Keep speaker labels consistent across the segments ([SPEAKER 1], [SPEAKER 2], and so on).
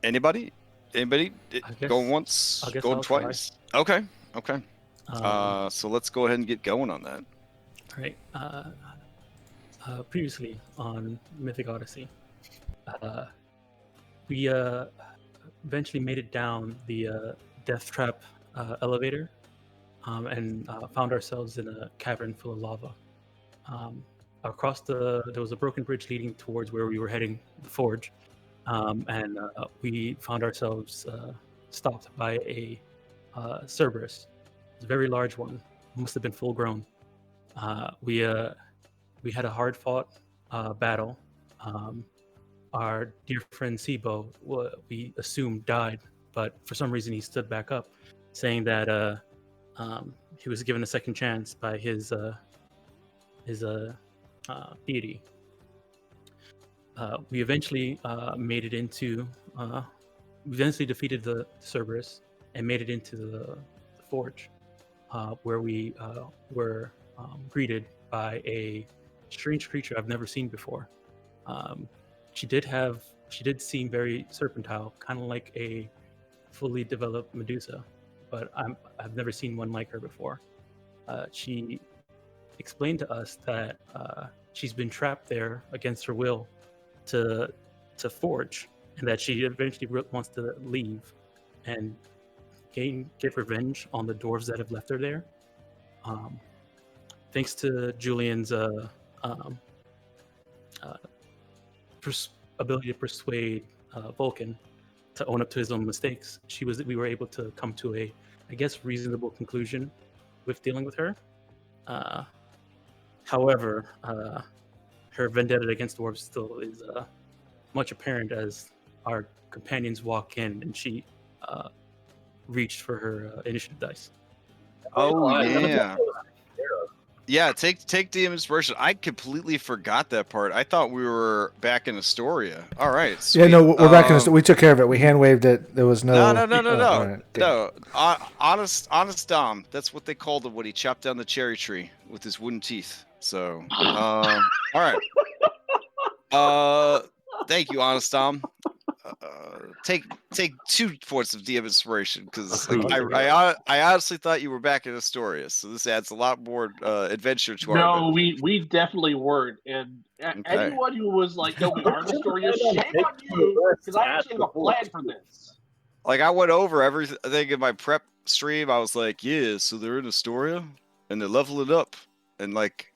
[SPEAKER 1] Anybody? Anybody? Going once, going twice? Try. Okay. Okay. So let's go ahead and get going on that.
[SPEAKER 2] All right. Previously on Mythic Odyssey, we eventually made it down the death trap elevator and found ourselves in a cavern full of lava. Across there was a broken bridge leading towards where we were heading, the forge, and we found ourselves stopped by a Cerberus. It was a very large one, must have been full grown. We had a hard fought battle. Our dear friend Sibo, we assumed died, but for some reason he stood back up, saying that he was given a second chance by his deity. We eventually made it into. We eventually defeated the Cerberus and made it into the forge, where we were greeted by a strange creature I've never seen before. She did seem very serpentine, kind of like a fully developed Medusa, but I've never seen one like her before. She explained to us that she's been trapped there against her will to forge, and that she eventually wants to leave and get revenge on the dwarves that have left her there. Thanks to Julian's ability to persuade Vulcan to own up to his own mistakes, we were able to come to a, I guess, reasonable conclusion with dealing with her. However, her vendetta against dwarves still is much apparent as our companions walk in and she reached for her initiative dice.
[SPEAKER 1] Oh yeah. Yeah, take the inspiration. I completely forgot that part. I thought we were back in Astoria. All right. Sweet.
[SPEAKER 3] Yeah, no, we're back in Astoria. We took care of it. We hand waved it. There was no.
[SPEAKER 1] No. No. Honest Dom. That's what they called him when he chopped down the cherry tree with his wooden teeth. So, all right. Thank you, Honest Dom. Take 2 points of DM inspiration because I honestly thought you were back in Astoria, so this adds a lot more adventure to our.
[SPEAKER 4] No, we definitely weren't, and anyone who was like, "No, we are in Astoria," shame on you because I actually have a plan for this.
[SPEAKER 1] Like I went over everything in my prep stream. I was like, "Yeah, so they're in Astoria and they're leveling up," and like,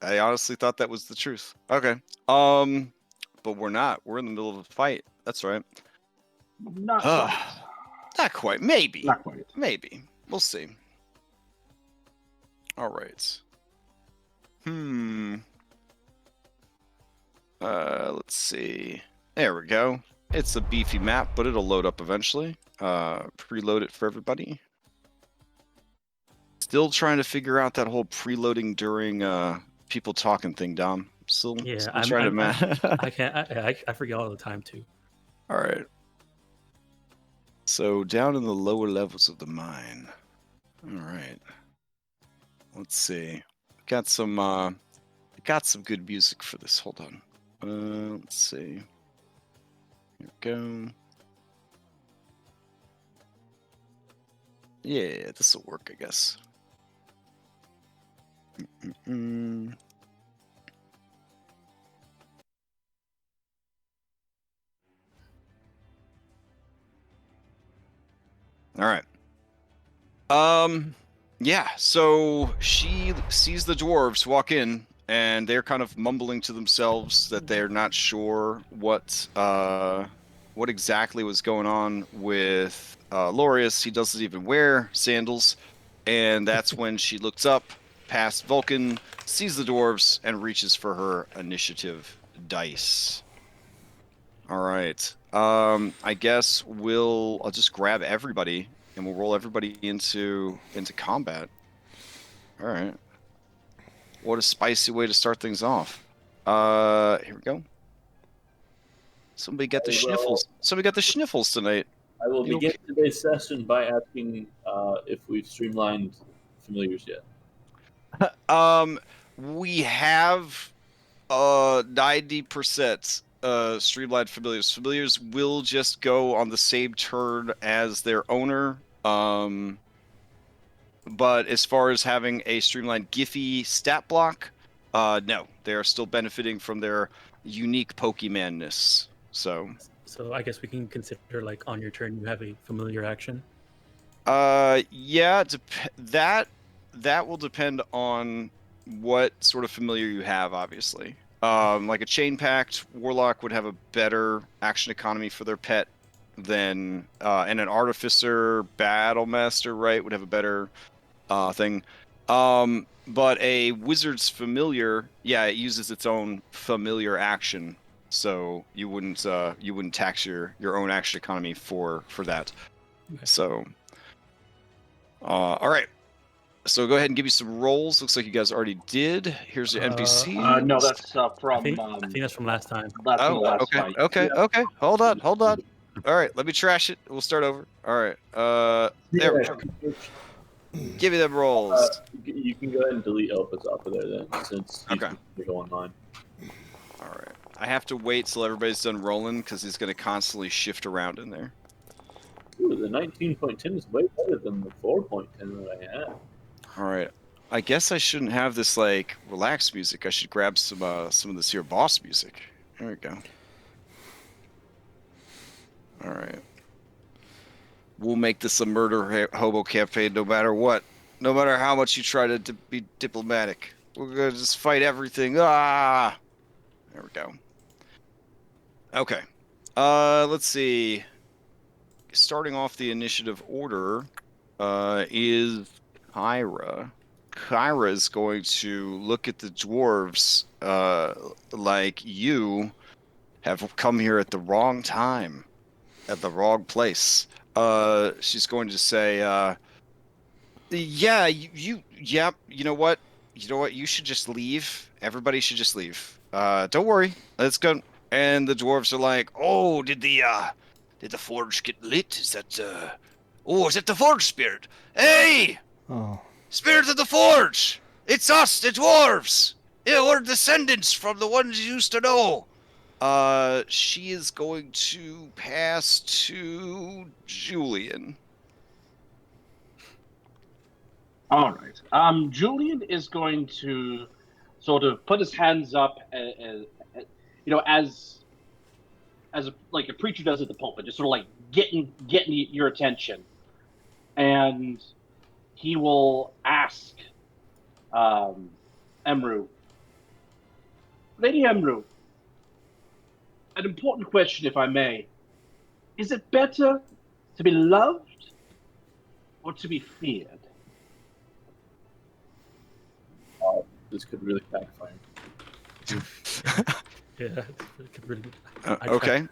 [SPEAKER 1] I honestly thought that was the truth. Okay, but we're not. We're in the middle of a fight. That's right.
[SPEAKER 4] Not quite.
[SPEAKER 1] Not quite. Maybe.
[SPEAKER 4] Not quite.
[SPEAKER 1] Maybe. We'll see. All right. Let's see. There we go. It's a beefy map, but it'll load up eventually. Preload it for everybody. Still trying to figure out that whole preloading during people talking thing, Dom. Still trying to
[SPEAKER 2] I forget all the time too.
[SPEAKER 1] All right. So down in the lower levels of the mine. All right. Let's see. Got some good music for this. Hold on. Let's see. Here we go. Yeah, this will work, I guess. All right. Yeah, so she sees the dwarves walk in, and they're kind of mumbling to themselves that they're not sure what exactly was going on with Laureus. He doesn't even wear sandals, and that's when she looks up past Vulcan, sees the dwarves, and reaches for her initiative dice. All right. I guess I'll just grab everybody and we'll roll everybody into combat. All right. What a spicy way to start things off. Here we go. Somebody got the sniffles. Somebody got the sniffles tonight.
[SPEAKER 5] I will begin today's session by asking if we've streamlined familiars yet.
[SPEAKER 1] We have 90%. streamlined familiars. Familiars will just go on the same turn as their owner. But as far as having a streamlined Giphy stat block, no, they are still benefiting from their unique Pokemanness. So
[SPEAKER 2] I guess we can consider like on your turn you have a familiar action.
[SPEAKER 1] Yeah, that will depend on what sort of familiar you have, obviously. Like a Chain Pact Warlock would have a better action economy for their pet than, and an Artificer Battlemaster, right, would have a better thing. But a Wizard's Familiar, yeah, it uses its own familiar action, so you wouldn't tax your own action economy for that.
[SPEAKER 2] Okay.
[SPEAKER 1] So, all right. So go ahead and give me some rolls. Looks like you guys already did. Here's your NPC.
[SPEAKER 4] No, that's from.
[SPEAKER 2] I think that's from last time.
[SPEAKER 4] That's from the last
[SPEAKER 1] okay,
[SPEAKER 4] fight.
[SPEAKER 1] okay. Hold on. All right, let me trash it. We'll start over. All right. There we go. Give me them rolls.
[SPEAKER 5] You can go ahead and delete Elpis off of there then, since he's
[SPEAKER 1] Okay.
[SPEAKER 5] go online.
[SPEAKER 1] All right. I have to wait till everybody's done rolling because he's going to constantly shift around in there.
[SPEAKER 5] Ooh, the 19.10 is way better than the 4.10 that I had.
[SPEAKER 1] All right. I guess I shouldn't have this like relaxed music. I should grab some of this here boss music. There we go. All right. We'll make this a murder hobo campaign no matter what. No matter how much you try to be diplomatic. We're going to just fight everything. Ah! There we go. Okay. Let's see. Starting off the initiative order is Kyra. Kyra is going to look at the dwarves like you have come here at the wrong time, at the wrong place. She's going to say, yeah, you know what? You should just leave. Everybody should just leave. Don't worry. Let's go. And the dwarves are like, oh, did the forge get lit? Is that, is that the forge spirit? Hey!
[SPEAKER 3] Oh.
[SPEAKER 1] Spirit of the forge! It's us, the dwarves! Yeah, we're descendants from the ones you used to know. She is going to pass to Julian.
[SPEAKER 4] All right. Julian is going to sort of put his hands up, as a preacher does at the pulpit, just sort of like getting your attention, and he will ask Emru, Lady Emru, an important question, if I may. Is it better to be loved or to be feared?
[SPEAKER 5] This could really backfire.
[SPEAKER 2] Yeah, it could really.
[SPEAKER 1] Okay.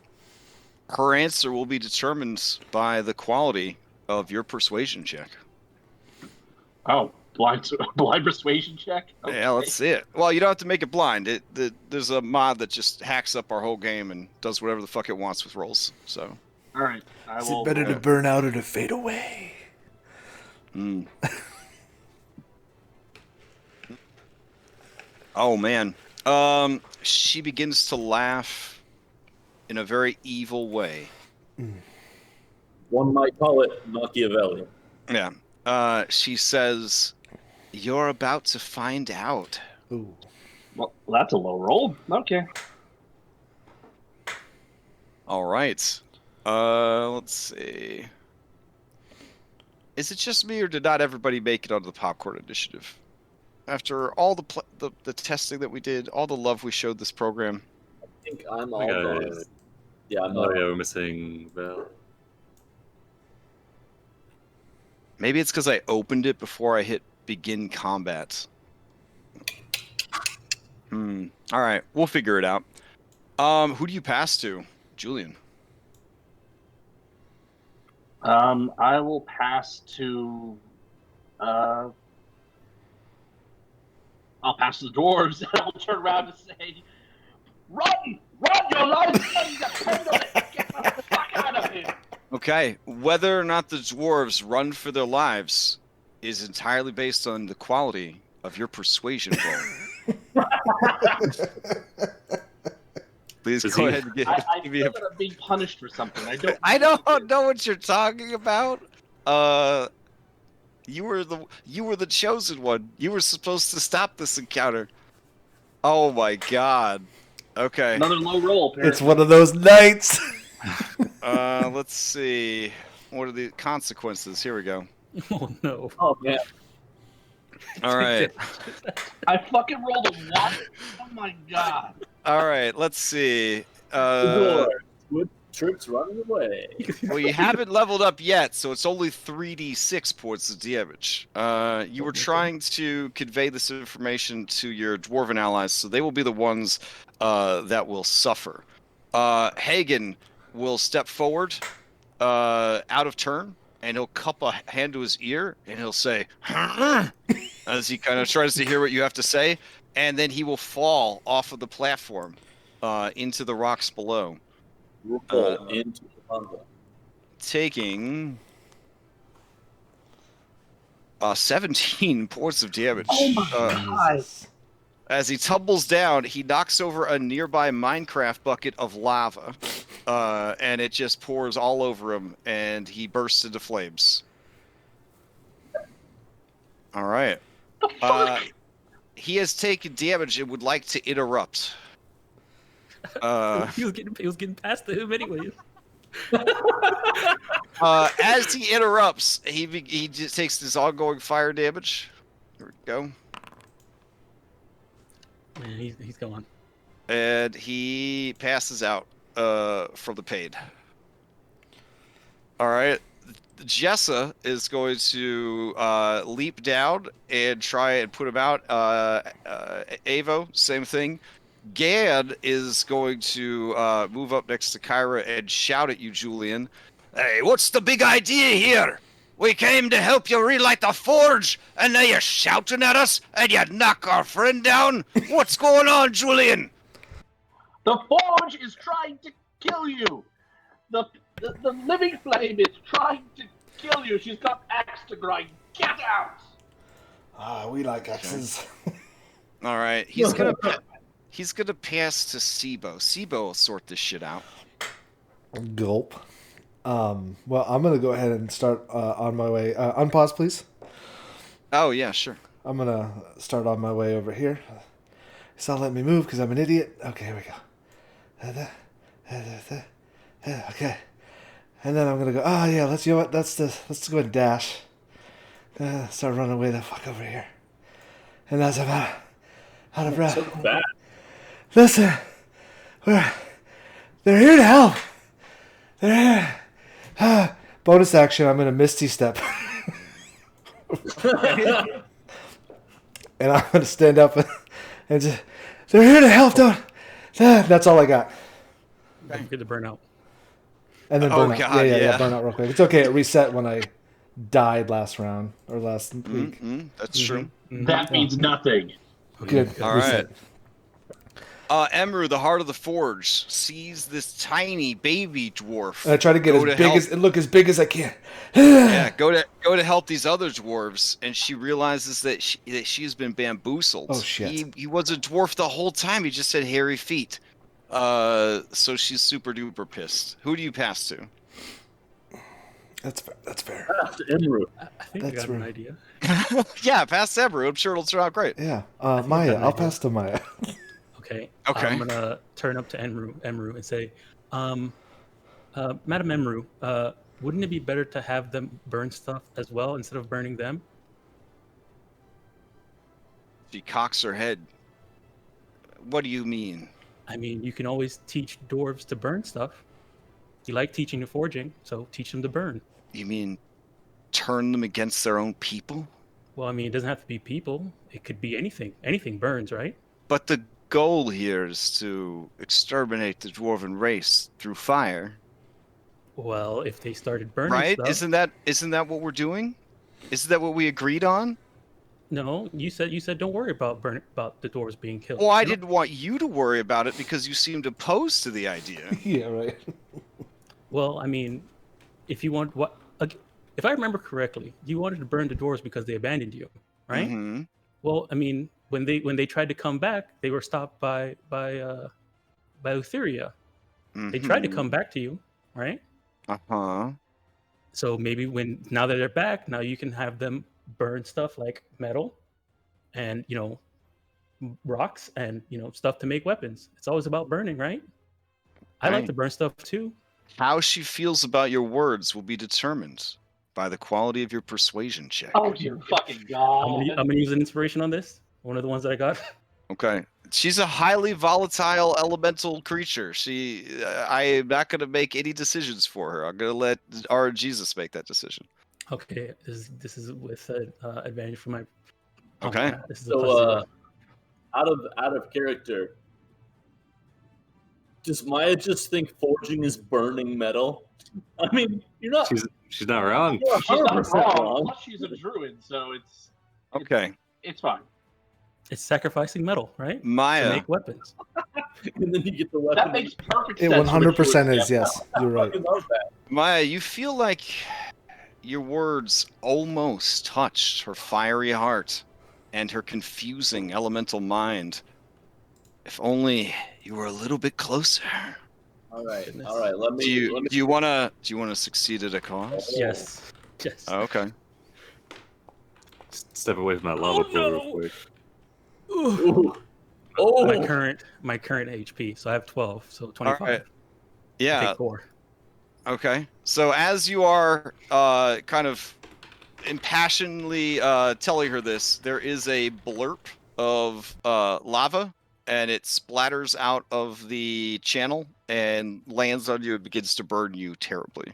[SPEAKER 1] Her answer will be determined by the quality of your persuasion check.
[SPEAKER 4] Oh, blind persuasion check? Okay.
[SPEAKER 1] Yeah, let's see it. Well, you don't have to make it blind. There's a mod that just hacks up our whole game and does whatever the fuck it wants with rolls. So.
[SPEAKER 4] All right.
[SPEAKER 3] Is it better to burn out or to fade away?
[SPEAKER 1] Mm. Oh man. She begins to laugh in a very evil way.
[SPEAKER 5] One might call it Machiavelli.
[SPEAKER 1] Yeah. She says, "You're about to find out."
[SPEAKER 3] Ooh.
[SPEAKER 4] Well, that's a low roll. Okay.
[SPEAKER 1] All right. Let's see. Is it just me, or did not everybody make it onto the popcorn initiative? After all the testing that we did, all the love we showed this program.
[SPEAKER 5] I think I'm all gone. Yeah, I'm not.
[SPEAKER 6] Yeah, we're missing Val.
[SPEAKER 1] Maybe it's because I opened it before I hit begin combat. All right, we'll figure it out. Who do you pass to? Julian.
[SPEAKER 4] I will pass to. I'll pass to the dwarves, and I'll turn around and say, "Run! Your lives! Get the fuck out of here!"
[SPEAKER 1] Okay, whether or not the dwarves run for their lives is entirely based on the quality of your persuasion roll. Please
[SPEAKER 5] Does
[SPEAKER 1] go
[SPEAKER 5] he-
[SPEAKER 1] ahead and give,
[SPEAKER 4] I
[SPEAKER 1] give me
[SPEAKER 4] feel
[SPEAKER 1] a.
[SPEAKER 4] that I'm being punished for something. I don't.
[SPEAKER 1] I don't know what you're talking about. You were the chosen one. You were supposed to stop this encounter. Oh my god. Okay.
[SPEAKER 4] Another low roll. Apparently.
[SPEAKER 3] It's one of those nights.
[SPEAKER 1] Let's see. What are the consequences? Here we go.
[SPEAKER 2] Oh no.
[SPEAKER 5] Oh man,
[SPEAKER 1] All right.
[SPEAKER 4] I fucking rolled a one. Oh my god.
[SPEAKER 1] All right. Let's see.
[SPEAKER 5] the door with troops running away.
[SPEAKER 1] Well, you haven't leveled up yet, so it's only 3d6 points of damage. You were trying to convey this information to your dwarven allies, so they will be the ones that will suffer. Hagen will step forward out of turn, and he'll cup a hand to his ear, and he'll say, as he kind of tries to hear what you have to say, and then he will fall off of the platform into the rocks below.
[SPEAKER 5] Roll into the lava.
[SPEAKER 1] Taking 17 points of damage.
[SPEAKER 4] Oh my god.
[SPEAKER 1] As he tumbles down, he knocks over a nearby Minecraft bucket of lava, and it just pours all over him, and he bursts into flames. All right.
[SPEAKER 4] The fuck?
[SPEAKER 1] He has taken damage and would like to interrupt.
[SPEAKER 2] He was getting past him anyways.
[SPEAKER 1] As he interrupts, he just takes this ongoing fire damage. Here we go.
[SPEAKER 2] Man, he's gone.
[SPEAKER 1] And he passes out from the pain. All right. Jessa is going to leap down and try and put him out. Avo, same thing. Gad is going to move up next to Kyra and shout at you, Julian. Hey, what's the big idea here? We came to help you relight the forge, and now you're shouting at us, and you knock our friend down? What's going on, Julian?
[SPEAKER 4] The forge is trying to kill you. The living flame is trying to kill you. She's got axe to grind. Get out.
[SPEAKER 3] We like axes.
[SPEAKER 1] All right, he's gonna pass to Sibo. Sibo will sort this shit out.
[SPEAKER 3] Gulp. Well, I'm gonna go ahead and start on my way. Unpause, please.
[SPEAKER 1] Oh yeah, sure.
[SPEAKER 3] I'm gonna start on my way over here. It's not letting me move because I'm an idiot. Okay, here we go. Okay, and then I'm gonna go. Oh yeah, let's go ahead and dash. Start running away the fuck over here. And as I'm out of breath.
[SPEAKER 5] So bad.
[SPEAKER 3] Listen, they're here to help. They're here. Bonus action, I'm going to Misty Step. And I'm going to stand up and just, they're here to help, don't. That's all I got.
[SPEAKER 2] Don't forget to burn out.
[SPEAKER 3] And then burn out.
[SPEAKER 1] God,
[SPEAKER 3] Yeah, burn out real quick. It's okay, it reset when I died last round, or last week.
[SPEAKER 1] Mm-hmm. That's true.
[SPEAKER 4] That means nothing.
[SPEAKER 3] Good.
[SPEAKER 1] All
[SPEAKER 3] reset.
[SPEAKER 1] right. Emru, the heart of the forge, sees this tiny baby dwarf.
[SPEAKER 3] And I try to get as big as I can.
[SPEAKER 1] Yeah, go to help these other dwarves, and she realizes that she has been bamboozled.
[SPEAKER 3] Oh shit!
[SPEAKER 1] He was a dwarf the whole time. He just had hairy feet. So she's super duper pissed. Who do you pass to?
[SPEAKER 3] That's fair.
[SPEAKER 5] Pass to Enru.
[SPEAKER 2] I think
[SPEAKER 3] That's
[SPEAKER 2] I got an
[SPEAKER 3] right.
[SPEAKER 2] idea.
[SPEAKER 1] Yeah, pass to Emru. I'm sure it'll turn out great.
[SPEAKER 3] Yeah, Maya. I'll pass to Maya.
[SPEAKER 2] Okay.
[SPEAKER 1] Okay.
[SPEAKER 2] I'm gonna turn up to Emru and say, Madam Emru, wouldn't it be better to have them burn stuff as well instead of burning them?
[SPEAKER 1] She cocks her head. What do you mean?
[SPEAKER 2] I mean, you can always teach dwarves to burn stuff. You like teaching the forging, so teach them to burn.
[SPEAKER 1] You mean turn them against their own people?
[SPEAKER 2] Well, I mean, it doesn't have to be people. It could be anything. Anything burns, right?
[SPEAKER 1] But the goal here is to exterminate the dwarven race through fire.
[SPEAKER 2] Well, if they started burning
[SPEAKER 1] Right?
[SPEAKER 2] stuff...
[SPEAKER 1] Isn't that what we're doing? Isn't that what we agreed on?
[SPEAKER 2] No, you said don't worry about the dwarves being killed.
[SPEAKER 1] Well, I
[SPEAKER 2] You know?
[SPEAKER 1] didn't want you to worry about it because you seemed opposed to the idea.
[SPEAKER 3] Yeah, right.
[SPEAKER 2] Well, I mean, if I remember correctly, you wanted to burn the dwarves because they abandoned you, right?
[SPEAKER 1] Mhm.
[SPEAKER 2] Well, I mean, when they tried to come back, they were stopped by by Estoria. They tried to come back to you, right?
[SPEAKER 1] Uh-huh.
[SPEAKER 2] So maybe now that they're back, now you can have them burn stuff like metal and, rocks and, stuff to make weapons. It's always about burning, right? I like
[SPEAKER 1] Right.
[SPEAKER 2] to burn stuff too.
[SPEAKER 1] How she feels about your words will be determined by the quality of your persuasion check.
[SPEAKER 4] Oh dear fucking god!
[SPEAKER 2] I'm gonna use an inspiration on this. One of the ones that I got.
[SPEAKER 1] Okay. She's a highly volatile elemental creature. I am not going to make any decisions for her. I'm going to let our Jesus make that decision.
[SPEAKER 2] Okay, this is with advantage for my.
[SPEAKER 1] Okay.
[SPEAKER 2] This is a
[SPEAKER 5] So,
[SPEAKER 2] +0.
[SPEAKER 5] out of character, does Maya just think forging is burning metal? I mean, you're not.
[SPEAKER 6] She's not wrong.
[SPEAKER 5] You're
[SPEAKER 4] She's not
[SPEAKER 5] 100%
[SPEAKER 4] wrong. Plus, she's a druid, so
[SPEAKER 1] Okay.
[SPEAKER 4] it's fine.
[SPEAKER 2] It's sacrificing metal, right? To
[SPEAKER 1] Maya.
[SPEAKER 2] make weapons.
[SPEAKER 5] And then you get the weapon.
[SPEAKER 4] That makes perfect
[SPEAKER 3] It
[SPEAKER 4] sense.
[SPEAKER 3] 100% is, yes. You're
[SPEAKER 5] I
[SPEAKER 3] right.
[SPEAKER 5] fucking love that.
[SPEAKER 1] Maya, you feel like your words almost touched her fiery heart and her confusing elemental mind. If only you were a little bit closer.
[SPEAKER 5] All right,
[SPEAKER 2] Goodness.
[SPEAKER 5] all right. Let me.
[SPEAKER 1] Do you wanna succeed at a cause?
[SPEAKER 2] Yes. Yes.
[SPEAKER 1] Oh, okay.
[SPEAKER 6] Step away from that lava pool real quick.
[SPEAKER 5] Ooh. Oh,
[SPEAKER 2] My current HP, so I have 12, so 25.
[SPEAKER 1] All right.
[SPEAKER 2] I
[SPEAKER 1] Yeah.
[SPEAKER 2] take 4.
[SPEAKER 1] Okay. So as you are kind of impassionedly telling her this, there is a blurp of lava, and it splatters out of the channel and lands on you and begins to burn you terribly.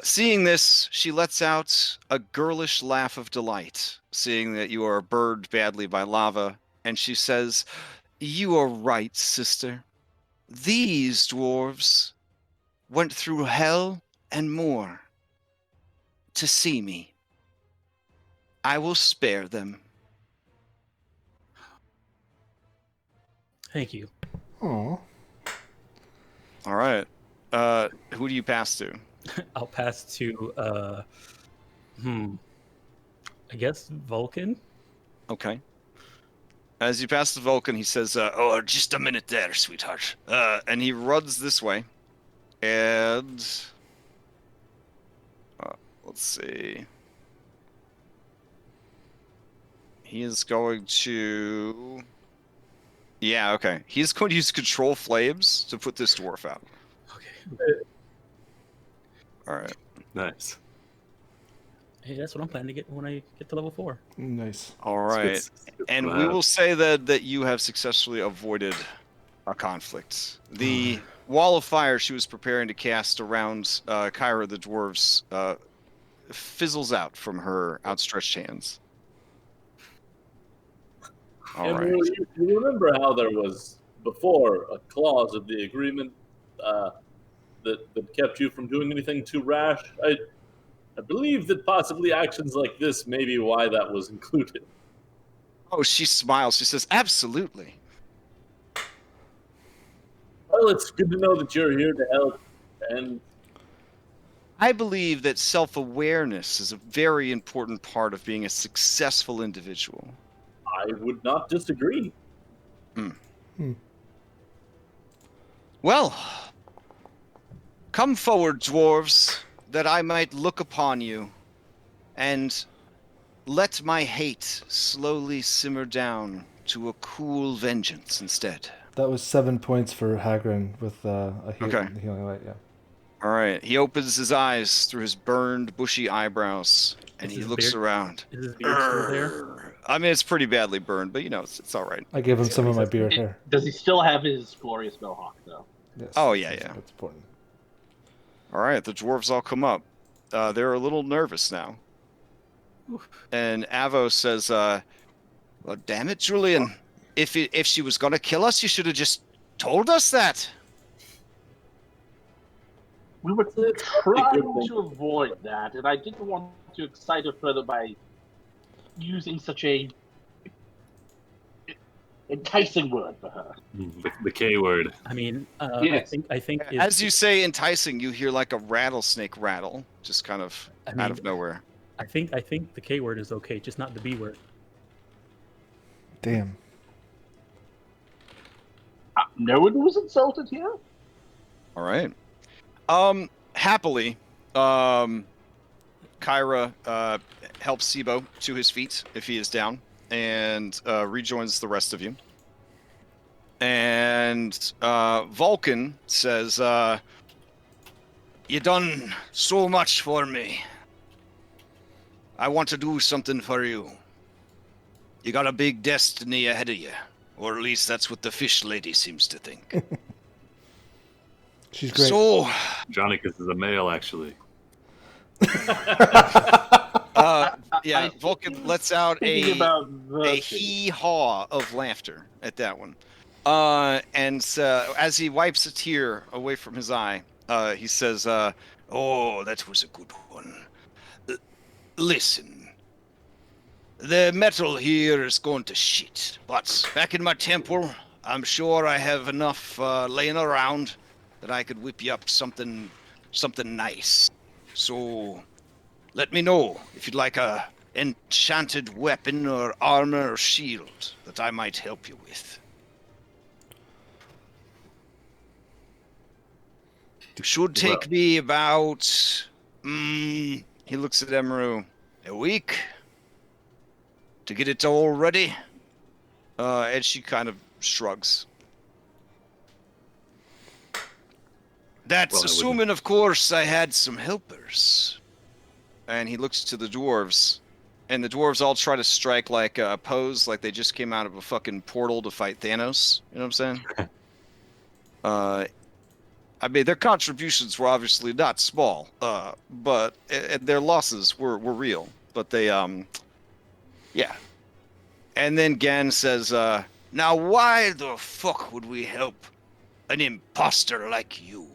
[SPEAKER 1] Seeing this, she lets out a girlish laugh of delight, seeing that you are burned badly by lava, and she says, "You are right, sister. These dwarves went through hell and more to see me. I will spare them."
[SPEAKER 2] Thank you.
[SPEAKER 3] Aw.
[SPEAKER 1] All right. Who do you pass to?
[SPEAKER 2] I'll pass to I guess Vulcan.
[SPEAKER 1] Okay. As you pass the Vulcan, he says, "Oh, just a minute there, sweetheart." And he runs this way. And let's see. He is going to. Yeah, okay. He's going to use Control Flames to put this dwarf out.
[SPEAKER 2] Okay.
[SPEAKER 1] All right.
[SPEAKER 6] Nice.
[SPEAKER 2] Hey, that's what I'm planning to get when I get to level 4.
[SPEAKER 3] Nice.
[SPEAKER 1] All right.
[SPEAKER 6] It's good
[SPEAKER 1] And
[SPEAKER 6] to
[SPEAKER 1] we
[SPEAKER 6] have.
[SPEAKER 1] will say that you have successfully avoided a conflict. The wall of fire she was preparing to cast around Kyra the dwarves fizzles out from her outstretched hands. All
[SPEAKER 5] and
[SPEAKER 1] right.
[SPEAKER 5] you remember how there was before a clause of the agreement that kept you from doing anything too rash? I believe that possibly actions like this may be why that was included.
[SPEAKER 1] Oh, she smiles. She says, "Absolutely."
[SPEAKER 5] Well, it's good to know that you're here to help, and
[SPEAKER 1] I believe that self-awareness is a very important part of being a successful individual.
[SPEAKER 5] I would not disagree.
[SPEAKER 1] Well, come forward, dwarves, that I might look upon you, and let my hate slowly simmer down to a cool vengeance instead.
[SPEAKER 3] That was 7 points for Hagrid with a healing light, yeah.
[SPEAKER 1] All right. He opens his eyes through his burned, bushy eyebrows, and
[SPEAKER 2] Is
[SPEAKER 1] he
[SPEAKER 2] his
[SPEAKER 1] looks
[SPEAKER 2] beard-
[SPEAKER 1] around.
[SPEAKER 2] Is his beard still there?
[SPEAKER 1] I mean, it's pretty badly burned, but it's all right.
[SPEAKER 3] I gave him some of my beard hair.
[SPEAKER 4] Does he still have his glorious mohawk, though?
[SPEAKER 3] Yes,
[SPEAKER 1] Oh, yeah.
[SPEAKER 3] That's important.
[SPEAKER 1] All right, the dwarves all come up. They're a little nervous now. And Avo says, "Well, damn it, Julian. If she was going to kill us, you should have just told us that."
[SPEAKER 4] We were
[SPEAKER 5] It's
[SPEAKER 4] trying
[SPEAKER 5] probably a good thing.
[SPEAKER 4] to avoid that, and I didn't want to excite her further by using such a enticing word for her.
[SPEAKER 6] The K word.
[SPEAKER 2] I mean,
[SPEAKER 4] Yes.
[SPEAKER 2] I think
[SPEAKER 1] As you say enticing, you hear like a rattlesnake rattle, just kind of out of nowhere.
[SPEAKER 2] I think the K word is okay, just not the B word.
[SPEAKER 3] Damn.
[SPEAKER 4] No one was insulted here.
[SPEAKER 1] All right. Happily, Kyra helps Sibo to his feet if he is down, and rejoins the rest of you. And Vulcan says, "You done so much for me. I want to do something for you. You got a big destiny ahead of you, or at least that's what the fish lady seems to think."
[SPEAKER 3] She's great.
[SPEAKER 1] So,
[SPEAKER 6] Jonicus is a male, actually.
[SPEAKER 1] yeah, Vulcan lets out
[SPEAKER 4] Thinking about
[SPEAKER 1] a
[SPEAKER 4] virtue.
[SPEAKER 1] hee-haw of laughter at that one. And as he wipes a tear away from his eye, he says, "Oh, that was a good one. Listen, the metal here is going to shit, but back in my temple, I'm sure I have enough laying around that I could whip you up something nice. So let me know if you'd like a enchanted weapon or armor or shield that I might help you with. Should take me about, he looks at Emeru, a week to get it all ready." And she kind of shrugs. That's
[SPEAKER 6] Well, I wouldn't-
[SPEAKER 1] assuming, of course, I had some helpers. And he looks to the dwarves, and the dwarves all try to strike like a pose, like they just came out of a fucking portal to fight Thanos. You know what I'm saying? I mean, their contributions were obviously not small, but their losses were real. But they, yeah. And then Gan says, "Now why the fuck would we help an imposter like you?"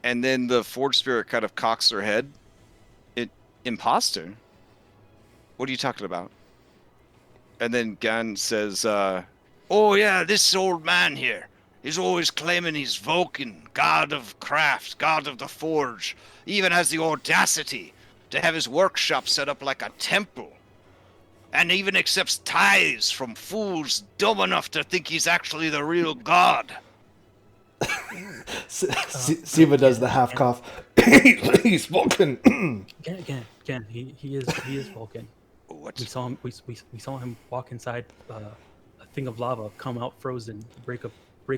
[SPEAKER 1] And then the Forge Spirit kind of cocks her head. Imposter? What are you talking about? And then Gan says, "Oh yeah, this old man here. He's always claiming he's Vulcan, god of craft, god of the forge. He even has the audacity to have his workshop set up like a temple. And even accepts tithes from fools dumb enough to think he's actually the real god."
[SPEAKER 3] Siva does the half cough. He's Vulcan.
[SPEAKER 2] Again, he is Vulcan.
[SPEAKER 1] What?
[SPEAKER 2] We saw him. We saw him walk inside a thing of lava, come out frozen, break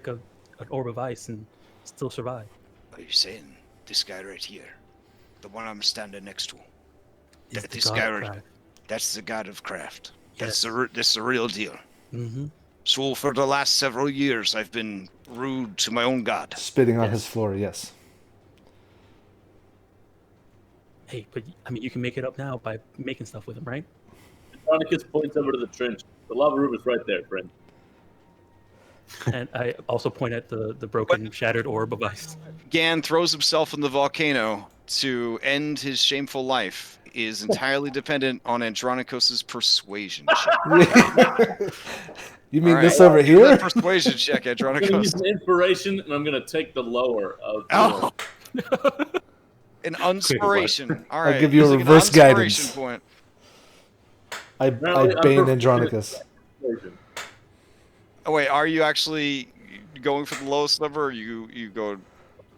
[SPEAKER 2] an orb of ice, and still survive.
[SPEAKER 1] Are you saying this guy right here, the one I'm standing next to?
[SPEAKER 2] He's the
[SPEAKER 1] This
[SPEAKER 2] god
[SPEAKER 1] guy
[SPEAKER 2] of
[SPEAKER 1] right-
[SPEAKER 2] craft.
[SPEAKER 1] That's the god of craft.
[SPEAKER 2] Yes.
[SPEAKER 1] That's the real deal.
[SPEAKER 2] Mm-hmm.
[SPEAKER 1] So for the last several years, I've been rude to my own god.
[SPEAKER 3] Spitting on
[SPEAKER 2] Yes.
[SPEAKER 3] his floor, yes.
[SPEAKER 2] Hey, but I mean, you can make it up now by making stuff with him, right?
[SPEAKER 5] Andronicus points over to the trench. The lava room is right there, friend.
[SPEAKER 2] And I also point at the broken, shattered orb of ice.
[SPEAKER 1] Gan throws himself in the volcano to end his shameful life is entirely dependent on Andronicus's persuasion check.
[SPEAKER 3] You mean
[SPEAKER 1] All
[SPEAKER 3] this
[SPEAKER 1] right.
[SPEAKER 3] over
[SPEAKER 1] Do that
[SPEAKER 3] here?
[SPEAKER 1] persuasion check,
[SPEAKER 5] I'm going to
[SPEAKER 1] Andronicus.
[SPEAKER 5] use an inspiration, and I'm going to take the lower of the
[SPEAKER 1] Oh. An inspiration. All right.
[SPEAKER 3] give you a
[SPEAKER 1] using an
[SPEAKER 3] reverse
[SPEAKER 1] inspiration
[SPEAKER 3] guidance.
[SPEAKER 1] point.
[SPEAKER 3] I bane Andronicus.
[SPEAKER 5] persuasion.
[SPEAKER 1] Oh wait, are you actually going for the lowest number, or you go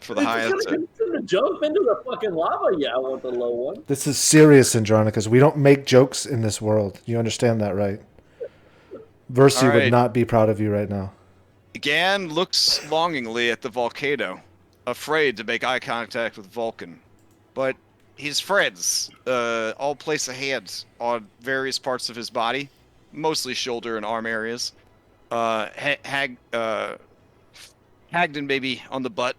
[SPEAKER 1] for the highest?
[SPEAKER 5] It's gonna jump into the fucking lava. Yeah, I want the low one.
[SPEAKER 3] This is serious, Andronicus. We don't make jokes in this world. You understand that, right? Versi
[SPEAKER 1] All
[SPEAKER 3] would
[SPEAKER 1] right.
[SPEAKER 3] not be proud of you right now.
[SPEAKER 1] Gan looks longingly at the volcano, afraid to make eye contact with Vulcan. But his friends all place a hand on various parts of his body, mostly shoulder and arm areas. Hagden maybe on the butt.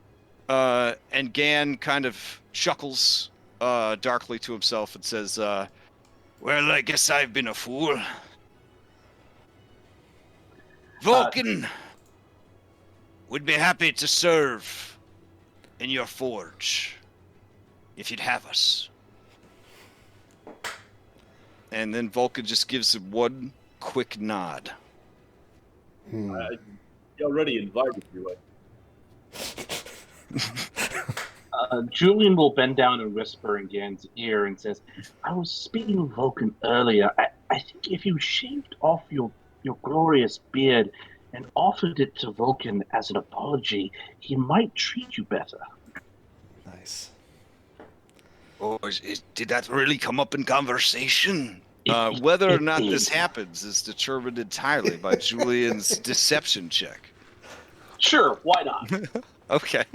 [SPEAKER 1] And Gan kind of chuckles darkly to himself and says, "Well, I guess I've been a fool. Vulcan would be happy to serve in your forge if you'd have us." And then Vulcan just gives him one quick nod.
[SPEAKER 5] He already invited you.
[SPEAKER 4] Julian will bend down and whisper in Gan's ear and says, "I was speaking of Vulcan earlier. I think if you shaved off your glorious beard and offered it to Vulcan as an apology, he might treat you better.
[SPEAKER 3] Nice.
[SPEAKER 1] Oh, did that really come up in conversation?
[SPEAKER 4] It-
[SPEAKER 1] Whether or
[SPEAKER 4] it
[SPEAKER 1] not
[SPEAKER 4] did.
[SPEAKER 1] this happens is determined entirely by Julian's deception check.
[SPEAKER 4] Sure, why not?
[SPEAKER 1] Okay.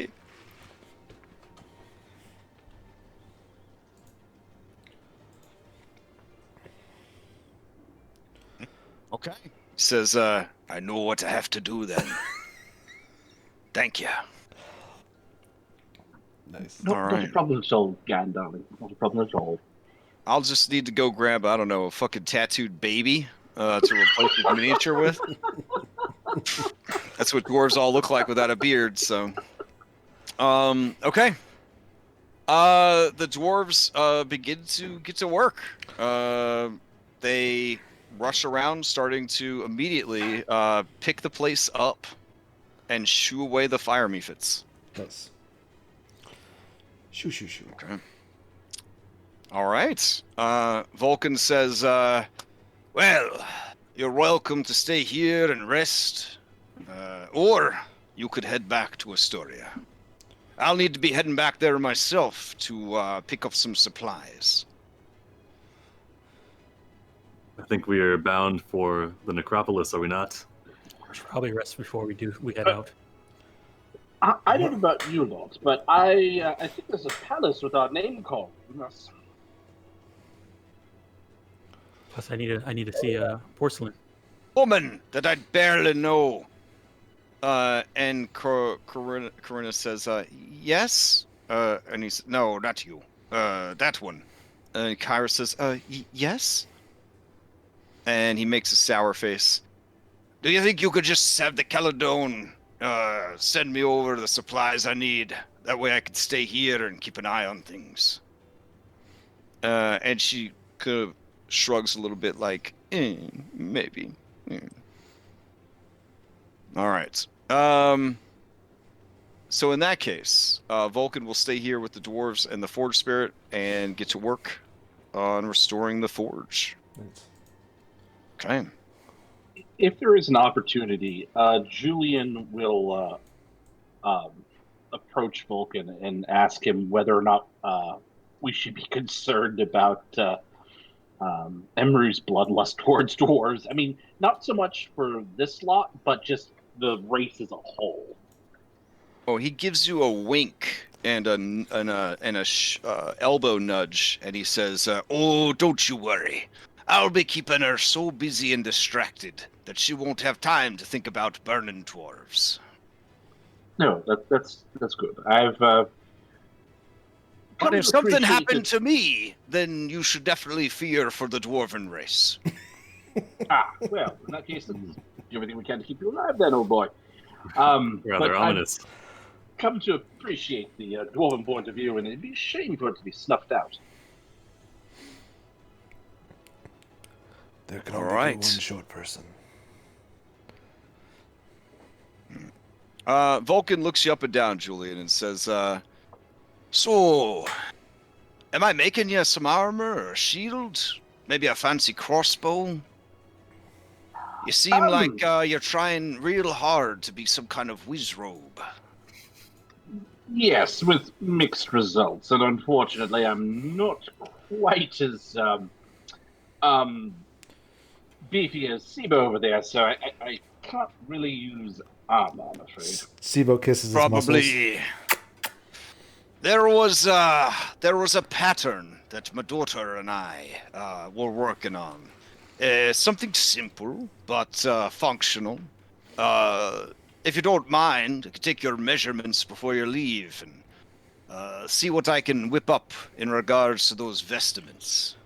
[SPEAKER 1] Okay. Says, I know what I have to do then. Thank you.
[SPEAKER 3] Nice.
[SPEAKER 4] Not,
[SPEAKER 1] All
[SPEAKER 4] not a
[SPEAKER 1] right.
[SPEAKER 4] problem at all, Gan, darling. Not a problem at all.
[SPEAKER 1] I'll just need to go grab, I don't know, a fucking tattooed baby to replace his miniature with. That's what dwarves all look like without a beard, so. Okay. The dwarves begin to get to work. They rush around, starting to immediately pick the place up and shoo away the fire mephits.
[SPEAKER 3] Nice. Shoo, shoo, shoo.
[SPEAKER 1] Okay. All right. Vulcan says, well, you're welcome to stay here and rest. Or you could head back to Estoria. I'll need to be heading back there myself to pick up some supplies.
[SPEAKER 6] I think we are bound for the necropolis, are we not?
[SPEAKER 2] We should probably rest before we head out.
[SPEAKER 4] I don't know about you lot, but I think there's a palace with our name called.
[SPEAKER 2] Plus, I need to see porcelain.
[SPEAKER 1] Woman that I barely know. And Corinna says, yes? And he says, no, not you. That one. And Kyra says, yes? And he makes a sour face. Do you think you could just have the Caledon send me over the supplies I need? That way I could stay here and keep an eye on things. And she kind of shrugs a little bit like, maybe. All right. So in that case, Vulcan will stay here with the dwarves and the Forge Spirit and get to work on restoring the Forge.
[SPEAKER 3] Nice.
[SPEAKER 1] Okay.
[SPEAKER 4] If there is an opportunity, Julian will approach Vulcan and ask him whether or not we should be concerned about Emery's bloodlust towards dwarves. I mean, not so much for this lot, but just the race as a whole.
[SPEAKER 1] Oh, he gives you a wink and a elbow nudge, and he says, "Oh, don't you worry. I'll be keeping her so busy and distracted that she won't have time to think about burning dwarves."
[SPEAKER 4] No, that's good. I've.
[SPEAKER 1] But
[SPEAKER 4] come
[SPEAKER 1] if
[SPEAKER 4] to
[SPEAKER 1] something
[SPEAKER 4] appreciate
[SPEAKER 1] happened
[SPEAKER 4] that-
[SPEAKER 1] to me, then you should definitely fear for the dwarven race.
[SPEAKER 4] well, in that case, let's do everything we can to keep you alive, then, old boy.
[SPEAKER 6] Rather
[SPEAKER 4] but
[SPEAKER 6] ominous.
[SPEAKER 4] I've come to appreciate the dwarven point of view, and it'd be a shame for it to be snuffed out.
[SPEAKER 3] There can
[SPEAKER 1] All
[SPEAKER 3] only
[SPEAKER 1] right.
[SPEAKER 3] be one short person.
[SPEAKER 1] Vulcan looks you up and down, Julian, and says, so, am I making you some armor or a shield? Maybe a fancy crossbow? You seem like you're trying real hard to be some kind of wizrobe.
[SPEAKER 4] Yes, with mixed results, and unfortunately, I'm not quite as beefy as Sibo over there, so I can't really use armor, I'm afraid.
[SPEAKER 3] Sibo kisses his muscles.
[SPEAKER 1] Probably. There was a pattern that my daughter and I were working on. Something simple but functional. If you don't mind, I could take your measurements before you leave and see what I can whip up in regards to those vestments.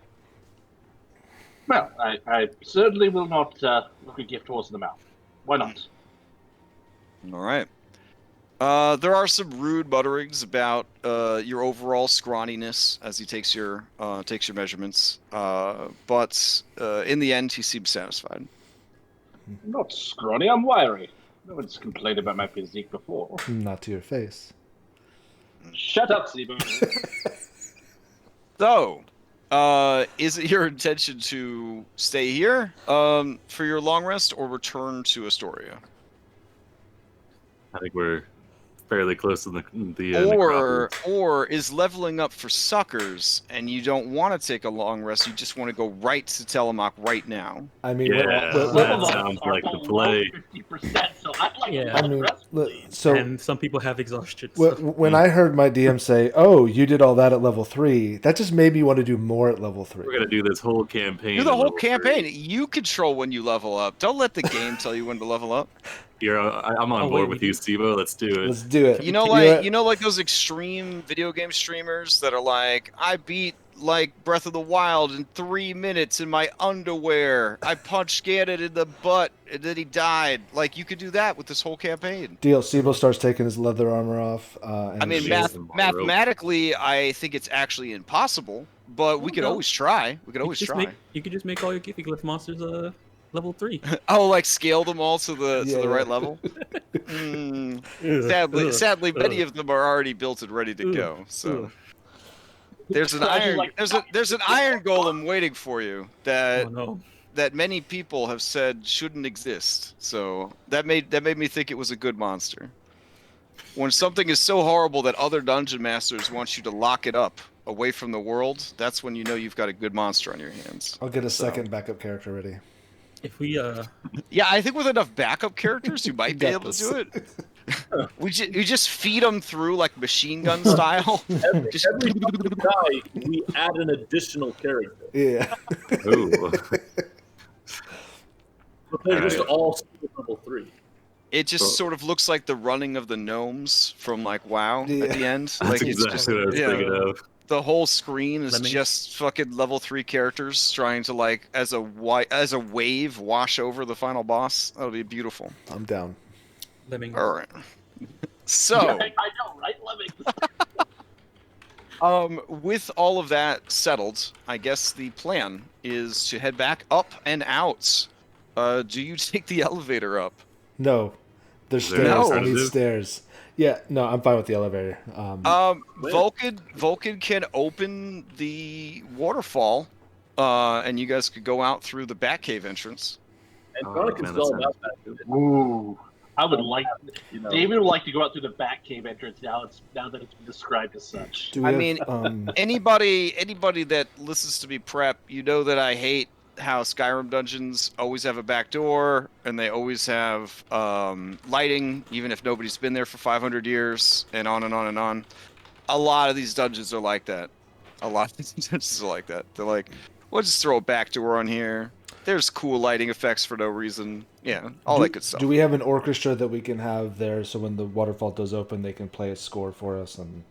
[SPEAKER 4] Well, I certainly will not look a gift horse in the mouth. Why not?
[SPEAKER 1] All right. There are some rude mutterings about your overall scrawniness as he takes your measurements, but in the end, he seems satisfied.
[SPEAKER 4] I'm not scrawny, I'm wiry. No one's complained about my physique before.
[SPEAKER 3] Not to your face.
[SPEAKER 4] Shut up, Sibo.
[SPEAKER 1] So, is it your intention to stay here for your long rest or return to Estoria?
[SPEAKER 6] I think we're fairly close to the necropolis.
[SPEAKER 1] Or is leveling up for suckers, and you don't want to take a long rest. You just want to go right to Telemok right now.
[SPEAKER 3] I mean,
[SPEAKER 6] Yeah,
[SPEAKER 3] what-
[SPEAKER 6] that sounds like the play.
[SPEAKER 4] 50%, so I'd like
[SPEAKER 2] Yeah.
[SPEAKER 4] to
[SPEAKER 3] I
[SPEAKER 4] get
[SPEAKER 3] mean,
[SPEAKER 4] rest,
[SPEAKER 3] look,
[SPEAKER 4] please.
[SPEAKER 3] so
[SPEAKER 2] And some people have exhaustion. So.
[SPEAKER 3] when I heard my DM say, "Oh, you did all that at level 3," that just made me want to do more at level 3.
[SPEAKER 6] We're gonna do this whole campaign.
[SPEAKER 1] Do the
[SPEAKER 6] at
[SPEAKER 1] whole
[SPEAKER 6] level 3.
[SPEAKER 1] campaign. You control when you level up. Don't let the game tell you when to level up.
[SPEAKER 6] I'm on
[SPEAKER 2] Oh,
[SPEAKER 6] board
[SPEAKER 2] wait,
[SPEAKER 6] with
[SPEAKER 2] we
[SPEAKER 6] you,
[SPEAKER 2] do-
[SPEAKER 6] Steve-O. Let's do it.
[SPEAKER 3] Let's do it.
[SPEAKER 1] You know, like those extreme video game streamers that are like, I beat like Breath of the Wild in 3 minutes in my underwear. I punched Ganon in the butt and then he died. Like, you could do that with this whole campaign.
[SPEAKER 3] Deal. Sibo starts taking his leather armor off. And
[SPEAKER 1] I mean,
[SPEAKER 3] his-
[SPEAKER 6] math- some more
[SPEAKER 1] mathematically, I think it's actually impossible, but we could
[SPEAKER 2] no.
[SPEAKER 1] always try. We could always try.
[SPEAKER 2] You could just make all your Giffyglyph monsters level 3.
[SPEAKER 1] Oh, like scale them all to the
[SPEAKER 3] Yeah.
[SPEAKER 1] right level. Sadly, many of them are already built and ready to go. So there's an there's an iron golem waiting for you that
[SPEAKER 2] Oh no.
[SPEAKER 1] that many people have said shouldn't exist. So that made me think it was a good monster. When something is so horrible that other dungeon masters want you to lock it up away from the world, that's when you know you've got a good monster on your hands.
[SPEAKER 3] I'll get a second backup character ready.
[SPEAKER 2] If we
[SPEAKER 1] Yeah, I think with enough backup characters, you might be
[SPEAKER 3] Got
[SPEAKER 1] able
[SPEAKER 3] this.
[SPEAKER 1] to do it. We just feed them through like machine gun style.
[SPEAKER 5] Every time we die, we add an additional character.
[SPEAKER 3] Yeah.
[SPEAKER 6] Ooh.
[SPEAKER 5] But they're just
[SPEAKER 6] Right.
[SPEAKER 5] all still level 3.
[SPEAKER 1] It just
[SPEAKER 6] So-
[SPEAKER 1] sort of looks like the running of the gnomes from like WoW at
[SPEAKER 3] Yeah.
[SPEAKER 1] the end.
[SPEAKER 6] That's
[SPEAKER 1] Like it's
[SPEAKER 6] exactly
[SPEAKER 1] just
[SPEAKER 6] what I was thinking of.
[SPEAKER 1] the whole screen is
[SPEAKER 2] Lemmings.
[SPEAKER 1] just fucking level 3 characters trying to like as a wave wash over the final boss. That'll be beautiful.
[SPEAKER 3] I'm down.
[SPEAKER 2] Lemmings.
[SPEAKER 1] All right. So,
[SPEAKER 4] I know, right? Lemmings.
[SPEAKER 1] with all of that settled, I guess the plan is to head back up and out. Do you take the elevator up?
[SPEAKER 3] No. There's
[SPEAKER 6] Is there
[SPEAKER 3] stairs.
[SPEAKER 1] an
[SPEAKER 3] I need
[SPEAKER 6] alternative?
[SPEAKER 3] stairs. Yeah, no, I'm fine with the elevator.
[SPEAKER 1] Vulcan can open the waterfall, and you guys could go out through the Batcave entrance.
[SPEAKER 5] And
[SPEAKER 6] Oh,
[SPEAKER 5] Chronic
[SPEAKER 6] man,
[SPEAKER 5] is
[SPEAKER 6] that
[SPEAKER 5] all
[SPEAKER 6] sounds-
[SPEAKER 5] about that.
[SPEAKER 4] Ooh. I would like.
[SPEAKER 5] You know,
[SPEAKER 4] David would like to go out through the Batcave entrance now that it's been described as such.
[SPEAKER 3] Do we
[SPEAKER 1] I
[SPEAKER 3] have,
[SPEAKER 1] mean, Anybody that listens to me prep, you know that I hate how Skyrim dungeons always have a back door and they always have lighting, even if nobody's been there for 500 years, and on and on and on. A lot of these dungeons are like that. A lot of these dungeons are like that. They're like, we'll just throw a back door on here. There's cool lighting effects for no reason. Yeah, all that good stuff.
[SPEAKER 3] Do we have an orchestra that we can have there so when the waterfall does open, they can play a score for us? And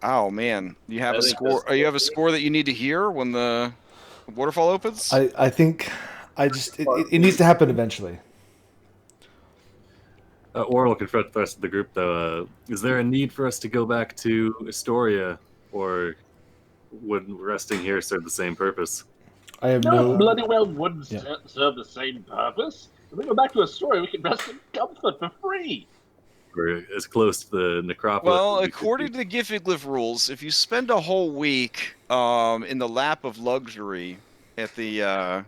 [SPEAKER 1] Oh man, you have
[SPEAKER 5] I
[SPEAKER 1] a
[SPEAKER 5] think
[SPEAKER 1] score.
[SPEAKER 5] that's-
[SPEAKER 1] You have a score that you need to hear when the waterfall opens.
[SPEAKER 3] I think it needs to happen eventually.
[SPEAKER 6] Oral confront the rest of the group, though. Is there a need for us to go back to Estoria, or would resting here serve the same purpose?
[SPEAKER 3] I have
[SPEAKER 4] No,
[SPEAKER 3] no.
[SPEAKER 4] bloody well wouldn't
[SPEAKER 3] Yeah.
[SPEAKER 4] serve the same purpose. If we go back to a story, we can rest in comfort for free.
[SPEAKER 6] We're as close to the necropolis.
[SPEAKER 1] Well,
[SPEAKER 6] as we could
[SPEAKER 1] according
[SPEAKER 6] be.
[SPEAKER 1] to the Giffyglyph rules, if you spend a whole week in the lap of luxury at the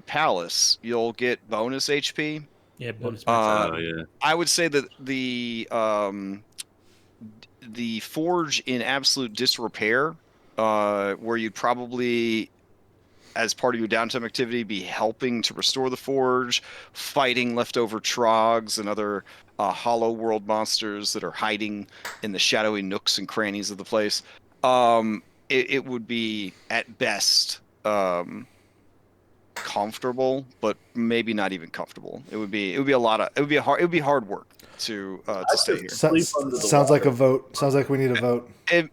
[SPEAKER 1] palace, you'll get bonus HP.
[SPEAKER 2] Yeah, bonus
[SPEAKER 1] Uh,
[SPEAKER 6] Oh yeah.
[SPEAKER 1] I would say that the forge in absolute disrepair, where you'd probably, as part of your downtime activity, be helping to restore the forge, fighting leftover trogs and other hollow world monsters that are hiding in the shadowy nooks and crannies of the place. It would be at best comfortable, but maybe not even comfortable. It would be hard work to stay here.
[SPEAKER 3] So-
[SPEAKER 5] Sleep under the
[SPEAKER 3] sounds like a
[SPEAKER 5] water.
[SPEAKER 3] vote. Sounds like we need a vote.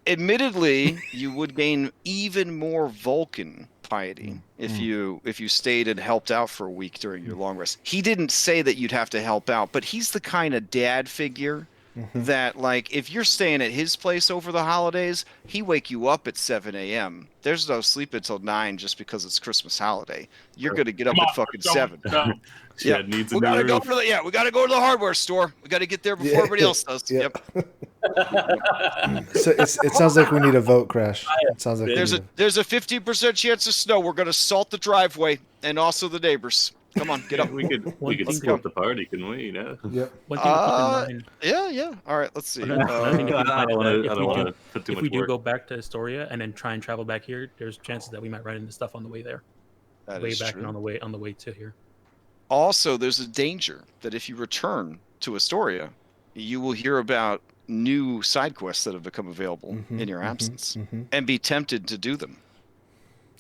[SPEAKER 1] Admittedly, you would gain even more Vulcan piety if you stayed and helped out for a week during your long rest. He didn't say that you'd have to help out, but he's the kind of dad figure that, like, if you're staying at his place over the holidays, he wake you up at 7 a.m. There's no sleep until 9 just because it's Christmas holiday. You're gonna get up at fucking 7.
[SPEAKER 6] Yeah, it needs a
[SPEAKER 1] We
[SPEAKER 6] new
[SPEAKER 1] gotta go
[SPEAKER 6] roof.
[SPEAKER 1] we gotta go to the hardware store. We gotta get there before
[SPEAKER 3] Yeah.
[SPEAKER 1] everybody else does.
[SPEAKER 3] Yeah.
[SPEAKER 1] Yep.
[SPEAKER 3] So it sounds like we need a vote, Crash. It sounds like
[SPEAKER 1] There's a 15% chance of snow. We're gonna salt the driveway and also the neighbors. Come on, get up.
[SPEAKER 6] We could
[SPEAKER 2] One thing
[SPEAKER 6] split
[SPEAKER 2] to-
[SPEAKER 6] the party, can we? You know.
[SPEAKER 3] Yep.
[SPEAKER 2] One thing to keep in mind.
[SPEAKER 1] Yeah. All right, let's see.
[SPEAKER 2] Another thing to keep in
[SPEAKER 6] I
[SPEAKER 2] mind
[SPEAKER 6] don't
[SPEAKER 2] is
[SPEAKER 6] want
[SPEAKER 2] that
[SPEAKER 6] to. I don't want to put too
[SPEAKER 2] if
[SPEAKER 6] much
[SPEAKER 2] we do
[SPEAKER 6] work.
[SPEAKER 2] go back to Estoria and then try and travel back here, there's chances that we might run into stuff on the way there,
[SPEAKER 1] That
[SPEAKER 2] way
[SPEAKER 1] is
[SPEAKER 2] back
[SPEAKER 1] true.
[SPEAKER 2] and on the way to here.
[SPEAKER 1] Also, there's a danger that if you return to Astoria, you will hear about new side quests that have become available in your absence and be tempted to do them.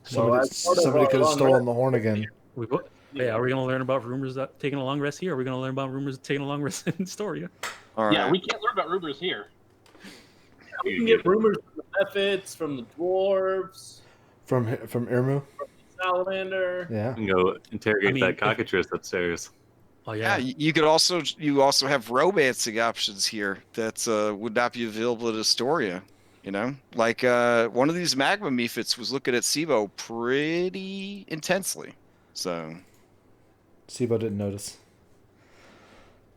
[SPEAKER 3] Somebody,
[SPEAKER 5] as part of
[SPEAKER 3] somebody
[SPEAKER 5] our
[SPEAKER 3] could have
[SPEAKER 5] long
[SPEAKER 3] stolen
[SPEAKER 5] rest-
[SPEAKER 3] the horn again.
[SPEAKER 2] Are we gonna learn about rumors that taking a long rest here? Or are we gonna learn about rumors taking a long rest in Astoria?
[SPEAKER 1] All right.
[SPEAKER 4] Yeah, we can't learn about rumors here.
[SPEAKER 5] We can get rumors from the Mephits, from the dwarves,
[SPEAKER 3] From Irmu?
[SPEAKER 5] from the salamander.
[SPEAKER 3] Yeah.
[SPEAKER 6] We can go interrogate
[SPEAKER 2] I mean,
[SPEAKER 6] that
[SPEAKER 2] if-
[SPEAKER 6] cockatrice upstairs.
[SPEAKER 2] Oh
[SPEAKER 1] Yeah,
[SPEAKER 2] yeah.
[SPEAKER 1] you could also have romancing options here that would not be available at Astoria. You know, like one of these magma mephits was looking at Sibo pretty intensely. So
[SPEAKER 3] Sibo didn't notice.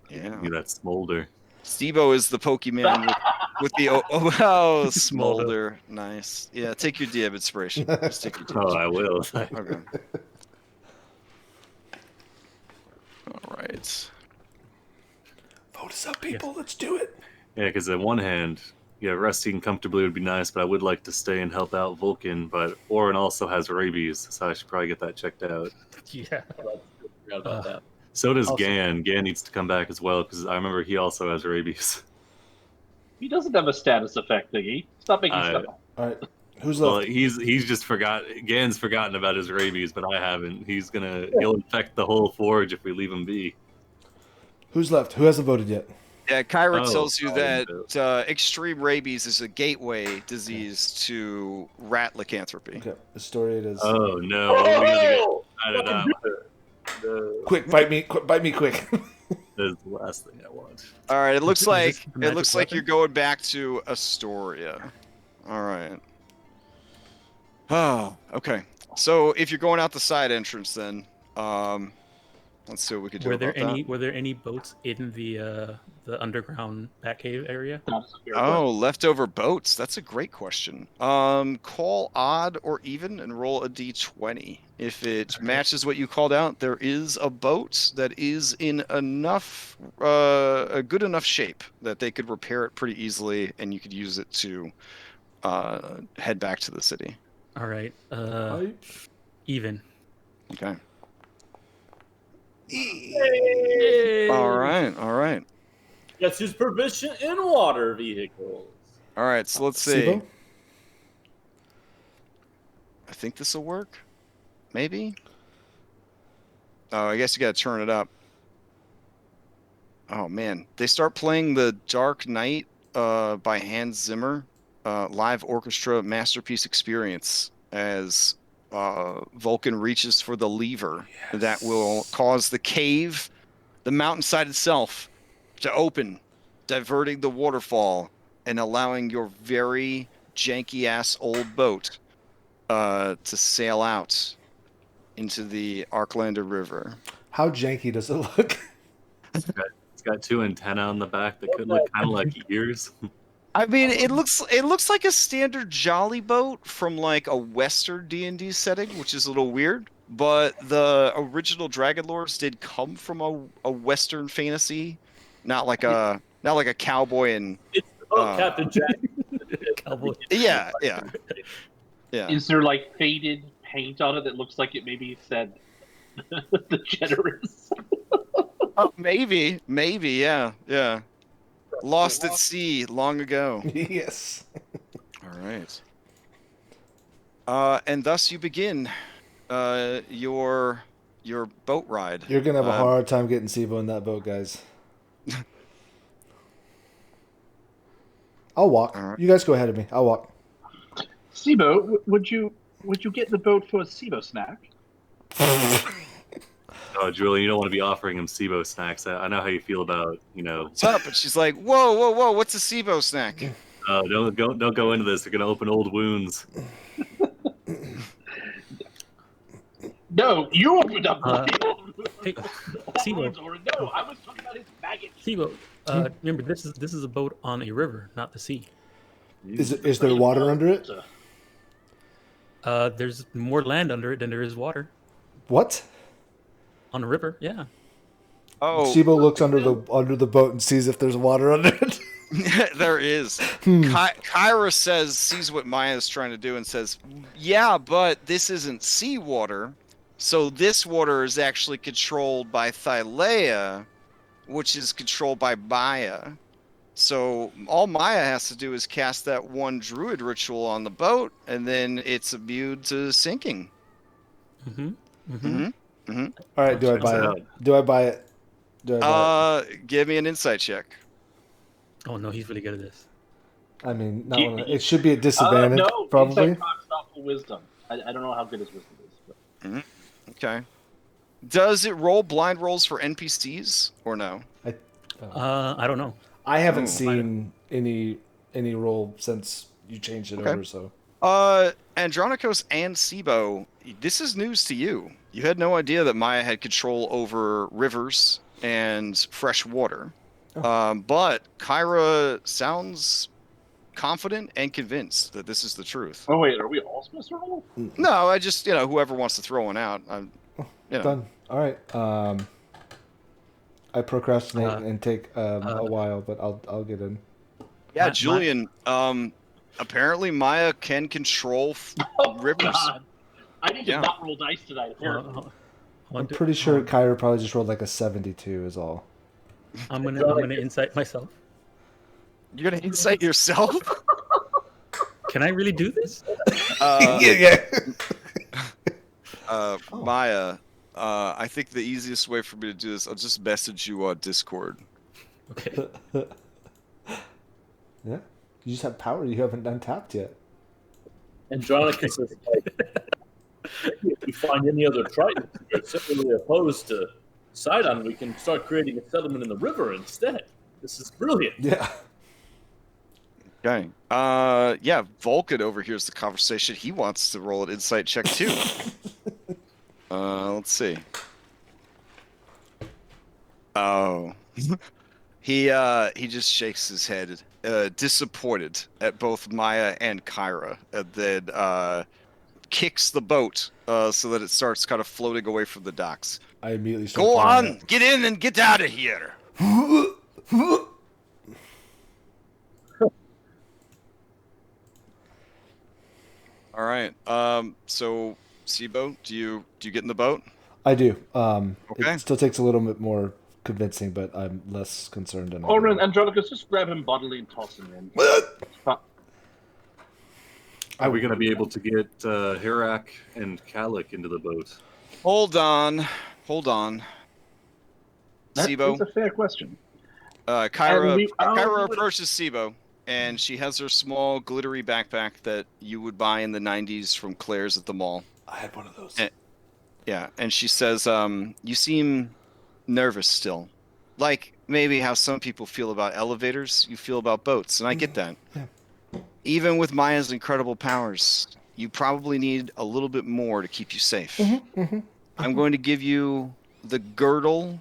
[SPEAKER 1] yeah,
[SPEAKER 6] Be that smolder.
[SPEAKER 1] Sibo is the Pokemon with the smolder. Nice. Yeah, take your DM inspiration. Just take your DM
[SPEAKER 6] Oh, I will.
[SPEAKER 1] Okay. All right.
[SPEAKER 3] Vote us up, people. Let's do it.
[SPEAKER 6] Yeah, because on one hand, yeah, resting comfortably would be nice, but I would like to stay and help out Vulcan. But Orin also has rabies, so I should probably get that checked out.
[SPEAKER 2] Yeah.
[SPEAKER 5] Forgot about that.
[SPEAKER 6] So does
[SPEAKER 2] Also-
[SPEAKER 6] Gan. Gan needs to come back as well, because I remember he also has rabies.
[SPEAKER 4] He doesn't have a status effect thingy. Stop making
[SPEAKER 6] I-
[SPEAKER 4] stuff up.
[SPEAKER 3] All right. Who's
[SPEAKER 6] Well,
[SPEAKER 3] left?
[SPEAKER 6] he's just Gan's forgotten about his rabies, but I haven't. He'll infect the whole forge if we leave him be.
[SPEAKER 3] Who's left? Who hasn't voted yet?
[SPEAKER 1] Yeah, Kyra
[SPEAKER 6] Oh,
[SPEAKER 1] tells you
[SPEAKER 6] I
[SPEAKER 1] that
[SPEAKER 6] didn't
[SPEAKER 1] extreme rabies is a gateway disease to rat lycanthropy.
[SPEAKER 3] Okay. The story is.
[SPEAKER 6] Oh no! What are we gonna get
[SPEAKER 5] Oh!
[SPEAKER 6] excited
[SPEAKER 5] Fucking
[SPEAKER 6] about? No,
[SPEAKER 3] Quick, bite me! Bite me quick!
[SPEAKER 6] that is the last thing I want.
[SPEAKER 1] All right, it looks
[SPEAKER 2] Is this
[SPEAKER 1] like
[SPEAKER 2] the magic weapon?
[SPEAKER 1] you're going back to Astoria. All right. Oh, okay. So if you're going out the side entrance, then let's see what we could do
[SPEAKER 2] Were there
[SPEAKER 1] about that.
[SPEAKER 2] were there any boats in the underground Batcave area?
[SPEAKER 4] That's a fair
[SPEAKER 1] Oh, leftover boats. That's a great question. Call odd or even and roll a d20. If it matches what you called out, there is a boat that is in a good enough shape that they could repair it pretty easily, and you could use it to head back to the city.
[SPEAKER 2] All right. Even.
[SPEAKER 1] Okay.
[SPEAKER 5] Hey!
[SPEAKER 1] All right.
[SPEAKER 5] Guess who's proficient in water vehicles?
[SPEAKER 1] All right. So let's see.
[SPEAKER 3] Sibo?
[SPEAKER 1] I think this will work. Maybe. Oh, I guess you got to turn it up. Oh man, they start playing the Dark Knight by Hans Zimmer live orchestra masterpiece experience as Vulcan reaches for the lever that will cause the cave, the mountainside itself, to open, diverting the waterfall and allowing your very janky ass old boat to sail out into the Arklander River.
[SPEAKER 3] How janky does it look?
[SPEAKER 6] It's got two antennae on the back that could look kind of like ears.
[SPEAKER 1] I mean, it looks like a standard jolly boat from like a Western D&D setting, which is a little weird. But the original Dragonlords did come from a Western fantasy, not like a cowboy and
[SPEAKER 5] It's the boat Captain Jack.
[SPEAKER 2] Cowboy.
[SPEAKER 1] yeah.
[SPEAKER 4] Is there like faded paint on it that looks like it maybe said the generous?
[SPEAKER 1] Oh, maybe, yeah. Lost at sea long ago.
[SPEAKER 3] Yes.
[SPEAKER 1] All right. And thus you begin your boat ride.
[SPEAKER 3] You're gonna have a hard time getting Sibo in that boat, guys. I'll walk.
[SPEAKER 1] All right.
[SPEAKER 3] You guys go ahead of me. I'll walk.
[SPEAKER 4] Sibo, would you get the boat for a Sibo snack?
[SPEAKER 6] Oh, Julie, you don't want to be offering him SIBO snacks. I know how you feel about,
[SPEAKER 1] What's up? And she's like, whoa, what's a SIBO snack?
[SPEAKER 6] don't go into this. They're gonna open old wounds.
[SPEAKER 4] No, you opened up.
[SPEAKER 2] Hey, Sibo.
[SPEAKER 4] No, I was talking about his baggage.
[SPEAKER 2] Sibo, remember this is a boat on a river, not the sea.
[SPEAKER 3] Is there water under it?
[SPEAKER 2] There's more land under it than there is water.
[SPEAKER 3] What?
[SPEAKER 2] On the river, yeah.
[SPEAKER 1] Oh,
[SPEAKER 3] Sibo looks under the boat and sees if there's water under it.
[SPEAKER 1] there is. Kyra sees what Maya is trying to do and says, yeah, but this isn't seawater. So this water is actually controlled by Thylea, which is controlled by Maya. So all Maya has to do is cast that one druid ritual on the boat, and then it's immune to sinking.
[SPEAKER 3] All right, do I buy it? Do I buy it?
[SPEAKER 1] Give me an insight check.
[SPEAKER 2] Oh no, he's really good at this.
[SPEAKER 3] I mean, it should be a disadvantage,
[SPEAKER 4] no,
[SPEAKER 3] probably.
[SPEAKER 4] Insight Procs not for wisdom. I don't know how good his wisdom is. But...
[SPEAKER 1] Okay. Does it roll blind rolls for NPCs or no?
[SPEAKER 2] I don't know.
[SPEAKER 3] I haven't seen any roll since you changed it over. So,
[SPEAKER 1] Andronikos and Sibo, this is news to you. You had no idea that Maya had control over rivers and fresh water. But Kyra sounds confident and convinced that this is the truth.
[SPEAKER 4] Oh wait, are we all supposed to roll?
[SPEAKER 1] No, I just whoever wants to throw one out.
[SPEAKER 3] Done. All right. I procrastinate and take a while, but I'll get in.
[SPEAKER 1] Yeah, Julian. Apparently Maya can control rivers.
[SPEAKER 4] God. I need to not roll dice tonight. Apparently.
[SPEAKER 3] I'm pretty sure Kyra probably just rolled like a 72 is all.
[SPEAKER 2] I'm gonna insight myself.
[SPEAKER 1] You're gonna insight yourself?
[SPEAKER 2] Can I really do this?
[SPEAKER 1] Maya, I think the easiest way for me to do this, I'll just message you on Discord.
[SPEAKER 2] Okay.
[SPEAKER 3] Yeah, you just have power. You haven't untapped yet.
[SPEAKER 5] Andronicus is like, if we find any other Tritons who are similarly opposed to Sidon, we can start creating a settlement in the river instead. This is brilliant.
[SPEAKER 3] Yeah.
[SPEAKER 1] Okay. Vulcan overhears the conversation. He wants to roll an insight check too. Let's see. Oh. He just shakes his head, disappointed at both Maya and Kyra, and then kicks the boat so that it starts kind of floating away from the docks.
[SPEAKER 3] I immediately start
[SPEAKER 1] Go on, get in and get out of here. All right. So Sibo, do you get in the boat?
[SPEAKER 3] I do.
[SPEAKER 1] Okay.
[SPEAKER 3] It still takes a little bit more convincing, but I'm less concerned.
[SPEAKER 4] Ohlen, Andronicus, just grab him bodily and toss him in.
[SPEAKER 6] Are we going to be able to get Hirak and Kalik into the boat?
[SPEAKER 1] Hold on.
[SPEAKER 4] That's
[SPEAKER 1] Sibo.
[SPEAKER 4] a fair question.
[SPEAKER 1] Kyra approaches Sibo, and she has her small glittery backpack that you would buy in the 90s from Claire's at the mall.
[SPEAKER 3] I had one of those.
[SPEAKER 1] And she says, you seem nervous still. Like maybe how some people feel about elevators, you feel about boats, and I get that.
[SPEAKER 3] Yeah.
[SPEAKER 1] Even with Maya's incredible powers, you probably need a little bit more to keep you safe. I'm going to give you the girdle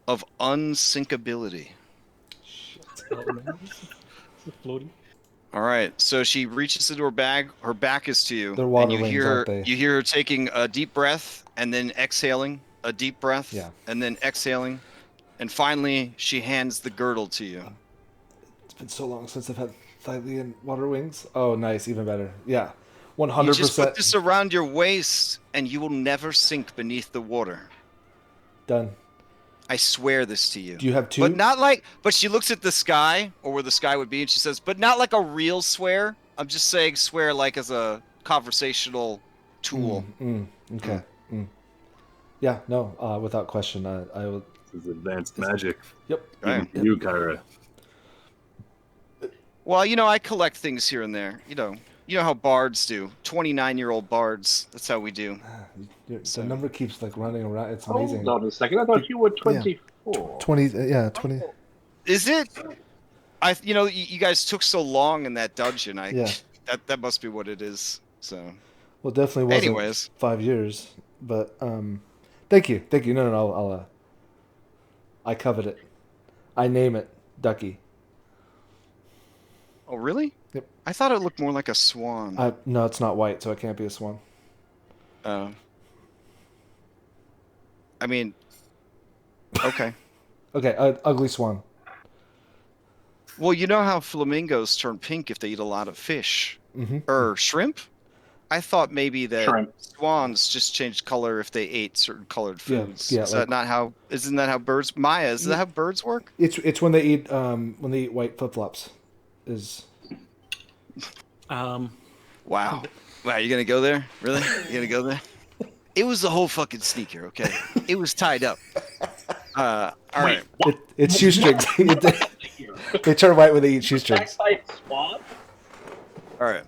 [SPEAKER 1] of unsinkability. All right, so she reaches into her bag. Her back is to you.
[SPEAKER 3] They're water
[SPEAKER 1] and you
[SPEAKER 3] wings,
[SPEAKER 1] hear
[SPEAKER 3] aren't they?
[SPEAKER 1] you hear her taking a deep breath and then exhaling a deep breath and then exhaling, and finally she hands the girdle to you.
[SPEAKER 3] It's been so long since I've had Thylea water wings. Oh, nice, even better. Yeah, 100%.
[SPEAKER 1] You just put this around your waist, and you will never sink beneath the water.
[SPEAKER 3] Done.
[SPEAKER 1] I swear this to you.
[SPEAKER 3] Do you have two?
[SPEAKER 1] But not like. But she looks at the sky, or where the sky would be, and she says, "But not like a real swear. I'm just saying swear like as a conversational tool."
[SPEAKER 3] Okay. Yeah. No. Without question, I will.
[SPEAKER 6] This is advanced magic.
[SPEAKER 3] Yep.
[SPEAKER 1] Right.
[SPEAKER 6] You, Kyra.
[SPEAKER 1] Well, I collect things here and there. You know how bards do. 29-year-old bards. That's how we do.
[SPEAKER 3] The number keeps like running around. It's amazing.
[SPEAKER 4] Hold on a second. I thought you were 24.
[SPEAKER 3] 20. Yeah, 20.
[SPEAKER 1] Is it? You guys took so long in that dungeon. That must be what it is. So.
[SPEAKER 3] Well, definitely wasn't.
[SPEAKER 1] Anyways.
[SPEAKER 3] 5 years, but thank you. No. I covet it. I name it Ducky.
[SPEAKER 1] Oh, really?
[SPEAKER 3] Yep.
[SPEAKER 1] I thought it looked more like a swan.
[SPEAKER 3] No, it's not white, so it can't be a swan.
[SPEAKER 1] I I mean, okay.
[SPEAKER 3] Okay, ugly swan.
[SPEAKER 1] Well, you know how flamingos turn pink if they eat a lot of fish
[SPEAKER 3] Mm-hmm.
[SPEAKER 1] or shrimp? I thought maybe that
[SPEAKER 4] Shrimp.
[SPEAKER 1] swans just changed color if they ate certain colored
[SPEAKER 3] Yeah,
[SPEAKER 1] foods.
[SPEAKER 3] yeah,
[SPEAKER 1] Is
[SPEAKER 3] like-
[SPEAKER 1] that not how? Isn't that how birds? Maya, is that how birds work?
[SPEAKER 3] It's when they eat white flip flops. Is
[SPEAKER 2] Um,
[SPEAKER 1] Wow. Wow, you gonna go there? Really? You gonna go there? It was the whole fucking sneaker, okay? It was tied up. All right.
[SPEAKER 3] it's shoestrings. They turn white when they eat shoestrings.
[SPEAKER 4] Backside swan?
[SPEAKER 1] All right.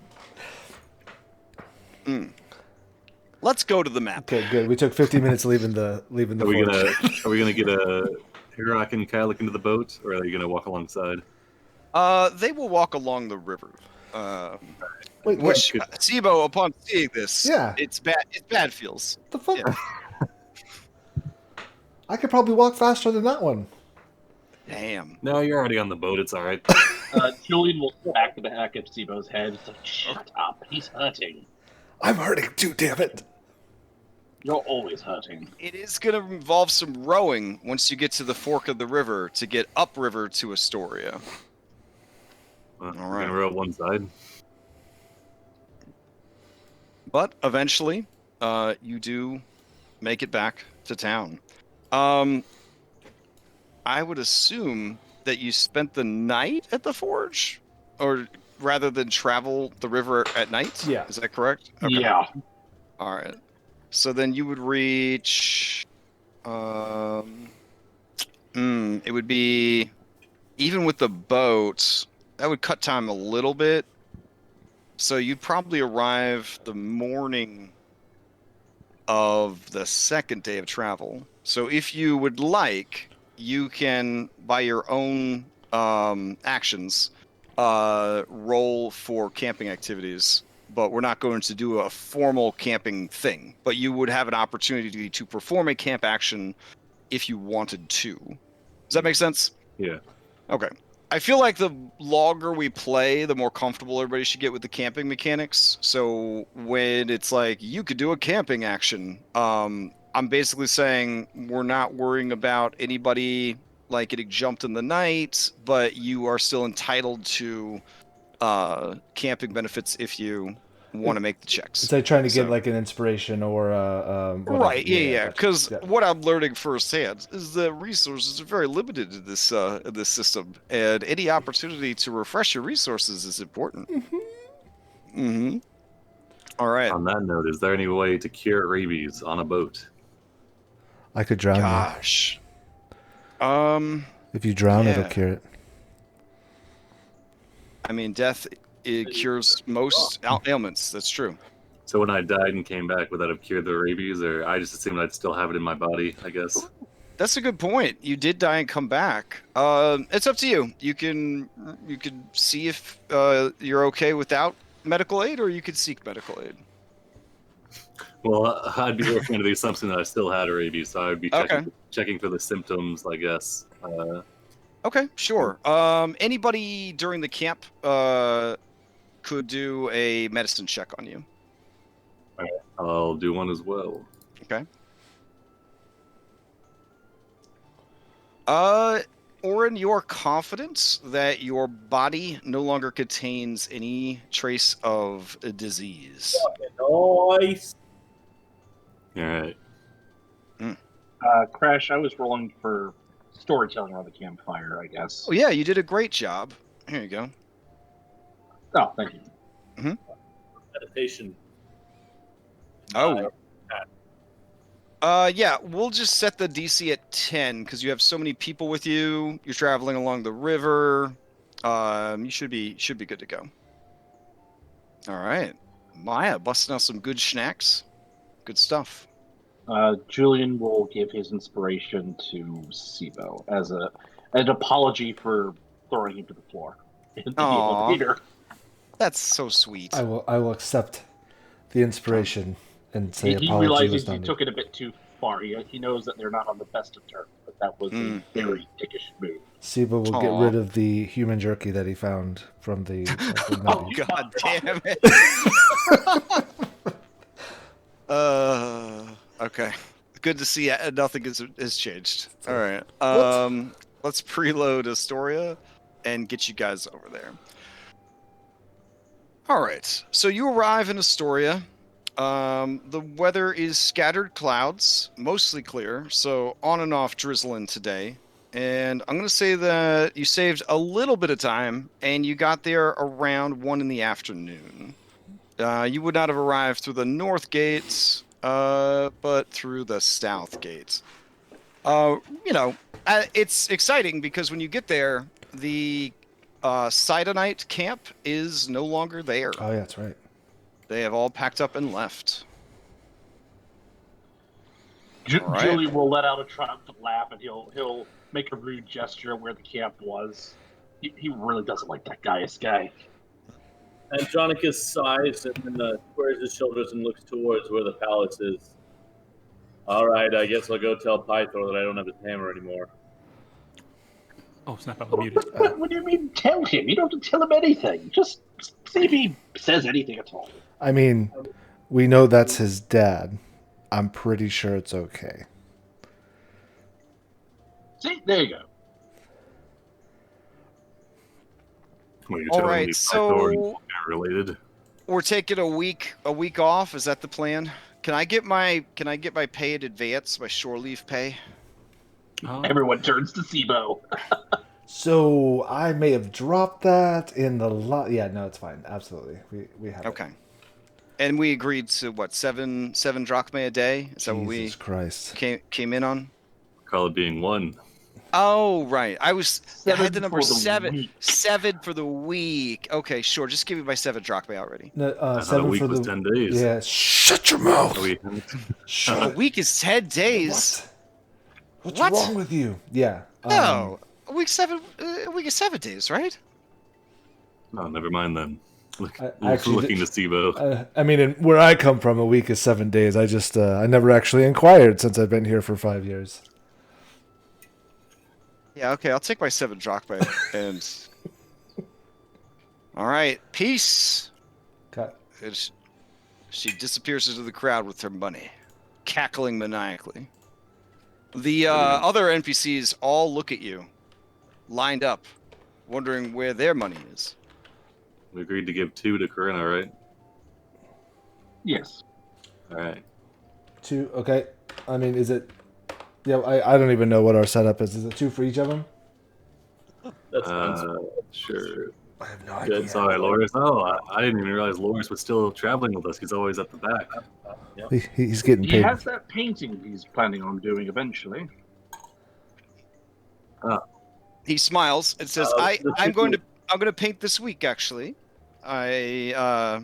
[SPEAKER 1] Let's go to the map.
[SPEAKER 3] Okay, good. We took 15 minutes leaving the forge.
[SPEAKER 6] Are we gonna get a Hirok and Kyluk into the boat, or are you gonna walk alongside?
[SPEAKER 1] They will walk along the river.
[SPEAKER 3] Wait,
[SPEAKER 1] Which Sibo, upon seeing this,
[SPEAKER 3] Yeah.
[SPEAKER 1] it's bad. It's bad feels.
[SPEAKER 3] What the fuck?
[SPEAKER 1] Yeah.
[SPEAKER 3] I could probably walk faster than that one.
[SPEAKER 1] Damn.
[SPEAKER 6] No, you're already on the boat. It's all right.
[SPEAKER 4] Julian will smack the back of Sibo's head. It's like, shut up, he's hurting.
[SPEAKER 3] I'm hurting too, damn it.
[SPEAKER 4] You're always hurting.
[SPEAKER 1] It is going to involve some rowing once you get to the fork of the river to get upriver to Estoria.
[SPEAKER 6] All
[SPEAKER 1] right.
[SPEAKER 6] We're gonna row one side.
[SPEAKER 1] But eventually, you do make it back to town. I would assume that you spent the night at the forge, or rather than travel the river at night.
[SPEAKER 3] Yeah.
[SPEAKER 1] Is that correct?
[SPEAKER 4] Yeah.
[SPEAKER 1] All right. So then you would reach. It would be, even with the boat, that would cut time a little bit. So you'd probably arrive the morning of the second day of travel. So if you would like, you can, by your own actions, roll for camping activities. But we're not going to do a formal camping thing. But you would have an opportunity to perform a camp action if you wanted to. Does that make sense?
[SPEAKER 6] Yeah.
[SPEAKER 1] Okay. I feel like the longer we play, the more comfortable everybody should get with the camping mechanics. So when it's like, you could do a camping action, I'm basically saying we're not worrying about anybody like getting jumped in the night, but you are still entitled to camping benefits if you want to make the checks.
[SPEAKER 3] It's like trying to get
[SPEAKER 1] So-
[SPEAKER 3] like an inspiration or whatever.
[SPEAKER 1] Right, yeah.
[SPEAKER 3] gotcha.
[SPEAKER 1] Because
[SPEAKER 3] Yeah.
[SPEAKER 1] what I'm learning firsthand is that resources are very limited in this system, and any opportunity to refresh your resources is important. Mm-hmm. All right.
[SPEAKER 6] On that note, is there any way to cure rabies on a boat?
[SPEAKER 3] I could drown
[SPEAKER 1] Gosh.
[SPEAKER 3] you. If you drown, it'll
[SPEAKER 1] yeah.
[SPEAKER 3] cure it.
[SPEAKER 1] I mean, death it cures most ailments. That's true.
[SPEAKER 6] So when I died and came back, would that have cured the rabies, or I just assumed I'd still have it in my body? I guess.
[SPEAKER 1] That's a good point. You did die and come back. It's up to you. You can see if you're okay without medical aid, or you could seek medical aid.
[SPEAKER 6] Well, I'd be working under the assumption that I still had rabies, so I'd be checking for the symptoms, I guess.
[SPEAKER 1] Okay, sure. Anybody during the camp could do a medicine check on you.
[SPEAKER 6] I'll do one as well.
[SPEAKER 1] Okay. Orin, you're confident that your body no longer contains any trace of a disease.
[SPEAKER 5] Nice.
[SPEAKER 6] All right.
[SPEAKER 4] Crash, I was rolling for storytelling around the campfire, I guess.
[SPEAKER 1] Oh yeah, you did a great job. Here you go.
[SPEAKER 4] Oh, thank you.
[SPEAKER 5] Meditation.
[SPEAKER 1] Oh. Yeah, we'll just set the DC at 10 because you have so many people with you. You're traveling along the river. You should be good to go. All right, Maya, busting out some good snacks. Good stuff.
[SPEAKER 4] Julian will give his inspiration to Sibo as an apology for throwing him to the floor in the
[SPEAKER 1] Aw.
[SPEAKER 4] elevator.
[SPEAKER 1] That's so sweet.
[SPEAKER 3] I will accept the inspiration and say
[SPEAKER 4] He
[SPEAKER 3] apology was
[SPEAKER 4] realizes he
[SPEAKER 3] done.
[SPEAKER 4] took it a bit too far. He knows that they're not on the best of terms, but that was a very dickish move.
[SPEAKER 3] Siba will get
[SPEAKER 1] Aw.
[SPEAKER 3] rid of the human jerky that he found from the.
[SPEAKER 1] Oh god damn it. Okay. Good to see nothing has changed. All right.
[SPEAKER 3] What?
[SPEAKER 1] Let's preload Astoria and get you guys over there. All right. So you arrive in Astoria. The weather is scattered clouds, mostly clear, so on and off drizzling today. And I'm going to say that you saved a little bit of time, and you got there around 1 in the afternoon. You would not have arrived through the north gate, but through the south gate. It's exciting because when you get there, the Sidonite camp is no longer there.
[SPEAKER 3] Oh yeah, that's right.
[SPEAKER 1] They have all packed up and left. All right.
[SPEAKER 4] Julie will let out a triumphant laugh, and he'll make a rude gesture where the camp was. He really doesn't like that guy.
[SPEAKER 5] Andronicus sighs and then squares his shoulders and looks towards where the palace is. All right, I guess I'll go tell Pythor that I don't have his hammer anymore.
[SPEAKER 2] Oh, snap! I'm muted.
[SPEAKER 4] What do you mean tell him? You don't have to tell him anything. Just see if he says anything at all.
[SPEAKER 3] I mean, we know that's his dad. I'm pretty sure it's okay.
[SPEAKER 4] See, there you go.
[SPEAKER 6] Well, you're
[SPEAKER 1] All
[SPEAKER 6] telling
[SPEAKER 1] right,
[SPEAKER 6] me
[SPEAKER 1] so
[SPEAKER 6] Pythor is related.
[SPEAKER 1] we're taking a week off. Is that the plan? Can I get my pay in advance, my shore leave pay?
[SPEAKER 4] Everyone turns to Sibo.
[SPEAKER 3] So I may have dropped that in the Yeah, no, it's fine. Absolutely, we have.
[SPEAKER 1] Okay. And we agreed to what, seven drachmae a day? Is that what we
[SPEAKER 3] Jesus Christ.
[SPEAKER 1] came in on?
[SPEAKER 6] Call it being 1.
[SPEAKER 1] Oh right, I had the number
[SPEAKER 4] for the
[SPEAKER 1] 7.
[SPEAKER 4] week.
[SPEAKER 1] 7 for the week. Okay, sure. Just give me my 7 drachmae already.
[SPEAKER 3] No,
[SPEAKER 6] I thought a
[SPEAKER 3] 7
[SPEAKER 6] week
[SPEAKER 3] for
[SPEAKER 6] was
[SPEAKER 3] the
[SPEAKER 6] 10 days.
[SPEAKER 3] Yeah, shut your mouth.
[SPEAKER 6] Are we-
[SPEAKER 1] A week is 10 days.
[SPEAKER 3] What's
[SPEAKER 1] What?
[SPEAKER 3] wrong with you? Yeah.
[SPEAKER 1] No, a week is 7 days, right?
[SPEAKER 6] No, never mind then. Look,
[SPEAKER 3] I actually
[SPEAKER 6] looking to Sibo.
[SPEAKER 3] I mean, where I come from, a week is 7 days. I just I never actually inquired since I've been here for 5 years.
[SPEAKER 1] Yeah, okay, I'll take my 7 drachmae and. All right, peace.
[SPEAKER 3] Cut.
[SPEAKER 1] And she disappears into the crowd with her money, cackling maniacally. The other NPCs all look at you, lined up, wondering where their money is.
[SPEAKER 6] We agreed to give 2 to Corinna, right?
[SPEAKER 4] Yes.
[SPEAKER 6] All right.
[SPEAKER 3] 2. Okay. I mean, is it? Yeah, I don't even know what our setup is. Is it 2 for each of them?
[SPEAKER 5] That's fine.
[SPEAKER 6] Sure.
[SPEAKER 3] I have no
[SPEAKER 6] Good. Sorry, Loris. Oh, I didn't even realize Loris was still traveling with us. He's always at the back.
[SPEAKER 3] He's getting
[SPEAKER 4] He
[SPEAKER 3] paid.
[SPEAKER 4] has that painting he's planning on doing eventually.
[SPEAKER 1] He smiles and says, "I'm going to paint this week. Actually, I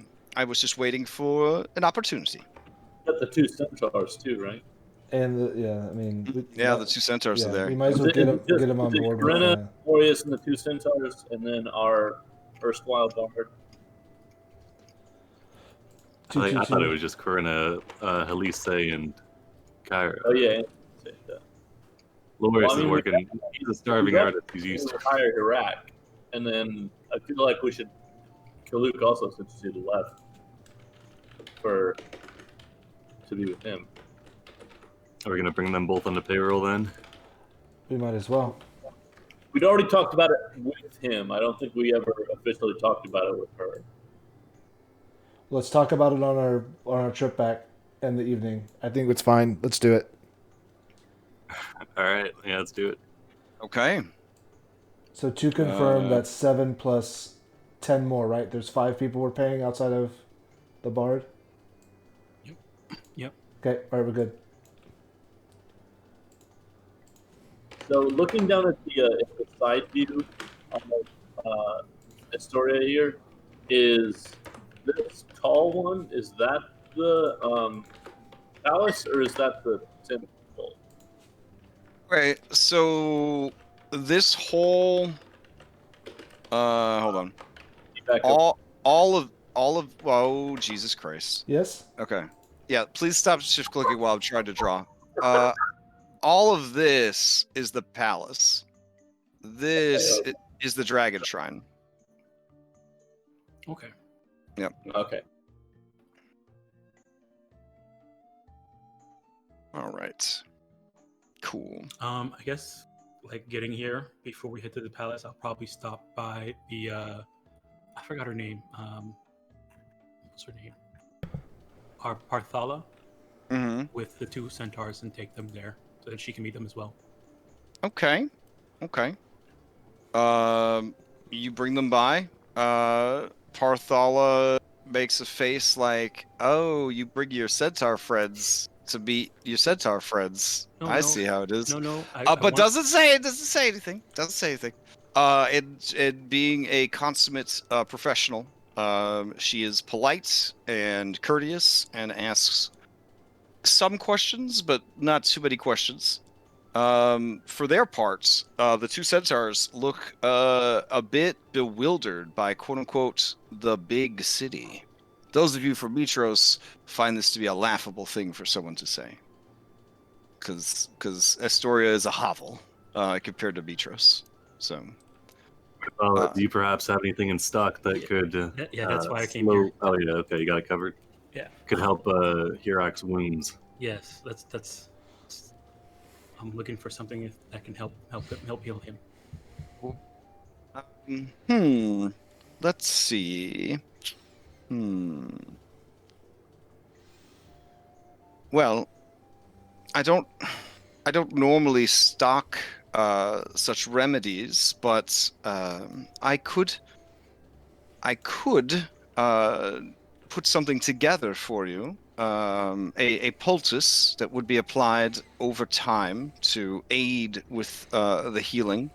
[SPEAKER 1] was just waiting for an opportunity."
[SPEAKER 5] Got the 2 centaurs too, right?
[SPEAKER 3] And the
[SPEAKER 1] 2 centaurs are there.
[SPEAKER 3] We might as well get him on board.
[SPEAKER 5] Corinna, Boreas, and the 2 centaurs, and then our erstwhile guard.
[SPEAKER 6] I thought it was just Corinna, Helise, and Kyra.
[SPEAKER 5] Oh yeah.
[SPEAKER 6] Loris
[SPEAKER 5] Well, I mean,
[SPEAKER 6] is working. He's a starving artist. He's used to.
[SPEAKER 5] Hire Iraq, and then I feel like we should kill Luke also since he's left to be with him.
[SPEAKER 6] Are we going to bring them both on the payroll then?
[SPEAKER 3] We might as well.
[SPEAKER 5] We'd already talked about it with him. I don't think we ever officially talked about it with her.
[SPEAKER 3] Let's talk about it on our trip back in the evening. I think it's fine. Let's do it.
[SPEAKER 6] All right. Yeah, let's do it.
[SPEAKER 1] Okay.
[SPEAKER 3] So to confirm, that's 7 plus 10 more, right? There's 5 people we're paying outside of the bard.
[SPEAKER 2] Yep.
[SPEAKER 3] Okay. All right, we're good.
[SPEAKER 5] So looking down at the side view on Estoria here, is this tall one, is that the palace or is that the temple?
[SPEAKER 1] Right. So this whole hold on. All of oh Jesus Christ.
[SPEAKER 3] Yes.
[SPEAKER 1] Okay. Yeah, please stop shift clicking while I'm trying to draw. All of this is the palace. This is the dragon shrine.
[SPEAKER 2] Okay.
[SPEAKER 5] Okay.
[SPEAKER 1] All right. Cool.
[SPEAKER 2] I guess like getting here before we head to the palace, I'll probably stop by the I forgot her name. What's her name? Parthala
[SPEAKER 1] Mm-hmm.
[SPEAKER 2] with the 2 centaurs and take them there so that she can meet them as well.
[SPEAKER 1] Okay. Okay. You bring them by. Parthala makes a face like, "Oh, you bring your centaur friends to meet your centaur friends.
[SPEAKER 2] No,
[SPEAKER 1] I
[SPEAKER 2] no.
[SPEAKER 1] see how it is."
[SPEAKER 2] No.
[SPEAKER 1] But doesn't say anything. Doesn't say anything. In being a consummate professional, she is polite and courteous and asks some questions, but not too many questions. For their parts, the 2 centaurs look a bit bewildered by "quote unquote" the big city. Those of you from Mitros find this to be a laughable thing for someone to say, because Estoria is a hovel compared to Mitros. So,
[SPEAKER 6] Do you perhaps have anything in stock that could?
[SPEAKER 2] Yeah, that's why I came
[SPEAKER 6] slow...
[SPEAKER 2] here.
[SPEAKER 6] Oh yeah, okay, you got it covered.
[SPEAKER 2] Yeah.
[SPEAKER 6] Could help Hirak's wounds.
[SPEAKER 2] Yes, that's. I'm looking for something that can help heal him.
[SPEAKER 1] Let's see. Well, I don't normally stock such remedies, but I could put something together for you. A poultice that would be applied over time to aid with the healing,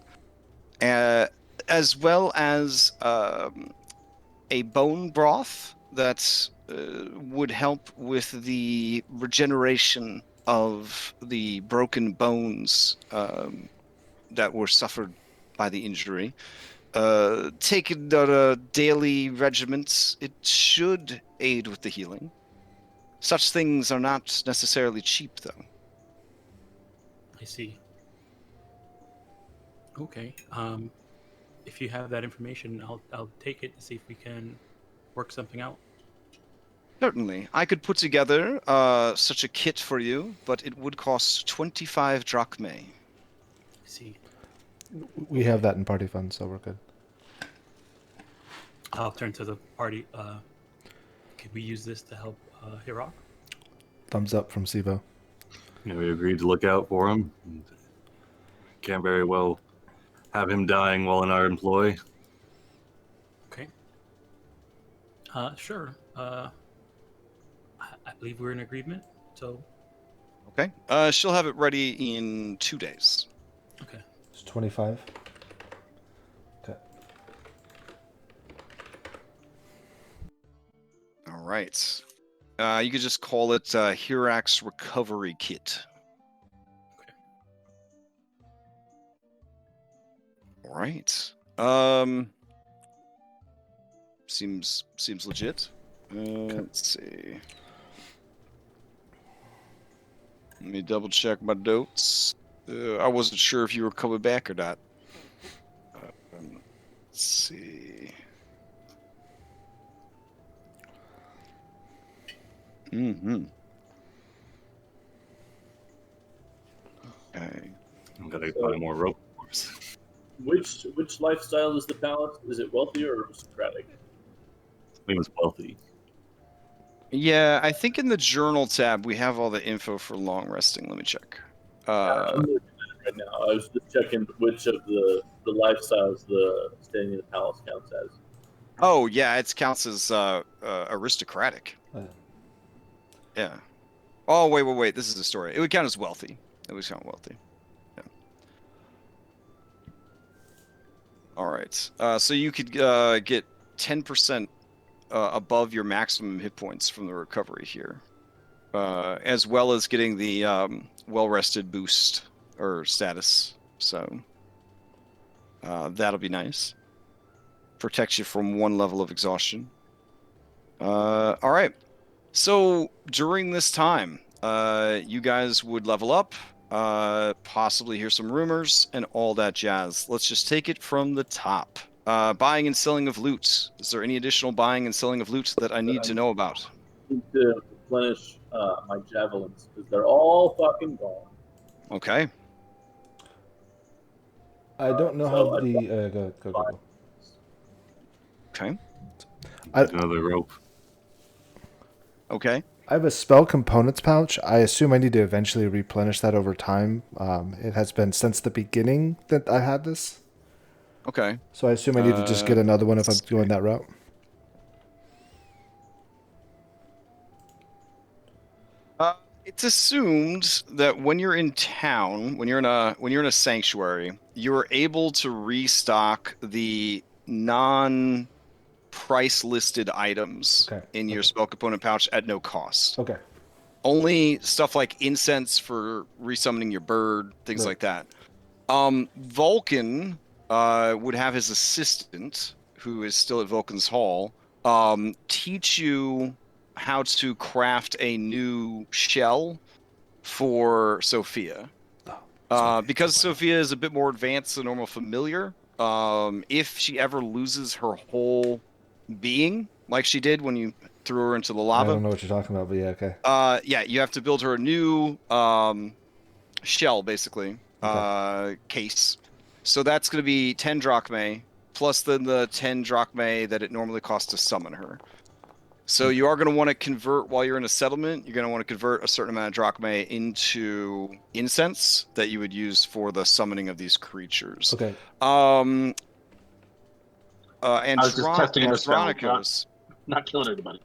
[SPEAKER 1] as well as a bone broth that would help with the regeneration of the broken bones that were suffered by the injury. Taken on a daily regiment, it should aid with the healing. Such things are not necessarily cheap, though.
[SPEAKER 2] I see. Okay. If you have that information, I'll take it to see if we can work something out.
[SPEAKER 1] Certainly. I could put together such a kit for you, but it would cost 25 drachmae.
[SPEAKER 2] I see.
[SPEAKER 3] We have that in party funds, so we're good.
[SPEAKER 2] I'll turn to the party. Could we use this to help Hirak?
[SPEAKER 3] Thumbs up from Sivo.
[SPEAKER 6] We agreed to look out for him. Can't very well have him dying while in our employ.
[SPEAKER 2] Okay. Sure. I believe we're in agreement. So.
[SPEAKER 1] Okay. She'll have it ready in 2 days.
[SPEAKER 2] Okay.
[SPEAKER 3] It's 25. Okay.
[SPEAKER 1] All right. You could just call it Hirak's Recovery Kit.
[SPEAKER 2] Okay.
[SPEAKER 1] All right. Seems legit. Let's see. Let me double check my notes. I wasn't sure if you were coming back or not. Let's see. Mm-hmm. Okay.
[SPEAKER 6] I'm gonna buy more rope force.
[SPEAKER 5] Which lifestyle is the palace? Is it wealthy or aristocratic?
[SPEAKER 6] He was wealthy.
[SPEAKER 1] Yeah, I think in the journal tab we have all the info for long resting. Let me check.
[SPEAKER 5] I'm looking at it right now. I was just checking which of the lifestyles the staying in the palace counts as.
[SPEAKER 1] Oh yeah, it counts as aristocratic. Yeah. Oh wait. This is the story. It would count as wealthy. It would count wealthy. Yeah. All right. So you could get 10% above your maximum hit points from the recovery here, as well as getting the well-rested boost or status. So that'll be nice. Protects you from 1 level of exhaustion. All right. So during this time, you guys would level up, possibly hear some rumors, and all that jazz. Let's just take it from the top. Buying and selling of loot. Is there any additional buying and selling of loot that I need to know about?
[SPEAKER 5] Need to replenish my javelins because they're all fucking gone.
[SPEAKER 1] Okay.
[SPEAKER 3] I don't know
[SPEAKER 5] So
[SPEAKER 3] how
[SPEAKER 5] I
[SPEAKER 3] the go.
[SPEAKER 1] Okay.
[SPEAKER 6] Another rope.
[SPEAKER 1] Okay.
[SPEAKER 3] I have a spell components pouch. I assume I need to eventually replenish that over time. It has been since the beginning that I had this,
[SPEAKER 1] Okay.
[SPEAKER 3] so I assume I need to just get another one if I'm
[SPEAKER 1] let's
[SPEAKER 3] going that route.
[SPEAKER 1] It's assumed that when you're in town, when you're in a sanctuary, you're able to restock the non-price listed items
[SPEAKER 3] Okay.
[SPEAKER 1] in your spell component pouch at no cost.
[SPEAKER 3] Okay.
[SPEAKER 1] Only stuff like incense for resummoning your bird, things
[SPEAKER 3] Right.
[SPEAKER 1] like that. Vulcan would have his assistant, who is still at Vulcan's Hall, teach you how to craft a new shell for Sophia. Because Sophia is a bit more advanced than normal familiar, if she ever loses her whole being, like she did when you threw her into the
[SPEAKER 3] I
[SPEAKER 1] lava,
[SPEAKER 3] don't know what you're talking about, but yeah, okay.
[SPEAKER 1] yeah, you have to build her a new shell, basically, case. So that's going to be 10 drachmae, plus then the 10 drachmae that it normally costs to summon her. So you are going to want to convert while you're in a settlement. You're going to want to convert a certain amount of drachmae into incense that you would use for the summoning of these creatures.
[SPEAKER 3] Okay.
[SPEAKER 1] And
[SPEAKER 4] I was just testing her spell,
[SPEAKER 1] Andronicos,
[SPEAKER 4] not killing anybody.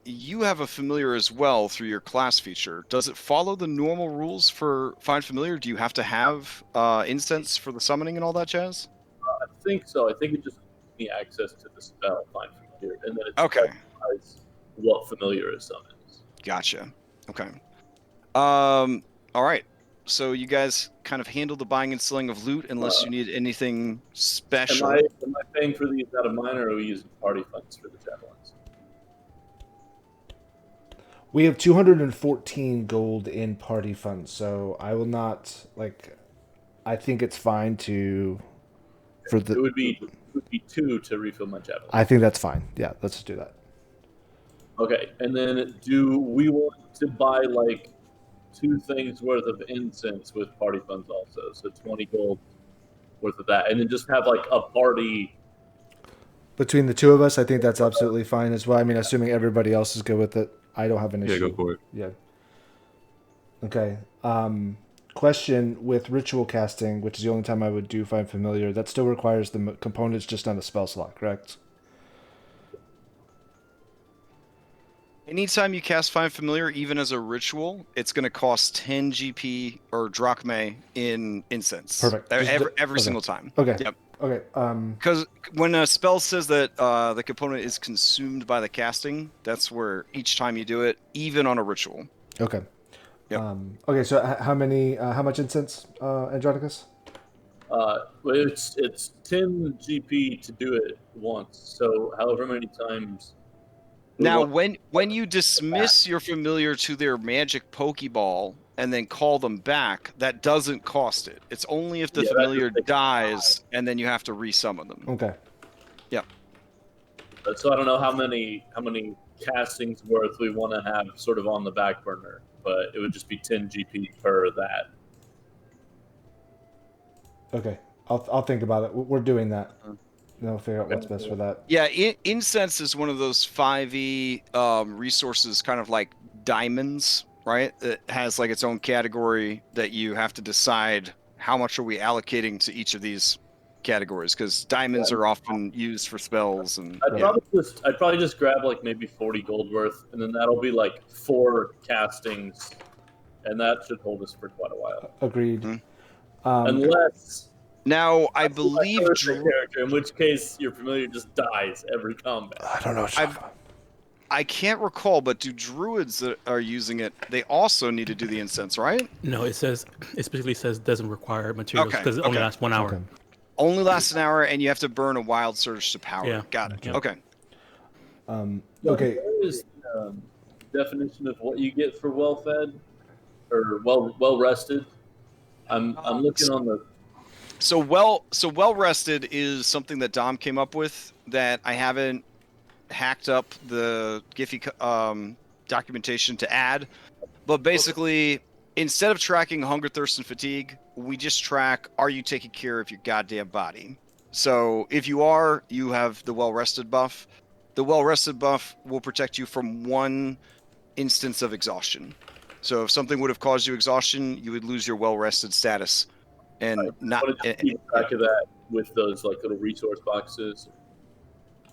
[SPEAKER 1] you have a familiar as well through your class feature. Does it follow the normal rules for Find Familiar? Do you have to have incense for the summoning and all that jazz?
[SPEAKER 5] I think so. I think it just gives me access to the spell Find Familiar, and then it
[SPEAKER 1] Okay.
[SPEAKER 5] specifies what familiar is summoned.
[SPEAKER 1] Gotcha. Okay. All right. So you guys kind of handle the buying and selling of loot unless you need anything special.
[SPEAKER 5] Am I paying for these out of mine, or are we using party funds for the javelins?
[SPEAKER 3] We have 214 gold in party funds, so I will not I think it's fine to
[SPEAKER 5] It would be 2 to refill my javelin.
[SPEAKER 3] I think that's fine. Yeah, let's just do that.
[SPEAKER 5] Okay, and then do we want to buy like 2 things worth of incense with party funds also? So 20 gold worth of that, and then just have like a party.
[SPEAKER 3] Between the two of us, I think that's absolutely fine as well. I mean, assuming everybody else is good with it, I don't have an issue.
[SPEAKER 6] Yeah, go for it.
[SPEAKER 3] Yeah. Okay. Question with ritual casting, which is the only time I would do Find Familiar, that still requires the components just on a spell slot, correct?
[SPEAKER 1] Anytime you cast Find Familiar, even as a ritual, it's going to cost 10 GP or drachmae in incense.
[SPEAKER 3] Perfect.
[SPEAKER 1] Every single time.
[SPEAKER 3] Okay.
[SPEAKER 1] Yep.
[SPEAKER 3] Okay.
[SPEAKER 1] Because when a spell says that the component is consumed by the casting, that's where each time you do it, even on a ritual.
[SPEAKER 3] Okay.
[SPEAKER 1] Yep.
[SPEAKER 3] Okay. So how much incense, Andronicus?
[SPEAKER 5] It's 10 GP to do it once. So however many times.
[SPEAKER 1] Now, when you dismiss your familiar to their magic Pokeball and then call them back, that doesn't cost it. It's only if the familiar dies and then you have to resummon them.
[SPEAKER 3] Okay.
[SPEAKER 1] Yep.
[SPEAKER 5] So I don't know how many castings worth we want to have sort of on the back burner, but it would just be 10 GP per that.
[SPEAKER 3] Okay. I'll think about it. We're doing that. We'll figure out what's best for that.
[SPEAKER 1] Yeah, incense is one of those 5e resources, kind of like diamonds, right? It has like its own category that you have to decide how much are we allocating to each of these categories, because diamonds are often used for spells. And
[SPEAKER 5] I'd probably just grab like maybe 40 gold worth, and then that'll be like 4 castings, and that should hold us for quite a while.
[SPEAKER 3] Agreed.
[SPEAKER 1] Mm-hmm.
[SPEAKER 5] Unless.
[SPEAKER 1] Now, I believe
[SPEAKER 5] character, in which case your familiar just dies every combat.
[SPEAKER 3] I don't know what you're talking about.
[SPEAKER 1] I can't recall, but do druids that are using it, they also need to do the incense, right?
[SPEAKER 2] No, it specifically says doesn't require materials because it only lasts 1 hour.
[SPEAKER 3] Okay.
[SPEAKER 1] Only lasts an hour, and you have to burn a wild surge to power.
[SPEAKER 2] Yeah.
[SPEAKER 1] Got it.
[SPEAKER 2] Yeah.
[SPEAKER 1] Okay.
[SPEAKER 3] Okay.
[SPEAKER 5] What is the definition of what you get for well-fed or well rested? I'm looking on the.
[SPEAKER 1] So well rested is something that Dom came up with that I haven't hacked up the documentation to add. But basically, instead of tracking hunger, thirst, and fatigue, we just track, are you taking care of your goddamn body? So if you are, you have the well-rested buff. The well-rested buff will protect you from one instance of exhaustion. So if something would have caused you exhaustion, you would lose your well-rested status. And not
[SPEAKER 5] keep track of that with those like little resource boxes.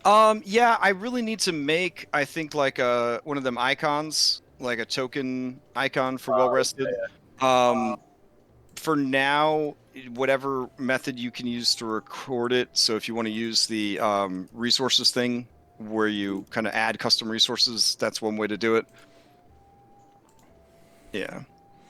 [SPEAKER 1] Yeah, I really need to make, I think, like one of them icons, like a token icon for well-rested. For now, whatever method you can use to record it. So if you want to use the resources thing where you kind of add custom resources, that's one way to do it. Yeah.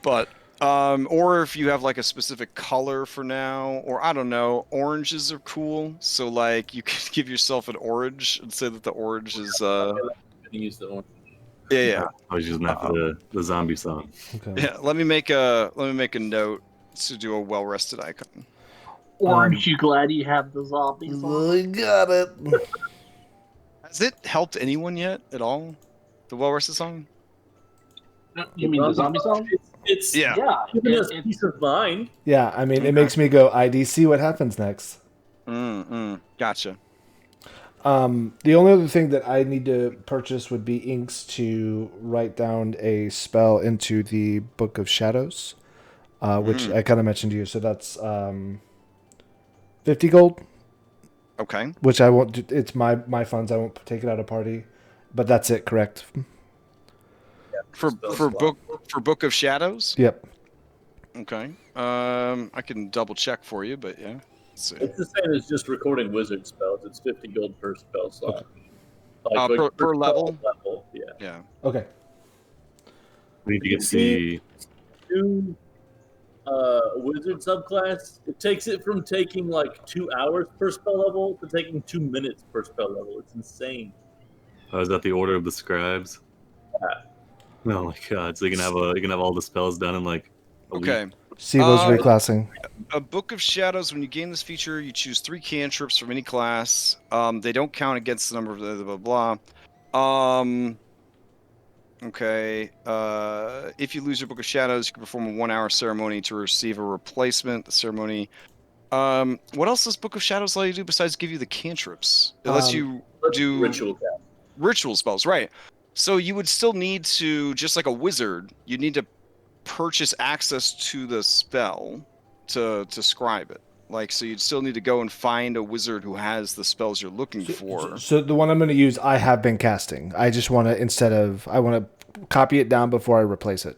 [SPEAKER 1] But or if you have like a specific color for now, or I don't know, oranges are cool. So like you could give yourself an orange and say that the orange is
[SPEAKER 5] I'm gonna use the orange.
[SPEAKER 1] yeah.
[SPEAKER 6] I was using that for the zombie song.
[SPEAKER 3] Okay.
[SPEAKER 1] Yeah, let me make a note to do a well-rested icon.
[SPEAKER 4] Aren't you glad you have the zombies on?
[SPEAKER 3] I got it.
[SPEAKER 1] Has it helped anyone yet at all? The well-rested song?
[SPEAKER 4] You mean the zombie song?
[SPEAKER 5] It's
[SPEAKER 1] Yeah.
[SPEAKER 4] Yeah.
[SPEAKER 5] giving us peace of mind.
[SPEAKER 3] Yeah, I mean, it makes me go, IDC, what happens next?
[SPEAKER 1] Gotcha.
[SPEAKER 3] The only other thing that I need to purchase would be inks to write down a spell into the Book of Shadows, which I kind of mentioned to you. So that's 50 gold,
[SPEAKER 1] Okay.
[SPEAKER 3] which I won't. It's my funds. I won't take it out of party, but that's it. Correct.
[SPEAKER 1] For Book of Shadows?
[SPEAKER 3] Yep.
[SPEAKER 1] Okay. I can double check for you, but yeah. Let's see.
[SPEAKER 5] It's the same as just recording wizard spells. It's 50 gold per spell slot.
[SPEAKER 1] Per level?
[SPEAKER 5] Yeah.
[SPEAKER 1] Yeah.
[SPEAKER 3] Okay.
[SPEAKER 6] We need to get the
[SPEAKER 5] New wizard subclass. It takes it from taking like 2 hours per spell level to taking 2 minutes per spell level. It's insane.
[SPEAKER 6] is that the order of the scribes?
[SPEAKER 5] Yeah.
[SPEAKER 6] Oh my god! So you can have all the spells done in like a week.
[SPEAKER 1] Okay.
[SPEAKER 3] Sivo's reclassing.
[SPEAKER 1] A Book of Shadows, when you gain this feature, you choose 3 cantrips from any class. They don't count against the number of blah, blah, blah. Okay. If you lose your Book of Shadows, you can perform a 1-hour ceremony to receive a replacement. The ceremony. What else does Book of Shadows allow you to do besides give you the cantrips? It lets you do ritual spells, right? So you would still need to, just like a wizard, you need to purchase access to the spell to scribe it. Like, so you'd still need to go and find a wizard who has the spells you're looking for.
[SPEAKER 3] So the one I'm going to use, I have been casting. I just want to, I want to copy it down before I replace it.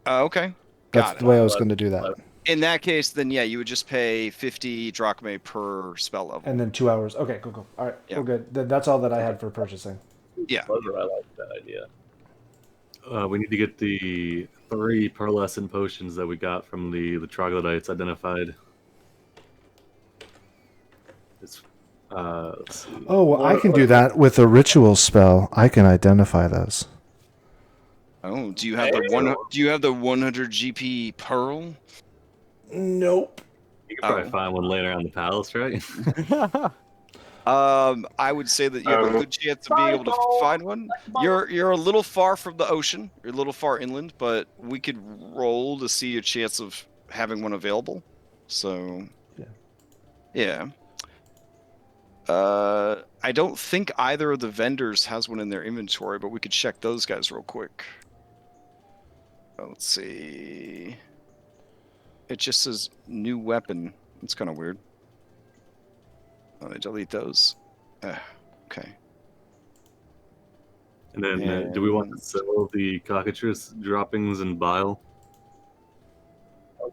[SPEAKER 1] Okay.
[SPEAKER 3] That's the way I was going to do that.
[SPEAKER 1] In that case, then yeah, you would just pay 50 drachmae per spell level.
[SPEAKER 3] And then 2 hours. Okay, cool. All right,
[SPEAKER 1] Yeah.
[SPEAKER 3] we're good. That's all that I had for purchasing.
[SPEAKER 1] Yeah.
[SPEAKER 5] I like that idea.
[SPEAKER 6] We need to get the 3 pearlescent potions that we got from the troglodytes identified. Let's see.
[SPEAKER 3] Oh, well, I can do that with a ritual spell. I can identify those.
[SPEAKER 1] Oh, do you have the 100 GP pearl?
[SPEAKER 3] Nope.
[SPEAKER 6] You can probably find one laying around the palace, right?
[SPEAKER 1] I would say that you have a good chance of being able to find one. You're a little far from the ocean. You're a little far inland, but we could roll to see your chance of having one available. So, yeah. I don't think either of the vendors has one in their inventory, but we could check those guys real quick. Let's see. It just says new weapon. It's kind of weird. Let me delete those. Okay.
[SPEAKER 6] And then, do we want to sell the cockatrice droppings and bile?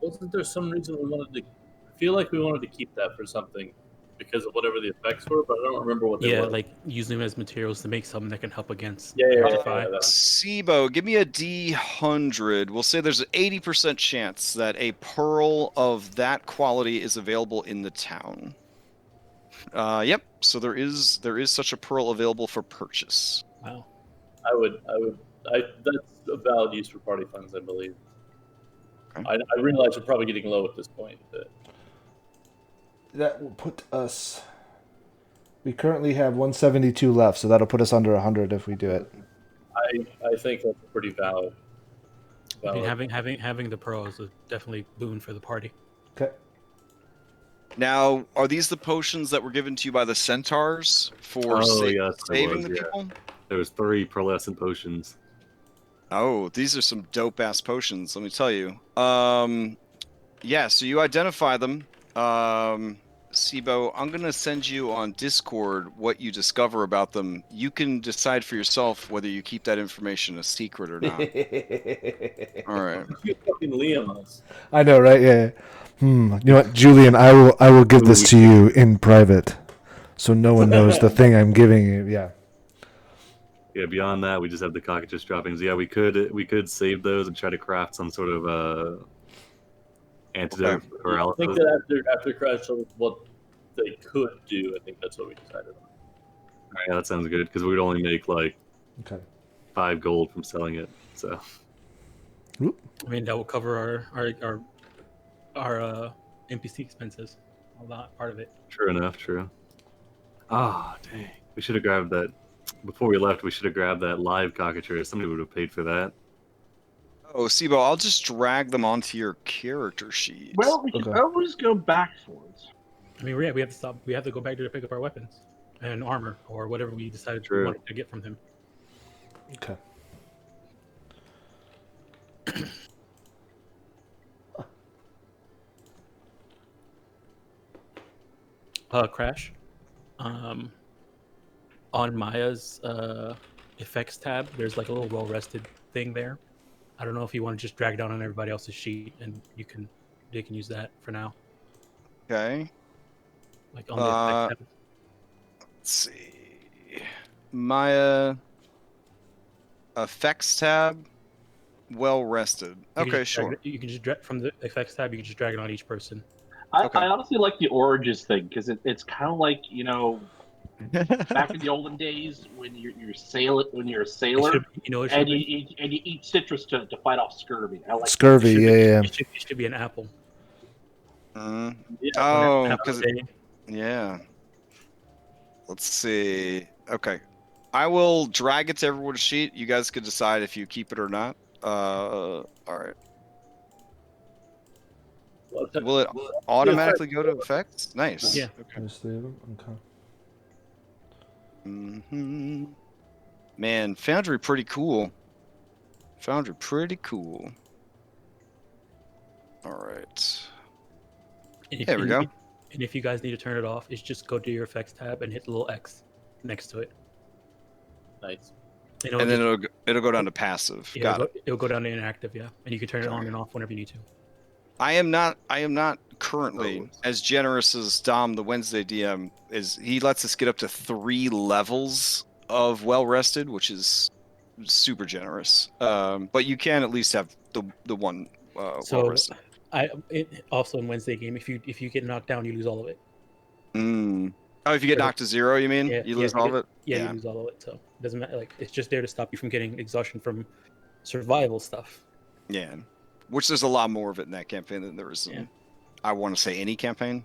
[SPEAKER 5] Wasn't there some reason we wanted to? I feel like we wanted to keep that for something because of whatever the effects were, but I don't remember what they were.
[SPEAKER 2] Yeah, like using them as materials to make something that can help against.
[SPEAKER 5] Yeah.
[SPEAKER 1] Sibo, give me a D100. We'll say there's an 80% chance that a pearl of that quality is available in the town. Yep. So there is such a pearl available for purchase.
[SPEAKER 2] Wow.
[SPEAKER 5] That's a valid use for party funds, I believe.
[SPEAKER 1] Okay.
[SPEAKER 5] I realize we're probably getting low at this point. But...
[SPEAKER 3] That will put us... We currently have 172 left, so that'll put us under 100 if we do it.
[SPEAKER 5] I think that's pretty valid.
[SPEAKER 2] I mean, having the pro is a definitely boon for the party.
[SPEAKER 3] Okay.
[SPEAKER 1] Now, are these the potions that were given to you by the centaurs for
[SPEAKER 6] Oh, yes, there
[SPEAKER 1] saving
[SPEAKER 6] was,
[SPEAKER 1] the
[SPEAKER 6] yeah.
[SPEAKER 1] people?
[SPEAKER 6] There was 3 pearlescent potions.
[SPEAKER 1] Oh, these are some dope ass potions, let me tell you. Yeah, so you identify them. Sibo, I'm gonna send you on Discord what you discover about them. You can decide for yourself whether you keep that information a secret or not. All right.
[SPEAKER 5] You fucking Liam us.
[SPEAKER 3] I know, right? Yeah. You know what, Julian? I will give this to you in private, so no one knows the thing I'm giving you. Yeah.
[SPEAKER 6] Yeah, beyond that, we just have the cockatrice droppings. Yeah, we could save those and try to craft some sort of antidote for
[SPEAKER 5] I think
[SPEAKER 6] paralysis.
[SPEAKER 5] that after Crash told us what they could do, I think that's what we decided on.
[SPEAKER 6] Yeah, that sounds good because we'd only make like
[SPEAKER 3] Okay.
[SPEAKER 6] 5 gold from selling it. So
[SPEAKER 2] I mean, that will cover our NPC expenses. A lot part of it.
[SPEAKER 6] true enough, true. Ah, dang. We should have grabbed that before we left. We should have grabbed that live cockatrice. Somebody would have paid for that.
[SPEAKER 1] Oh, Sibo, I'll just drag them onto your character sheet.
[SPEAKER 4] Well, we can
[SPEAKER 3] Okay.
[SPEAKER 4] always go back for it.
[SPEAKER 2] I mean, we have to stop. We have to go back to pick up our weapons and armor or whatever we decided we
[SPEAKER 6] True.
[SPEAKER 2] wanted to get from him.
[SPEAKER 3] Okay.
[SPEAKER 2] Crash. On Maya's effects tab, there's like a little well-rested thing there. I don't know if you want to just drag it down on everybody else's sheet, and they can use that for now.
[SPEAKER 1] Okay.
[SPEAKER 2] Like on the effects tab.
[SPEAKER 1] Let's see. Maya effects tab. Well rested.
[SPEAKER 2] You can
[SPEAKER 1] Okay,
[SPEAKER 2] just drag
[SPEAKER 1] sure.
[SPEAKER 2] it- You can just drag from the effects tab. You can just drag it on each person.
[SPEAKER 1] Okay.
[SPEAKER 4] I honestly like the Oranges thing because it's kind of like, you know, back in the olden days when you're a sailor
[SPEAKER 2] It should, it should
[SPEAKER 4] and
[SPEAKER 2] be,
[SPEAKER 4] you eat citrus to fight off scurvy. I like
[SPEAKER 3] Scurvy. Yeah.
[SPEAKER 2] it should be an apple.
[SPEAKER 1] Mm.
[SPEAKER 5] Yeah,
[SPEAKER 1] Oh,
[SPEAKER 2] Apple
[SPEAKER 1] because
[SPEAKER 2] day.
[SPEAKER 1] yeah. Let's see. Okay, I will drag it to everyone's sheet. You guys could decide if you keep it or not. All right. Will it automatically go to effects? Nice.
[SPEAKER 2] Yeah.
[SPEAKER 1] Okay.
[SPEAKER 3] Just leave them. Okay.
[SPEAKER 1] Hmm. Man, Foundry pretty cool. Foundry pretty cool. All right.
[SPEAKER 2] And if,
[SPEAKER 1] There we go.
[SPEAKER 2] And if you guys need to turn it off, it's just go to your effects tab and hit the little X next to it.
[SPEAKER 5] nice.
[SPEAKER 2] And
[SPEAKER 1] And then it'll go down to passive. Got it.
[SPEAKER 2] It'll go down to inactive, yeah. And you can turn it on and off whenever you need to.
[SPEAKER 1] I am not currently as generous as Dom, the Wednesday DM, is. He lets us get up to 3 levels of well rested, which is super generous. But you can at least have the one well
[SPEAKER 2] So
[SPEAKER 1] rested.
[SPEAKER 2] Also in Wednesday game, if you get knocked down, you lose all of it.
[SPEAKER 1] Oh, if you get knocked to 0, you mean?
[SPEAKER 2] Yeah,
[SPEAKER 1] You lose all of it?
[SPEAKER 2] Yeah, you lose all of it. So it doesn't matter. Like it's just there to stop you from getting exhaustion from survival stuff.
[SPEAKER 1] Yeah. Which there's a lot more of it in that campaign than there is in, I want to say, any campaign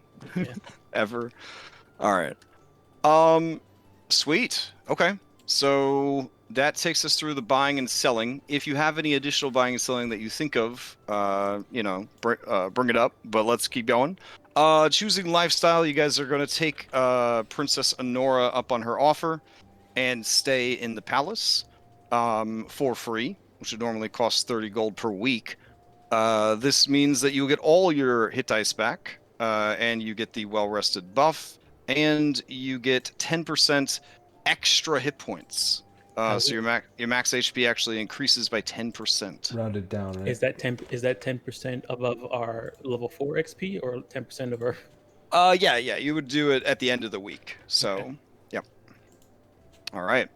[SPEAKER 1] ever. All right. Sweet. Okay. So that takes us through the buying and selling. If you have any additional buying and selling that you think of, bring it up. But let's keep going. Choosing lifestyle. You guys are going to take Princess Honora up on her offer and stay in the palace for free, which would normally cost 30 gold per week. This means that you'll get all your hit dice back, and you get the well-rested buff, and you get 10% extra hit points. So your max HP actually increases by 10%.
[SPEAKER 3] Rounded down, right?
[SPEAKER 2] Is that 10% above our level 4 XP or 10% of our?
[SPEAKER 1] Yeah. You would do it at the end of the week. So,
[SPEAKER 2] Okay.
[SPEAKER 1] Yep. All right.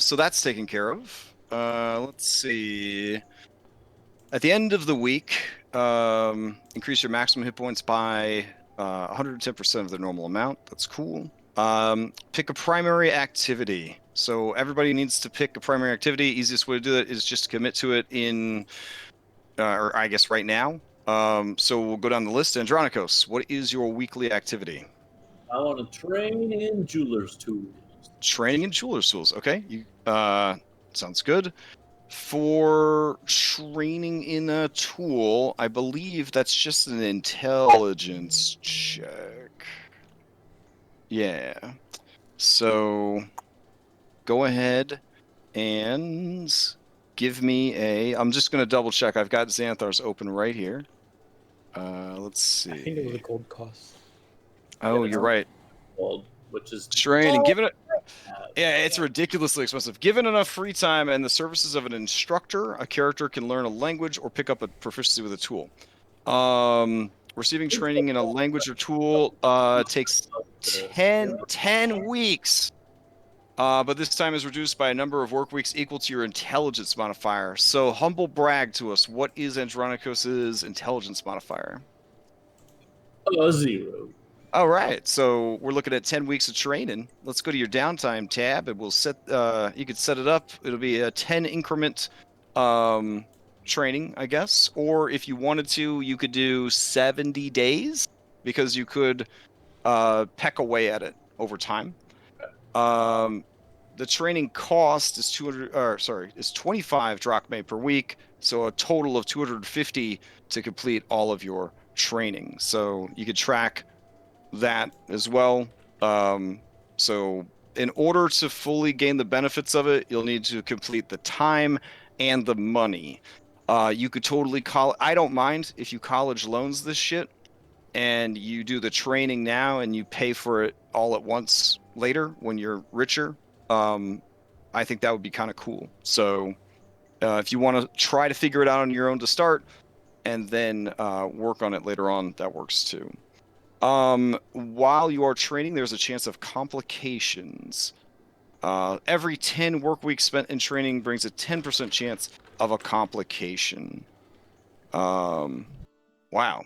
[SPEAKER 1] So that's taken care of. Let's see. At the end of the week, increase your maximum hit points by 110% of their normal amount. That's cool. Pick a primary activity. So everybody needs to pick a primary activity. Easiest way to do it is just to commit to it or I guess right now. So we'll go down the list. Andronikos, what is your weekly activity?
[SPEAKER 5] I want to train in jeweler's tools.
[SPEAKER 1] Training in jeweler's tools. Okay. Sounds good. For training in a tool, I believe that's just an intelligence check. Yeah. So go ahead and give me a. I'm just going to double check. I've got Xanthar's open right here. Let's see.
[SPEAKER 2] I think it was a gold cost.
[SPEAKER 1] Oh,
[SPEAKER 5] Yeah,
[SPEAKER 1] you're right.
[SPEAKER 5] Gold, which is
[SPEAKER 1] Training. Given it. Yeah, it's ridiculously expensive. Given enough free time and the services of an instructor, a character can learn a language or pick up a proficiency with a tool. Receiving training in a language or tool takes 10 weeks. But this time is reduced by a number of work weeks equal to your intelligence modifier. So humble brag to us. What is Andronikos' intelligence modifier?
[SPEAKER 5] 0.
[SPEAKER 1] All right, so we're looking at 10 weeks of training. Let's go to your downtime tab, and we'll set. You could set it up. It'll be a 10 increment training, I guess. Or if you wanted to, you could do 70 days because you could peck away at it over time. The training cost is 25 drachmae per week, so a total of 250 to complete all of your training. So you could track that as well. So in order to fully gain the benefits of it, you'll need to complete the time and the money. You could totally I don't mind if you college loans this shit and you do the training now and you pay for it all at once later when you're richer. I think that would be kind of cool. So if you want to try to figure it out on your own to start and then work on it later on, that works too. While you are training, there's a chance of complications. Every 10 work weeks spent in training brings a 10% chance of a complication. Wow.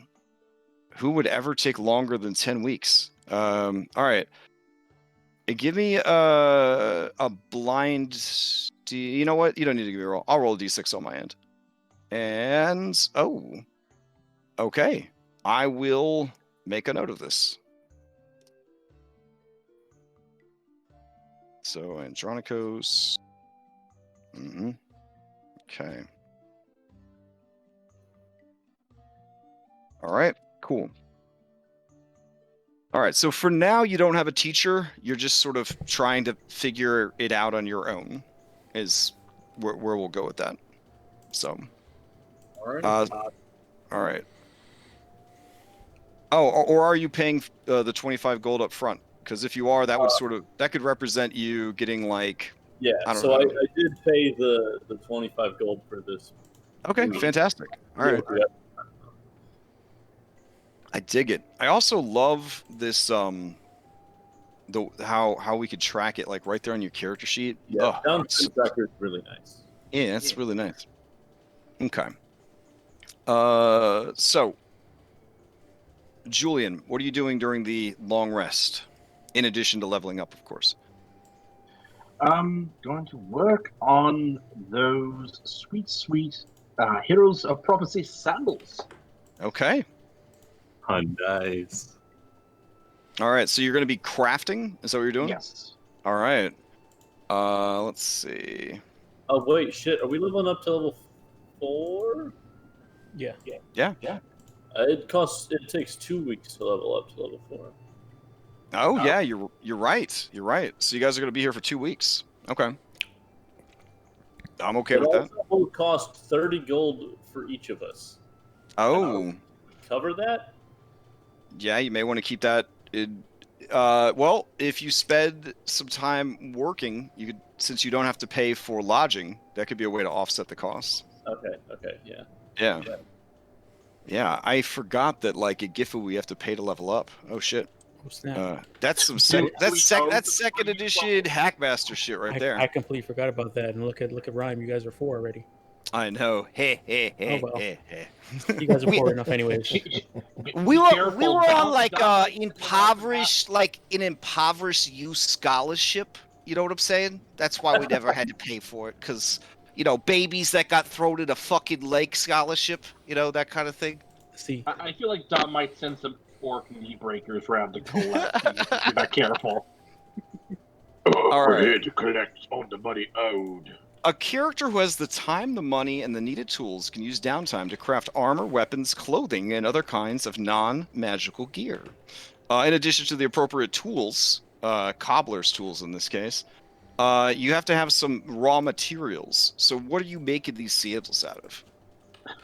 [SPEAKER 1] Who would ever take longer than 10 weeks? All right. Give me a blind. You know what? You don't need to give me a roll. I'll roll a d6 on my end. And okay. I will make a note of this. So Andronikos. Okay. All right. Cool. All right. So for now, you don't have a teacher. You're just sort of trying to figure it out on your own. Is where we'll go with that. So. All right. Oh, or are you paying the 25 gold up front? Because if you are, that would that could represent you getting like.
[SPEAKER 5] Yeah. I did pay the 25 gold for this.
[SPEAKER 1] Okay, fantastic. All right.
[SPEAKER 5] Yeah.
[SPEAKER 1] I dig it. I also love this how we could track it like right there on your character sheet.
[SPEAKER 5] Yeah, tracker is really nice.
[SPEAKER 1] Yeah, it's really nice. Okay. So Julian, what are you doing during the long rest? In addition to leveling up, of course.
[SPEAKER 4] I'm going to work on those sweet Heroes of Prophecy sandals.
[SPEAKER 1] Okay.
[SPEAKER 6] Oh, nice.
[SPEAKER 1] All right, so you're going to be crafting? Is that what you're doing?
[SPEAKER 4] Yes.
[SPEAKER 1] All right. Let's see.
[SPEAKER 5] Oh, wait, shit. Are we leveling up to level 4?
[SPEAKER 2] Yeah.
[SPEAKER 5] It takes 2 weeks to level up to level 4.
[SPEAKER 1] Oh, yeah, you're right. You're right. So you guys are going to be here for 2 weeks. Okay. I'm okay with that.
[SPEAKER 5] It will cost 30 gold for each of us.
[SPEAKER 1] Oh.
[SPEAKER 5] Cover that?
[SPEAKER 1] Yeah, you may want to keep that in. Well, if you spend some time working, you could, since you don't have to pay for lodging, that could be a way to offset the costs.
[SPEAKER 5] Okay,
[SPEAKER 1] Yeah. Yeah, I forgot that like at Gifu we have to pay to level up. Oh shit.
[SPEAKER 2] Oh, snap.
[SPEAKER 1] That's some that's second edition Hackmaster shit right there.
[SPEAKER 2] I completely forgot about that. And look at Rhyme, you guys are 4 already.
[SPEAKER 1] I know. Hey.
[SPEAKER 2] Oh, well. You guys are 4 enough anyways.
[SPEAKER 1] We were on like impoverished youth scholarship. You know what I'm saying? That's why we never had to pay for it, because babies that got thrown in a fucking lake scholarship, that kind of thing.
[SPEAKER 2] See,
[SPEAKER 4] I feel like Dom might send some orc knee breakers around to collect if you're not careful.
[SPEAKER 1] All right.
[SPEAKER 4] We're here to collect all the money owed.
[SPEAKER 1] A character who has the time, the money, and the needed tools can use downtime to craft armor, weapons, clothing, and other kinds of non-magical gear. In addition to the appropriate tools, cobbler's tools in this case, you have to have some raw materials. So what are you making these sandals out of?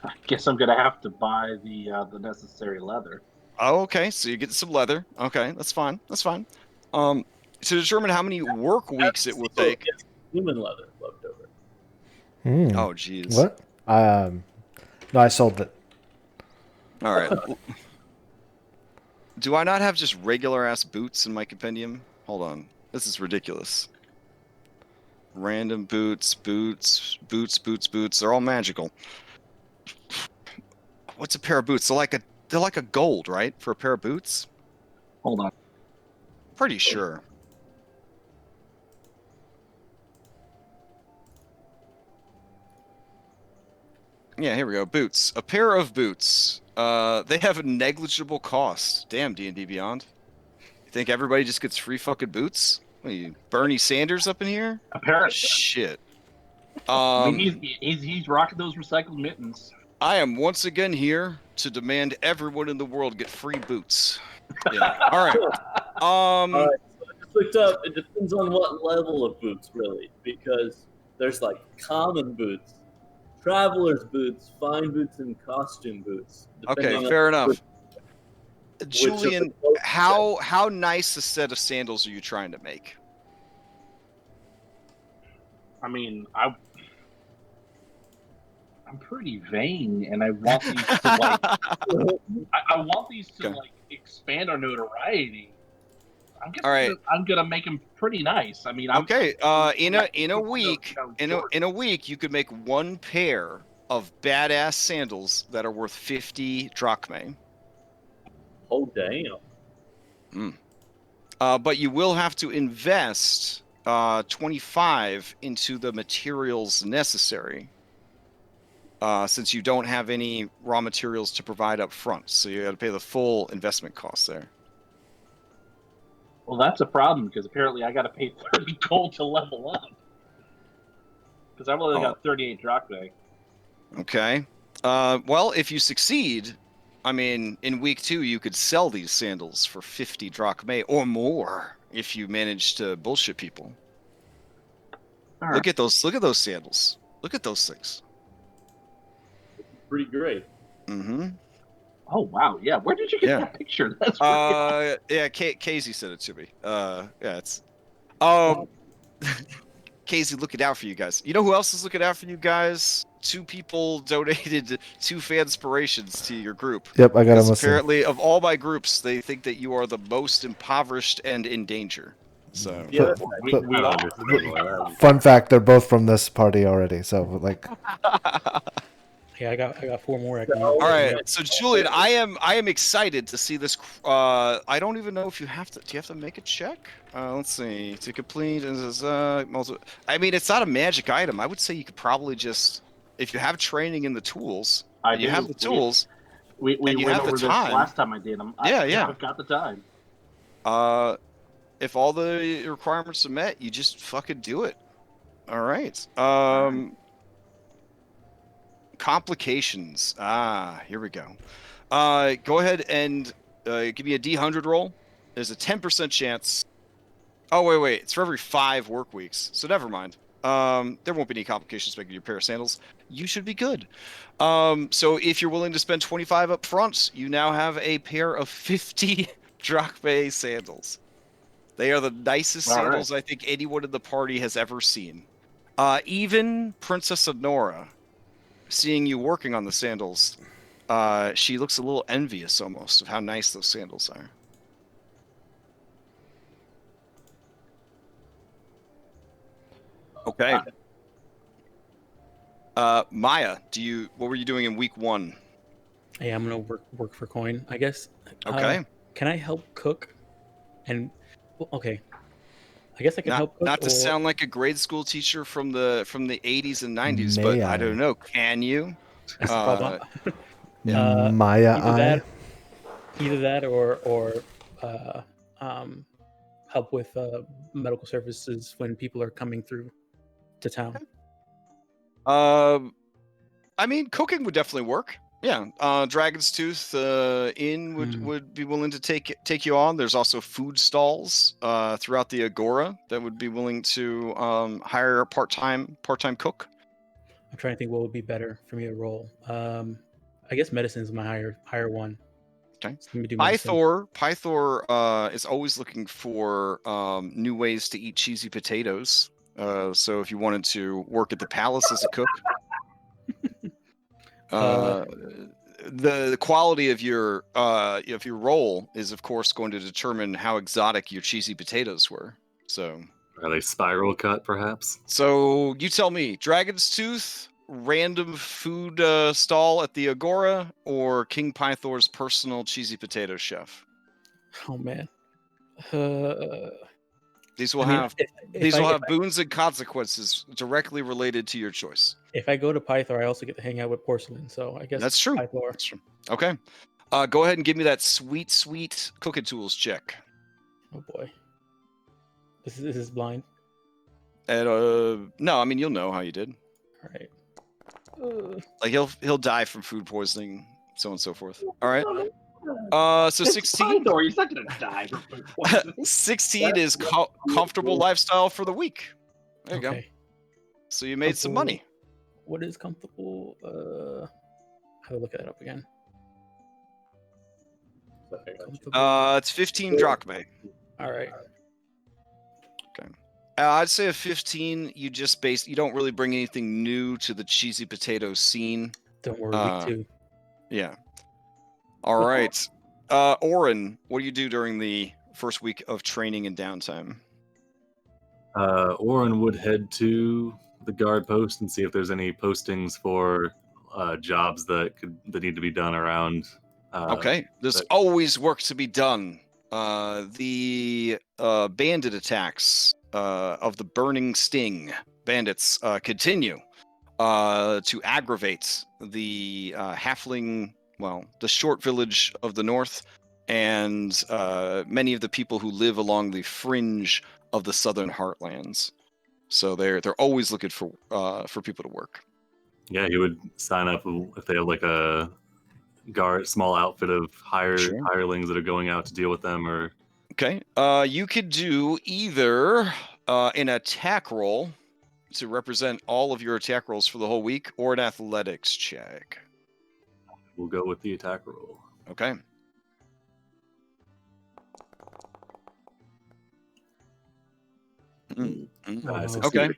[SPEAKER 4] I guess I'm gonna have to buy the necessary leather.
[SPEAKER 1] Oh, okay. So you get some leather. Okay, that's fine. That's fine. To determine how many work weeks it will take.
[SPEAKER 5] Human leather left over.
[SPEAKER 1] Oh, jeez.
[SPEAKER 3] What? No, I sold it.
[SPEAKER 1] All right. Do I not have just regular ass boots in my compendium? Hold on. This is ridiculous. Random boots. They're all magical. What's a pair of boots? They're like a gold, right? For a pair of boots?
[SPEAKER 4] Hold on.
[SPEAKER 1] Pretty sure. Yeah, here we go. Boots. A pair of boots. They have a negligible cost. Damn, D&D Beyond. You think everybody just gets free fucking boots? What are you, Bernie Sanders up in here?
[SPEAKER 4] Apparently.
[SPEAKER 1] Shit.
[SPEAKER 4] I mean, he's rocking those recycled mittens.
[SPEAKER 1] I am once again here to demand everyone in the world get free boots. Yeah. All right.
[SPEAKER 5] All right. So I just looked up. It depends on what level of boots, really, because there's like common boots, traveler's boots, fine boots, and costume boots.
[SPEAKER 1] Okay,
[SPEAKER 5] depending
[SPEAKER 1] fair
[SPEAKER 5] on
[SPEAKER 1] enough.
[SPEAKER 5] of
[SPEAKER 1] Julian,
[SPEAKER 5] the boots.
[SPEAKER 1] how nice a set of sandals are you trying to make?
[SPEAKER 4] I mean, I'm pretty vain, and I want these to like. I want these to
[SPEAKER 1] Okay.
[SPEAKER 4] like expand our notoriety.
[SPEAKER 1] All right.
[SPEAKER 4] I'm gonna make them pretty nice. I mean,
[SPEAKER 1] Okay. In a week, in a week, you could make one pair of badass sandals that are worth 50 drachmae.
[SPEAKER 5] Oh damn!
[SPEAKER 1] But you will have to invest 25 into the materials necessary. Since you don't have any raw materials to provide up front, so you got to pay the full investment cost there.
[SPEAKER 4] Well, that's a problem because apparently I got to pay 30 gold to level up. Because I've only got 38 drachmae.
[SPEAKER 1] Okay. Well, if you succeed, I mean, in week 2 you could sell these sandals for 50 drachmae or more if you manage to bullshit people.
[SPEAKER 4] All
[SPEAKER 1] Look at those sandals. Look at those things.
[SPEAKER 5] Pretty great.
[SPEAKER 1] Mm-hmm.
[SPEAKER 4] Oh wow, yeah. Where did you get that picture? That's really
[SPEAKER 1] Yeah, Casey sent it to me. Yeah, it's Casey looking out for you guys. You know who else is looking out for you guys? 2 people donated 2 fanspirations to your group.
[SPEAKER 3] Yep, I got them.
[SPEAKER 1] Apparently, of all my groups, they think that you are the most impoverished and in danger. So
[SPEAKER 5] Yeah,
[SPEAKER 3] Fun fact: they're both from this party already. So like,
[SPEAKER 2] Yeah, I got 4 more. I can
[SPEAKER 1] all right. So Julian, I am excited to see this. I don't even know if you have to. Do you have to make a check? Let's see. To complete, I mean, it's not a magic item. I would say you could probably just, if you have training in the tools, you have the tools.
[SPEAKER 4] We
[SPEAKER 1] and you
[SPEAKER 4] went
[SPEAKER 1] have the
[SPEAKER 4] over this
[SPEAKER 1] time.
[SPEAKER 4] last time I did them.
[SPEAKER 1] Yeah.
[SPEAKER 4] I've got the time.
[SPEAKER 1] If all the requirements are met, you just fucking do it. All right. Complications. Here we go. Go ahead and give me a D100 roll. There's a 10% chance. Oh, wait. It's for every 5 work weeks. So never mind. There won't be any complications making your pair of sandals. You should be good. So if you're willing to spend 25 up front, you now have a pair of 50 drachmae sandals. They are the nicest sandals I think anyone in the party has ever seen. Even Princess Honora, seeing you working on the sandals, she looks a little envious almost of how nice those sandals are. Okay. Maya, what were you doing in week 1?
[SPEAKER 2] Hey, I'm gonna work for coin, I guess.
[SPEAKER 1] Okay.
[SPEAKER 2] Can I help cook? And okay, I guess I can help cook.
[SPEAKER 1] Not to sound like a grade school teacher from the 80s and 90s, but I don't know. Can you?
[SPEAKER 2] That's the problem.
[SPEAKER 3] Maya,
[SPEAKER 2] either that or help with medical services when people are coming through to town.
[SPEAKER 1] I mean, cooking would definitely work. Yeah, Dragon's Tooth Inn would be willing to take you on. There's also food stalls throughout the Agora that would be willing to hire a part-time cook.
[SPEAKER 2] I'm trying to think what would be better for me to roll. I guess medicine is my higher one.
[SPEAKER 1] Okay.
[SPEAKER 2] So let me do medicine.
[SPEAKER 1] Pythor is always looking for new ways to eat cheesy potatoes. So if you wanted to work at the palace as a cook, the quality of your role is of course going to determine how exotic your cheesy potatoes were. So
[SPEAKER 6] Are they spiral cut, perhaps?
[SPEAKER 1] So you tell me, Dragon's Tooth, random food stall at the Agora, or King Pythor's personal cheesy potato chef?
[SPEAKER 2] Oh man.
[SPEAKER 1] These will have boons and consequences directly related to your choice.
[SPEAKER 2] If I go to Pythor, I also get to hang out with Porcelain, so I guess
[SPEAKER 1] That's true.
[SPEAKER 2] Pythor.
[SPEAKER 1] That's true. Okay. Go ahead and give me that sweet cooking tools check.
[SPEAKER 2] Oh boy. This is blind.
[SPEAKER 1] And no, I mean you'll know how you did.
[SPEAKER 2] All right.
[SPEAKER 1] Like he'll die from food poisoning, so on and so forth. All right. So
[SPEAKER 4] It's
[SPEAKER 1] 16.
[SPEAKER 4] Pythor, he's not gonna die from food poisoning.
[SPEAKER 1] 16 is comfortable lifestyle for the week. There you go. So you made some money.
[SPEAKER 2] What is comfortable? How to look that up again?
[SPEAKER 1] It's 15 drachmae.
[SPEAKER 2] All right.
[SPEAKER 1] Okay. I'd say a 15. You don't really bring anything new to the cheesy potato scene.
[SPEAKER 2] Don't worry, week 2.
[SPEAKER 1] Yeah. All right. Oren, what do you do during the first week of training and downtime?
[SPEAKER 6] Oren would head to the guard post and see if there's any postings for jobs that need to be done around.
[SPEAKER 1] Okay. There's always work to be done. The bandit attacks of the Burning Sting bandits continue to aggravate the halfling, the short village of the north, and many of the people who live along the fringe of the southern heartlands. So they're always looking for people to work.
[SPEAKER 6] Yeah, he would sign up if they have like a small outfit of hirelings that are going out to deal with them, or
[SPEAKER 1] okay. You could do either an attack roll to represent all of your attack rolls for the whole week, or an athletics check.
[SPEAKER 6] We'll go with the attack roll.
[SPEAKER 1] Okay. Okay.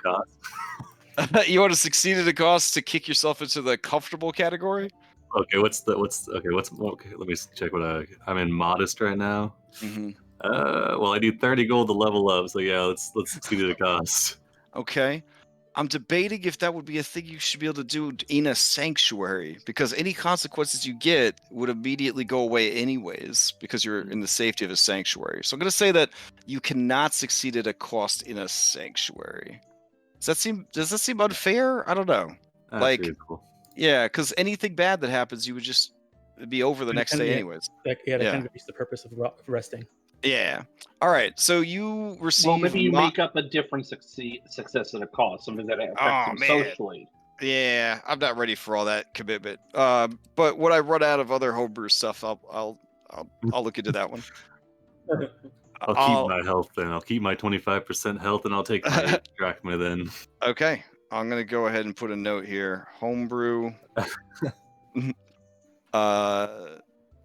[SPEAKER 1] You want to succeed at a cost to kick yourself into the comfortable category?
[SPEAKER 6] Okay, let me check I'm in modest right now.
[SPEAKER 1] Mm-hmm.
[SPEAKER 6] Well, I need 30 gold to level up, so yeah, let's succeed at a cost.
[SPEAKER 1] Okay. I'm debating if that would be a thing you should be able to do in a sanctuary, because any consequences you get would immediately go away anyways, because you're in the safety of a sanctuary. So I'm going to say that you cannot succeed at a cost in a sanctuary. Does that seem unfair? I don't know.
[SPEAKER 6] That's reasonable.
[SPEAKER 1] Yeah, because anything bad that happens, you would just be over the next day anyways.
[SPEAKER 2] That kind of defeats the purpose of resting.
[SPEAKER 1] Yeah. All right. So you receive.
[SPEAKER 4] Well, maybe you make up a different success at a cost, something that affects you socially.
[SPEAKER 1] Yeah, I'm not ready for all that commitment. But when I run out of other homebrew stuff, I'll look into that one.
[SPEAKER 6] I'll keep my health then. I'll keep my 25% health, and I'll take my drachma then.
[SPEAKER 1] Okay. I'm gonna go ahead and put a note here. Homebrew.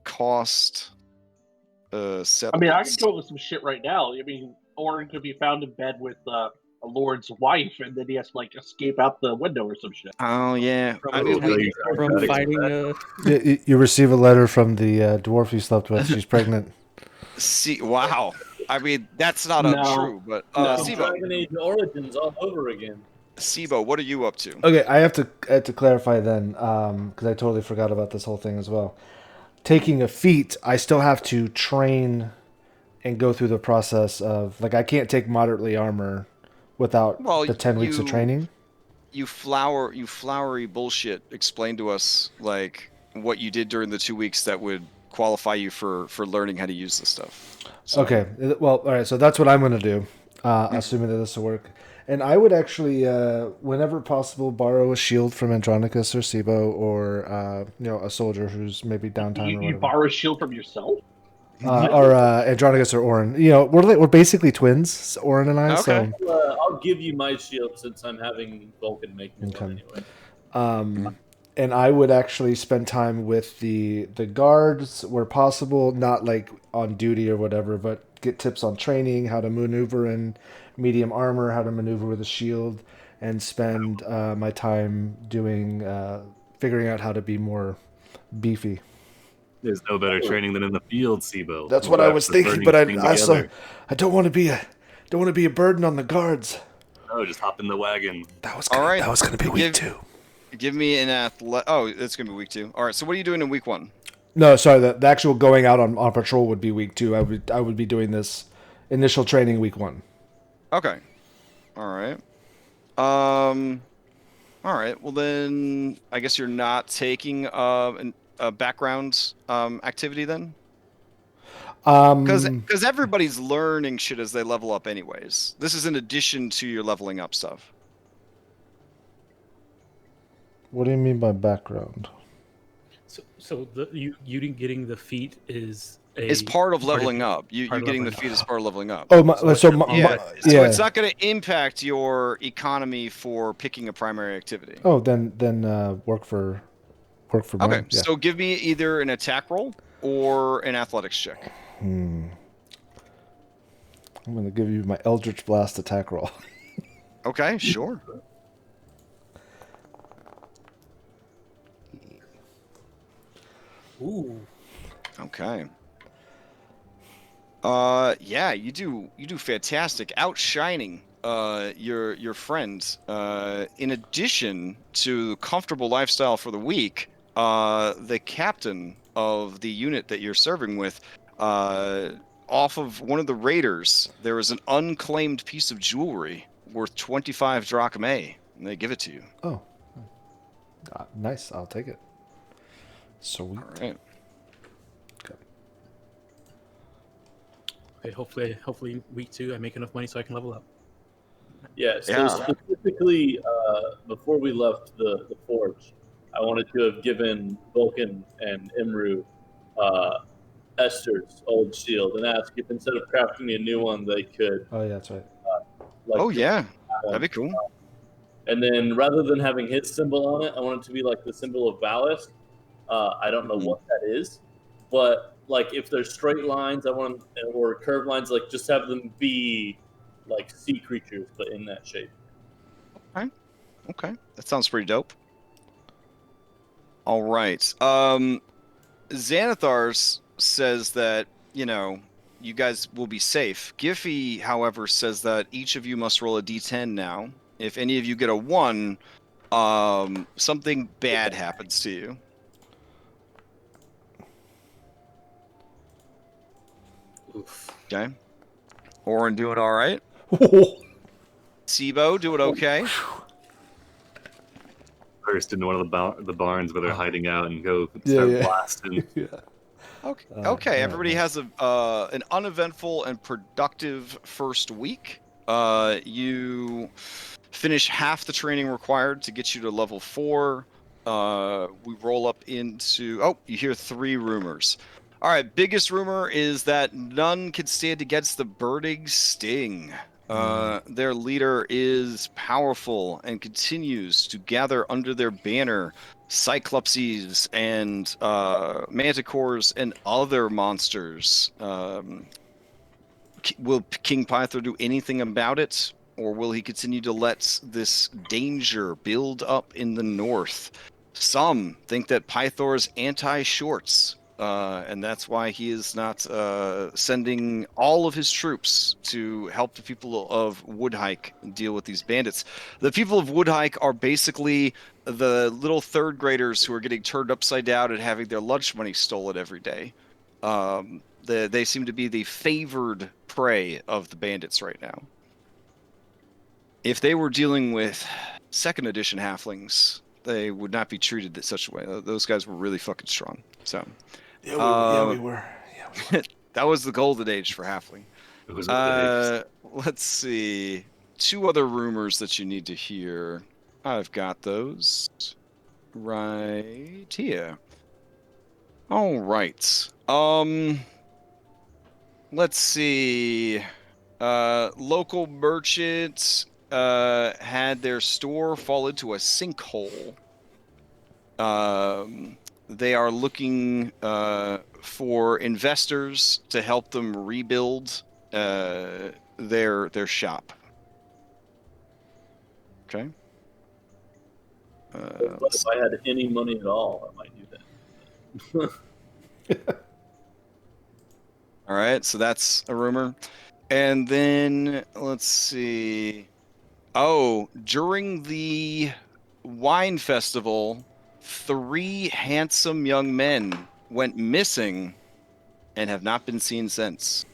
[SPEAKER 1] Cost.
[SPEAKER 4] I mean, I can go with some shit right now. I mean, Oren could be found in bed with a lord's wife, and then he has to escape out the window or some shit.
[SPEAKER 1] Oh yeah.
[SPEAKER 2] From fighting.
[SPEAKER 3] You receive a letter from the dwarf you slept with. She's pregnant.
[SPEAKER 1] See, wow. I mean, that's not untrue, but Sibo.
[SPEAKER 5] Dragon Age Origins all over again.
[SPEAKER 1] Sibo, what are you up to?
[SPEAKER 3] Okay, I have to clarify then, because I totally forgot about this whole thing as well. Taking a feat, I still have to train and go through the process of, I can't take moderately armor without the 10 weeks of training.
[SPEAKER 1] You flowery bullshit. Explain to us what you did during the 2 weeks that would qualify you for learning how to use this stuff. So.
[SPEAKER 3] Okay, well, all right, so that's what I'm going to do, assuming that this will work. And I would actually, whenever possible, borrow a shield from Andronicus or Sibo, or a soldier who's maybe downtime or
[SPEAKER 4] You
[SPEAKER 3] whatever.
[SPEAKER 4] borrow a shield from yourself?
[SPEAKER 3] Or Andronicus or Orin. We're basically twins, Orin and I.
[SPEAKER 1] Okay.
[SPEAKER 3] So
[SPEAKER 5] I'll give you my shield since I'm having Vulcan make me one anyway.
[SPEAKER 3] and I would actually spend time with the guards where possible, not like on duty or whatever, but get tips on training, how to maneuver in medium armor, how to maneuver with a shield, and spend my time doing figuring out how to be more beefy.
[SPEAKER 6] There's no better training than in the field, Sibo.
[SPEAKER 3] That's what I was thinking, but I don't want to be a burden on the guards.
[SPEAKER 6] Oh, just hop in the wagon.
[SPEAKER 3] That was
[SPEAKER 1] All right.
[SPEAKER 3] gonna be week 2.
[SPEAKER 1] Give me an Oh, it's gonna be week 2. All right. So what are you doing in week 1?
[SPEAKER 3] No, sorry. The actual going out on patrol would be week 2. I would be doing this initial training week 1.
[SPEAKER 1] Okay. All right. All right. Well then, I guess you're not taking a background activity then. Because everybody's learning shit as they level up anyways. This is in addition to your leveling up stuff.
[SPEAKER 3] What do you mean by background?
[SPEAKER 2] So you getting the feat is
[SPEAKER 1] part of leveling up. You getting the feat is part of leveling up.
[SPEAKER 3] Oh,
[SPEAKER 1] So it's not going to impact your economy for picking a primary activity.
[SPEAKER 3] Oh, then work for
[SPEAKER 1] Okay,
[SPEAKER 3] mine. Yeah.
[SPEAKER 1] so give me either an attack roll or an athletics check.
[SPEAKER 3] I'm going to give you my Eldritch Blast attack roll.
[SPEAKER 1] Okay, sure.
[SPEAKER 2] Ooh.
[SPEAKER 1] Okay. Yeah, you do fantastic, outshining your friend. In addition to comfortable lifestyle for the week, the captain of the unit that you're serving with, off of one of the raiders, there is an unclaimed piece of jewelry worth 25 drachmae, and they give it to you.
[SPEAKER 3] Oh, nice. I'll take it. Sweet.
[SPEAKER 1] All right.
[SPEAKER 2] Okay, hopefully week 2 I make enough money so I can level up.
[SPEAKER 5] Yeah, so specifically, before we left the forge, I wanted to have given Vulcan and Imru Esther's old shield and ask if instead of crafting me a new one, they could.
[SPEAKER 3] Oh, yeah, that's right.
[SPEAKER 1] That'd be cool.
[SPEAKER 5] And then rather than having his symbol on it, I want it to be like the symbol of ballast. I don't know what that is, but like if there's straight lines, or curved lines, like just have them be like sea creatures, but in that shape.
[SPEAKER 1] Okay, that sounds pretty dope. All right. Xanathar says that, you guys will be safe. Giffy, however, says that each of you must roll a d10 now. If any of you get a 1, something bad happens to you.
[SPEAKER 2] Oof.
[SPEAKER 1] Okay. Orin doing all right. Sibo doing okay.
[SPEAKER 6] Burst into one of the barns where they're hiding out and go start blasting.
[SPEAKER 3] Yeah.
[SPEAKER 1] Okay. Everybody has an uneventful and productive first week. You finish half the training required to get you to level 4. We roll up into... Oh, you hear 3 rumors. All right, biggest rumor is that none can stand against the Burning Sting. Their leader is powerful and continues to gather under their banner Cyclopses and Manticores and other monsters. Will King Pythor do anything about it? Or will he continue to let this danger build up in the north? Some think that Pythor's anti-shorts. And that's why he is not sending all of his troops to help the people of Woodhike deal with these bandits. The people of Woodhike are basically the little 3rd graders who are getting turned upside down and having their lunch money stolen every day. They seem to be the favored prey of the bandits right now. If they were dealing with 2nd edition halflings, they would not be treated in such a way. Those guys were really fucking strong. So...
[SPEAKER 3] Yeah, we were.
[SPEAKER 1] That was the golden age for halfling.
[SPEAKER 6] It was what it is.
[SPEAKER 1] Let's see. 2 other rumors that you need to hear. I've got those right here. All right. Let's see. Local merchants had their store fall into a sinkhole. They are looking for investors to help them rebuild their shop. Okay.
[SPEAKER 5] But if I had any money at all, I might do that.
[SPEAKER 1] All right, so that's a rumor. And then let's see. Oh, during the wine festival, 3 handsome young men went missing and have not been seen since.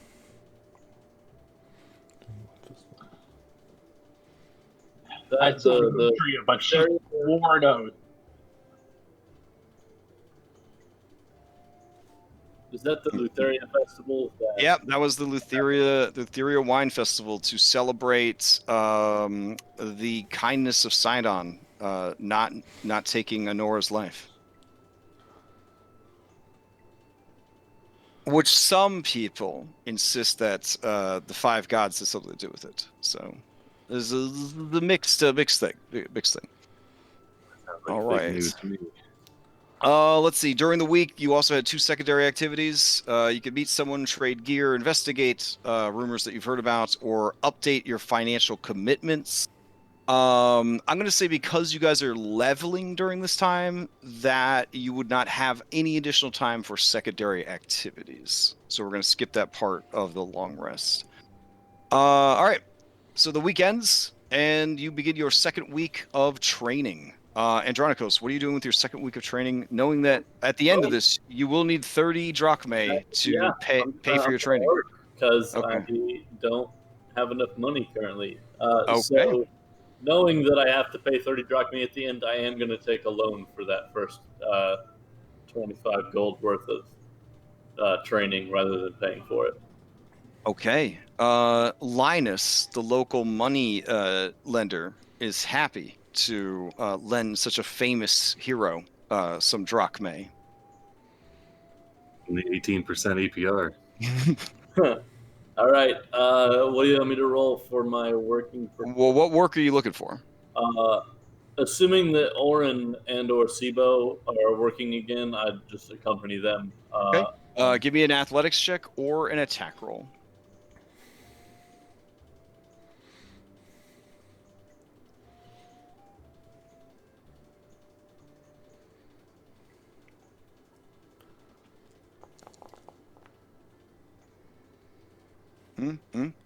[SPEAKER 4] That's the but she wore out.
[SPEAKER 5] Is that the Lutheria festival?
[SPEAKER 1] Yep, that was the Lutheria Wine Festival to celebrate the kindness of Sidon, not taking Honora's life. Which some people insist that the 5 gods has something to do with it. So there's the mixed thing. All right.
[SPEAKER 6] News to me.
[SPEAKER 1] Let's see. During the week, you also had 2 secondary activities. You could meet someone, trade gear, investigate rumors that you've heard about, or update your financial commitments. I'm going to say because you guys are leveling during this time, that you would not have any additional time for secondary activities. So we're going to skip that part of the long rest. All right. So the week ends, and you begin your second week of training. Andronikos, what are you doing with your second week of training, knowing that at the end of this, you will need 30 drachmae to pay for your training?
[SPEAKER 5] Because
[SPEAKER 1] Okay.
[SPEAKER 5] I don't have enough money currently.
[SPEAKER 1] Okay.
[SPEAKER 5] So knowing that I have to pay 30 drachmae at the end, I am going to take a loan for that first 25 gold worth of training rather than paying for it.
[SPEAKER 1] Okay. Linus, the local money lender, is happy to lend such a famous hero some drachmae.
[SPEAKER 6] The 18% APR.
[SPEAKER 5] All right. What do you want me to roll for my working?
[SPEAKER 1] Well, what work are you looking for?
[SPEAKER 5] Assuming that Oren and/or Sibo are working again, I'd just accompany them.
[SPEAKER 1] Okay. Give me an athletics check or an attack roll.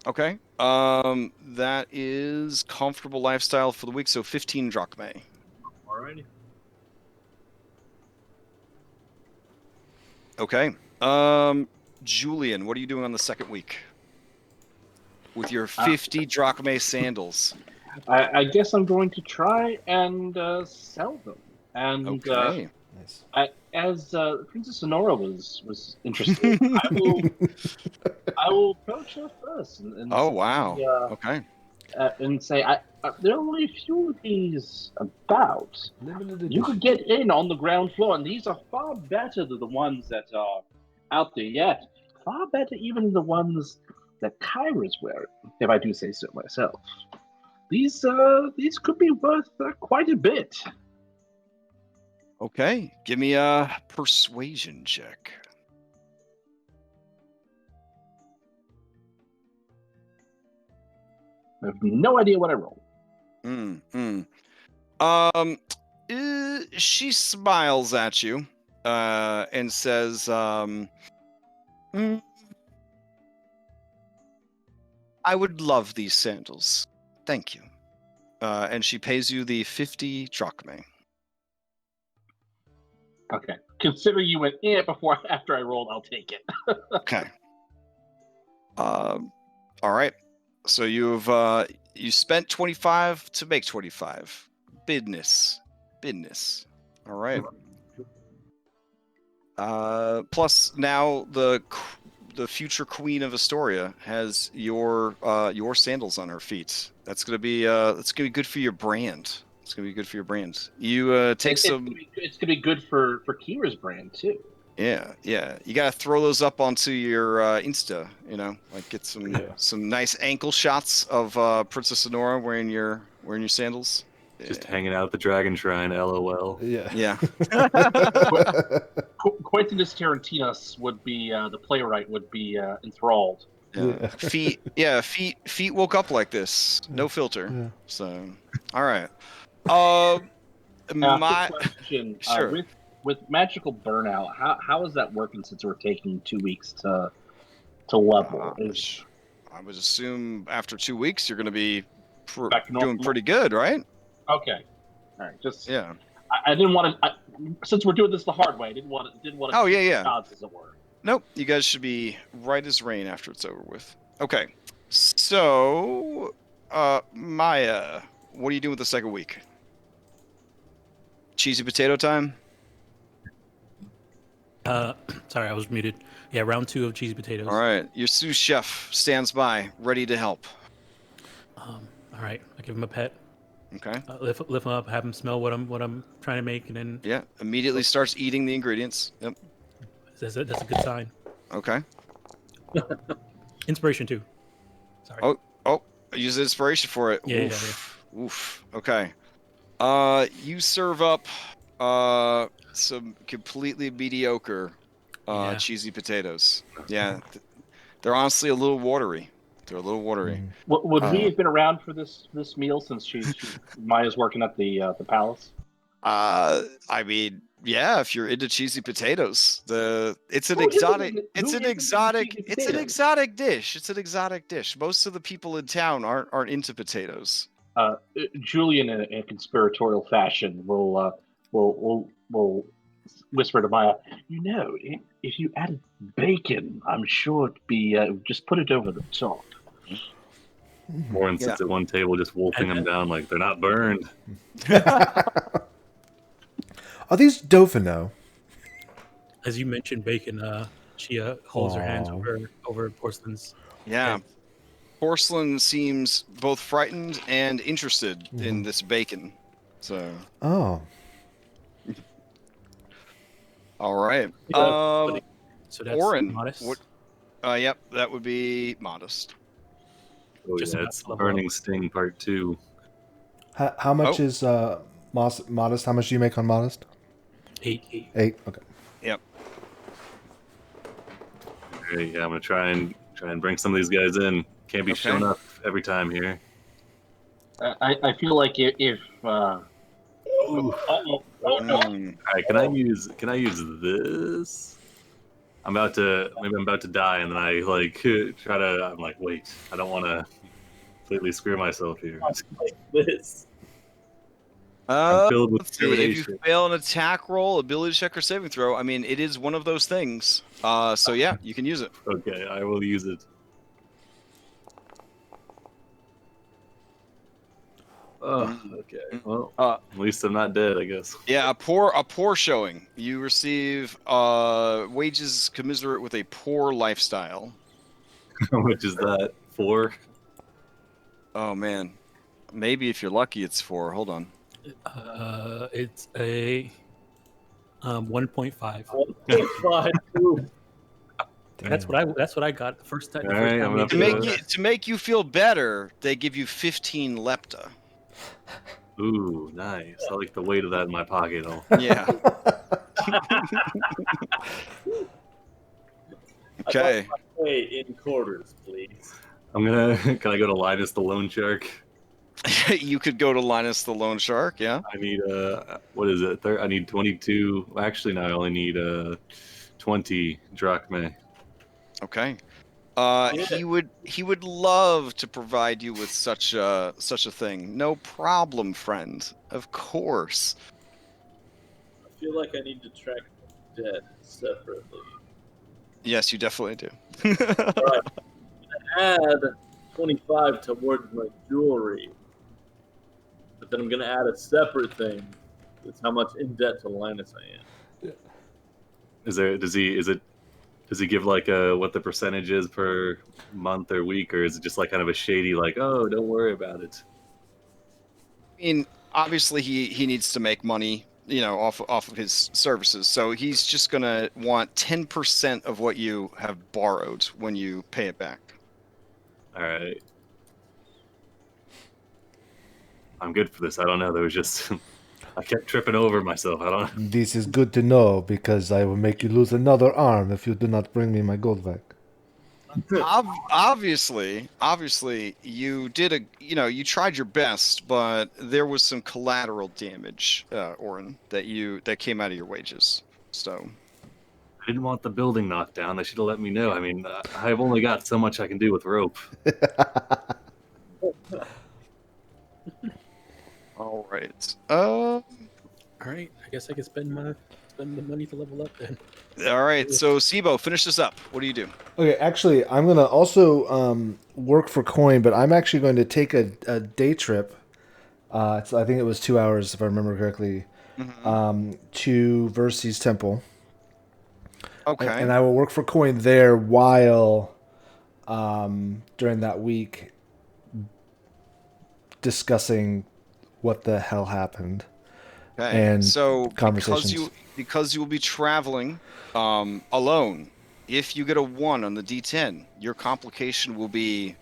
[SPEAKER 1] Okay. That is comfortable lifestyle for the week, so 15 drachmae.
[SPEAKER 5] Alrighty.
[SPEAKER 1] Okay. Julian, what are you doing on the second week with your 50 drachmae sandals?
[SPEAKER 4] I guess I'm going to try and sell them. And
[SPEAKER 1] Okay.
[SPEAKER 3] Nice.
[SPEAKER 4] as Princess Honora was interested, I will approach her first. And
[SPEAKER 1] Oh wow. Okay.
[SPEAKER 4] And say, there are only a few of these about.
[SPEAKER 3] Limited
[SPEAKER 4] You could get in on the ground floor, and these are far better than the ones that are out there yet. Far better even than the ones that Kyra's wearing, if I do say so myself. These could be worth quite a bit.
[SPEAKER 1] Okay. Give me a persuasion check.
[SPEAKER 4] I have no idea what I rolled.
[SPEAKER 1] She smiles at you, and says, I would love these sandals. Thank you. And she pays you the 50 drachmae.
[SPEAKER 4] Okay. Consider you went after I rolled, I'll take it.
[SPEAKER 1] Okay. All right. So you've you spent 25 to make 25. Business. All right. Plus now the the future queen of Estoria your sandals on her feet. That's gonna be good for your brand. It's gonna be good for your brand. You take some.
[SPEAKER 4] It's gonna be good for Kira's brand too.
[SPEAKER 1] Yeah. You gotta throw those up onto your Insta. Like get some nice ankle shots of Princess Sonora wearing your sandals.
[SPEAKER 6] Just hanging out at the Dragon Shrine, LOL.
[SPEAKER 1] Yeah.
[SPEAKER 4] Quentin Tarantinos would be the playwright would be enthralled.
[SPEAKER 1] Yeah. Feet woke up like this, no filter.
[SPEAKER 3] Yeah.
[SPEAKER 1] So, all right.
[SPEAKER 4] Quick question.
[SPEAKER 1] Sure.
[SPEAKER 4] With magical burnout, how is that working since we're taking 2 weeks to level?
[SPEAKER 1] I would assume after 2 weeks you're going to be
[SPEAKER 4] Back to normal?
[SPEAKER 1] doing pretty good, right?
[SPEAKER 4] Okay. All right. Just
[SPEAKER 1] Yeah.
[SPEAKER 4] I didn't want to. Since we're doing this the hard way, I didn't want to.
[SPEAKER 1] Oh, yeah.
[SPEAKER 4] Odds, as it were.
[SPEAKER 1] Nope. You guys should be right as rain after it's over with. Okay. So, Maya, what are you doing with the second week? Cheesy potato time?
[SPEAKER 2] Sorry, I was muted. Yeah, round 2 of cheesy potatoes.
[SPEAKER 1] All right. Your sous chef stands by, ready to help.
[SPEAKER 2] All right, I give him a pet.
[SPEAKER 1] Okay.
[SPEAKER 2] Lift him up, have him smell what I'm trying to make, and then
[SPEAKER 1] Immediately starts eating the ingredients. Yep.
[SPEAKER 2] that's a good sign.
[SPEAKER 1] Okay.
[SPEAKER 2] Inspiration too. Sorry.
[SPEAKER 1] Oh, use inspiration for it.
[SPEAKER 2] Yeah.
[SPEAKER 1] Oof. Okay. You serve up some completely mediocre cheesy potatoes. Yeah. They're honestly a little watery. They're a little watery.
[SPEAKER 4] Would we have been around for this meal since Maya's working at the palace?
[SPEAKER 1] I mean, yeah, if you're into cheesy potatoes, it's an exotic dish. It's an exotic dish. Most of the people in town aren't into potatoes.
[SPEAKER 4] Julian, in a conspiratorial fashion, will whisper to Maya, if you added bacon, I'm sure it'd be just put it over the top.
[SPEAKER 6] Warren sits at one table just wolfing them down like they're not burned.
[SPEAKER 3] Are these Dauphino?
[SPEAKER 2] As you mentioned, bacon. She holds her hands over Porcelain's.
[SPEAKER 1] Yeah.
[SPEAKER 2] head.
[SPEAKER 1] Porcelain seems both frightened and interested in this bacon. So.
[SPEAKER 3] Oh.
[SPEAKER 1] All right.
[SPEAKER 2] So that's
[SPEAKER 1] Oren,
[SPEAKER 2] modest.
[SPEAKER 1] Yep, that would be modest.
[SPEAKER 6] Oh,
[SPEAKER 2] Just
[SPEAKER 6] yeah,
[SPEAKER 2] about
[SPEAKER 6] it's
[SPEAKER 2] level
[SPEAKER 6] Burning
[SPEAKER 2] up.
[SPEAKER 6] Sting Part 2.
[SPEAKER 3] How much is modest? How much do you make on modest?
[SPEAKER 2] 8.
[SPEAKER 3] 8. Okay.
[SPEAKER 1] Yep.
[SPEAKER 6] Okay, yeah, I'm gonna try and bring some of these guys in. Can't be shown up every time here.
[SPEAKER 4] I feel like if
[SPEAKER 6] All right, can I use this? I'm about to die, and then I I'm like, wait, I don't want to completely screw myself here.
[SPEAKER 5] Like this.
[SPEAKER 6] I'm filled with
[SPEAKER 1] Let's see. If you
[SPEAKER 6] trepidation.
[SPEAKER 1] fail an attack roll, ability check, or saving throw, I mean, it is one of those things. So yeah, you can use it.
[SPEAKER 6] Okay, I will use it. Oh, okay. Well, at least I'm not dead, I guess.
[SPEAKER 1] Yeah, a poor showing. You receive wages commiserate with a poor lifestyle.
[SPEAKER 6] How much is that? 4?
[SPEAKER 1] Oh man, maybe if you're lucky, it's 4. Hold on.
[SPEAKER 2] It's a 1.5.
[SPEAKER 5] 1.5.
[SPEAKER 2] That's what I got the first time.
[SPEAKER 6] All right, I'm gonna
[SPEAKER 1] To make you feel better, they give you 15 lepta.
[SPEAKER 6] Ooh, nice. I like the weight of that in my pocket.
[SPEAKER 1] Yeah. Okay.
[SPEAKER 5] Wait, in quarters, please.
[SPEAKER 6] Can I go to Linus the Lone Shark?
[SPEAKER 1] You could go to Linus the Lone Shark. Yeah.
[SPEAKER 6] I need what is it? I need 22. Actually, no, I only need 20 drachmae.
[SPEAKER 1] Okay. He would love to provide you with such a thing. No problem, friend. Of course.
[SPEAKER 5] I feel like I need to track the debt separately.
[SPEAKER 1] Yes, you definitely do.
[SPEAKER 5] Alright. Add 25 towards my jewelry. But then I'm gonna add a separate thing. That's how much in debt to Linus I am.
[SPEAKER 6] Is it Does he give like what the percentage is per month or week, or is it just like kind of a shady like, oh, don't worry about it?
[SPEAKER 1] I mean, obviously he needs to make money, off of his services. So he's just gonna want 10% of what you have borrowed when you pay it back.
[SPEAKER 6] All right. I'm good for this. I don't know. There was just I kept tripping over myself. I don't.
[SPEAKER 3] This is good to know because I will make you lose another arm if you do not bring me my gold back.
[SPEAKER 1] Obviously, you did you tried your best, but there was some collateral damage, Oren, that came out of your wages. So
[SPEAKER 6] I didn't want the building knocked down. They should have let me know. I mean, I've only got so much I can do with rope.
[SPEAKER 1] all right.
[SPEAKER 2] All right, I guess I can spend the money to level up then.
[SPEAKER 1] All right. So Sibo, finish this up. What do you do?
[SPEAKER 3] Okay, actually, I'm going to also work for coin, but I'm actually going to take a day trip. I think it was 2 hours, if I remember correctly, to Verces Temple.
[SPEAKER 1] Okay.
[SPEAKER 3] And I will work for coin there while during that week discussing what the hell happened.
[SPEAKER 1] Okay.
[SPEAKER 3] And
[SPEAKER 1] so
[SPEAKER 3] conversations.
[SPEAKER 1] because you will be traveling alone, if you get a 1 on the D10, your complication will be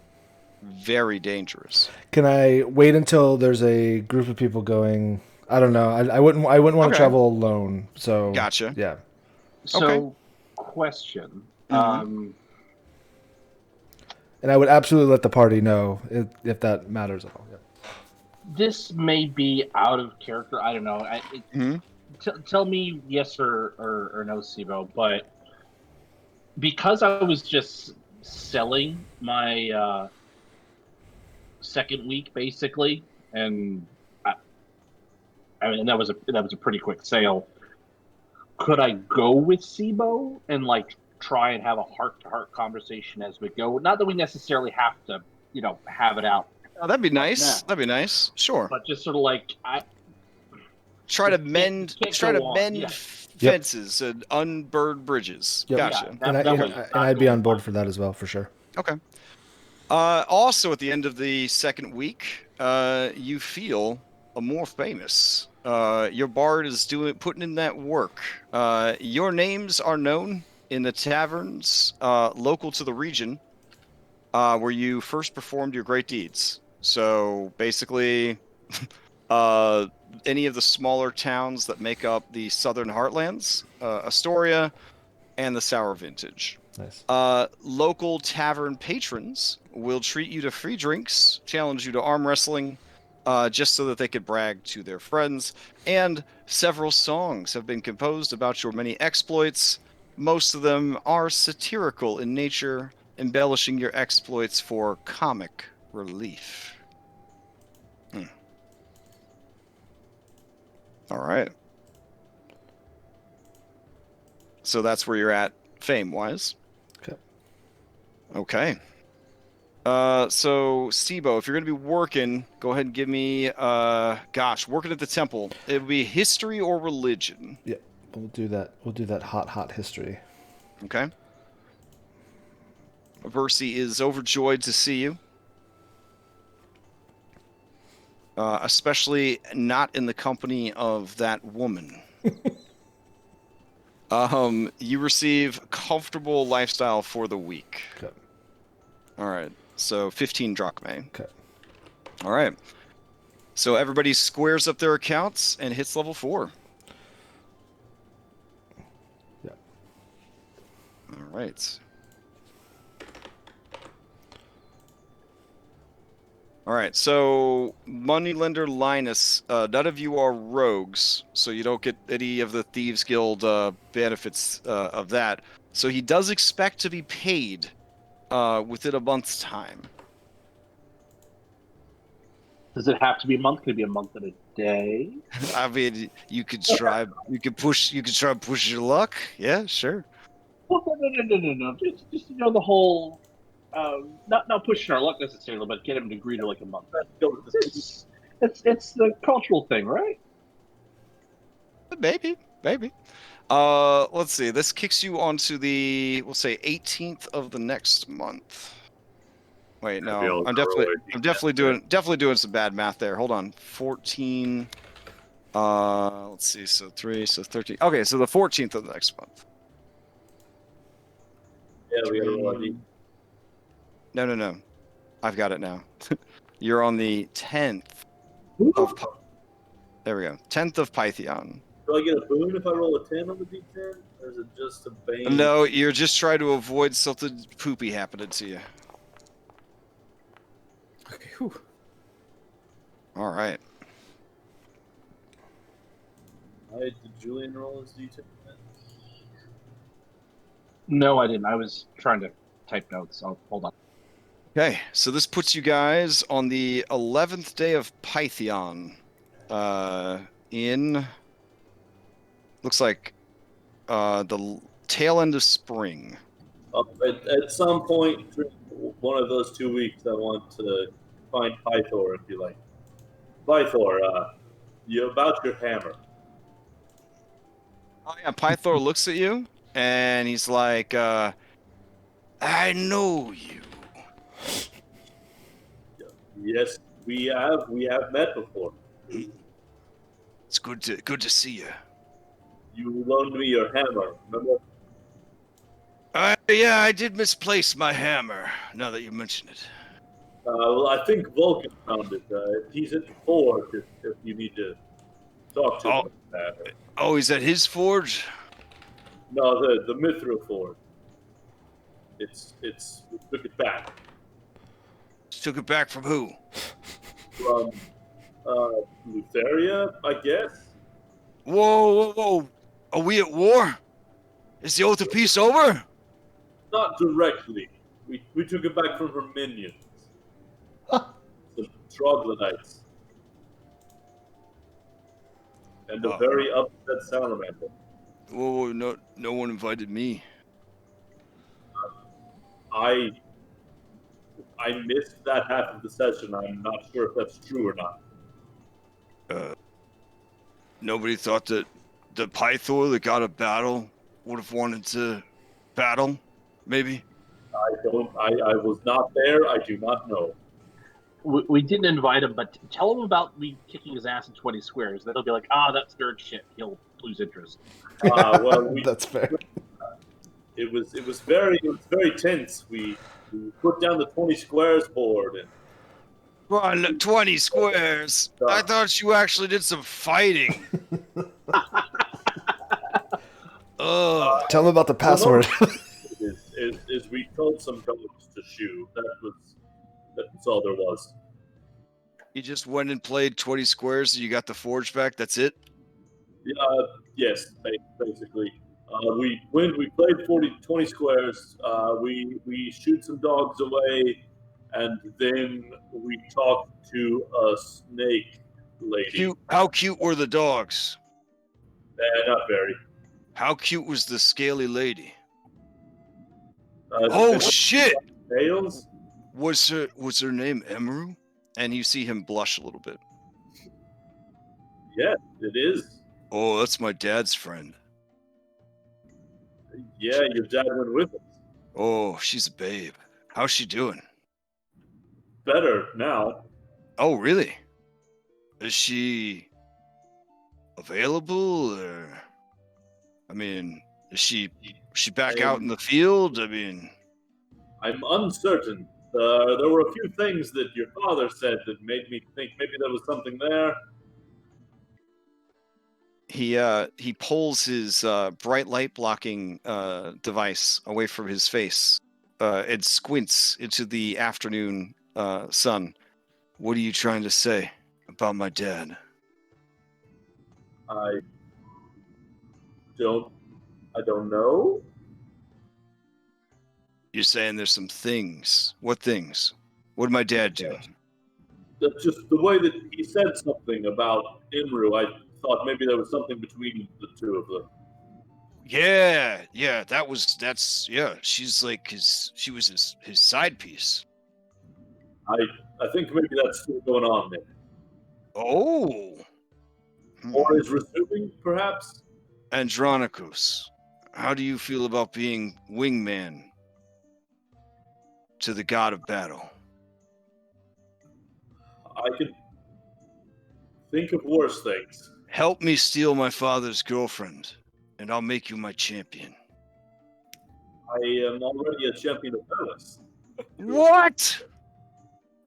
[SPEAKER 1] very dangerous.
[SPEAKER 3] Can I wait until there's a group of people going? I don't know. I wouldn't want to travel alone. So
[SPEAKER 1] Gotcha.
[SPEAKER 3] Yeah.
[SPEAKER 4] So, question.
[SPEAKER 3] And I would absolutely let the party know if that matters at all. Yeah.
[SPEAKER 4] This may be out of character. I don't know. Tell me yes or no, Sibo. But because I was just selling my second week basically, and I mean that was a pretty quick sale. Could I go with Sibo and like try and have a heart-to-heart conversation as we go? Not that we necessarily have to, have it out.
[SPEAKER 1] Oh, that'd be nice.
[SPEAKER 4] Now.
[SPEAKER 1] That'd be nice. Sure.
[SPEAKER 4] But just sort of like
[SPEAKER 1] try to mend
[SPEAKER 4] Yeah.
[SPEAKER 1] fences and unburn bridges.
[SPEAKER 3] Yep.
[SPEAKER 1] Gotcha.
[SPEAKER 3] And I'd be on board for that as well, for sure.
[SPEAKER 1] Okay. Also, at the end of the second week, you feel more famous. Your bard is putting in that work. Your names are known in the taverns local to the region where you first performed your great deeds. So basically, any of the smaller towns that make up the southern heartlands, Estoria, and the Sour Vintage.
[SPEAKER 3] Nice.
[SPEAKER 1] Local tavern patrons will treat you to free drinks, challenge you to arm wrestling, just so that they could brag to their friends. And several songs have been composed about your many exploits. Most of them are satirical in nature, embellishing your exploits for comic relief. All right. So that's where you're at fame-wise. Okay. So Sibo, if you're gonna be working, go ahead and give me working at the temple. It would be history or religion.
[SPEAKER 3] Yeah, we'll do that. We'll do that hot history.
[SPEAKER 1] Okay. Vercy is overjoyed to see you. Especially not in the company of that woman. You receive comfortable lifestyle for the week.
[SPEAKER 3] Okay.
[SPEAKER 1] All right. So 15 drachmae.
[SPEAKER 3] Okay.
[SPEAKER 1] All right. So everybody squares up their accounts and hits level 4.
[SPEAKER 3] Yeah.
[SPEAKER 1] All right. All right, so moneylender Linus, none of you are rogues, so you don't get any of the Thieves Guild benefits of that. So he does expect to be paid within a month's time.
[SPEAKER 4] Does it have to be a month? Could it be a month and a day?
[SPEAKER 1] I mean, you could try. You could try and push your luck. Yeah, sure.
[SPEAKER 4] Well, no. Just the whole. Not pushing our luck necessarily, but get him to agree to like a month. It's the cultural thing, right?
[SPEAKER 1] Maybe. Let's see. This kicks you onto the, we'll say 18th of the next month. Wait, no. I'm definitely doing some bad math there. Hold on. 14. Let's see. So 3, so 13. Okay, so the 14th of the next month.
[SPEAKER 5] Yeah, we got a roll ID.
[SPEAKER 1] No. I've got it now. You're on the 10th of. There we go. 10th of Pythion.
[SPEAKER 5] Do I get a boon if I roll a 10 on the D10? Or is it just a bane?
[SPEAKER 1] No, you're just trying to avoid something poopy happening to you.
[SPEAKER 2] Okay. Whew.
[SPEAKER 1] All right.
[SPEAKER 5] Did Julian roll his D10?
[SPEAKER 4] No, I didn't. I was trying to type notes. So hold on.
[SPEAKER 1] Okay, so this puts you guys on the 11th day of Pythion. In looks like the tail end of spring.
[SPEAKER 5] At some point during one of those 2 weeks, I want to find Pythor and be like, Pythor, you about your hammer.
[SPEAKER 1] Oh yeah, Pythor looks at you and he's like, I know you.
[SPEAKER 5] Yes, we have met before.
[SPEAKER 1] It's good to see you.
[SPEAKER 5] You loaned me your hammer, remember?
[SPEAKER 1] Yeah, I did misplace my hammer, now that you mention it.
[SPEAKER 5] Well, I think Vulcan found it. He's at the forge if you need to talk to him about that.
[SPEAKER 1] Oh, he's at his forge?
[SPEAKER 5] No, the Mithril forge. We took it back.
[SPEAKER 1] Took it back from who?
[SPEAKER 5] From Lutheria, I guess.
[SPEAKER 1] Whoa. Are we at war? Is the Oath of Peace over?
[SPEAKER 5] Not directly. We took it back from her minions. The troglodytes. And a very upset salamander.
[SPEAKER 1] Whoa, no one invited me.
[SPEAKER 5] I missed that half of the session. I'm not sure if that's true or not.
[SPEAKER 1] Nobody thought that the Pythor that got a battle would have wanted to battle, maybe?
[SPEAKER 5] I was not there. I do not know.
[SPEAKER 4] We didn't invite him, but tell him about me kicking his ass in 20 squares. Then he'll be like, that's nerd shit. He'll lose interest.
[SPEAKER 5] Well,
[SPEAKER 3] That's fair.
[SPEAKER 5] It was very tense. We put down the 20 squares board and.
[SPEAKER 1] Run 20 squares. I thought you actually did some fighting.
[SPEAKER 3] Tell him about the password.
[SPEAKER 5] is we told some dogs to shoot. That's all there was.
[SPEAKER 1] You just went and played 20 squares and you got the forge back, that's it?
[SPEAKER 5] Yes, basically. We played 20 squares. We shoot some dogs away, and then we talked to a snake lady.
[SPEAKER 1] How cute were the dogs?
[SPEAKER 5] Not very.
[SPEAKER 1] How cute was the scaly lady?
[SPEAKER 5] Oh
[SPEAKER 1] shit!
[SPEAKER 5] Tails?
[SPEAKER 1] Was her name Emeru? And you see him blush a little bit.
[SPEAKER 5] Yeah, it is.
[SPEAKER 1] Oh, that's my dad's friend.
[SPEAKER 5] Yeah, your dad went with us.
[SPEAKER 1] Oh, she's a babe. How's she doing?
[SPEAKER 5] Better now.
[SPEAKER 1] Oh, really? Is she available, or I mean, is she back out in the field? I mean,
[SPEAKER 5] I'm uncertain. There were a few things that your father said that made me think maybe there was something there.
[SPEAKER 1] He pulls his bright light blocking device away from his face and squints into the afternoon sun. What are you trying to say about my dad?
[SPEAKER 5] I don't know.
[SPEAKER 1] You're saying there's some things. What things? What did my dad do?
[SPEAKER 5] That's just the way that he said something about Imru. I thought maybe there was something between the two of them.
[SPEAKER 1] Yeah. She's like she was his side piece.
[SPEAKER 5] I think maybe that's still going on there.
[SPEAKER 1] Oh.
[SPEAKER 5] Or is resuming, perhaps?
[SPEAKER 1] Andronicus, how do you feel about being wingman to the god of battle?
[SPEAKER 5] I could think of worse things.
[SPEAKER 1] Help me steal my father's girlfriend, and I'll make you my champion.
[SPEAKER 5] I am already a champion of Theros.
[SPEAKER 1] What?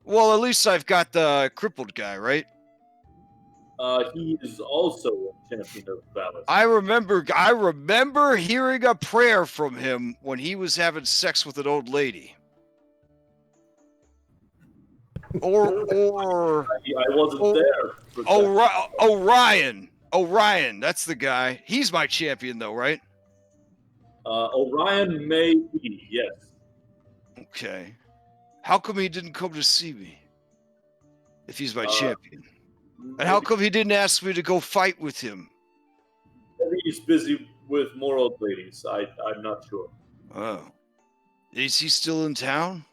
[SPEAKER 1] Well, at least I've got the crippled guy, right?
[SPEAKER 5] He is also a champion of Theros.
[SPEAKER 1] I remember hearing a prayer from him when he was having sex with an old lady. Or
[SPEAKER 5] I wasn't there. For that.
[SPEAKER 1] Orion, that's the guy. He's my champion, though, right?
[SPEAKER 5] Orion may be, yes.
[SPEAKER 1] Okay. How come he didn't come to see me? If he's my champion. And how come he didn't ask me to go fight with him?
[SPEAKER 5] Maybe he's busy with more old ladies. I'm not sure.
[SPEAKER 1] Oh. Is he still in town?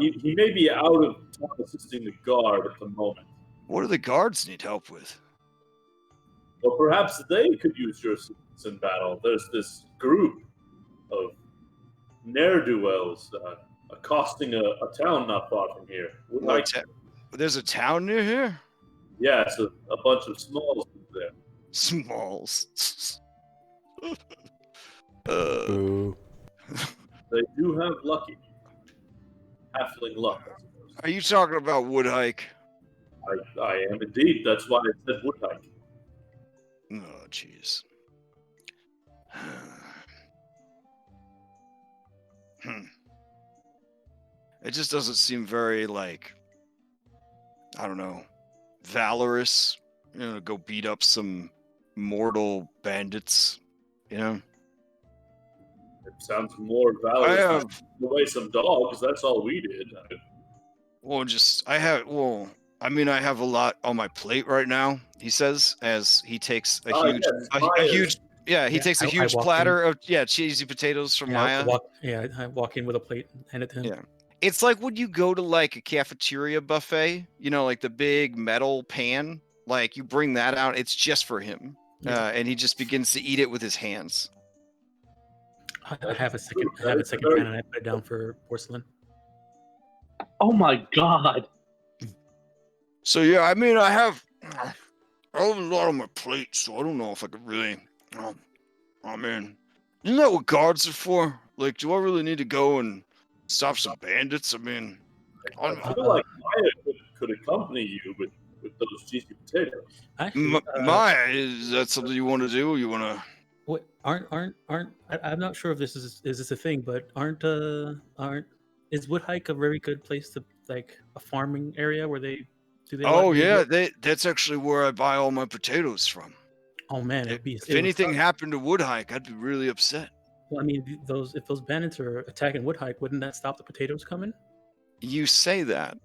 [SPEAKER 5] He may be out of town assisting the guard at the moment.
[SPEAKER 1] What do the guards need help with?
[SPEAKER 5] Well, perhaps they could use your assistance in battle. There's this group of ne'er-do-wells accosting a town not far from here.
[SPEAKER 1] There's a town near here?
[SPEAKER 5] Yeah, it's a bunch of smalls there.
[SPEAKER 1] Smalls.
[SPEAKER 3] Ooh.
[SPEAKER 5] They do have lucky. Halfling luck, I suppose.
[SPEAKER 1] Are you talking about Woodhike?
[SPEAKER 5] I am indeed. That's why I said Woodhike.
[SPEAKER 1] Oh, jeez. It just doesn't seem very, like, I don't know, valorous, to go beat up some mortal bandits,
[SPEAKER 5] It sounds more valorous than away some dogs. That's all we did.
[SPEAKER 1] I have a lot on my plate right now, he says, as he takes a huge platter of cheesy potatoes from Maya.
[SPEAKER 2] I walk in with a plate, hand it to him.
[SPEAKER 1] Yeah. It's like when you go to like a cafeteria buffet, like the big metal pan, like you bring that out, it's just for him. And he just begins to eat it with his hands.
[SPEAKER 2] I have a second pan and I put it down for porcelain.
[SPEAKER 4] Oh my god.
[SPEAKER 1] So yeah, I mean, I have a lot on my plate, so I don't know if I could really. Oh man, isn't that what guards are for? Like, do I really need to go and stop some bandits? I mean,
[SPEAKER 5] I feel like Maya could accompany you with those cheesy potatoes.
[SPEAKER 2] Actually,
[SPEAKER 1] Maya, is that something you want to do? Or you want to?
[SPEAKER 2] What aren't? I'm not sure if this is a thing, but is Woodhike a very good place to, like, a farming area where they do they?
[SPEAKER 1] Oh yeah, that's actually where I buy all my potatoes from.
[SPEAKER 2] Oh man,
[SPEAKER 1] if anything happened to Woodhike, I'd be really upset.
[SPEAKER 2] Well, I mean, if those bandits are attacking Woodhike, wouldn't that stop the potatoes coming?
[SPEAKER 1] You say that,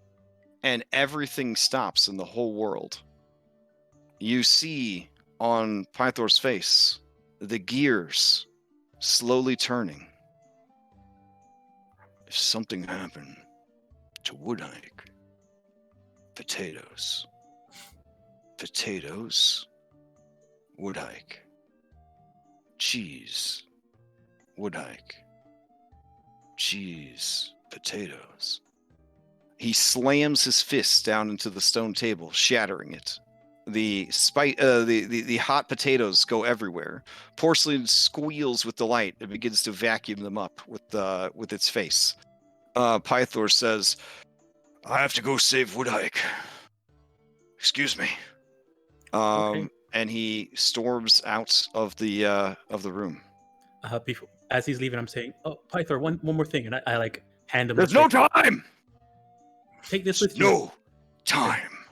[SPEAKER 1] and everything stops in the whole world. You see on Pythor's face the gears slowly turning. If something happened to Woodhike, potatoes, Woodhike, cheese, Woodhike, cheese, potatoes. He slams his fist down into the stone table, shattering it. The hot potatoes go everywhere. Porcelain squeals with delight and begins to vacuum them up with its face. Pythor says, "I have to go save Woodhike. Excuse me."
[SPEAKER 2] Okay.
[SPEAKER 1] And he storms out of the room.
[SPEAKER 2] As he's leaving, I'm saying, "Oh, Pythor, one more thing," and I like hand him.
[SPEAKER 1] There's no time.
[SPEAKER 2] Take this with you.
[SPEAKER 1] No time.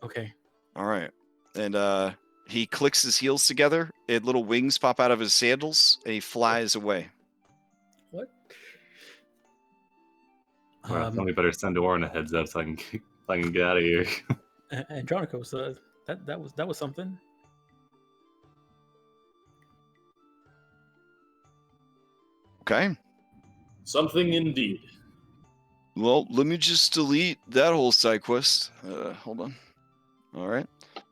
[SPEAKER 2] Okay.
[SPEAKER 1] All right. And he clicks his heels together, and little wings pop out of his sandals, and he flies away.
[SPEAKER 2] What?
[SPEAKER 6] Well, we better send Orin a heads up so I can get out of here.
[SPEAKER 2] Andronicus, that was something.
[SPEAKER 1] Okay.
[SPEAKER 5] Something indeed.
[SPEAKER 1] Well, let me just delete that whole side quest. Hold on. All right.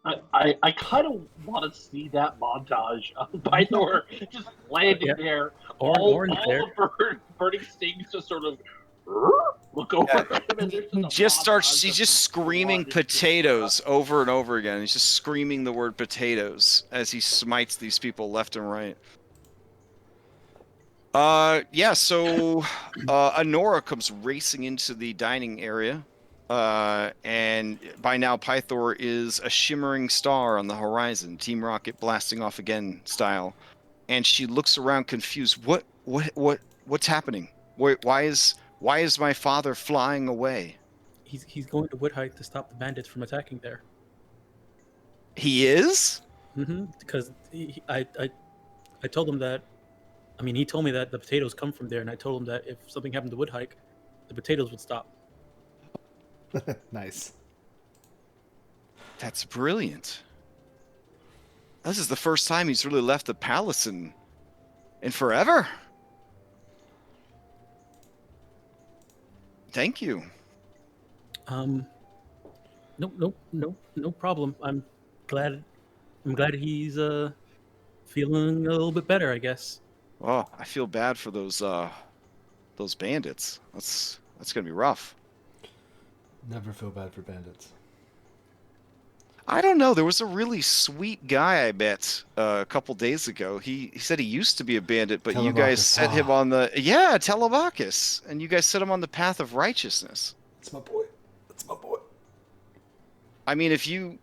[SPEAKER 4] I kind of want to see that montage of Pythor just landing there, all the burning stings just sort of look over him, and there's
[SPEAKER 1] He just starts. He's just screaming potatoes over and over again. He's just screaming the word potatoes as he smites these people left and right. Yeah. So, Honora comes racing into the dining area. And by now, Pythor is a shimmering star on the horizon, Team Rocket blasting off again style. And she looks around confused. What's happening? Why is my father flying away?
[SPEAKER 2] He's going to Woodhite to stop the bandits from attacking there.
[SPEAKER 1] He is?
[SPEAKER 2] Because I told him that. I mean, he told me that the potatoes come from there, and I told him that if something happened to Woodhite, the potatoes would stop.
[SPEAKER 3] Nice.
[SPEAKER 1] That's brilliant. This is the first time he's really left the palace in forever. Thank you.
[SPEAKER 2] No problem. I'm glad he's feeling a little bit better, I guess.
[SPEAKER 1] Oh, I feel bad for those bandits. That's gonna be rough.
[SPEAKER 3] Never feel bad for bandits.
[SPEAKER 1] I don't know. There was a really sweet guy I met a couple days ago. He said he used to be a bandit, but you guys set him on the Telemok, and you guys set him on the path of righteousness.
[SPEAKER 3] That's my boy. That's my boy.
[SPEAKER 1] I mean, if you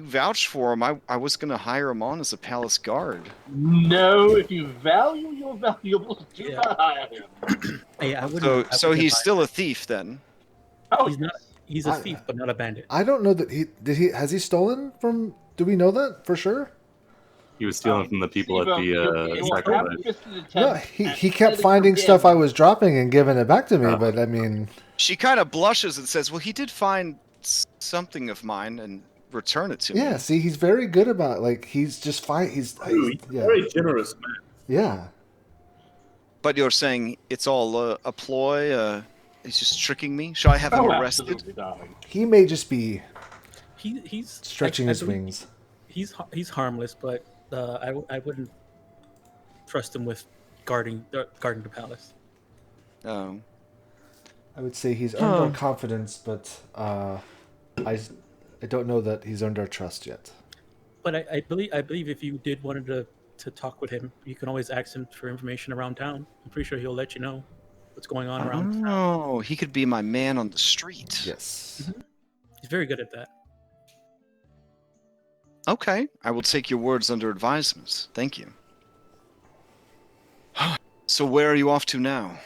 [SPEAKER 1] vouch for him, I was gonna hire him on as a palace guard.
[SPEAKER 4] No, if you value your valuables, do not hire him.
[SPEAKER 2] Hey, I wouldn't.
[SPEAKER 1] So he's still a thief then.
[SPEAKER 4] Oh,
[SPEAKER 2] He's not. He's a thief, but not a bandit.
[SPEAKER 3] I don't know that has he stolen from? Do we know that for sure?
[SPEAKER 6] He was stealing from the people at the sacrifice.
[SPEAKER 3] No, he kept finding stuff I was dropping and giving it back to me, but I mean...
[SPEAKER 1] She kind of blushes and says, well, he did find something of mine and return it to me.
[SPEAKER 3] Yeah, see, he's very good about, like, he's just fine. He's
[SPEAKER 5] a very generous man.
[SPEAKER 3] Yeah.
[SPEAKER 1] But you're saying it's all a ploy? He's just tricking me? Shall I have him arrested?
[SPEAKER 3] He may just be
[SPEAKER 2] he's
[SPEAKER 3] stretching his wings.
[SPEAKER 2] He's harmless, but I wouldn't trust him with guarding the palace.
[SPEAKER 1] Oh.
[SPEAKER 3] I would say he's earned our confidence, but I don't know that he's earned our trust yet.
[SPEAKER 2] But I believe if you did wanted to talk with him, you can always ask him for information around town. I'm pretty sure he'll let you know what's going on around town.
[SPEAKER 1] Oh, he could be my man on the street.
[SPEAKER 3] Yes.
[SPEAKER 2] Mm-hmm. He's very good at that.
[SPEAKER 1] Okay, I will take your words under advisement. Thank you. So where are you off to now?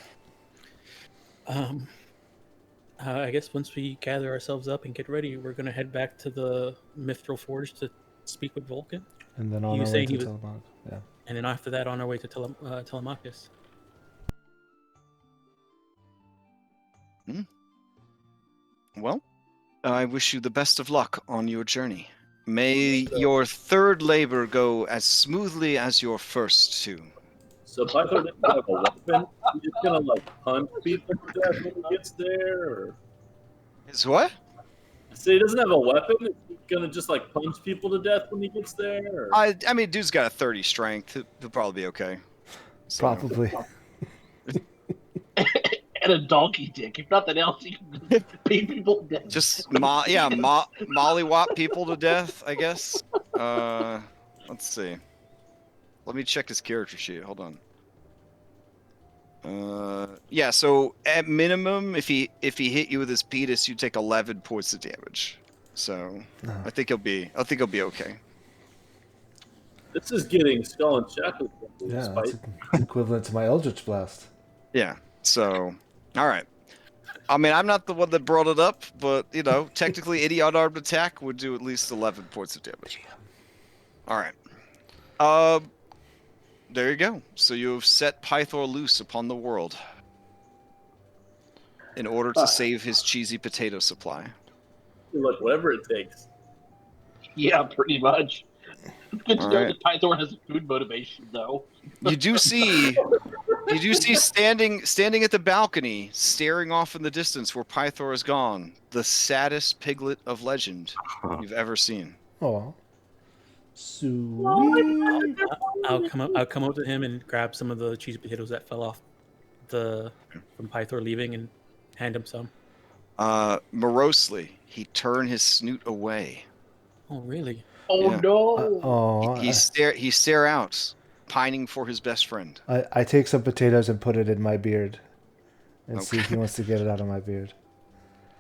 [SPEAKER 2] I guess once we gather ourselves up and get ready, we're going to head back to the Mithril Forge to speak with Vulcan.
[SPEAKER 3] And then on our way to Telemok. Yeah.
[SPEAKER 2] And then after that, on our way to Telemachus.
[SPEAKER 1] Well, I wish you the best of luck on your journey. May your third labor go as smoothly as your first two.
[SPEAKER 5] So Pythor didn't have a weapon? He's just gonna like punch people to death when he gets there? Or...
[SPEAKER 1] Is what?
[SPEAKER 5] So he doesn't have a weapon? Is he gonna just like punch people to death when he gets there? Or...
[SPEAKER 1] I mean, dude's got a 30 strength. He'll probably be okay. So.
[SPEAKER 3] Probably.
[SPEAKER 4] And a donkey dick. If nothing else, he can beat people to death.
[SPEAKER 1] Just mollywop people to death, I guess. Let's see. Let me check his character sheet. Hold on. Yeah. So at minimum, if he hit you with his penis, you take 11 points of damage. So I think he'll be okay.
[SPEAKER 5] This is getting skull and shackles.
[SPEAKER 3] Yeah, that's equivalent to my Eldritch Blast.
[SPEAKER 1] Yeah. So, all right. I mean, I'm not the one that brought it up, but you know, technically, any unarmed attack would do at least 11 points of damage. All right. There you go. So you've set Pythor loose upon the world in order to save his cheesy potato supply.
[SPEAKER 5] Look, whatever it takes.
[SPEAKER 4] Yeah, pretty much. Good to know that Pythor has a food motivation, though.
[SPEAKER 1] You do see standing at the balcony, staring off in the distance where Pythor is gone, the saddest piglet of legend you've ever seen.
[SPEAKER 3] Oh, sweet.
[SPEAKER 2] I'll come up to him and grab some of the cheese potatoes that fell off from Pythor leaving and hand him some.
[SPEAKER 1] Morosely, he turned his snoot away.
[SPEAKER 2] Oh, really?
[SPEAKER 4] Oh
[SPEAKER 1] Yeah.
[SPEAKER 4] no!
[SPEAKER 1] He stare out, pining for his best friend.
[SPEAKER 3] I take some potatoes and put it in my beard, and see if he
[SPEAKER 1] Okay.
[SPEAKER 3] wants to get it out of my beard.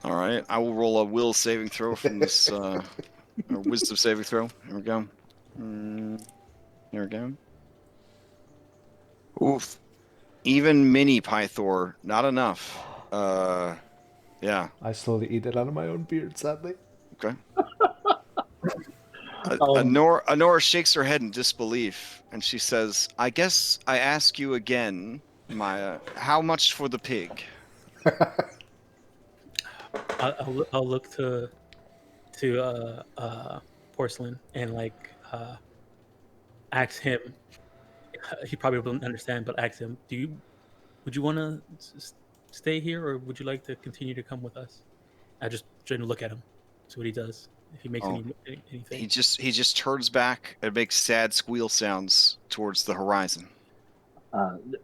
[SPEAKER 1] All right, I will roll a will saving throw from this, or wisdom saving throw. Here we go. Here we go. Oof. Even mini Pythor, not enough. Yeah.
[SPEAKER 3] I slowly eat it out of my own beard, sadly.
[SPEAKER 1] Okay. Honora shakes her head in disbelief, and she says, "I guess I ask you again, Maya, how much for the pig?"
[SPEAKER 2] I'll look to Porcelain and ask him. He probably wouldn't understand, but ask him, would you want to stay here, or would you like to continue to come with us? I just try to look at him, see what he does. If he makes anything.
[SPEAKER 1] He just turns back and makes sad squeal sounds towards the horizon.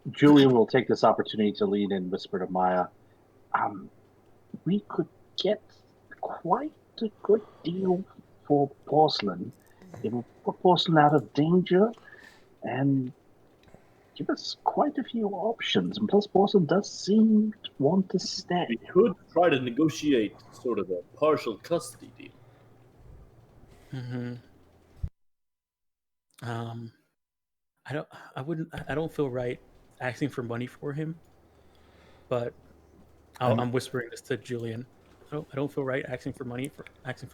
[SPEAKER 4] Julian will take this opportunity to lean in and whisper to Maya, we could get quite a good deal for Porcelain. It will put Porcelain out of danger and give us quite a few options. And plus, Porcelain does seem to want to stay.
[SPEAKER 5] We could try to negotiate sort of a partial custody deal.
[SPEAKER 2] Mm-hmm. I don't feel right asking for money for him, but I'm whispering this to Julian. I don't feel right asking for money for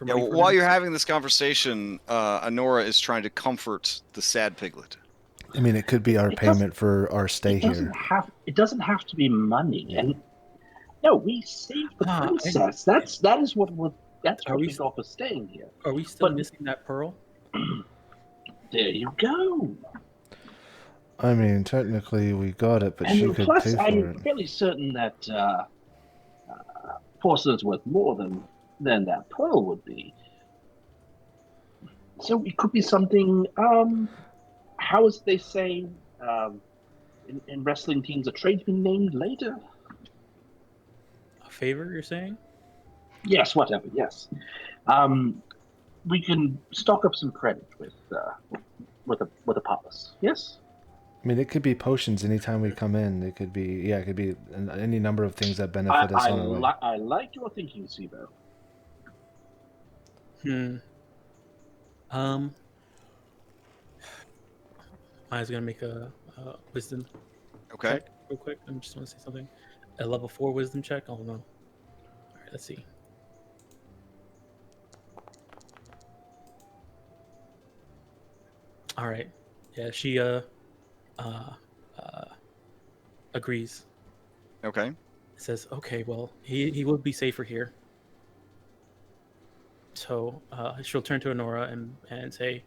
[SPEAKER 2] money.
[SPEAKER 1] While you're having this conversation, Honora is trying to comfort the sad piglet.
[SPEAKER 3] I mean, it could be our payment for our stay here.
[SPEAKER 4] It doesn't have to be money. And no, we saved the princess. That is what we got for staying here.
[SPEAKER 2] Are we still missing that pearl?
[SPEAKER 4] There you go.
[SPEAKER 3] I mean, technically we got it, but she could pay for it.
[SPEAKER 4] I'm fairly certain that Porcelain's worth more than that pearl would be. So it could be something. How as they say in wrestling teams, a tradesman named later.
[SPEAKER 2] A favor, you're saying?
[SPEAKER 4] Yes, whatever. Yes, we can stock up some credit with a palace. Yes.
[SPEAKER 3] I mean, it could be potions anytime we come in. It could be any number of things that benefit us on our way.
[SPEAKER 4] I like your thinking, Sibo.
[SPEAKER 2] Maya's gonna make a wisdom
[SPEAKER 1] Okay.
[SPEAKER 2] check real quick. I just want to say something. A level 4 wisdom check. Oh no. All right, let's see. All right. Yeah, she agrees.
[SPEAKER 1] Okay.
[SPEAKER 2] Says, okay, well, he will be safer here. So she'll turn to Honora and say,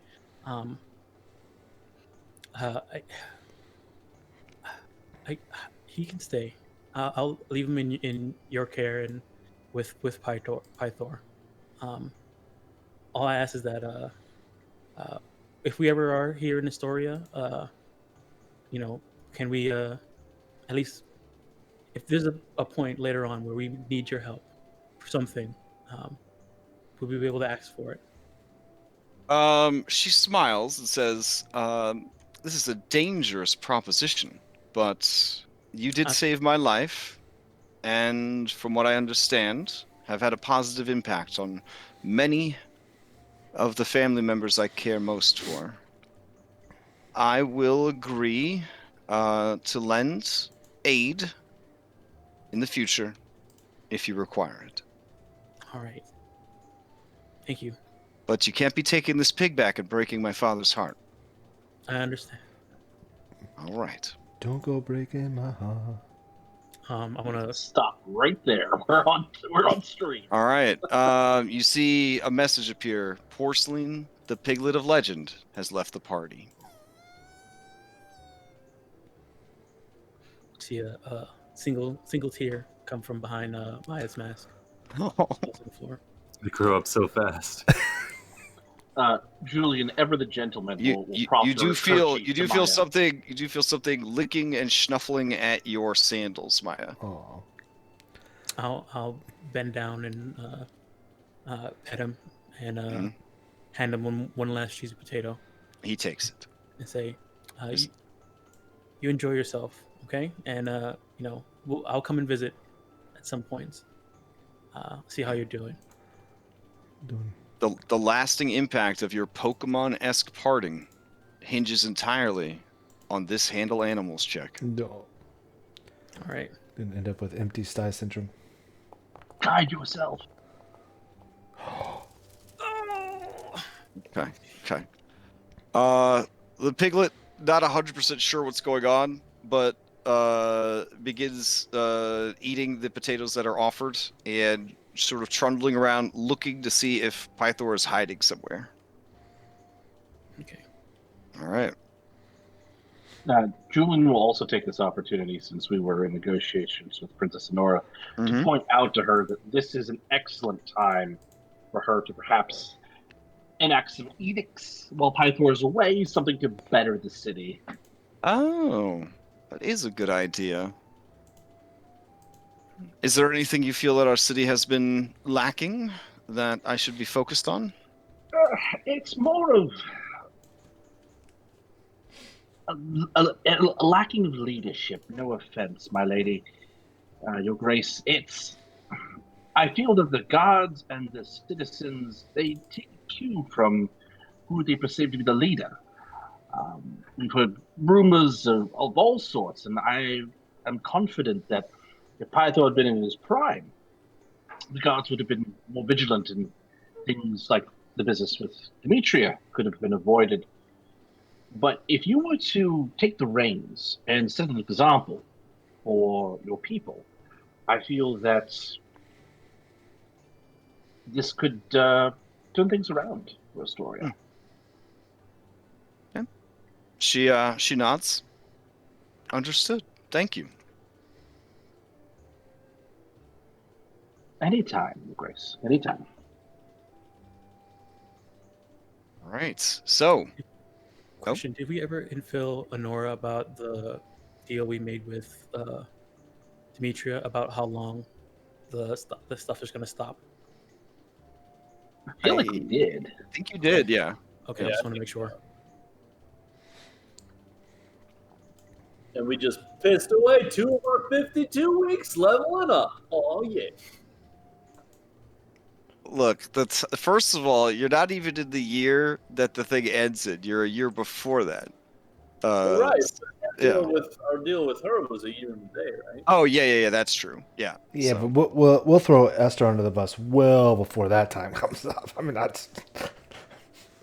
[SPEAKER 2] he can stay. I'll leave him in your care and with Pythor. All I ask is that if we ever are here in Estoria, can we at least, if there's a point later on where we need your help for something, would we be able to ask for it?
[SPEAKER 1] She smiles and says, "This is a dangerous proposition, but you did save my life, and from what I understand, have had a positive impact on many of the family members I care most for. I will agree to lend aid in the future if you require it.
[SPEAKER 2] All right. Thank you.
[SPEAKER 1] But you can't be taking this pig back and breaking my father's heart."
[SPEAKER 2] I understand.
[SPEAKER 1] All right.
[SPEAKER 3] Don't go breaking my heart.
[SPEAKER 2] I want to
[SPEAKER 4] stop right there. We're on stream.
[SPEAKER 1] All right. You see a message appear. Porcelain, the piglet of legend, has left the party.
[SPEAKER 2] see a single tear come from behind Maya's mask.
[SPEAKER 1] Oh.
[SPEAKER 2] On the floor.
[SPEAKER 6] They grow up so fast.
[SPEAKER 4] Julian, ever the gentleman,
[SPEAKER 1] You,
[SPEAKER 4] will
[SPEAKER 1] you,
[SPEAKER 4] proffer
[SPEAKER 1] you do feel
[SPEAKER 4] Kerchief
[SPEAKER 1] you
[SPEAKER 4] to
[SPEAKER 1] do feel
[SPEAKER 4] Maya.
[SPEAKER 1] something licking and schnuffling at your sandals, Maya.
[SPEAKER 3] Oh.
[SPEAKER 2] I'll bend down and pet him and
[SPEAKER 1] Mhm.
[SPEAKER 2] hand him one last cheesy potato
[SPEAKER 1] He takes it.
[SPEAKER 2] and say,
[SPEAKER 1] Yes.
[SPEAKER 2] you enjoy yourself, okay? And I'll come and visit at some points. See how you're doing.
[SPEAKER 1] The lasting impact of your Pokemon-esque parting hinges entirely on this handle animals check.
[SPEAKER 3] No.
[SPEAKER 2] All right.
[SPEAKER 3] Didn't end up with empty sty syndrome.
[SPEAKER 4] Guide yourself.
[SPEAKER 1] Okay. The piglet, not 100% sure what's going on, but begins eating the potatoes that are offered and sort of trundling around looking to see if Pythor is hiding somewhere.
[SPEAKER 2] Okay.
[SPEAKER 1] All right.
[SPEAKER 4] Julian will also take this opportunity, since we were in negotiations with Princess Honora, to
[SPEAKER 1] Mhm.
[SPEAKER 4] point out to her that this is an excellent time for her to perhaps enact some edicts while Pythor is away, something to better the city.
[SPEAKER 1] Oh, that is a good idea. Is there anything you feel that our city has been lacking that I should be focused on?
[SPEAKER 4] It's more of a lacking of leadership. No offense, my lady, your grace. I feel that the guards and the citizens, they take cue from who they perceive to be the leader. We've heard rumors of all sorts, and I am confident that if Pythor had been in his prime, the guards would have been more vigilant, and things like the business with Demetria could have been avoided. But if you were to take the reins and set an example for your people, I feel that this could turn things around for Astoria.
[SPEAKER 1] Okay. She nods. Understood. Thank you.
[SPEAKER 4] Anytime, Your Grace. Anytime.
[SPEAKER 1] All right. So,
[SPEAKER 2] Question: Did we ever infill Honora about the deal we made with Demetria about how long the stuff is going to stop?
[SPEAKER 4] I feel like we did.
[SPEAKER 1] I think you did, yeah.
[SPEAKER 2] Okay,
[SPEAKER 5] Yeah,
[SPEAKER 2] I just want to make sure.
[SPEAKER 5] And we just pissed away 2 of our 52 weeks leveling up. Oh, yeah.
[SPEAKER 1] Look, that's first of all, you're not even in the year that the thing ends in. You're a year before that.
[SPEAKER 5] Right.
[SPEAKER 1] Yeah.
[SPEAKER 5] Our deal with her was a year and a day, right?
[SPEAKER 1] Oh yeah. That's true. Yeah.
[SPEAKER 3] Yeah,
[SPEAKER 1] so.
[SPEAKER 3] but we'll throw Esther under the bus well before that time comes up. I mean, that's.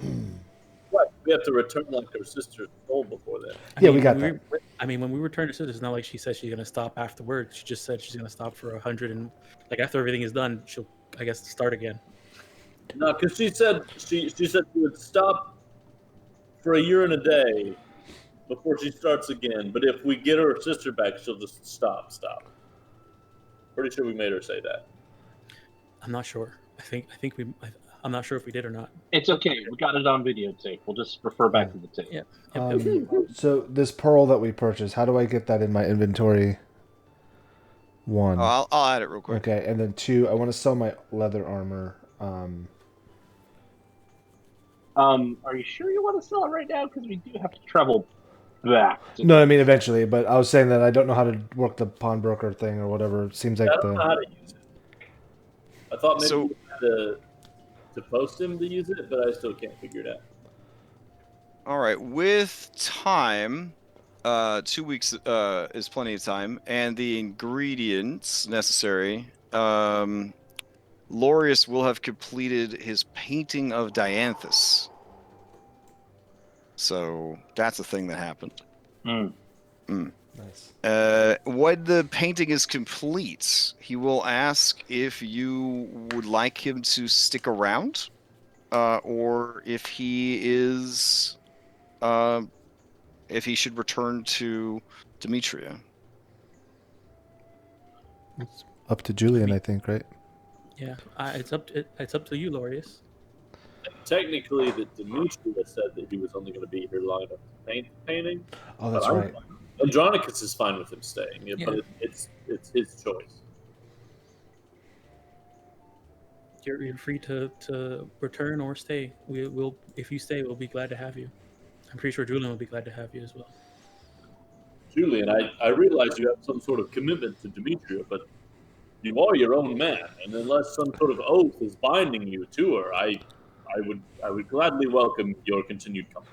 [SPEAKER 5] Right. We have to return like her sister's soul before that.
[SPEAKER 3] Yeah, we got that.
[SPEAKER 2] When we returned to sisters, it's not like she said she's going to stop afterwards. She just said she's going to stop for 100, and like after everything is done, she'll, I guess, start again.
[SPEAKER 5] No, because she said she would stop for a year and a day before she starts again. But if we get her sister back, she'll just stop. Pretty sure we made her say that.
[SPEAKER 2] I'm not sure. I'm not sure if we did or not.
[SPEAKER 4] It's okay. We got it on videotape. We'll just refer back to the tape.
[SPEAKER 2] Yeah.
[SPEAKER 3] So this pearl that we purchased, how do I get that in my inventory? 1.
[SPEAKER 1] I'll add it real quick.
[SPEAKER 3] Okay, and then 2, I want to sell my leather armor.
[SPEAKER 4] Are you sure you want to sell it right now? Because we do have to travel back.
[SPEAKER 3] No, I mean eventually, but I was saying that I don't know how to work the pawnbroker thing or whatever. It seems like
[SPEAKER 5] I don't know how to use it. I thought maybe we had to post him to use it, but I still can't figure it out.
[SPEAKER 1] All right. With time, 2 weeks is plenty of time, and the ingredients necessary. Laureus will have completed his painting of Dianthus. So that's a thing that happened.
[SPEAKER 3] Nice.
[SPEAKER 1] When the painting is complete, he will ask if you would like him to stick around, or if he is, if he should return to Demetria.
[SPEAKER 3] It's up to Julian, I think, right?
[SPEAKER 2] Yeah, it's up to you, Laureus.
[SPEAKER 5] technically that Demetrius said that he was only going to be here long enough to paint the painting.
[SPEAKER 3] Oh, that's
[SPEAKER 5] But
[SPEAKER 3] right.
[SPEAKER 5] Andronicus is fine with him staying, but it's his choice.
[SPEAKER 2] You're free to return or stay. We will, if you stay, we'll be glad to have you. I'm pretty sure Julian will be glad to have you as well.
[SPEAKER 5] Julian, I realize you have some sort of commitment to Demetria, but you are your own man, and unless some sort of oath is binding you to her, I would gladly welcome your continued company.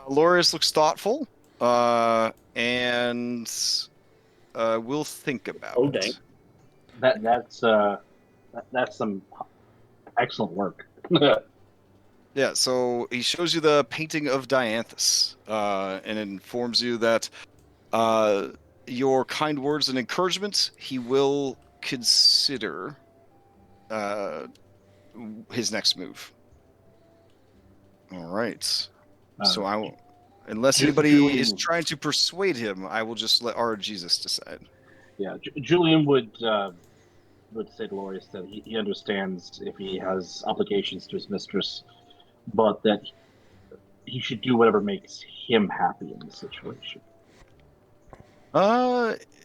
[SPEAKER 1] Lorius looks thoughtful, and we'll think about it.
[SPEAKER 4] That's some excellent work.
[SPEAKER 1] Yeah, so he shows you the painting of Dianthus, and informs you that your kind words and encouragement he will consider his next move. All right. So I will, unless anybody is trying to persuade him, I will just let our Jesus decide.
[SPEAKER 4] Yeah, Julian would say to Lorius that he understands if he has obligations to his mistress, but that he should do whatever makes him happy in the situation.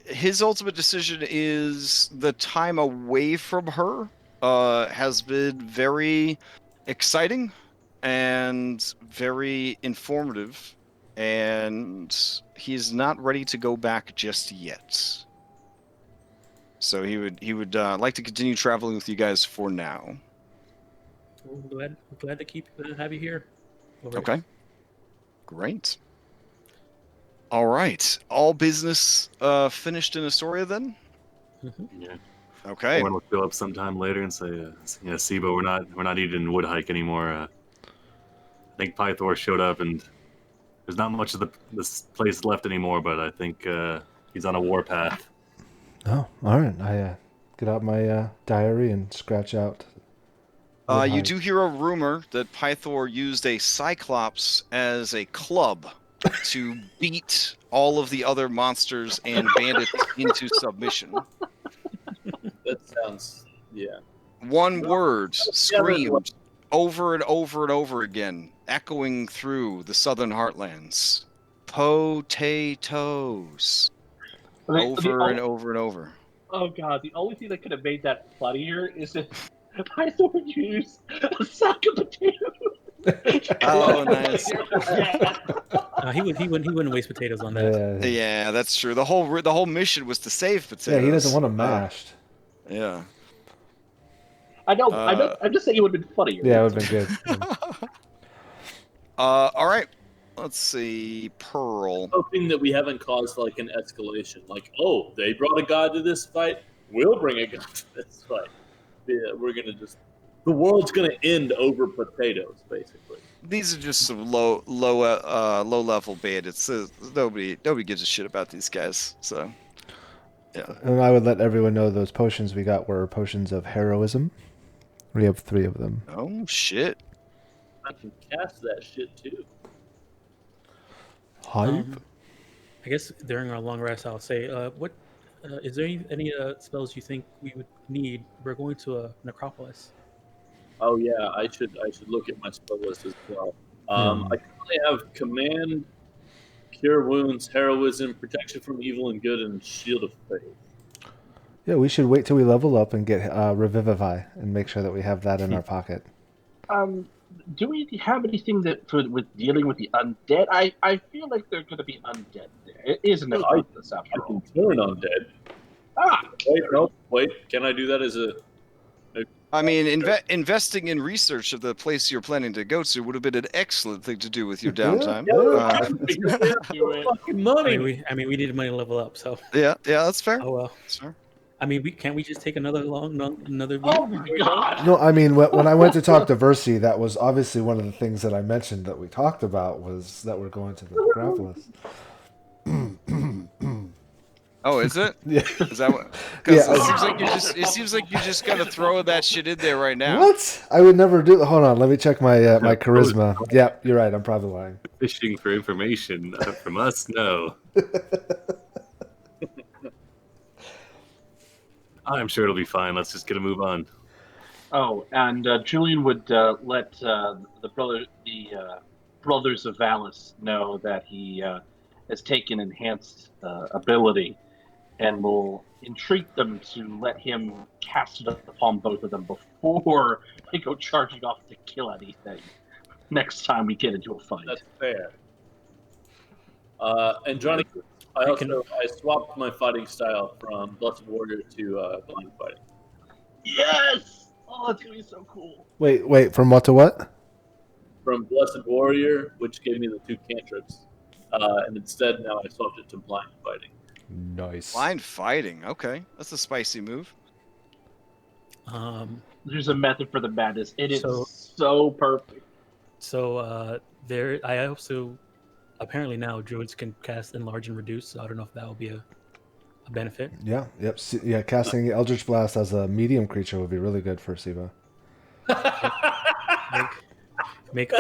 [SPEAKER 1] His ultimate decision is the time away from her has been very exciting and very informative, and he's not ready to go back just yet. So he would like to continue traveling with you guys for now.
[SPEAKER 2] We're glad to have you here.
[SPEAKER 1] Okay. Great. All right. All business finished in Estoria then?
[SPEAKER 2] Mm-hmm.
[SPEAKER 6] Yeah.
[SPEAKER 1] Okay.
[SPEAKER 6] Everyone will show up sometime later and say, "Yeah, Sibo, we're not eating wood hike anymore." I think Pythor showed up, and there's not much of this place left anymore. But I think he's on a warpath.
[SPEAKER 3] Oh, all right. I get out my diary and scratch out.
[SPEAKER 1] You do hear a rumor that Pythor used a Cyclops as a club to beat all of the other monsters and bandits into submission.
[SPEAKER 5] That sounds, yeah.
[SPEAKER 1] One word screamed over and over and over again, echoing through the southern heartlands. Potatoes. Over and over and over.
[SPEAKER 4] Oh god, the only thing that could have made that funnier is if Pythor used a sack of potatoes.
[SPEAKER 1] Oh, nice.
[SPEAKER 2] He wouldn't waste potatoes on that.
[SPEAKER 1] Yeah, that's true. The whole mission was to save potatoes.
[SPEAKER 3] Yeah, he doesn't want them mashed.
[SPEAKER 1] Yeah.
[SPEAKER 4] I know. I'm just saying it would have been funnier.
[SPEAKER 3] Yeah, it would have been good.
[SPEAKER 1] All right. Let's see. Pearl.
[SPEAKER 5] Hoping that we haven't caused like an escalation. Like, oh, they brought a god to this fight. We'll bring a god to this fight. Yeah, we're gonna the world's gonna end over potatoes, basically.
[SPEAKER 1] These are just some low level bandits. Nobody gives a shit about these guys. So, yeah.
[SPEAKER 3] And I would let everyone know those potions we got were potions of heroism. We have 3 of them.
[SPEAKER 1] Oh shit!
[SPEAKER 5] I can cast that shit too.
[SPEAKER 3] Hive?
[SPEAKER 2] I guess during our long rest, I'll say, what is there any spells you think we would need? We're going to a necropolis.
[SPEAKER 5] Oh yeah, I should look at my spell list as well. I currently have command, cure wounds, heroism, protection from evil and good, and shield of faith.
[SPEAKER 3] Yeah, we should wait till we level up and get Revivify and make sure that we have that in our pocket.
[SPEAKER 4] Do we have anything with dealing with the undead? I feel like they're going to be undead there. It is an necropolis after
[SPEAKER 5] I
[SPEAKER 4] all.
[SPEAKER 5] can turn undead. Wait. Can I do that as a?
[SPEAKER 1] I mean, investing in research of the place you're planning to go to would have been an excellent thing to do with your downtime.
[SPEAKER 5] Fucking money.
[SPEAKER 2] I mean, we needed money to level up, so.
[SPEAKER 1] Yeah, that's fair.
[SPEAKER 2] Oh well.
[SPEAKER 1] Sure.
[SPEAKER 2] I mean, can't we just take another week?
[SPEAKER 4] Oh my god!
[SPEAKER 3] No, I mean, when I went to talk to Versi, that was obviously one of the things that I mentioned that we talked about was that we're going to the necropolis.
[SPEAKER 1] Oh, is it?
[SPEAKER 3] Yeah.
[SPEAKER 1] Is that what? Because it seems like you just gotta throw that shit in there right now.
[SPEAKER 3] What? I would never do. Hold on, let me check my my charisma. Yeah, you're right. I'm probably lying.
[SPEAKER 6] Fishing for information from us? No. I'm sure it'll be fine. Let's just get a move on.
[SPEAKER 4] Oh, and Julian would let the brothers of Valis know that he has taken enhanced ability, and will entreat them to let him cast it upon both of them before they go charging off to kill anything. Next time we get into a fight.
[SPEAKER 5] That's fair. And Johnny, I swapped my fighting style from Blessed Warrior to Blind Fighting.
[SPEAKER 4] Yes! Oh, it's gonna be so cool.
[SPEAKER 3] Wait, from what to what?
[SPEAKER 5] From Blessed Warrior, which gave me the 2 cantrips, and instead now I swapped it to Blind Fighting.
[SPEAKER 3] Nice.
[SPEAKER 1] Blind fighting. Okay, that's a spicy move.
[SPEAKER 4] There's a method for the madness. It is so perfect.
[SPEAKER 2] So there, I also apparently now druids can cast enlarge and reduce. So I don't know if that will be a benefit.
[SPEAKER 3] Yeah. Yep. Yeah. Casting Eldritch Blast as a medium creature would be really good for Siva.
[SPEAKER 2] Make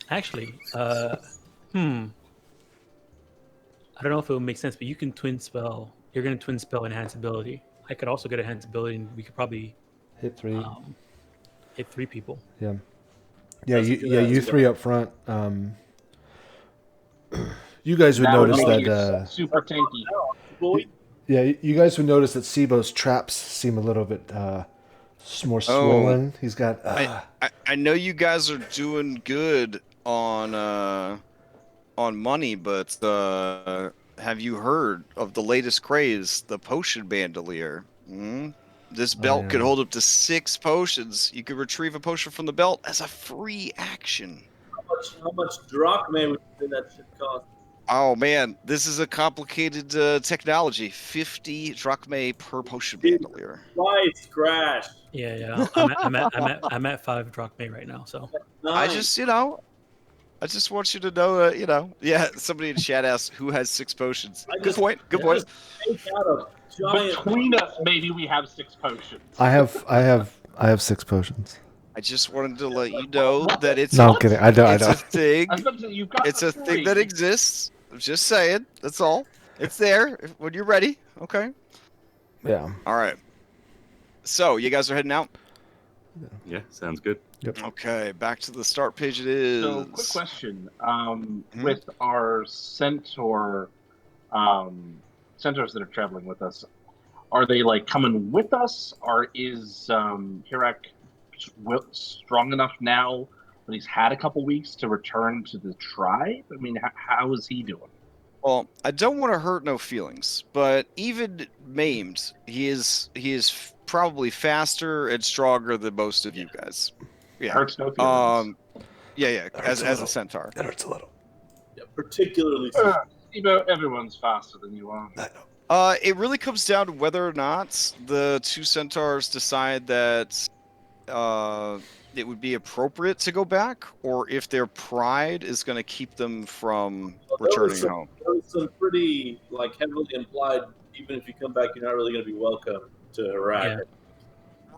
[SPEAKER 2] Actually, I don't know if it would make sense, but you can twin spell. You're going to twin spell enhance ability. I could also get enhance ability, and we could probably
[SPEAKER 3] hit 3.
[SPEAKER 2] Hit 3 people.
[SPEAKER 3] Yeah. Yeah. You 3 up front. You guys would notice that
[SPEAKER 4] super tanky.
[SPEAKER 3] Yeah, you guys would notice that Sibo's traps seem a little bit more swollen. He's got.
[SPEAKER 1] I know you guys are doing good on money, but have you heard of the latest craze, the potion bandolier? This belt could hold up to 6 potions. You could retrieve a potion from the belt as a free action.
[SPEAKER 5] How much drachma would you say that should cost?
[SPEAKER 1] Oh man, this is a complicated technology. 50 drachma per potion bandolier.
[SPEAKER 5] Nice, Crash.
[SPEAKER 2] Yeah. I'm at 5 drachma right now. So
[SPEAKER 5] Nice.
[SPEAKER 1] I just want you to know, yeah. Somebody in chat asked who has 6 potions. Good point.
[SPEAKER 4] Between us, maybe we have 6 potions.
[SPEAKER 3] I have 6 potions.
[SPEAKER 1] I just wanted to let you know that it's.
[SPEAKER 3] No, I'm kidding. I don't.
[SPEAKER 1] A thing.
[SPEAKER 4] You've got
[SPEAKER 1] it's a thing that exists. I'm just saying. That's all. It's there when you're ready. Okay.
[SPEAKER 3] Yeah.
[SPEAKER 1] All right. So you guys are heading out.
[SPEAKER 6] Yeah, sounds good.
[SPEAKER 3] Yep.
[SPEAKER 1] Okay, back to the start page. It is.
[SPEAKER 4] So, quick question: with our centaurs that are traveling with us, are they like coming with us, or is Hirak strong enough now that he's had a couple weeks to return to the tribe? I mean, how is he doing?
[SPEAKER 1] Well, I don't want to hurt no feelings, but even maimed, he is probably faster and stronger than most of you guys. Yeah.
[SPEAKER 4] Hurts no feelings.
[SPEAKER 1] Yeah. As a centaur.
[SPEAKER 3] That hurts a little.
[SPEAKER 5] Yeah, particularly.
[SPEAKER 4] Everyone's faster than you are.
[SPEAKER 3] I know.
[SPEAKER 1] It really comes down to whether or not the 2 centaurs decide that it would be appropriate to go back, or if their pride is going to keep them from returning home.
[SPEAKER 5] There was some pretty heavily implied, even if you come back, you're not really going to be welcome to Iraq.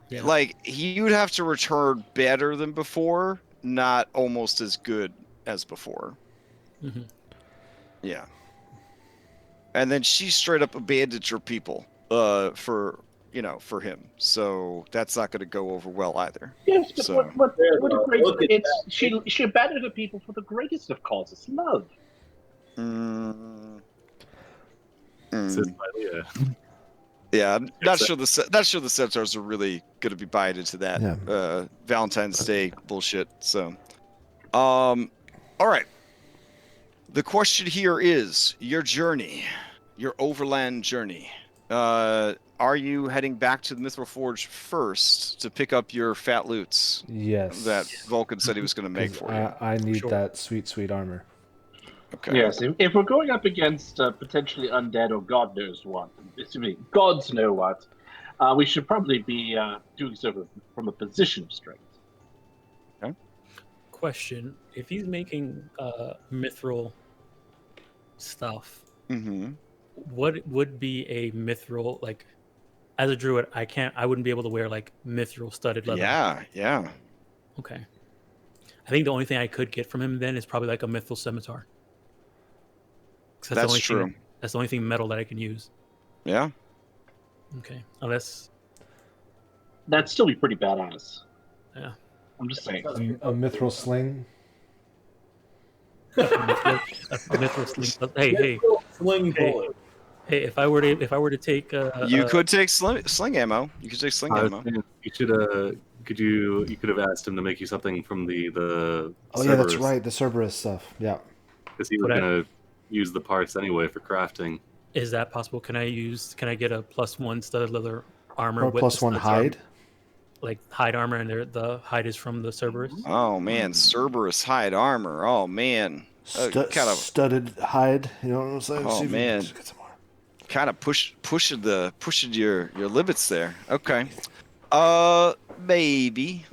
[SPEAKER 2] Yeah.
[SPEAKER 1] Like, he would have to return better than before, not almost as good as before.
[SPEAKER 2] Mm-hmm.
[SPEAKER 1] Yeah. And then she straight up abandoned her people for him. So that's not going to go over well either.
[SPEAKER 4] Yes, but
[SPEAKER 1] So-
[SPEAKER 4] what a great... She abandoned the people for the greatest of causes, love.
[SPEAKER 6] Says Thylea.
[SPEAKER 1] Yeah, I'm not sure the centaurs are really going to be buying into that Valentine's Day bullshit. So, all right. The question here is your journey, your overland journey. Are you heading back to the Mithril Forge first to pick up your fat loots?
[SPEAKER 3] Yes.
[SPEAKER 1] That Vulcan said he was going to make for you.
[SPEAKER 3] I need
[SPEAKER 2] Sure.
[SPEAKER 3] that sweet armor.
[SPEAKER 1] Okay.
[SPEAKER 4] Yes, if we're going up against potentially undead or God knows what, gods know what, we should probably be doing so from a position of strength.
[SPEAKER 2] Question: if he's making mithril stuff, what would be a mithril like? As a druid, I wouldn't be able to wear like mithril studded leather.
[SPEAKER 1] Yeah.
[SPEAKER 2] Okay. I think the only thing I could get from him then is probably like a mithril scimitar. 'Cause
[SPEAKER 1] That's
[SPEAKER 2] the only
[SPEAKER 1] true.
[SPEAKER 2] Thing, that's the only thing metal that I can use.
[SPEAKER 1] Yeah.
[SPEAKER 2] Okay, unless
[SPEAKER 4] That'd still be pretty badass.
[SPEAKER 2] yeah,
[SPEAKER 4] I'm just saying.
[SPEAKER 3] A mithril sling.
[SPEAKER 2] a mithril sling. Hey,
[SPEAKER 5] Sling
[SPEAKER 2] Hey.
[SPEAKER 5] bullet.
[SPEAKER 2] hey! If I were to take
[SPEAKER 1] You could take sling ammo. You could take sling
[SPEAKER 6] I was
[SPEAKER 1] ammo.
[SPEAKER 6] saying, you should you could have asked him to make you something from the
[SPEAKER 3] Oh yeah, that's
[SPEAKER 6] Cerberus,
[SPEAKER 3] right. The Cerberus stuff. Yeah.
[SPEAKER 6] because he was
[SPEAKER 2] But I-
[SPEAKER 6] gonna use the parts anyway for crafting.
[SPEAKER 2] is that possible? Can I get a +1 studded leather armor
[SPEAKER 3] Or
[SPEAKER 2] with
[SPEAKER 3] plus
[SPEAKER 2] the
[SPEAKER 3] one
[SPEAKER 2] studs armor?
[SPEAKER 3] hide.
[SPEAKER 2] Like hide armor, and the hide is from the Cerberus.
[SPEAKER 1] Oh man, Cerberus hide armor. Oh man, kind of
[SPEAKER 3] Studded hide. You know what I'm saying?
[SPEAKER 1] Oh,
[SPEAKER 3] See if we can
[SPEAKER 1] man.
[SPEAKER 3] just get some more.
[SPEAKER 1] pushing your limits there. Okay. Maybe.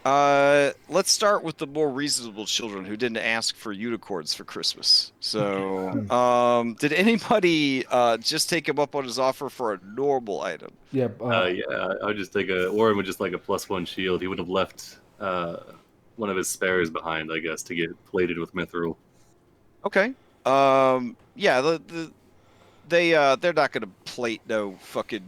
[SPEAKER 1] Let's start with the more reasonable children who didn't ask for unicorns for Christmas. So, did anybody just take him up on his offer for a normal item?
[SPEAKER 3] Yeah.
[SPEAKER 6] Yeah, I would just take Warren would just like a +1 shield. He would have left one of his spares behind, I guess, to get plated with mithril.
[SPEAKER 1] Okay. Yeah, they're not gonna plate no fucking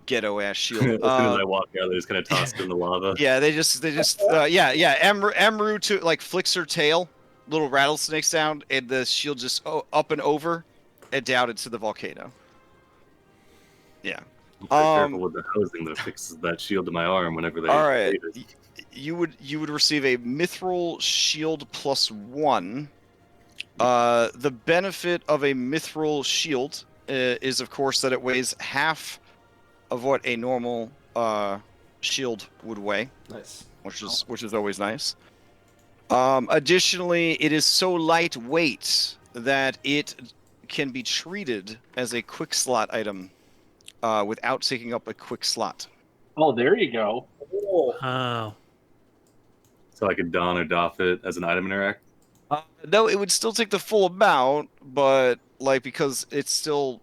[SPEAKER 1] ghetto ass shield.
[SPEAKER 6] As soon as I walk out, they just kind of tossed in the lava.
[SPEAKER 1] Yeah, they just yeah. Emru to like flicks her tail, little rattlesnake sound, and the shield just up and over and down into the volcano. Yeah.
[SPEAKER 6] I'm very careful with the housing that fixes that shield to my arm whenever they.
[SPEAKER 1] All right.
[SPEAKER 6] plate it.
[SPEAKER 1] You would receive a mithril shield +1. The benefit of a mithril shield is, of course, that it weighs half of what a normal shield would weigh,
[SPEAKER 3] Nice.
[SPEAKER 1] which is always nice. Additionally, it is so lightweight that it can be treated as a quick slot item without taking up a quick slot.
[SPEAKER 4] Oh, there you go.
[SPEAKER 2] Oh,
[SPEAKER 6] So I could don or doff it as an item interact.
[SPEAKER 1] No, it would still take the full amount, but because it's still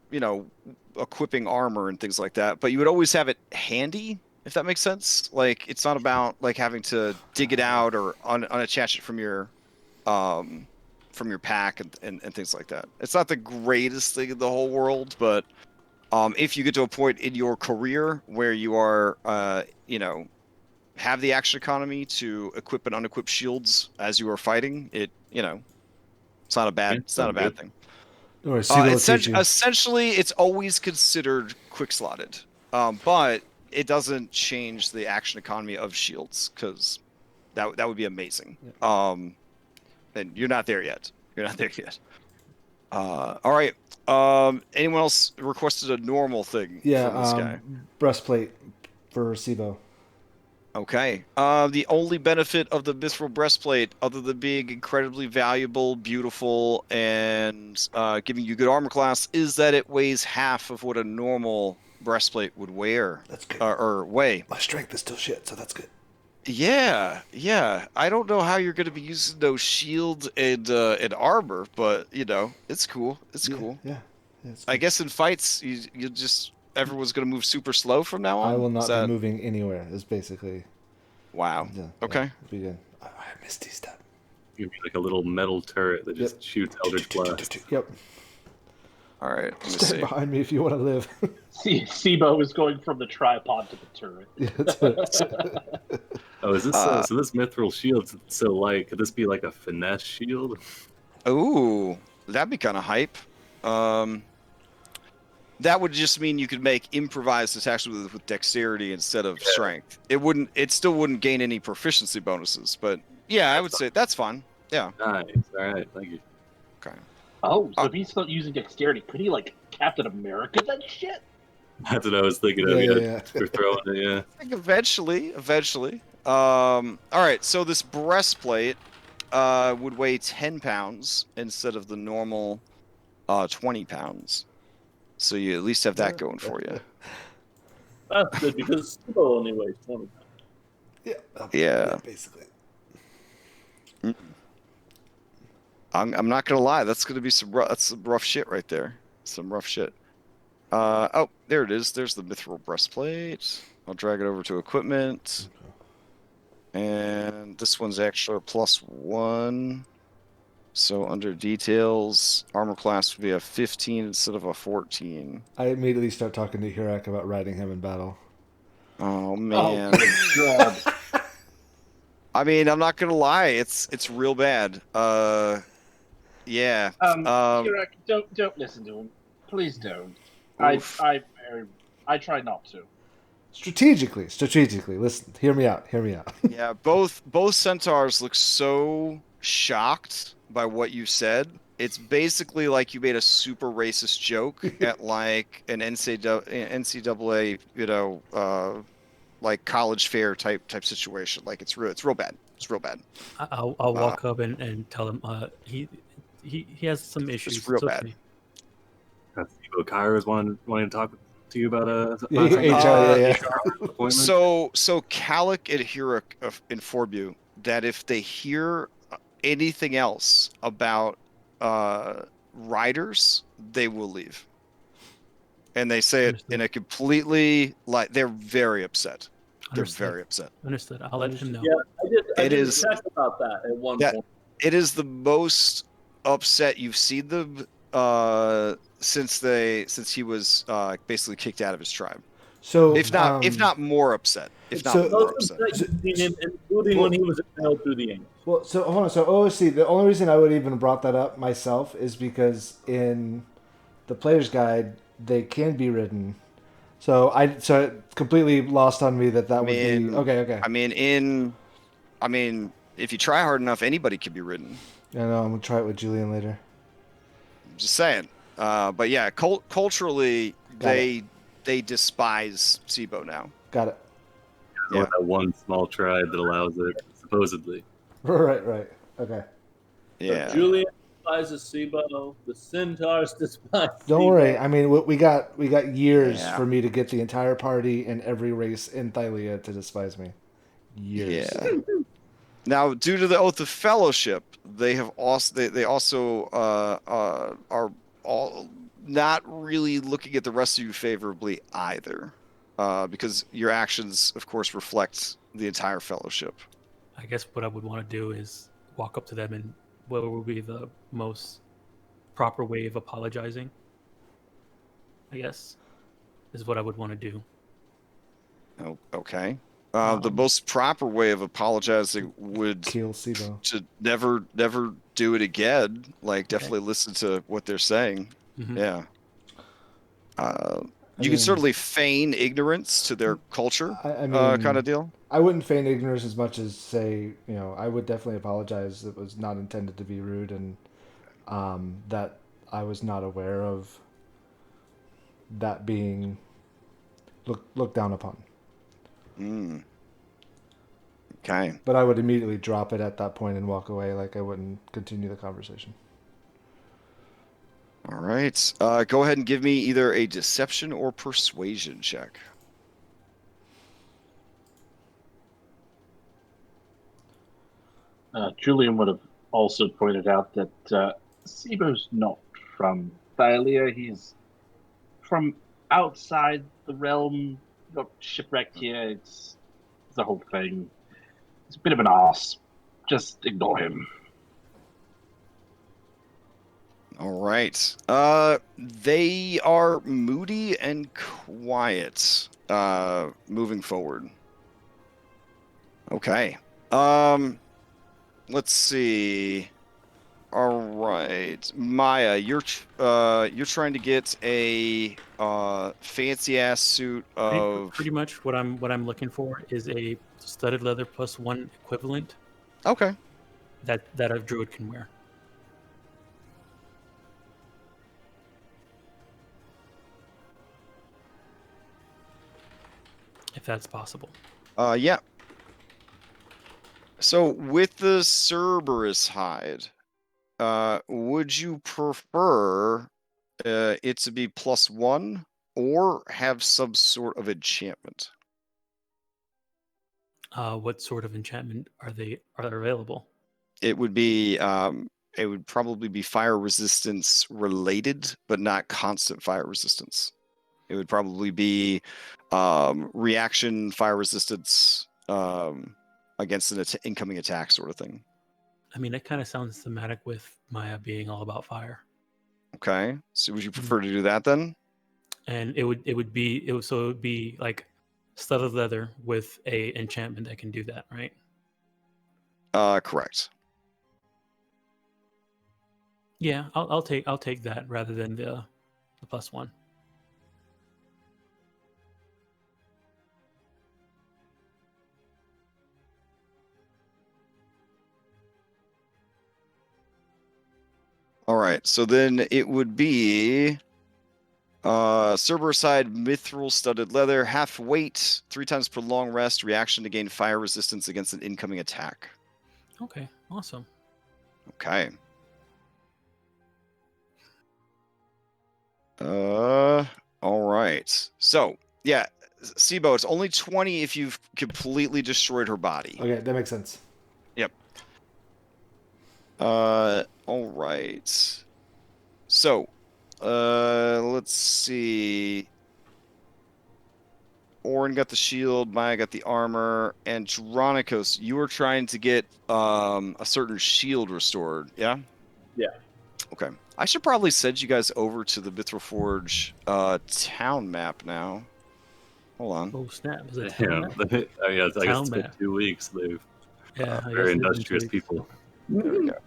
[SPEAKER 1] equipping armor and things like that. But you would always have it handy, if that makes sense. It's not about having to dig it out or unattach it from your pack and things like that. It's not the greatest thing in the whole world, but if you get to a point in your career where you are have the action economy to equip and unequip shields as you are fighting, it's not a bad thing.
[SPEAKER 3] Don't worry, Sibo will teach you.
[SPEAKER 1] Essentially, it's always considered quick slotted, but it doesn't change the action economy of shields because that would be amazing. And you're not there yet. All right. Anyone else requested a normal thing from this guy?
[SPEAKER 3] Breastplate for Sibo.
[SPEAKER 1] Okay. The only benefit of the mithril breastplate, other than being incredibly valuable, beautiful, and giving you good armor class, is that it weighs half of what a normal breastplate would weigh.
[SPEAKER 3] That's good.
[SPEAKER 1] Or weigh.
[SPEAKER 3] My strength is still shit, so that's good.
[SPEAKER 1] Yeah. I don't know how you're going to be using those shields and armor, but it's cool. It's cool.
[SPEAKER 3] Yeah. It's
[SPEAKER 1] I
[SPEAKER 3] good.
[SPEAKER 1] guess in fights, you just everyone's going to move super slow from now on.
[SPEAKER 3] I will not
[SPEAKER 1] Is that...
[SPEAKER 3] be moving anywhere. Is basically.
[SPEAKER 1] Wow.
[SPEAKER 3] Yeah,
[SPEAKER 1] Okay.
[SPEAKER 3] it'll be good. I missed these stuff.
[SPEAKER 6] Give me like a little metal turret that just shoots Eldritch Blast.
[SPEAKER 3] Yep.
[SPEAKER 1] All right. Let me
[SPEAKER 3] Stand
[SPEAKER 1] see.
[SPEAKER 3] behind me if you want to live.
[SPEAKER 4] Sibo is going from the tripod to the turret.
[SPEAKER 6] Oh, is this so? This mithril shield's so light. Could this be like a finesse shield?
[SPEAKER 1] Ooh, that'd be kind of hype. That would just mean you could make improvised attacks with dexterity instead of strength. It still wouldn't gain any proficiency bonuses, but yeah, I would say that's fine. Yeah.
[SPEAKER 6] Nice. All right. Thank you.
[SPEAKER 1] Okay.
[SPEAKER 4] Oh, so if he's not using dexterity, could he Captain America that shit?
[SPEAKER 6] That's what I was thinking of.
[SPEAKER 3] Yeah.
[SPEAKER 6] You're throwing it. Yeah.
[SPEAKER 1] I think eventually. All right. So this breastplate would weigh 10 pounds instead of the normal 20 pounds. So you at least have that going for you.
[SPEAKER 5] That's good because Sibo only weighs 20 pounds.
[SPEAKER 1] Yeah.
[SPEAKER 3] Basically.
[SPEAKER 1] I'm not gonna lie. That's gonna be some rough shit right there. Some rough shit. Oh, there it is. There's the mithril breastplate. I'll drag it over to equipment. And this one's actually a +1. So under details, armor class would be a 15 instead of a 14.
[SPEAKER 3] I immediately start talking to Hurak about riding him in battle.
[SPEAKER 1] Oh
[SPEAKER 4] Oh,
[SPEAKER 1] man.
[SPEAKER 4] good God.
[SPEAKER 1] I mean, I'm not gonna lie, it's real bad. Yeah.
[SPEAKER 4] Kirak, don't listen to him. Please don't.
[SPEAKER 1] Oof.
[SPEAKER 4] I try not to.
[SPEAKER 3] Strategically. Listen, hear me out.
[SPEAKER 1] Yeah, both centaurs look so shocked by what you said. It's basically like you made a super racist joke at like an NCAA, like college fair type situation. Like it's real bad. It's real bad.
[SPEAKER 2] I'll walk up and tell him he has some issues.
[SPEAKER 1] It's real bad.
[SPEAKER 2] Okay.
[SPEAKER 6] That's Evo Kyra's wanting to talk to you about
[SPEAKER 3] yeah.
[SPEAKER 6] appointment.
[SPEAKER 1] So Calic and Huruk inform you that if they hear anything else about riders, they will leave. And they say it in a completely they're very upset. They're very upset.
[SPEAKER 2] Understood. I'll let him know.
[SPEAKER 5] Yeah, I did
[SPEAKER 1] is-
[SPEAKER 5] check about that at one point.
[SPEAKER 1] It is the most upset you've seen them since he was basically kicked out of his tribe.
[SPEAKER 3] So
[SPEAKER 1] If not more upset. If not
[SPEAKER 3] so-
[SPEAKER 1] more
[SPEAKER 5] Most
[SPEAKER 1] upset.
[SPEAKER 5] of the seen him, including when he was impaled through the English.
[SPEAKER 3] Well, so hold on. So OOC, the only reason I would even brought that up myself is because in the player's guide they can be ridden. So it completely lost on me that would be okay.
[SPEAKER 1] I mean, if you try hard enough, anybody can be ridden.
[SPEAKER 3] I know. I'm gonna try it with Julian later.
[SPEAKER 1] I'm just saying. But yeah, culturally, they despise SIBO now.
[SPEAKER 3] Got it.
[SPEAKER 1] Yeah.
[SPEAKER 6] That one small tribe that allows it, supposedly.
[SPEAKER 3] Right. Okay.
[SPEAKER 1] Yeah.
[SPEAKER 5] So Julian despises SIBO. The Centaurs despise
[SPEAKER 3] Don't
[SPEAKER 5] SIBO.
[SPEAKER 3] worry. I mean, we got years
[SPEAKER 1] Yeah.
[SPEAKER 3] for me to get the entire party and every race in Thylea to despise me. Years.
[SPEAKER 1] Yeah. Now, due to the Oath of Fellowship, they have also they also are all not really looking at the rest of you favorably either, because your actions, of course, reflect the entire Fellowship.
[SPEAKER 2] I guess what I would want to do is walk up to them and what would be the most proper way of apologizing. I guess is what I would want to do.
[SPEAKER 1] Oh, okay. The most proper way of apologizing would
[SPEAKER 3] Kill SIBO.
[SPEAKER 1] to never do it again. Like, definitely listen to what they're saying.
[SPEAKER 2] Mhm.
[SPEAKER 1] Yeah. You can certainly feign ignorance to their culture,
[SPEAKER 3] I mean,
[SPEAKER 1] kind of deal.
[SPEAKER 3] I wouldn't feign ignorance as much as say, I would definitely apologize. It was not intended to be rude, and that I was not aware of that being looked down upon.
[SPEAKER 1] Okay.
[SPEAKER 3] But I would immediately drop it at that point and walk away. Like I wouldn't continue the conversation.
[SPEAKER 1] All right. Go ahead and give me either a deception or persuasion check.
[SPEAKER 4] Julian would have also pointed out that SIBO's not from Thylea. He's from outside the realm. Got shipwrecked here. It's the whole thing. He's a bit of an ass. Just ignore him.
[SPEAKER 1] All right. They are moody and quiet, moving forward. Okay. Let's see. All right, Maya, you're trying to get a fancy ass suit of.
[SPEAKER 2] Pretty much what I'm looking for is a studded leather +1 equivalent
[SPEAKER 1] Okay.
[SPEAKER 2] that a druid can wear. If that's possible.
[SPEAKER 1] Yeah. So with the Cerberus hide, would you prefer it to be +1 or have some sort of enchantment?
[SPEAKER 2] What sort of enchantment are available?
[SPEAKER 1] It would be it would probably be fire resistance related, but not constant fire resistance. It would probably be reaction fire resistance against an incoming attack sort of thing.
[SPEAKER 2] I mean, that kind of sounds thematic with Maya being all about fire.
[SPEAKER 1] Okay. So would you prefer to do that then?
[SPEAKER 2] And it would be like studded leather with a enchantment that can do that, right?
[SPEAKER 1] Correct.
[SPEAKER 2] Yeah, I'll take that rather than the +1.
[SPEAKER 1] All right. So then it would be Cerberus-side mithril studded leather, half weight, 3 times per long rest, reaction to gain fire resistance against an incoming attack.
[SPEAKER 2] Okay, awesome.
[SPEAKER 1] Okay. All right. So, yeah, Sibo, it's only 20 if you've completely destroyed her body.
[SPEAKER 3] Okay, that makes sense.
[SPEAKER 1] Yep. All right. So, let's see. Orin got the shield, Maya got the armor, and Dronikos, you were trying to get a certain shield restored, yeah?
[SPEAKER 5] Yeah.
[SPEAKER 1] Okay. I should probably send you guys over to the Mithril Forge town map now. Hold on.
[SPEAKER 2] Oh snap! Is it
[SPEAKER 6] Yeah, I guess
[SPEAKER 2] Town
[SPEAKER 6] it's been
[SPEAKER 2] map.
[SPEAKER 6] 2 weeks. They've
[SPEAKER 2] Yeah, I guess
[SPEAKER 6] very
[SPEAKER 2] it is in
[SPEAKER 6] industrious
[SPEAKER 2] 2 weeks.
[SPEAKER 6] people.
[SPEAKER 1] There we go.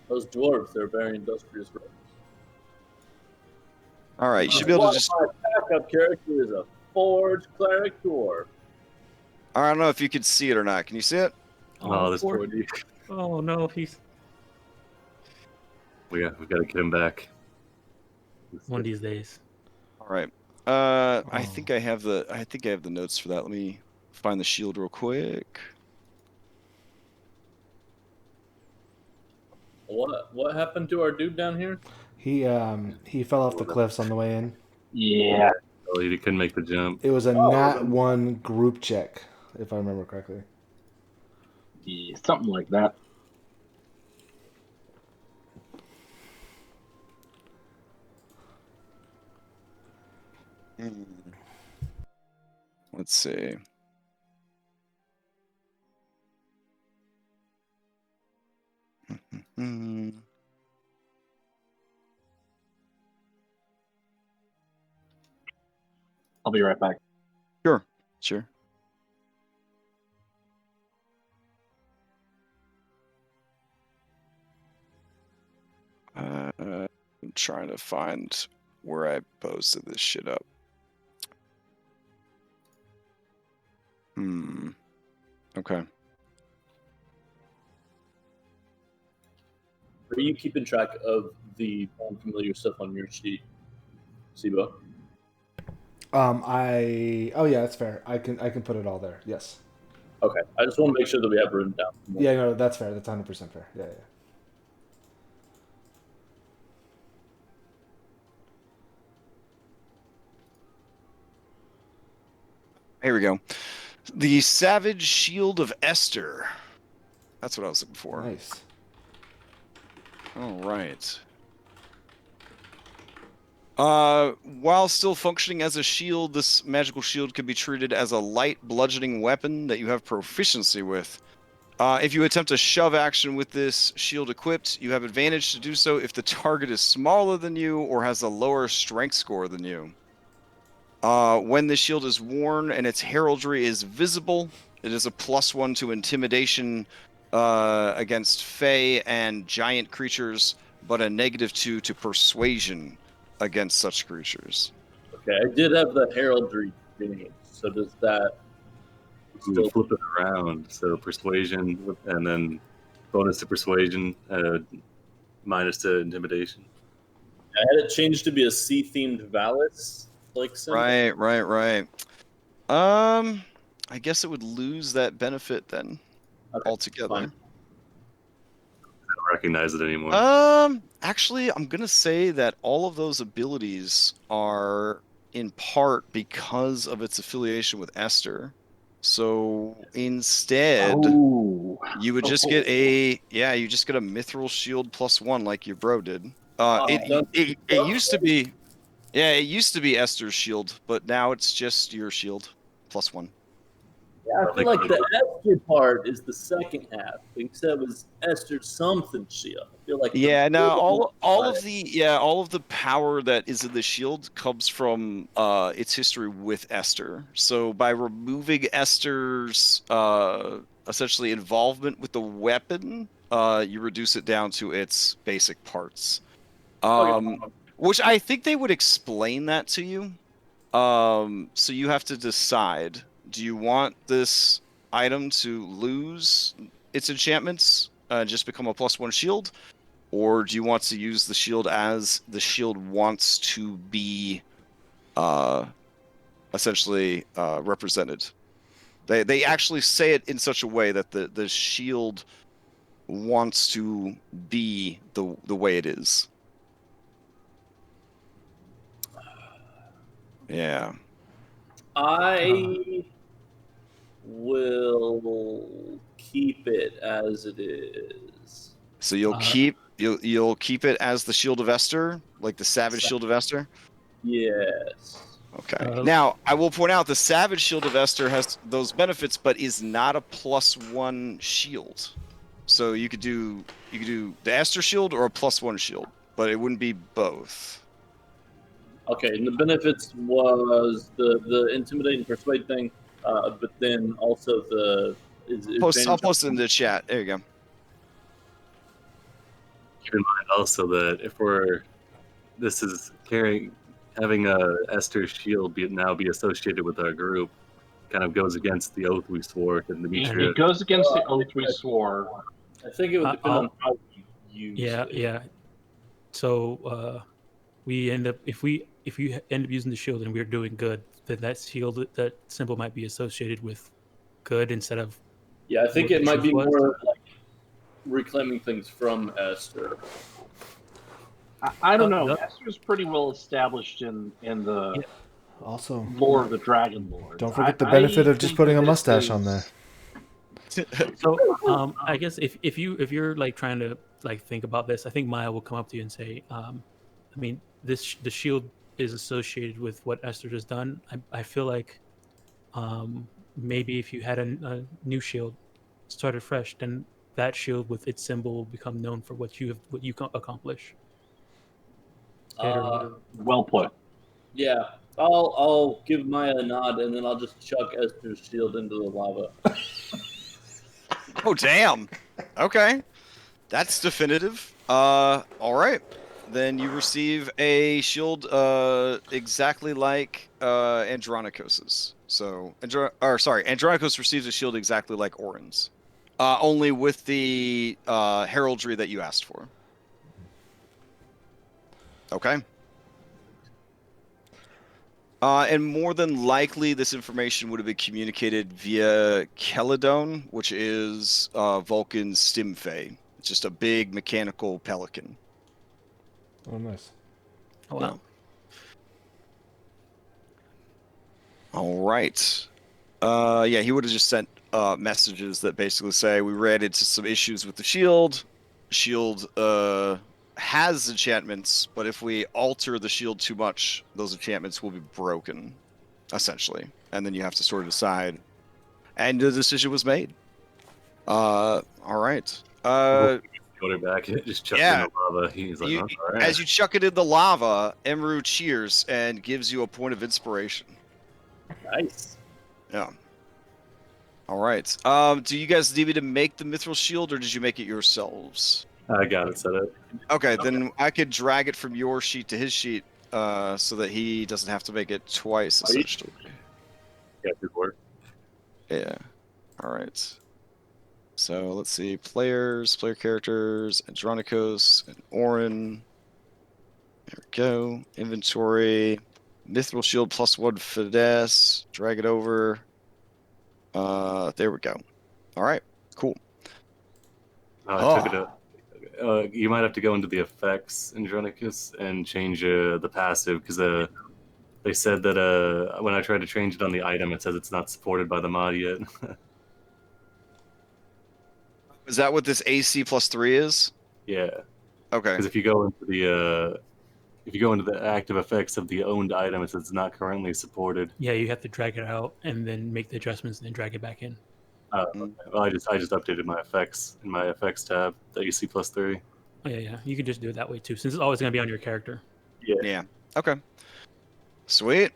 [SPEAKER 5] Those dwarves, they're very industrious.
[SPEAKER 1] All right, you should be able to just...
[SPEAKER 5] My backup character is a forge cleric dwarf.
[SPEAKER 1] I don't know if you could see it or not. Can you see it?
[SPEAKER 6] Oh, this
[SPEAKER 2] poor-
[SPEAKER 6] poor dude.
[SPEAKER 2] Oh no, he's
[SPEAKER 6] We got to get him back.
[SPEAKER 2] one of these days.
[SPEAKER 1] All right. I think I have the notes for that. Let me find the shield real quick.
[SPEAKER 5] What happened to our dude down here?
[SPEAKER 3] He fell off the cliffs on the way in.
[SPEAKER 4] Yeah.
[SPEAKER 6] Oh, he couldn't make the jump.
[SPEAKER 3] It was a nat 1 group check, if I remember correctly.
[SPEAKER 4] Yeah, something like that.
[SPEAKER 1] Let's see.
[SPEAKER 4] I'll be right back.
[SPEAKER 1] Sure. I'm trying to find where I posted this shit up. Okay.
[SPEAKER 5] Are you keeping track of the unfamiliar stuff on your sheet, Sibo?
[SPEAKER 3] Oh yeah, that's fair. I can put it all there. Yes.
[SPEAKER 5] Okay, I just want to make sure that we have written down.
[SPEAKER 3] Yeah, no, that's fair. That's 100% fair. Yeah.
[SPEAKER 1] Here we go. The Savage Shield of Esther. That's what I was looking for.
[SPEAKER 3] Nice.
[SPEAKER 1] All right. While still functioning as a shield, this magical shield can be treated as a light bludgeoning weapon that you have proficiency with. If you attempt a shove action with this shield equipped, you have advantage to do so if the target is smaller than you or has a lower strength score than you. When the shield is worn and its heraldry is visible, it is a +1 to intimidation against fey and giant creatures, but a -2 to persuasion against such creatures.
[SPEAKER 5] Okay, I did have the heraldry thing, so does that
[SPEAKER 6] We'll flip it around. So persuasion, and then bonus to persuasion, minus to intimidation.
[SPEAKER 5] I had it changed to be a sea-themed Valis, like symbol.
[SPEAKER 1] Right. I guess it would lose that benefit then altogether.
[SPEAKER 5] fine.
[SPEAKER 6] I don't recognize it anymore.
[SPEAKER 1] Actually, I'm gonna say that all of those abilities are in part because of its affiliation with Esther. So instead, you would just get a mithril shield +1 like your bro did. It used to be, it used to be Esther's shield, but now it's just your shield +1.
[SPEAKER 5] Yeah, I feel like the Esther part is the second half. I think that was Esther something shield. I feel like
[SPEAKER 1] Yeah, now all of the power that is in the shield comes from its history with Esther. So by removing Esther's essentially involvement with the weapon, you reduce it down to its basic parts. Which I think they would explain that to you. So you have to decide, do you want this item to lose its enchantments, just become a +1 shield? Or do you want to use the shield as the shield wants to be essentially represented? They actually say it in such a way that the shield wants to be the way it is. Yeah.
[SPEAKER 5] I will keep it as it is.
[SPEAKER 1] So you'll keep it as the Shield of Esther, like the Savage Shield of Esther?
[SPEAKER 5] Yes.
[SPEAKER 1] Okay. Now, I will point out the Savage Shield of Esther has those benefits, but is not a +1 shield. So you could do the Esther shield or a +1 shield, but it wouldn't be both.
[SPEAKER 5] Okay, and the benefits was the intimidate and persuade thing, but then also
[SPEAKER 1] I'll post it in the chat. There you go.
[SPEAKER 6] Keep in mind also that if having a Esther shield now be associated with our group, kind of goes against the oath we swore to Demetria.
[SPEAKER 4] It goes against the oath we swore.
[SPEAKER 5] I think it would depend on how you use it.
[SPEAKER 2] Yeah. So we end up if you end up using the shield and we're doing good, then that symbol might be associated with good instead of.
[SPEAKER 5] Yeah, I think it might be more like reclaiming things from Esther.
[SPEAKER 4] I don't know. Esther's pretty well established in the
[SPEAKER 3] Also,
[SPEAKER 4] lore of the Dragonlords.
[SPEAKER 3] Don't forget the benefit of just putting a mustache on there.
[SPEAKER 2] So I guess if you're like trying to like think about this, I think Maya will come up to you and say, I mean, the shield is associated with what Esther has done. I feel like maybe if you had a new shield started fresh, then that shield with its symbol will become known for what you accomplish.
[SPEAKER 4] Well put.
[SPEAKER 5] Yeah, I'll give Maya a nod, and then I'll just chuck Esther's shield into the lava.
[SPEAKER 1] Oh, damn. Okay. That's definitive. All right. Then you receive a shield exactly like Andronicos's. So, Andronicos receives a shield exactly like Orin's. Only with the heraldry that you asked for. Okay. And more than likely, this information would have been communicated via Kelidon, which is Vulcan's Stimfey. It's just a big mechanical pelican.
[SPEAKER 3] Oh, nice.
[SPEAKER 2] Oh, wow.
[SPEAKER 1] All right. Yeah, he would have just sent messages that basically say, we ran into some issues with the shield. Shield has enchantments, but if we alter the shield too much, those enchantments will be broken, essentially. And then you have to sort of decide. And the decision was made. All right.
[SPEAKER 6] Quarterback, just chuck it in the lava. He's like, all right.
[SPEAKER 1] As you chuck it in the lava, Emru cheers and gives you a point of inspiration.
[SPEAKER 5] Nice.
[SPEAKER 1] Yeah. All right. Do you guys need me to make the mithril shield, or did you make it yourselves?
[SPEAKER 6] I got it set up.
[SPEAKER 1] Okay, then I could drag it from your sheet to his sheet, so that he doesn't have to make it twice, essentially.
[SPEAKER 6] Yeah, good work.
[SPEAKER 1] Yeah. All right. So let's see. Player characters, Andronicos and Orin. There we go. Inventory. Mithril shield +1 finesse. Drag it over. There we go. All right. Cool.
[SPEAKER 6] I took it up. You might have to go into the effects, Andronicus, and change the passive, because they said that when I tried to change it on the item, it says it's not supported by the mod yet.
[SPEAKER 1] Is that what this AC +3 is?
[SPEAKER 6] Yeah.
[SPEAKER 1] Okay.
[SPEAKER 6] Because if you go into if you go into the active effects of the owned item, it says it's not currently supported.
[SPEAKER 2] Yeah, you have to drag it out and then make the adjustments and then drag it back in.
[SPEAKER 6] Well, I just updated my effects in my effects tab that you see +3.
[SPEAKER 2] Oh yeah. You can just do it that way too, since it's always going to be on your character.
[SPEAKER 1] Yeah. Okay. Sweet.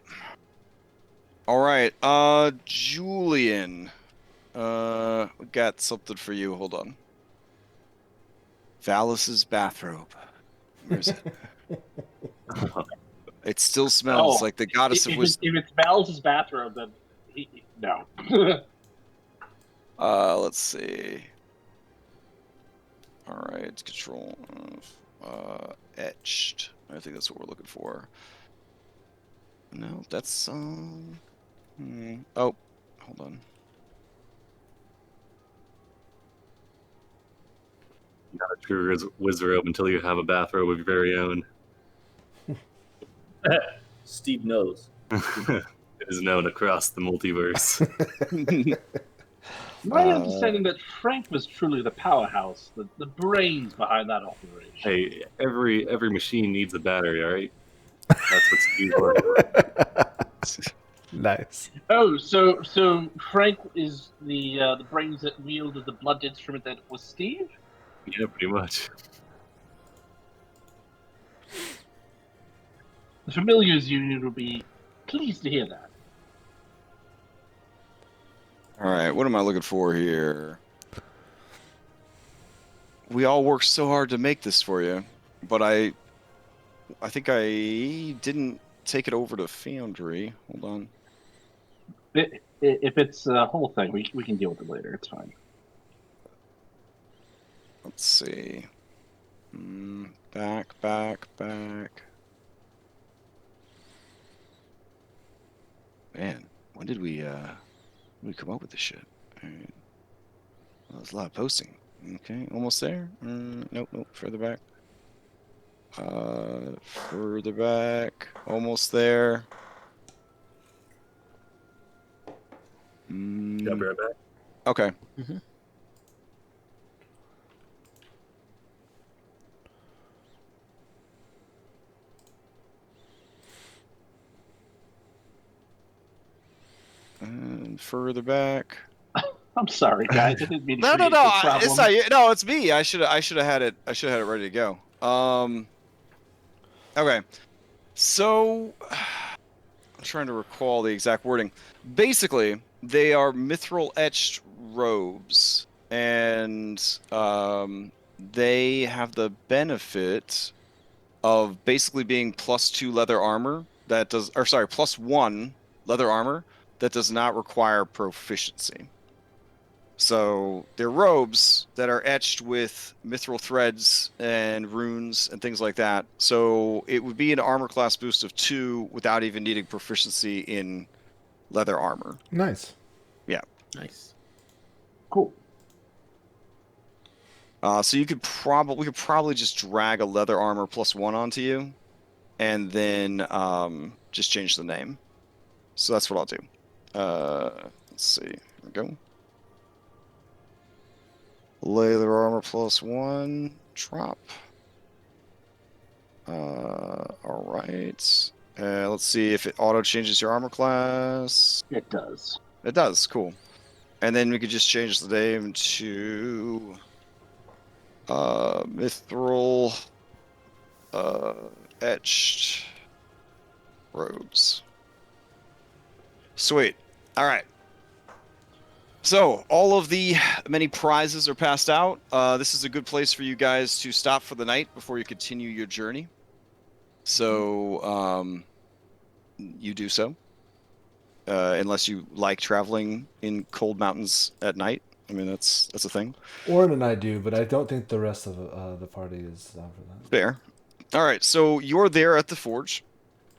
[SPEAKER 1] All right. Julian. We got something for you. Hold on. Valus's bathrobe. Where is it? It still smells like the goddess of wisdom.
[SPEAKER 4] If it's Val's bathrobe, then no.
[SPEAKER 1] Let's see. All right, control of etched. I think that's what we're looking for. No, that's Oh, hold on.
[SPEAKER 6] Not a true wizard until you have a bathrobe of your very own.
[SPEAKER 5] Steve knows.
[SPEAKER 6] It is known across the multiverse.
[SPEAKER 4] My understanding that Frank was truly the powerhouse, the brains behind that operation.
[SPEAKER 6] Hey, every machine needs a battery, all right? That's what Steve's working on.
[SPEAKER 3] Nice.
[SPEAKER 4] Oh, so Frank is the brains that wielded the blunt instrument that was Steve?
[SPEAKER 6] Yeah, pretty much.
[SPEAKER 4] The Familiars Union will be pleased to hear that.
[SPEAKER 1] All right, what am I looking for here? We all worked so hard to make this for you, but I think I didn't take it over to Foundry. Hold on.
[SPEAKER 4] If it's a whole thing, we can deal with it later. It's fine.
[SPEAKER 1] Let's see. Back. Man, when did we come up with this shit? All right. Well, there's a lot of posting. Okay, almost there. Nope. Further back. Further back. Almost there.
[SPEAKER 6] I'll be right back.
[SPEAKER 1] Okay.
[SPEAKER 2] Mm-hmm.
[SPEAKER 1] And further back.
[SPEAKER 4] I'm sorry, guys. I didn't mean to
[SPEAKER 1] No.
[SPEAKER 4] create this problem.
[SPEAKER 1] It's not you. No, it's me. I should have had it. I should have had it ready to go. Okay. So I'm trying to recall the exact wording. Basically, they are mithril etched robes, and they have the benefit of basically being +2 leather armor that does, or sorry, +1 leather armor that does not require proficiency. So they're robes that are etched with mithril threads and runes and things like that. So it would be an armor class boost of 2 without even needing proficiency in leather armor.
[SPEAKER 3] Nice.
[SPEAKER 1] Yeah.
[SPEAKER 2] Nice.
[SPEAKER 4] Cool.
[SPEAKER 1] So we could probably just drag a leather armor +1 onto you, and then just change the name. So that's what I'll do. Let's see. Here we go. Leather armor +1. Drop. All right. Let's see if it auto changes your armor class.
[SPEAKER 4] It does.
[SPEAKER 1] It does. Cool. And then we could just change the name to mithril etched robes. Sweet. All right. So all of the many prizes are passed out. This is a good place for you guys to stop for the night before you continue your journey. So you do so, unless you like traveling in cold mountains at night. I mean, that's a thing.
[SPEAKER 3] Orin and I do, but I don't think the rest of the party is down for that.
[SPEAKER 1] Fair. All right. So you're there at the forge.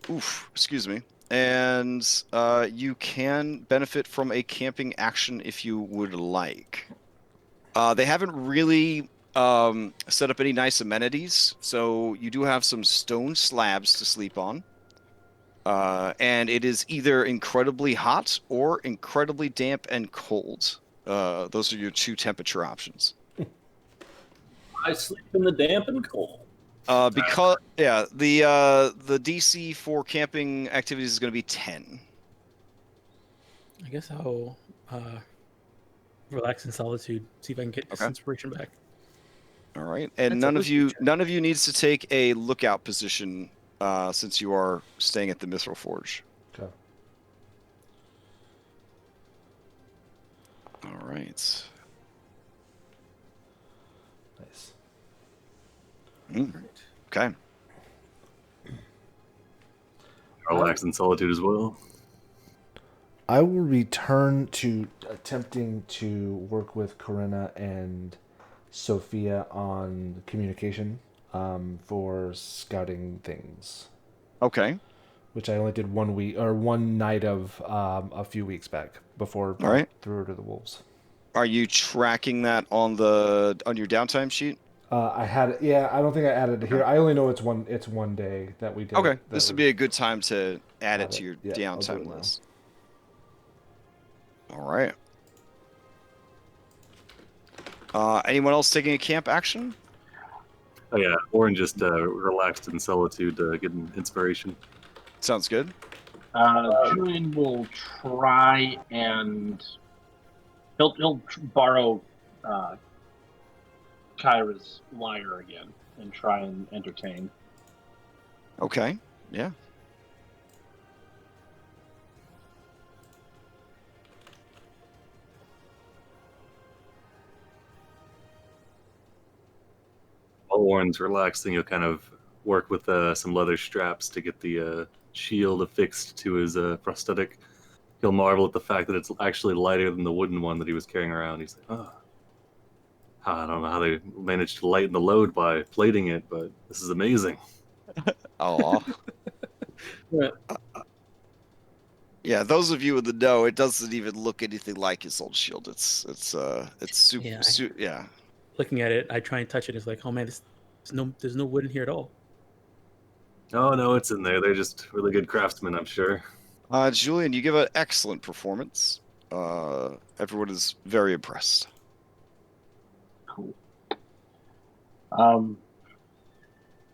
[SPEAKER 1] Oof. Excuse me. And you can benefit from a camping action if you would like. They haven't really set up any nice amenities, so you do have some stone slabs to sleep on. And it is either incredibly hot or incredibly damp and cold. Those are your 2 temperature options.
[SPEAKER 5] I sleep in the damp and cold.
[SPEAKER 1] Because the DC for camping activities is going to be 10.
[SPEAKER 2] I guess I'll relax in solitude. See if I can get this inspiration back.
[SPEAKER 1] All right, and
[SPEAKER 2] That's
[SPEAKER 1] none of you
[SPEAKER 2] illusion check.
[SPEAKER 1] needs to take a lookout position since you are staying at the Mithril Forge.
[SPEAKER 3] Okay.
[SPEAKER 1] All right.
[SPEAKER 3] Nice.
[SPEAKER 1] Okay.
[SPEAKER 6] Relax in solitude as well.
[SPEAKER 3] I will return to attempting to work with Corinna and Sophia on communication for scouting things,
[SPEAKER 1] Okay.
[SPEAKER 3] which I only did 1 week or one night of a few weeks back before
[SPEAKER 1] All right.
[SPEAKER 3] I threw her to the wolves.
[SPEAKER 1] Are you tracking that on your downtime sheet?
[SPEAKER 3] I had it. Yeah, I don't think I added it here. I only know it's one day that we did.
[SPEAKER 1] Okay.
[SPEAKER 3] That
[SPEAKER 1] This would be a good time to add it to your
[SPEAKER 3] Yeah, I'll do
[SPEAKER 1] downtime
[SPEAKER 3] it now.
[SPEAKER 1] list. All right. Anyone else taking a camp action?
[SPEAKER 6] Oh yeah, Orin just relaxed in solitude, getting inspiration.
[SPEAKER 1] Sounds good.
[SPEAKER 4] Julian will try and he'll borrow Kyra's lyre again and try and entertain.
[SPEAKER 1] Okay. Yeah.
[SPEAKER 6] While Orin's relaxing, he'll kind of work with some leather straps to get the shield affixed to his prosthetic. He'll marvel at the fact that it's actually lighter than the wooden one that he was carrying around. He's like, oh, I don't know how they managed to lighten the load by plating it, but this is amazing.
[SPEAKER 1] Oh. Yeah, those of you in the know, it doesn't even look anything like his old shield. It's super. Yeah.
[SPEAKER 2] Looking at it, I try and touch it. It's like, oh man, there's no wood in here at all.
[SPEAKER 6] Oh no, it's in there. They're just really good craftsmen, I'm sure.
[SPEAKER 1] Julian, you give an excellent performance. Everyone is very impressed.
[SPEAKER 4] Cool.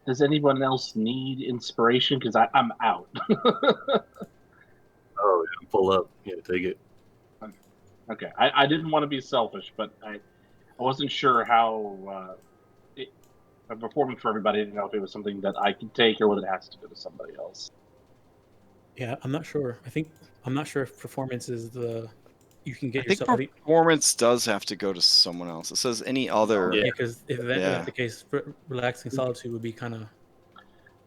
[SPEAKER 4] Does anyone else need inspiration? Because I'm out.
[SPEAKER 6] Oh, yeah, full up. Yeah, take it.
[SPEAKER 4] Okay, I didn't want to be selfish, but I wasn't sure how I'm performing for everybody. I didn't know if it was something that I could take or whether it has to go to somebody else.
[SPEAKER 2] Yeah, I'm not sure. I'm not sure if performance is you can get
[SPEAKER 1] I think
[SPEAKER 2] yourself.
[SPEAKER 1] performance does have to go to someone else. It says any other.
[SPEAKER 2] Yeah, because if that's the case, relaxing solitude would be kind of.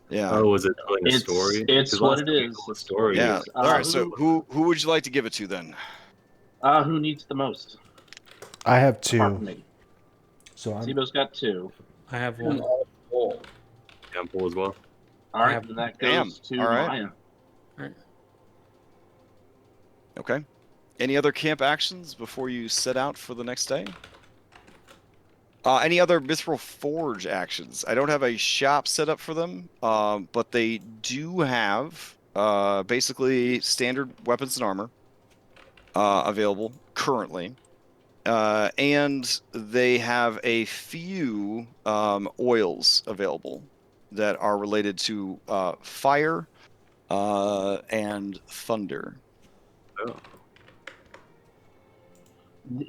[SPEAKER 1] Yeah.
[SPEAKER 6] Oh, was it telling a story?
[SPEAKER 4] It's
[SPEAKER 6] 'Cause
[SPEAKER 4] what
[SPEAKER 6] last
[SPEAKER 4] it
[SPEAKER 6] time you
[SPEAKER 4] is.
[SPEAKER 6] told a story.
[SPEAKER 1] Yeah. All right. So who would you like to give it to then?
[SPEAKER 4] Who needs the most?
[SPEAKER 3] I have
[SPEAKER 4] Apart
[SPEAKER 3] 2.
[SPEAKER 4] from me.
[SPEAKER 3] So
[SPEAKER 4] Sibo's got 2.
[SPEAKER 2] I have 1.
[SPEAKER 5] Oh,
[SPEAKER 6] Yeah, I'm full as well.
[SPEAKER 4] All right, then that goes to
[SPEAKER 1] All right.
[SPEAKER 4] Maya.
[SPEAKER 2] All right.
[SPEAKER 1] Okay. Any other camp actions before you set out for the next day? Any other Mithril Forge actions? I don't have a shop set up for them, but they do have basically standard weapons and armor available currently. And they have a few oils available that are related to fire and thunder.
[SPEAKER 6] Oh.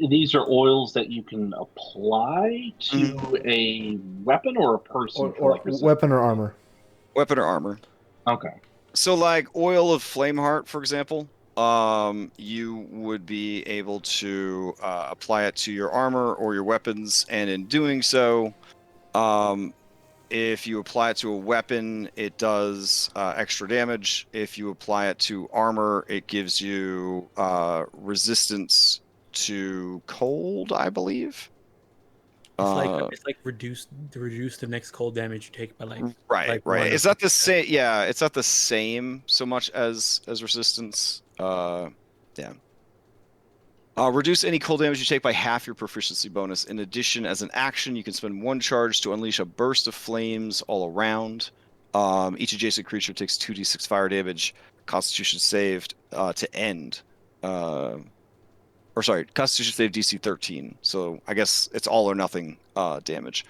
[SPEAKER 4] These are oils that you can apply to a weapon or a person.
[SPEAKER 3] Or weapon or armor.
[SPEAKER 1] Weapon or armor.
[SPEAKER 4] Okay.
[SPEAKER 1] So, like oil of Flameheart, for example, you would be able to apply it to your armor or your weapons, and in doing so, if you apply it to a weapon, it does extra damage. If you apply it to armor, it gives you resistance to cold, I believe.
[SPEAKER 2] It's like reduce the next cold damage you take by
[SPEAKER 1] right. It's not the same. Yeah, it's not the same so much as resistance. Yeah. Reduce any cold damage you take by half your proficiency bonus. In addition, as an action, you can spend 1 charge to unleash a burst of flames all around. Each adjacent creature takes 2d6 fire damage. Constitution saved to end. Constitution save DC 13. So I guess it's all or nothing damage.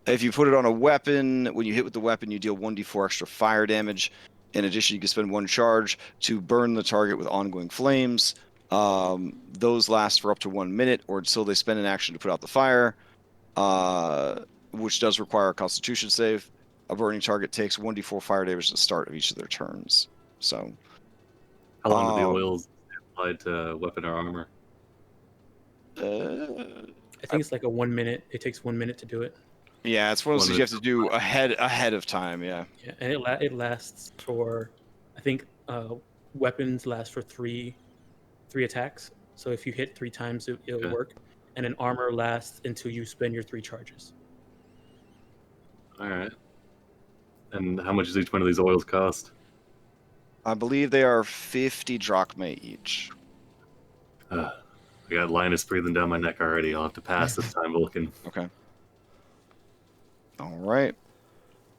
[SPEAKER 1] If you put it on a weapon, when you hit with the weapon, you deal 1d4 extra fire damage. In addition, you can spend 1 charge to burn the target with ongoing flames. Those last for up to 1 minute or until they spend an action to put out the fire, which does require a Constitution save. A burning target takes 1d4 fire damage at the start of each of their turns. So,
[SPEAKER 6] How long do the oils apply to weapon or armor?
[SPEAKER 2] I think it's like a 1 minute. It takes 1 minute to do it.
[SPEAKER 1] Yeah, it's one of those things you have to do ahead of time. Yeah.
[SPEAKER 2] Yeah, and it lasts for, I think, weapons last for three attacks. So if you hit 3 times, it'll work. And then armor lasts until you spend your 3 charges.
[SPEAKER 6] All right. And how much does each one of these oils cost?
[SPEAKER 1] I believe they are 50 drachmae each.
[SPEAKER 6] I got Linus breathing down my neck already. I'll have to pass this time, Vulcan.
[SPEAKER 1] Okay. All right.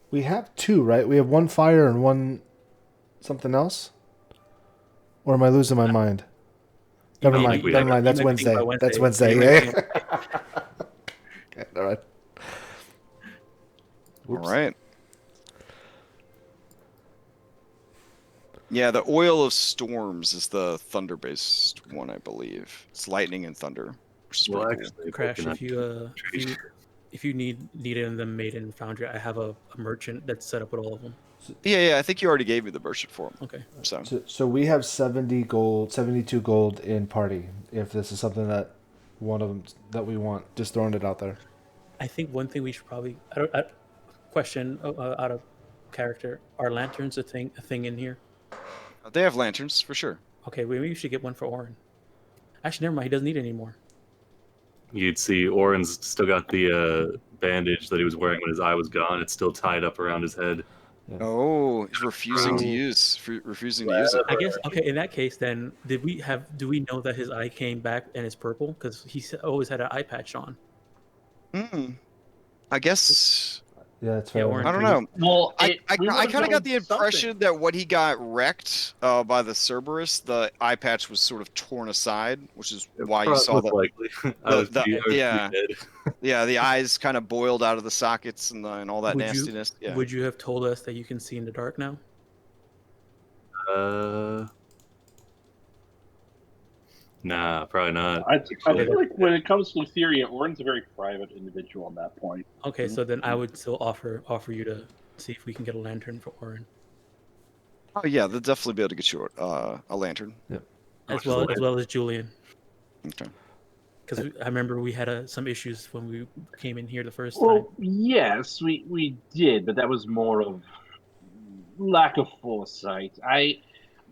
[SPEAKER 3] We have 2, right? We have 1 fire and 1 something else? Or am I losing my mind? Never mind. That's Wednesday. That's Wednesday. Yeah. Okay, all right.
[SPEAKER 1] All right. Yeah, the Oil of Storms is the thunder-based one, I believe. It's lightning and thunder, which is pretty cool.
[SPEAKER 2] Crash, if you need them made in Foundry, I have a merchant that's set up with all of them.
[SPEAKER 1] Yeah, I think you already gave me the merchant for them.
[SPEAKER 2] Okay.
[SPEAKER 3] So we have 70 gold, 72 gold in party. If this is something that one of them that we want, just throwing it out there.
[SPEAKER 2] I think one thing we should probably question out of character: are lanterns a thing in here?
[SPEAKER 1] They have lanterns for sure.
[SPEAKER 2] Okay, maybe we should get one for Oren. Actually, never mind. He doesn't need any more.
[SPEAKER 6] You'd see Oren's still got the bandage that he was wearing when his eye was gone. It's still tied up around his head.
[SPEAKER 3] Yeah.
[SPEAKER 1] Oh, he's refusing to use it.
[SPEAKER 2] I guess okay. In that case, then do we know that his eye came back and it's purple because he always had an eye patch on?
[SPEAKER 1] I guess.
[SPEAKER 3] Yeah, that's fair.
[SPEAKER 2] Oren,
[SPEAKER 1] I don't know.
[SPEAKER 4] Well,
[SPEAKER 1] I kind of got the impression that when he got wrecked by the Cerberus, the eye patch was sort of torn aside, which is why you saw the
[SPEAKER 6] likely.
[SPEAKER 1] the eyes kind of boiled out of the sockets and all that nastiness.
[SPEAKER 2] Would you have told us that you can see in the dark now?
[SPEAKER 6] Nah, probably not.
[SPEAKER 4] I feel like when it comes to Estoria, Oren's a very private individual on that point.
[SPEAKER 2] Okay, so then I would still offer you to see if we can get a lantern for Oren.
[SPEAKER 1] Oh yeah, they'll definitely be able to get you a lantern.
[SPEAKER 3] Yep.
[SPEAKER 2] As well as Julian.
[SPEAKER 1] Okay.
[SPEAKER 2] Because I remember we had some issues when we came in here the first
[SPEAKER 4] Well,
[SPEAKER 2] time.
[SPEAKER 4] yes, we did, but that was more of lack of foresight.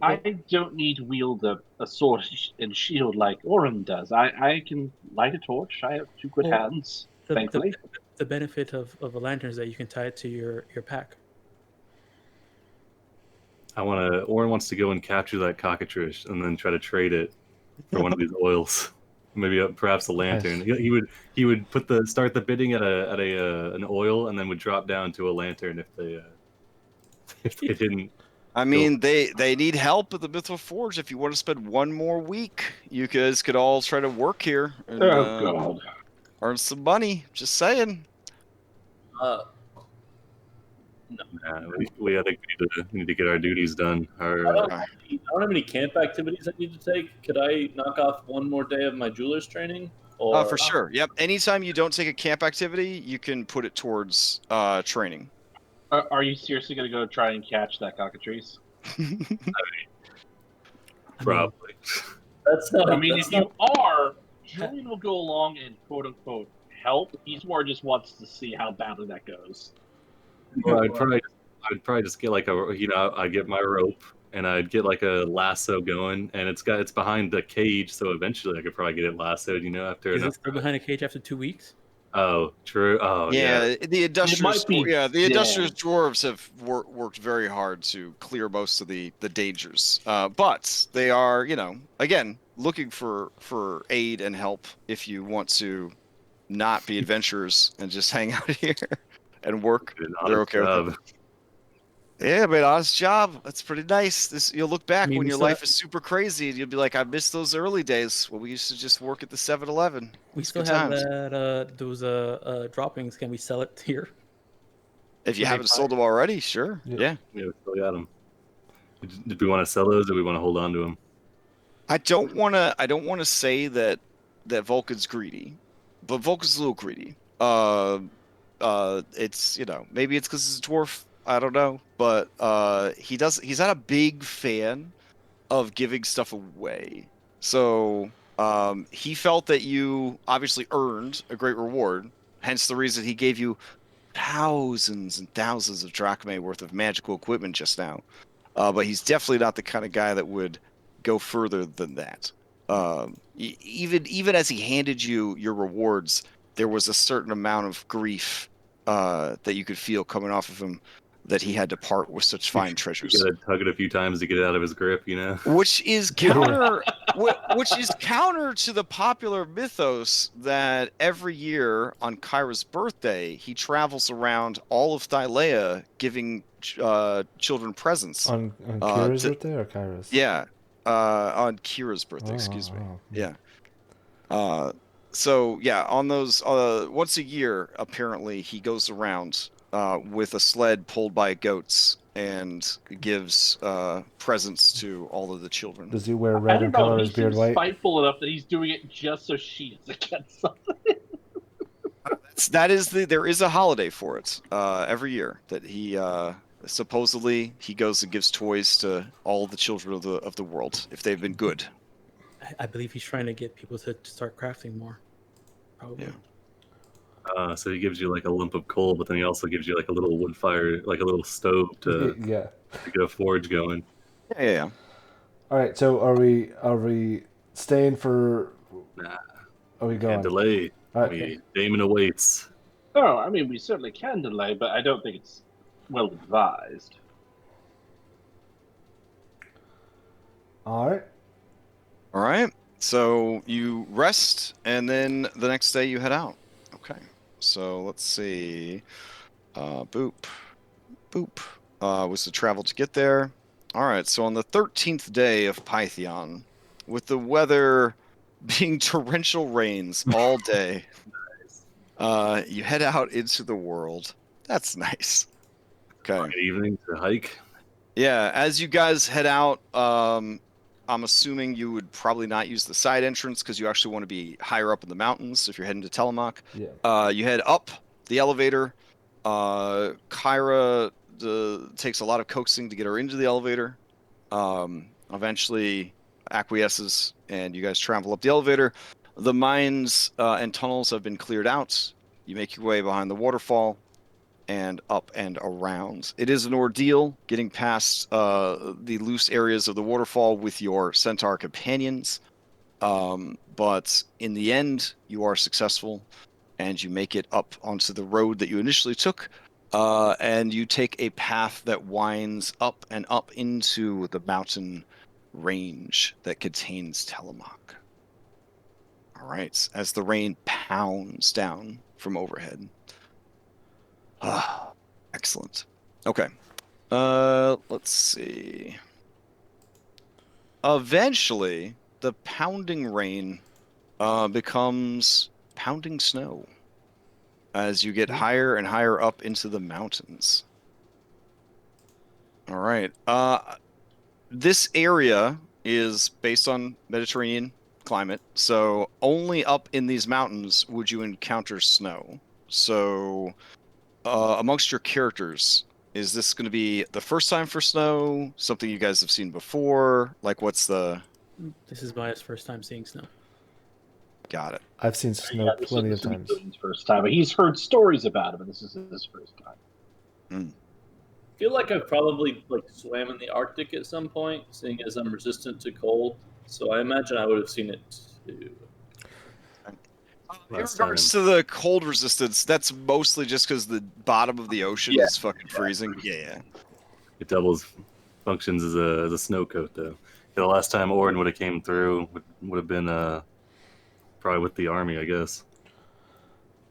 [SPEAKER 4] I don't need to wield a sword and shield like Oren does. I can light a torch. I have 2 good hands, thankfully.
[SPEAKER 2] The benefit of a lantern is that you can tie it to your pack.
[SPEAKER 6] Oren wants to go and capture that cockatrice and then try to trade it for one of these oils. Maybe perhaps a lantern.
[SPEAKER 3] Nice.
[SPEAKER 6] He would start the bidding at an oil and then would drop down to a lantern if they didn't.
[SPEAKER 1] I mean, they need help at the Mythical Forge. If you want to spend 1 more week, you guys could all try to work here and
[SPEAKER 4] God.
[SPEAKER 1] earn some money. Just saying.
[SPEAKER 5] No.
[SPEAKER 6] I think we need to get our duties done.
[SPEAKER 5] I don't have any camp activities I need to take. Could I knock off 1 more day of my jeweler's training?
[SPEAKER 1] For sure. Yep. Anytime you don't take a camp activity, you can put it towards training.
[SPEAKER 4] Are you seriously going to go try and catch that cockatrice?
[SPEAKER 6] Probably.
[SPEAKER 5] That's not.
[SPEAKER 4] I mean, if you are, Julian will go along and quote unquote help. He's more just wants to see how badly that goes.
[SPEAKER 6] Well, I'd probably just get I'd get my rope and I'd get like a lasso going, and it's behind the cage, so eventually I could probably get it lassoed. After.
[SPEAKER 2] Is it still behind a cage after 2 weeks?
[SPEAKER 6] Oh, true. Oh,
[SPEAKER 1] yeah. The industrious dwarves have worked very hard to clear most of the dangers. But they are, again, looking for aid and help if you want to not be adventurers and just hang out here and work. They're okay with it. Yeah, but honest job. That's pretty nice. You'll look back
[SPEAKER 2] mean,
[SPEAKER 1] when
[SPEAKER 2] we
[SPEAKER 1] your
[SPEAKER 2] still
[SPEAKER 1] life
[SPEAKER 2] have-
[SPEAKER 1] is super crazy, and you'll be like, "I miss those early days when we used to just work at the 7-Eleven."
[SPEAKER 2] We
[SPEAKER 1] It's
[SPEAKER 2] still
[SPEAKER 1] good
[SPEAKER 2] have
[SPEAKER 1] times.
[SPEAKER 2] those droppings. Can we sell it here?
[SPEAKER 1] If you
[SPEAKER 2] When they
[SPEAKER 1] haven't sold
[SPEAKER 2] fire?
[SPEAKER 1] them already, sure.
[SPEAKER 3] Yeah.
[SPEAKER 1] Yeah.
[SPEAKER 6] Yeah, we still got them. Did we want to sell those, or we want to hold on to them?
[SPEAKER 1] I don't want to say that Vulcan's greedy, but Vulcan's a little greedy. It's maybe it's because he's a dwarf. I don't know, but he's not a big fan of giving stuff away. So he felt that you obviously earned a great reward. Hence the reason he gave you thousands and thousands of drachmae worth of magical equipment just now. But he's definitely not the kind of guy that would go further than that. Even as he handed you your rewards, there was a certain amount of grief that you could feel coming off of him, that he had to part with such fine
[SPEAKER 6] You
[SPEAKER 1] treasures.
[SPEAKER 6] gotta tug it a few times to get it out of his grip,
[SPEAKER 1] Which is counter to the popular mythos that every year on Kyra's birthday he travels around all of Thylea giving children presents.
[SPEAKER 3] On Kira's
[SPEAKER 1] to-
[SPEAKER 3] birthday or Kyra's?
[SPEAKER 1] Yeah, on Kira's birthday. Excuse me. Yeah. So yeah, on those once a year, apparently he goes around with a sled pulled by goats and gives presents to all of the children.
[SPEAKER 3] Does he wear
[SPEAKER 4] I
[SPEAKER 3] red
[SPEAKER 4] don't
[SPEAKER 3] and
[SPEAKER 4] know.
[SPEAKER 3] color
[SPEAKER 4] He
[SPEAKER 3] his beard
[SPEAKER 4] seems
[SPEAKER 3] white?
[SPEAKER 4] spiteful enough that he's doing it just so she doesn't get something.
[SPEAKER 1] There is a holiday for it every year that he supposedly he goes and gives toys to all the children of the world if they've been good.
[SPEAKER 2] I believe he's trying to get people to start crafting more. Probably.
[SPEAKER 1] Yeah.
[SPEAKER 6] So he gives you like a lump of coal, but then he also gives you like a little wood fire, like a little stove to
[SPEAKER 3] Yeah.
[SPEAKER 6] get a forge going.
[SPEAKER 1] Yeah.
[SPEAKER 3] All right. So are we staying for?
[SPEAKER 6] Nah,
[SPEAKER 3] Are we
[SPEAKER 6] can't
[SPEAKER 3] going?
[SPEAKER 6] delay.
[SPEAKER 3] All right.
[SPEAKER 6] Damon awaits.
[SPEAKER 4] No, I mean we certainly can delay, but I don't think it's well advised.
[SPEAKER 3] All right.
[SPEAKER 1] All right. So you rest, and then the next day you head out. Okay. So let's see. Boop. Was the travel to get there. All right. So on the 13th day of Pythion, with the weather being torrential rains all day, you head out into the world. That's nice. Okay.
[SPEAKER 6] Good evening to hike.
[SPEAKER 1] Yeah, as you guys head out, I'm assuming you would probably not use the side entrance because you actually want to be higher up in the mountains if you're heading to Telemok.
[SPEAKER 3] Yeah.
[SPEAKER 1] You head up the elevator. Kyra takes a lot of coaxing to get her into the elevator. Eventually acquiesces, and you guys travel up the elevator. The mines and tunnels have been cleared out. You make your way behind the waterfall and up and around. It is an ordeal getting past the loose areas of the waterfall with your centaur companions. But in the end, you are successful, and you make it up onto the road that you initially took, and you take a path that winds up and up into the mountain range that contains Telemok. All right, as the rain pounds down from overhead. Excellent. Okay. Let's see. Eventually, the pounding rain becomes pounding snow as you get higher and higher up into the mountains. All right. This area is based on Mediterranean climate, so only up in these mountains would you encounter snow. So amongst your characters, is this going to be the first time for snow? Something you guys have seen before? Like, what's the...
[SPEAKER 2] This is Maya's first time seeing snow.
[SPEAKER 1] Got it.
[SPEAKER 3] I've seen snow
[SPEAKER 4] this
[SPEAKER 3] plenty of
[SPEAKER 4] is
[SPEAKER 3] times.
[SPEAKER 4] His first time. He's heard stories about it, but this is his first time.
[SPEAKER 5] I feel like I've probably swam in the Arctic at some point, seeing as I'm resistant to cold. So I imagine I would have seen it too.
[SPEAKER 1] In regards to the cold resistance, that's mostly just because the bottom of the ocean is fucking freezing. Yeah.
[SPEAKER 6] It functions as a snow coat, though. The last time Orin would have came through would have been probably with the army, I guess.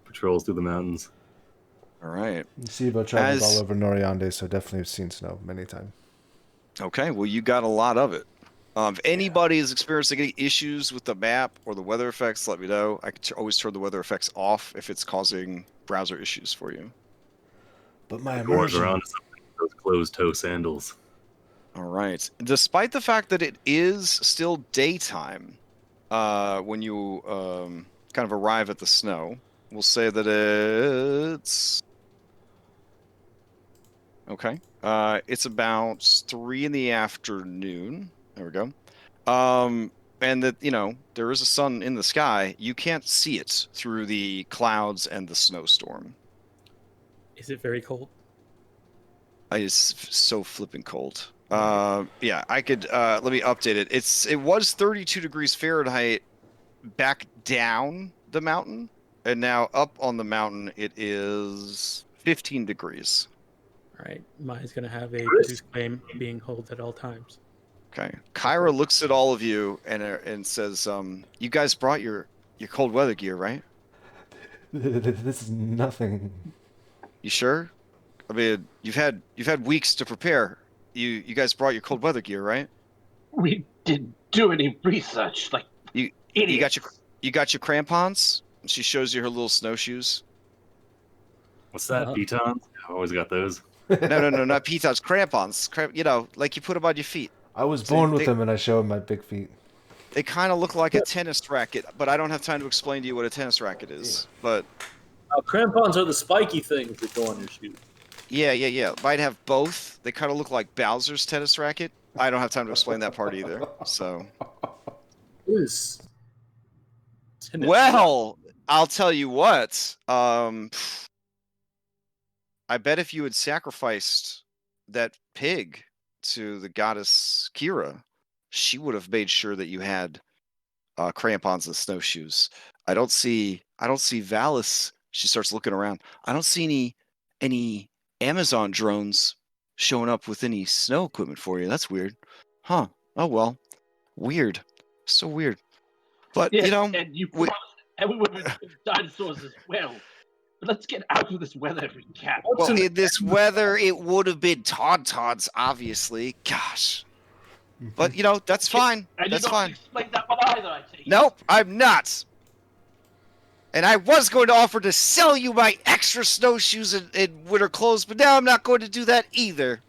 [SPEAKER 6] Patrols through the mountains.
[SPEAKER 1] All right.
[SPEAKER 3] Sibo traveled all over Noriande, so definitely have seen snow many times.
[SPEAKER 1] Okay, well, you got a lot of it. If anybody is experiencing any issues with the map or the weather effects, let me know. I can always turn the weather effects off if it's causing browser issues for you.
[SPEAKER 3] But my
[SPEAKER 6] Doors
[SPEAKER 3] immersion...
[SPEAKER 6] around those closed-toe sandals.
[SPEAKER 1] All right. Despite the fact that it is still daytime when you kind of arrive at the snow, we'll say that it's... Okay. It's about 3 in the afternoon. There we go. And that, there is a sun in the sky. You can't see it through the clouds and the snowstorm.
[SPEAKER 2] Is it very cold?
[SPEAKER 1] It's so flipping cold. Yeah, I could, let me update it. It was 32 degrees Fahrenheit back down the mountain, and now up on the mountain it is 15 degrees.
[SPEAKER 2] All right, mine's gonna have a produce claim being held at all times.
[SPEAKER 1] Okay. Kyra looks at all of you and says, "You guys brought your cold weather gear, right?
[SPEAKER 3] This is nothing.
[SPEAKER 1] You sure? I mean, you've had weeks to prepare. You guys brought your cold weather gear, right?
[SPEAKER 4] We didn't do any research, like
[SPEAKER 1] You
[SPEAKER 4] idiots.
[SPEAKER 1] got your crampons?" She shows you her little snowshoes.
[SPEAKER 6] What's that? Pitons? I always got those.
[SPEAKER 1] No, not pitons. Crampons. Like you put them on your feet.
[SPEAKER 3] I was born with them, and I show him my big feet.
[SPEAKER 1] They kind of look like a tennis racket, but I don't have time to explain to you what a tennis racket is. But
[SPEAKER 5] Crampons are the spiky things that go on your shoes.
[SPEAKER 1] yeah. Might have both. They kind of look like Bowser's tennis racket. I don't have time to explain that part either. So, well, I'll tell you what. I bet if you had sacrificed that pig to the goddess Kira, she would have made sure that you had crampons and snowshoes. I don't see Valis. She starts looking around. I don't see any Amazon drones showing up with any snow equipment for you. That's weird. Huh. Oh well. Weird. So weird. But
[SPEAKER 4] and you promised, and we would have been dinosaurs as well. But let's get out of this weather if we can.
[SPEAKER 1] Well, in this weather, it would have been Tauntauns, obviously. Gosh. But, that's fine.
[SPEAKER 4] And
[SPEAKER 1] that's
[SPEAKER 4] you don't
[SPEAKER 1] fine.
[SPEAKER 4] explain that one either, I take it.
[SPEAKER 1] Nope, I'm not. And I was going to offer to sell you my extra snowshoes and winter clothes, but now I'm not going to do that either.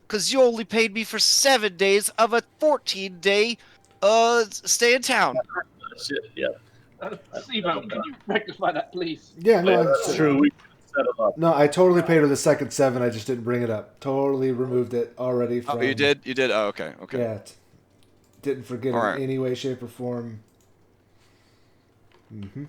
[SPEAKER 1] Because you only paid me for 7 days of a 14-day stay in town.
[SPEAKER 5] Shit, yeah.
[SPEAKER 4] Sibo, can you rectify that, please?
[SPEAKER 3] Yeah, no,
[SPEAKER 5] That's true. We can set it up.
[SPEAKER 3] No, I totally paid her the second 7. I just didn't bring it up. Totally removed it already from...
[SPEAKER 1] Oh, you did? You did? Oh, okay.
[SPEAKER 3] Yeah. Didn't forget in any way, shape, or form. Mm-hmm.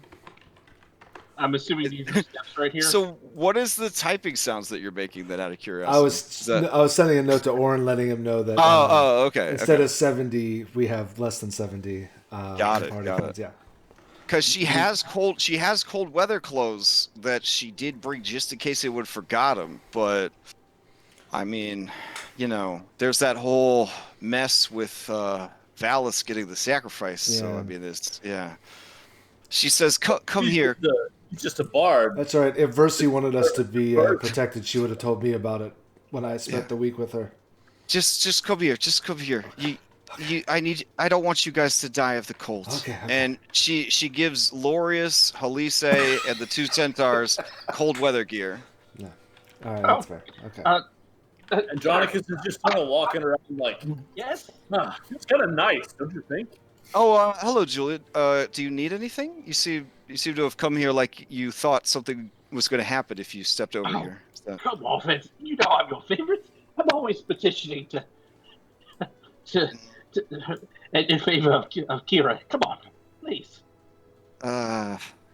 [SPEAKER 4] I'm assuming these are steps right here.
[SPEAKER 1] So, what is the typing sounds that you're making then, out of curiosity?
[SPEAKER 3] I was sending a note to Oren, letting him know that...
[SPEAKER 1] okay.
[SPEAKER 3] Instead of 70, we have less than 70.
[SPEAKER 1] Got it.
[SPEAKER 3] Yeah.
[SPEAKER 1] Because she has cold weather clothes that she did bring just in case they would have forgot them. But I mean, there's that whole mess with Valis getting the sacrifice.
[SPEAKER 3] Yeah.
[SPEAKER 1] So I mean, she says, "Come here."
[SPEAKER 5] He's just a bard.
[SPEAKER 3] That's all right. If Versi wanted us to be protected, she would have told me about it when I spent the week with her.
[SPEAKER 1] Just come here. Just come here. I don't want you guys to die of the cold.
[SPEAKER 3] Okay.
[SPEAKER 1] And she gives Lorius, Halise, and the 2 centaurs cold weather gear.
[SPEAKER 3] Yeah. All right, that's fair. Okay.
[SPEAKER 5] Andronicus is just kind of walking around like,
[SPEAKER 4] Yes?
[SPEAKER 5] It's kind of nice, don't you think?
[SPEAKER 1] Oh, hello, Juliet. Do you need anything? You seem to have come here like you thought something was going to happen if you stepped over here.
[SPEAKER 4] Come on, Vince. You know I'm your favorite. I'm always petitioning in favor of Kira. Come on, please.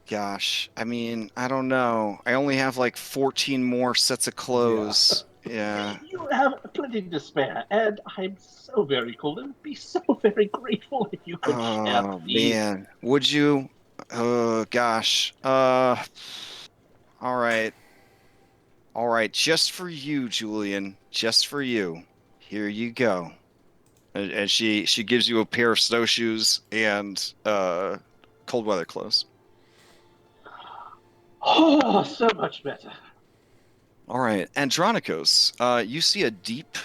[SPEAKER 1] Gosh. I mean, I don't know. I only have like 14 more sets of clothes. Yeah.
[SPEAKER 4] You have plenty to spare, and I'm so very cold. I would be so very grateful if you could share.
[SPEAKER 1] Oh, man. Would you? Oh, gosh. All right. Just for you, Julian. Just for you. Here you go. And she gives you a pair of snowshoes and cold weather clothes.
[SPEAKER 4] Oh, so much better.
[SPEAKER 1] All right, Andronikos, you see a deep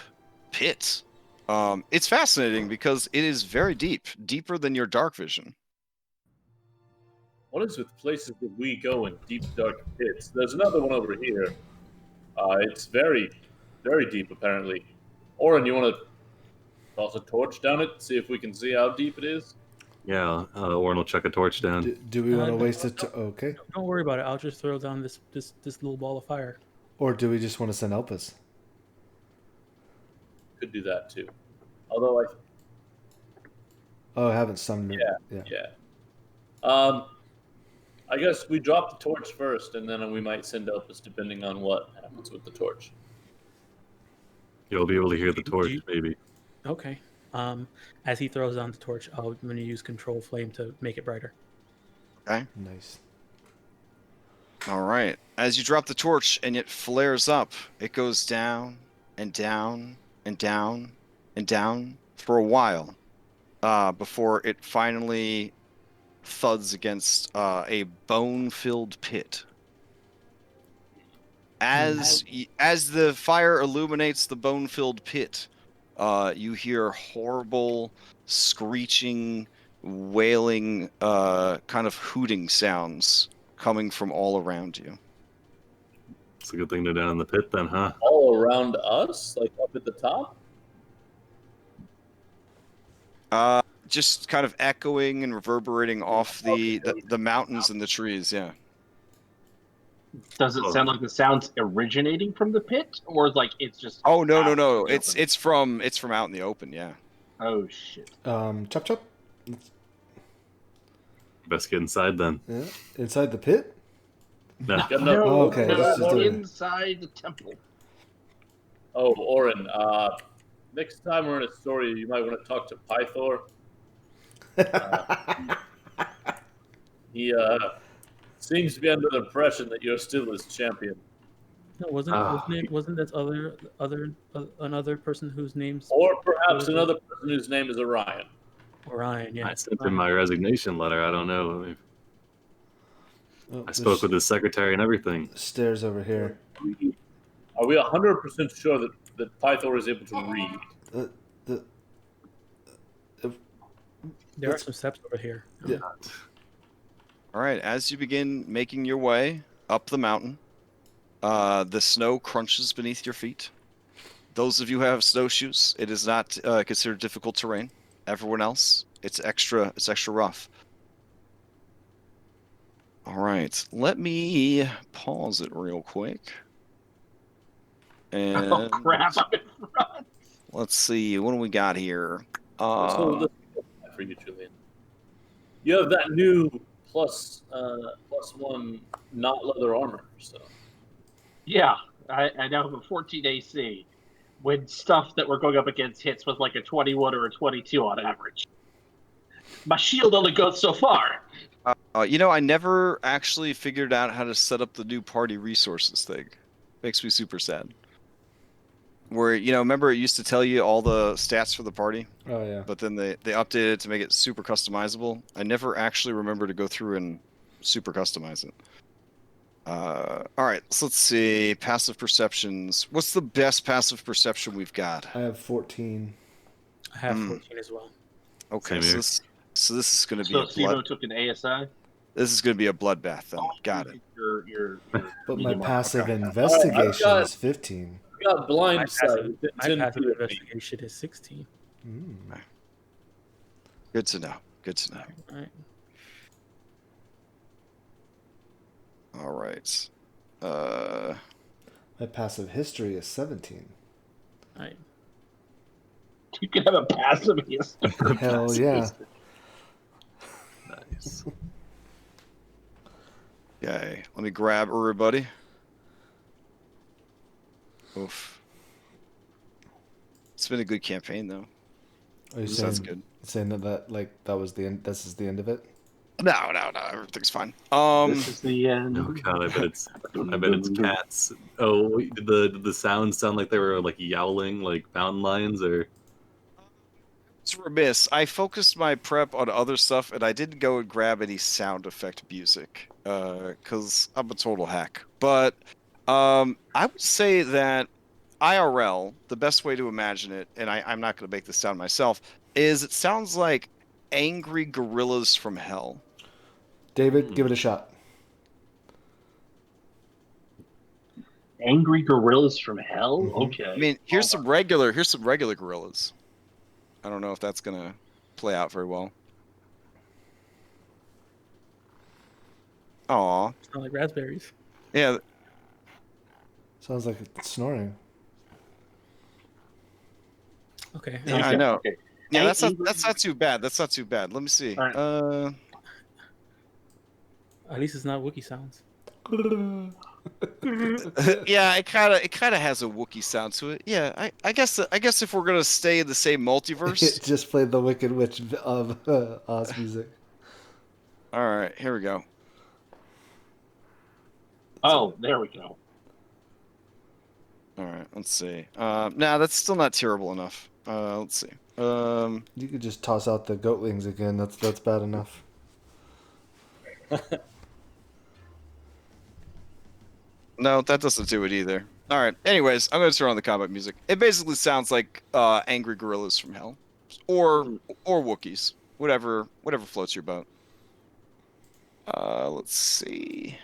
[SPEAKER 1] pit. It's fascinating because it is very deep, deeper than your dark vision.
[SPEAKER 5] What is with places that we go in deep, dark pits? There's another one over here. It's very, very deep, apparently. Oren, you want to toss a torch down it, see if we can see how deep it is?
[SPEAKER 6] Yeah, Orin will chuck a torch down.
[SPEAKER 3] Do we want to
[SPEAKER 2] no,
[SPEAKER 3] waste it? Okay.
[SPEAKER 2] Don't worry about it. I'll just throw down this little ball of fire.
[SPEAKER 3] Or do we just want to send Elpis?
[SPEAKER 5] Could do that too. Although
[SPEAKER 3] Oh, I haven't summoned it.
[SPEAKER 5] yeah. I guess we drop the torch first, and then we might send Elpis depending on what happens with the torch.
[SPEAKER 6] You'll be able to hear the torch, maybe.
[SPEAKER 2] Okay. As he throws down the torch, I'm going to use Control Flame to make it brighter.
[SPEAKER 1] Okay.
[SPEAKER 3] Nice.
[SPEAKER 1] All right. As you drop the torch and it flares up, it goes down and down and down and down for a while before it finally thuds against a bone-filled pit. As the fire illuminates the bone-filled pit, you hear horrible, screeching, wailing, kind of hooting sounds coming from all around you.
[SPEAKER 6] It's a good thing they're down in the pit then, huh?
[SPEAKER 5] All around us, like up at the top?
[SPEAKER 1] Just kind of echoing and reverberating off the mountains and the trees, yeah.
[SPEAKER 4] Does it sound like the sound's originating from the pit, or like it's just?
[SPEAKER 1] Oh no.
[SPEAKER 4] out in the open?
[SPEAKER 1] It's from out in the open, yeah.
[SPEAKER 4] Oh shit!
[SPEAKER 3] Chop chop.
[SPEAKER 6] Best get inside then.
[SPEAKER 3] Yeah. Inside the pit.
[SPEAKER 6] No.
[SPEAKER 4] No,
[SPEAKER 3] Oh, okay,
[SPEAKER 4] no,
[SPEAKER 3] let's just do it.
[SPEAKER 4] inside the temple.
[SPEAKER 5] Oh, Oren, next time we're in Estoria, you might want to talk to Pythor. He seems to be under the impression that you're still his champion.
[SPEAKER 2] No, wasn't that another person whose name's
[SPEAKER 5] Or perhaps another person whose name is Orion.
[SPEAKER 2] Orion? Yeah.
[SPEAKER 6] I sent him my resignation letter. I don't know. I spoke with his secretary and everything.
[SPEAKER 3] Stairs over here.
[SPEAKER 5] Are we 100% sure that Pythor is able to read?
[SPEAKER 2] There are some steps over here.
[SPEAKER 3] Yeah.
[SPEAKER 1] All right, as you begin making your way up the mountain, the snow crunches beneath your feet. Those of you who have snowshoes, it is not considered difficult terrain. Everyone else, it's extra rough. All right, let me pause it real quick. And
[SPEAKER 4] Oh crap! I'm in front.
[SPEAKER 1] let's see, what do we got here?
[SPEAKER 5] So this is for you, Julian. You have that new plus one not leather armor. So
[SPEAKER 4] Yeah, I now have a 14 AC. When stuff that we're going up against hits with like a 21 or a 22 on average. My shield only goes so far.
[SPEAKER 1] I never actually figured out how to set up the new party resources thing. Makes me super sad. Where, remember it used to tell you all the stats for the party?
[SPEAKER 3] Oh yeah.
[SPEAKER 1] But then they updated it to make it super customizable. I never actually remember to go through and super customize it. All right, so let's see. Passive perceptions. What's the best passive perception we've got?
[SPEAKER 3] I have 14.
[SPEAKER 2] I have 14 as well.
[SPEAKER 1] Okay,
[SPEAKER 6] Same
[SPEAKER 1] so this is going to be
[SPEAKER 4] So
[SPEAKER 1] a
[SPEAKER 4] Steve took an ASI.
[SPEAKER 1] This is going to be a bloodbath then. Got it.
[SPEAKER 4] Your
[SPEAKER 3] But my
[SPEAKER 4] medium
[SPEAKER 3] passive
[SPEAKER 4] okay.
[SPEAKER 3] investigation
[SPEAKER 5] got-
[SPEAKER 3] is 15.
[SPEAKER 5] I got blind sight.
[SPEAKER 2] My passive investigation is 16.
[SPEAKER 1] Good to know. Good to know.
[SPEAKER 2] All right.
[SPEAKER 1] All right.
[SPEAKER 3] My passive history is 17.
[SPEAKER 2] All right.
[SPEAKER 4] You can have a passive history.
[SPEAKER 3] Hell yeah.
[SPEAKER 6] Nice.
[SPEAKER 1] Okay, let me grab everybody. Oof. It's been a good campaign though.
[SPEAKER 3] Are you
[SPEAKER 1] Sounds
[SPEAKER 3] saying,
[SPEAKER 1] good.
[SPEAKER 3] saying that was the end? This is the end of it?
[SPEAKER 1] No, everything's fine.
[SPEAKER 4] This is the end.
[SPEAKER 6] Oh god, I bet it's cats. Oh, did the sounds sound like they were like yowling like mountain lions or?
[SPEAKER 1] It's remiss. I focused my prep on other stuff, and I didn't go and grab any sound effect music, because I'm a total hack. But I would say that IRL, the best way to imagine it, and I'm not going to make this sound myself, is it sounds like angry gorillas from hell.
[SPEAKER 3] David, give it a shot.
[SPEAKER 4] Angry gorillas from hell. Okay.
[SPEAKER 1] I mean, here's some regular gorillas. I don't know if that's going to play out very well. Aw.
[SPEAKER 2] Sound like raspberries.
[SPEAKER 1] Yeah.
[SPEAKER 3] Sounds like it's snoring.
[SPEAKER 2] Okay.
[SPEAKER 1] Yeah, I know.
[SPEAKER 4] Okay.
[SPEAKER 1] Yeah, that's not too bad. That's not too bad. Let me see.
[SPEAKER 4] All right.
[SPEAKER 2] At least it's not Wookiee sounds.
[SPEAKER 1] Yeah, it kind of has a Wookiee sound to it. Yeah, I guess if we're gonna stay in the same multiverse.
[SPEAKER 3] It just played the Wicked Witch of Oz music.
[SPEAKER 1] All right, here we go.
[SPEAKER 4] Oh, there we go.
[SPEAKER 1] All right, let's see. Nah, that's still not terrible enough. Let's see.
[SPEAKER 3] You could just toss out the goatlings again. That's bad enough.
[SPEAKER 1] No, that doesn't do it either. All right. Anyways, I'm gonna turn on the combat music. It basically sounds like angry gorillas from hell, or Wookiees, whatever floats your boat. Let's see.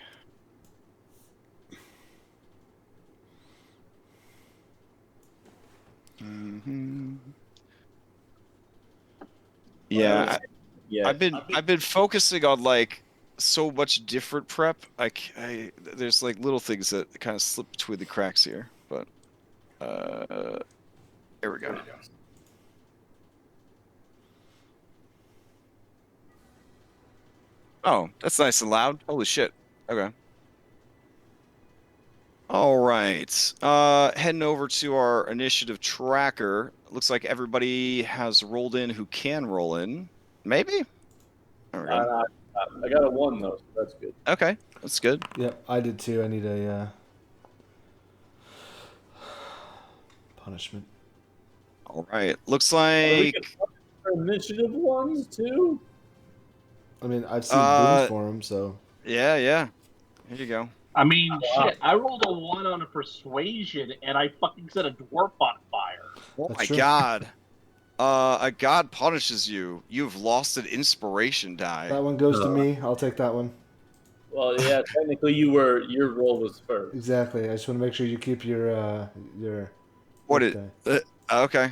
[SPEAKER 1] Yeah,
[SPEAKER 5] Yeah.
[SPEAKER 1] I've been focusing on like so much different prep. There's like little things that kind of slip between the cracks here, but there we go. Oh, that's nice and loud. Holy shit. Okay. All right. Heading over to our initiative tracker. Looks like everybody has rolled in who can roll in. Maybe? There we go.
[SPEAKER 5] I got a 1 though, so that's good.
[SPEAKER 1] Okay, that's good.
[SPEAKER 3] Yep, I did too. I need a punishment.
[SPEAKER 1] All right. Looks
[SPEAKER 5] We
[SPEAKER 1] like
[SPEAKER 5] can initiative ones too.
[SPEAKER 3] I mean, I've seen boons for him, so
[SPEAKER 1] yeah. Here you go.
[SPEAKER 4] I mean, shit. I rolled a 1 on a persuasion, and I fucking set a dwarf on fire.
[SPEAKER 1] Oh
[SPEAKER 3] That's
[SPEAKER 1] my
[SPEAKER 3] true.
[SPEAKER 1] god. A god punishes you. You've lost an inspiration die.
[SPEAKER 3] that one goes to me. I'll take that one.
[SPEAKER 5] Well, yeah, technically your roll was first.
[SPEAKER 3] Exactly. I just want to make sure you keep your
[SPEAKER 1] What
[SPEAKER 3] luck
[SPEAKER 1] it?
[SPEAKER 3] die.
[SPEAKER 1] Okay.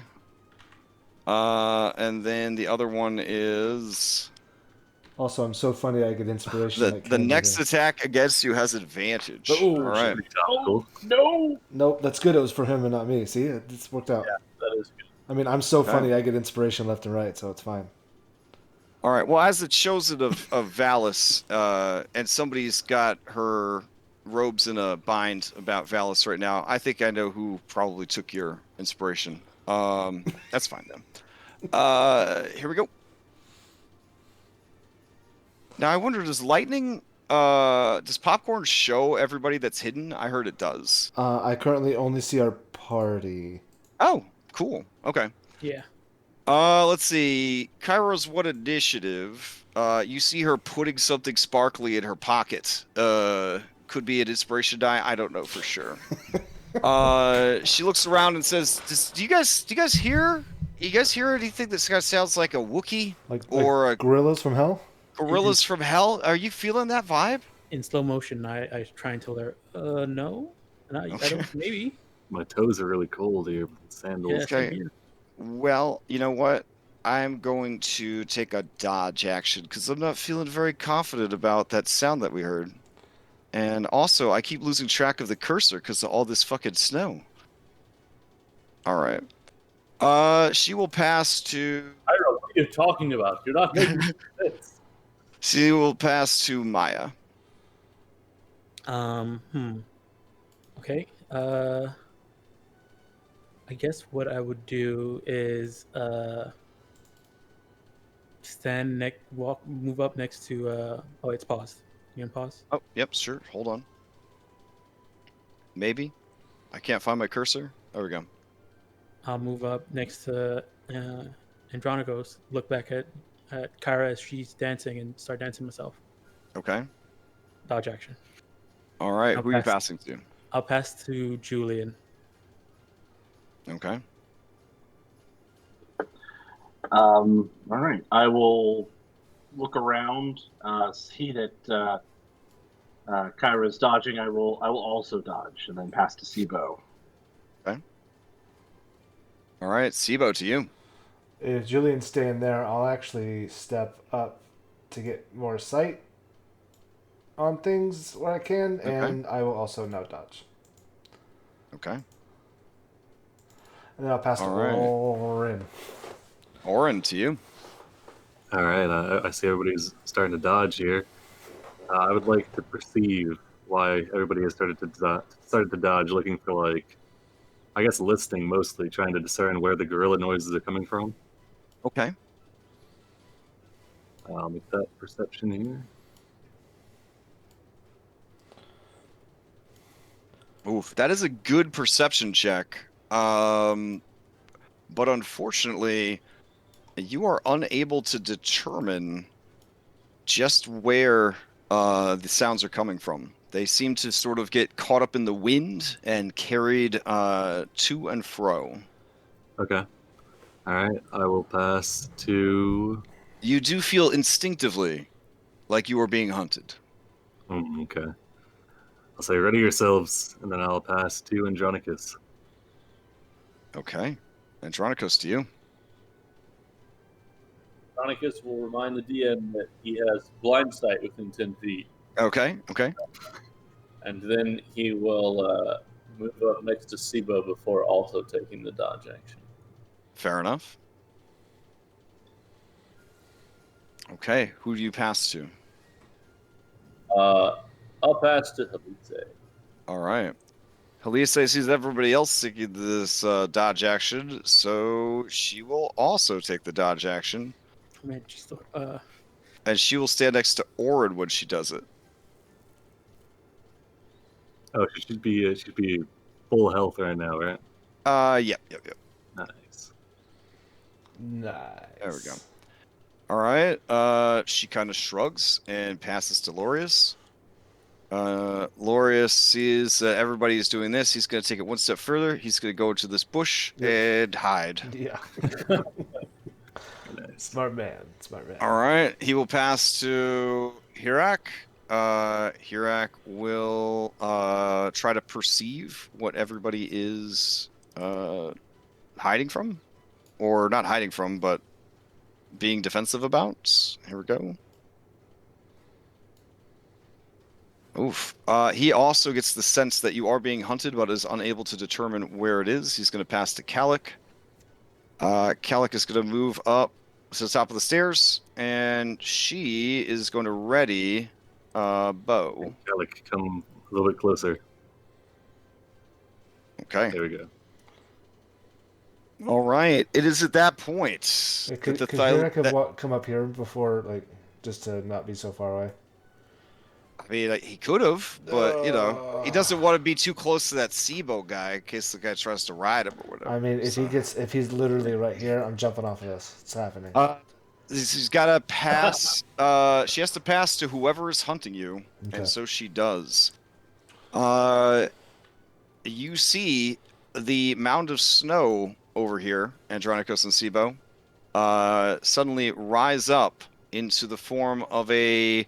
[SPEAKER 1] And then the other one is
[SPEAKER 3] Also, I'm so funny. I get inspiration. like
[SPEAKER 1] the
[SPEAKER 3] candy
[SPEAKER 1] next
[SPEAKER 3] there.
[SPEAKER 1] attack against you has advantage.
[SPEAKER 3] Ooh,
[SPEAKER 1] all right.
[SPEAKER 4] Oh, no!
[SPEAKER 3] Nope, that's good. It was for him and not me. See, it's worked out.
[SPEAKER 5] Yeah, that is good.
[SPEAKER 3] I mean, I'm so
[SPEAKER 1] Okay.
[SPEAKER 3] funny. I get inspiration left and right, so it's fine.
[SPEAKER 1] All right. Well, as the chosen of Valis, and somebody's got her robes in a bind about Valis right now, I think I know who probably took your inspiration. That's fine then. Here we go. Now I wonder, does lightning, does popcorn show everybody that's hidden? I heard it does.
[SPEAKER 3] I currently only see our party.
[SPEAKER 1] Oh, cool. Okay.
[SPEAKER 2] Yeah.
[SPEAKER 1] Let's see. Kairos, what initiative? You see her putting something sparkly in her pocket. Could be an inspiration die. I don't know for sure. She looks around and says, "Do you guys hear? You guys hear anything that kind of sounds like a Wookiee or a
[SPEAKER 3] gorillas from hell?
[SPEAKER 1] gorillas from hell? Are you feeling that vibe?"
[SPEAKER 2] In slow motion, I try and tell her, no. And I don't, maybe.
[SPEAKER 6] My toes are really cold here. Sandals.
[SPEAKER 2] Yeah,
[SPEAKER 1] Okay.
[SPEAKER 2] same here.
[SPEAKER 1] Well, you know what? I'm going to take a dodge action because I'm not feeling very confident about that sound that we heard. And also, I keep losing track of the cursor because of all this fucking snow. All right. She will pass to...
[SPEAKER 5] I don't know what you're talking about. You're not making sense.
[SPEAKER 1] She will pass to Maya.
[SPEAKER 2] Okay. I guess what I would do is move up next to oh, it's paused. You can pause?
[SPEAKER 1] Oh, yep, sure. Hold on. Maybe. I can't find my cursor. There we go.
[SPEAKER 2] I'll move up next to Andronikos, look back at Kyra as she's dancing and start dancing myself.
[SPEAKER 1] Okay.
[SPEAKER 2] Dodge action.
[SPEAKER 1] All right.
[SPEAKER 2] I'll
[SPEAKER 1] Who are you
[SPEAKER 2] pass.
[SPEAKER 1] passing to?
[SPEAKER 2] I'll pass to Julian.
[SPEAKER 1] Okay.
[SPEAKER 4] All right. I will look around, see that Kyra is dodging. I will also dodge and then pass to Sibo.
[SPEAKER 1] Okay. All right, Sibo, to you.
[SPEAKER 3] If Julian's staying there, I'll actually step up to get more sight on things where I can, and I will also now dodge.
[SPEAKER 1] Okay.
[SPEAKER 3] And then I'll pass to
[SPEAKER 1] All right.
[SPEAKER 3] Orin.
[SPEAKER 1] Orin, to you.
[SPEAKER 6] All right, I see everybody's starting to dodge here. I would like to perceive why everybody has started to dodge, looking for, like, I guess listening mostly, trying to discern where the gorilla noises are coming from.
[SPEAKER 1] Okay.
[SPEAKER 6] I'll make that perception here.
[SPEAKER 1] Oof, that is a good perception check. But unfortunately, you are unable to determine just where the sounds are coming from. They seem to sort of get caught up in the wind and carried to and fro.
[SPEAKER 6] Okay. All right, I will pass to...
[SPEAKER 1] You do feel instinctively like you are being hunted.
[SPEAKER 6] Okay. I'll say, ready yourselves, and then I'll pass to Andronicus.
[SPEAKER 1] Okay. Andronicus, to you.
[SPEAKER 5] Andronicus will remind the DM that he has blind sight within 10 feet.
[SPEAKER 1] Okay, okay.
[SPEAKER 5] And then he will move up next to Sibo before also taking the dodge action.
[SPEAKER 1] Fair enough. Okay, who do you pass to?
[SPEAKER 5] I'll pass to Halite.
[SPEAKER 1] All right. Halise sees everybody else taking this dodge action, so she will also take the dodge action.
[SPEAKER 2] Man, just,
[SPEAKER 1] And she will stand next to Orin when she does it.
[SPEAKER 6] Oh, she should be full health right now, right?
[SPEAKER 1] Yep.
[SPEAKER 6] Nice.
[SPEAKER 3] Nice.
[SPEAKER 1] There we go. All right. She kind of shrugs and passes to Lorius. Lorius sees everybody is doing this. He's going to take it one step further. He's going to go to this bush and hide.
[SPEAKER 3] Yeah.
[SPEAKER 6] Nice.
[SPEAKER 3] Smart man.
[SPEAKER 1] All right. He will pass to Hirak. Hirak will try to perceive what everybody is hiding from. Or not hiding from, but being defensive about. Here we go. Oof. He also gets the sense that you are being hunted, but is unable to determine where it is. He's going to pass to Kalik. Kalik is going to move up to the top of the stairs, and she is going to ready bow.
[SPEAKER 6] Like, come a little bit closer.
[SPEAKER 1] Okay.
[SPEAKER 6] There we go.
[SPEAKER 1] All right. It is at that point.
[SPEAKER 3] Wait, could
[SPEAKER 1] that
[SPEAKER 3] Hirak come up here before, like, just to not be so far away?
[SPEAKER 1] I mean, he could have, but, you know, he doesn't want to be too close to that Sibo guy in case the guy tries to ride him or whatever.
[SPEAKER 3] I mean, if he's literally right here, I'm jumping off of this. It's happening.
[SPEAKER 1] She's got to pass. She has to pass to whoever is hunting you, and so she does. You see the mound of snow over here, Andronicus and Sibo, suddenly rise up into the form of a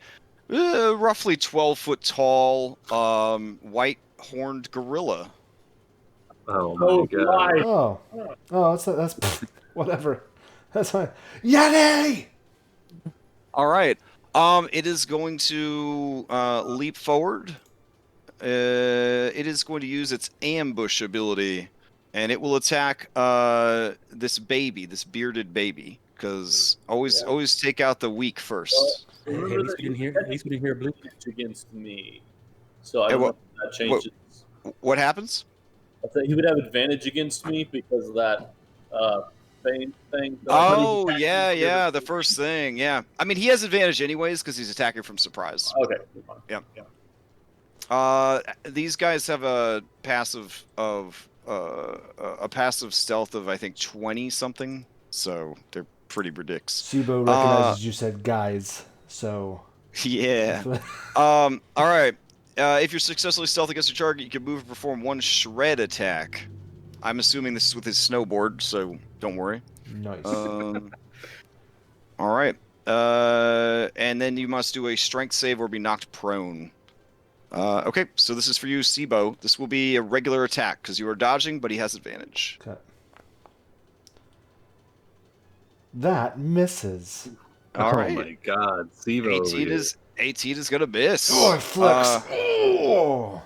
[SPEAKER 1] roughly 12-foot tall, white-horned gorilla.
[SPEAKER 6] Oh my god!
[SPEAKER 3] Oh, that's whatever. That's fine. Yeti!
[SPEAKER 1] All right. It is going to leap forward. It is going to use its ambush ability, and it will attack this bearded baby. Because always take out the weak first.
[SPEAKER 2] At least we didn't hear blue
[SPEAKER 5] against me. So I don't know if that changes.
[SPEAKER 1] What happens?
[SPEAKER 5] I thought he would have advantage against me because of that thing.
[SPEAKER 1] Oh, yeah, the first thing, yeah. I mean, he has advantage anyways because he's attacking from surprise.
[SPEAKER 5] Okay.
[SPEAKER 1] Yeah. These guys have a passive stealth of I think 20 something, so they're pretty ridiculous.
[SPEAKER 3] Sibo recognizes you said guys, so
[SPEAKER 1] yeah. All right. If you're successfully stealth against your target, you can move and perform one shred attack. I'm assuming this is with his snowboard, so don't worry.
[SPEAKER 3] Nice.
[SPEAKER 1] All right. And then you must do a strength save or be knocked prone. Okay, so this is for you, Sibo. This will be a regular attack because you are dodging, but he has advantage.
[SPEAKER 3] Okay. That misses.
[SPEAKER 1] All right.
[SPEAKER 6] Oh my god, Sibo.
[SPEAKER 1] 18 is gonna miss.
[SPEAKER 3] Oh, it flex. Oh.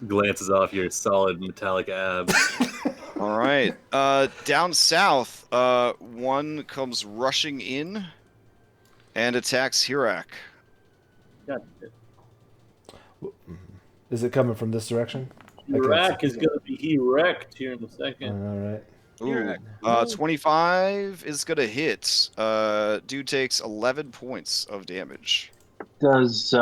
[SPEAKER 6] Glances off your solid metallic abs.
[SPEAKER 1] All right. Down south, one comes rushing in and attacks Hirak.
[SPEAKER 5] God,
[SPEAKER 3] Is it coming from this direction?
[SPEAKER 5] Iraq is going to be erect here in a second.
[SPEAKER 3] All right.
[SPEAKER 1] Ooh. 25 is gonna hit. Dude takes 11 points of damage.
[SPEAKER 4] Does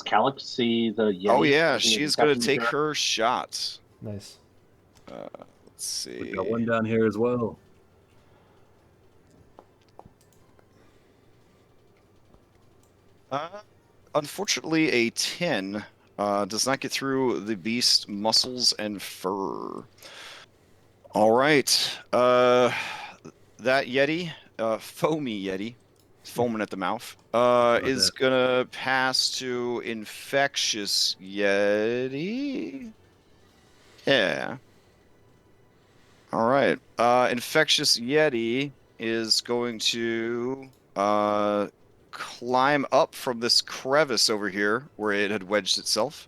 [SPEAKER 4] Calyx see the Yeti?
[SPEAKER 1] Oh yeah,
[SPEAKER 4] Is he
[SPEAKER 1] she's gonna
[SPEAKER 4] attacking
[SPEAKER 1] take
[SPEAKER 4] her?
[SPEAKER 1] her shot.
[SPEAKER 3] Nice.
[SPEAKER 1] Let's see.
[SPEAKER 6] We got one down here as well.
[SPEAKER 1] Unfortunately, a 10 does not get through the beast muscles and fur. All right. That Yeti, foamy Yeti, foaming at the mouth, is gonna pass to infectious Yeti. Yeah. All right. Infectious Yeti is going to climb up from this crevice over here where it had wedged itself.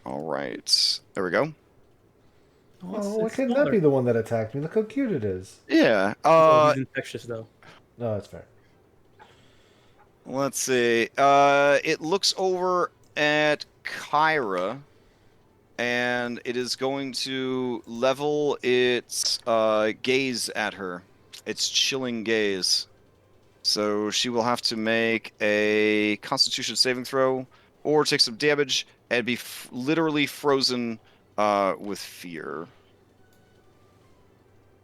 [SPEAKER 1] All right. There we go.
[SPEAKER 3] Oh, why couldn't that be the one that attacked me? Look how cute it is.
[SPEAKER 1] Yeah.
[SPEAKER 2] He's infectious though.
[SPEAKER 3] No, that's fair.
[SPEAKER 1] Let's see. It looks over at Kyra, and it is going to level its gaze at her. Its chilling gaze. So she will have to make a Constitution saving throw, or take some damage and be literally frozen with fear.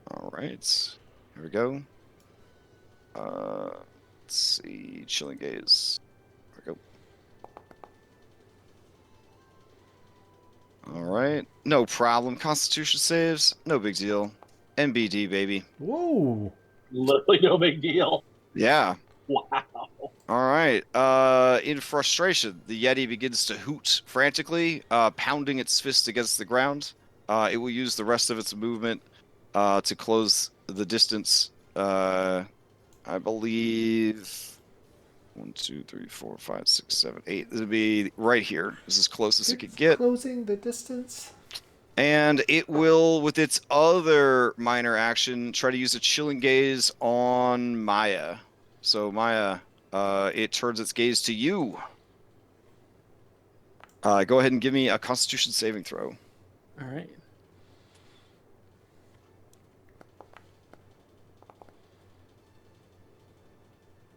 [SPEAKER 1] All right. Here we go. Let's see. Chilling gaze. There we go. All right. No problem. Constitution saves. No big deal. MBD, baby.
[SPEAKER 3] Whoa.
[SPEAKER 4] Literally no big deal.
[SPEAKER 1] Yeah.
[SPEAKER 4] Wow.
[SPEAKER 1] All right. In frustration, the Yeti begins to hoot frantically, pounding its fist against the ground. It will use the rest of its movement to close the distance. I believe 1, 2, 3, 4, 5, 6, 7, 8. This would be right here. This is as close as it could get.
[SPEAKER 3] Closing the distance.
[SPEAKER 1] And it will, with its other minor action, try to use a chilling gaze on Maya. So Maya, it turns its gaze to you. Go ahead and give me a Constitution saving throw.
[SPEAKER 2] All right.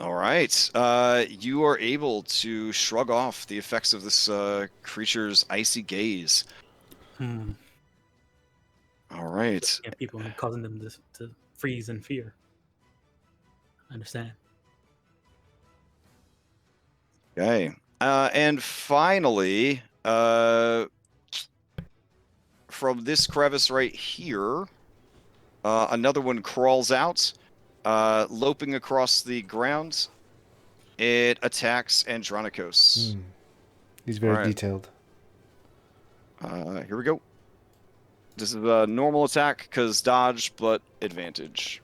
[SPEAKER 1] All right. You are able to shrug off the effects of this creature's icy gaze. All right.
[SPEAKER 2] Yeah, people and causing them to freeze in fear. I understand.
[SPEAKER 1] Okay. And finally, from this crevice right here, another one crawls out, loping across the ground. It attacks Andronikos.
[SPEAKER 3] He's very
[SPEAKER 1] Alright.
[SPEAKER 3] detailed.
[SPEAKER 1] Here we go. This is a normal attack because dodge, but advantage.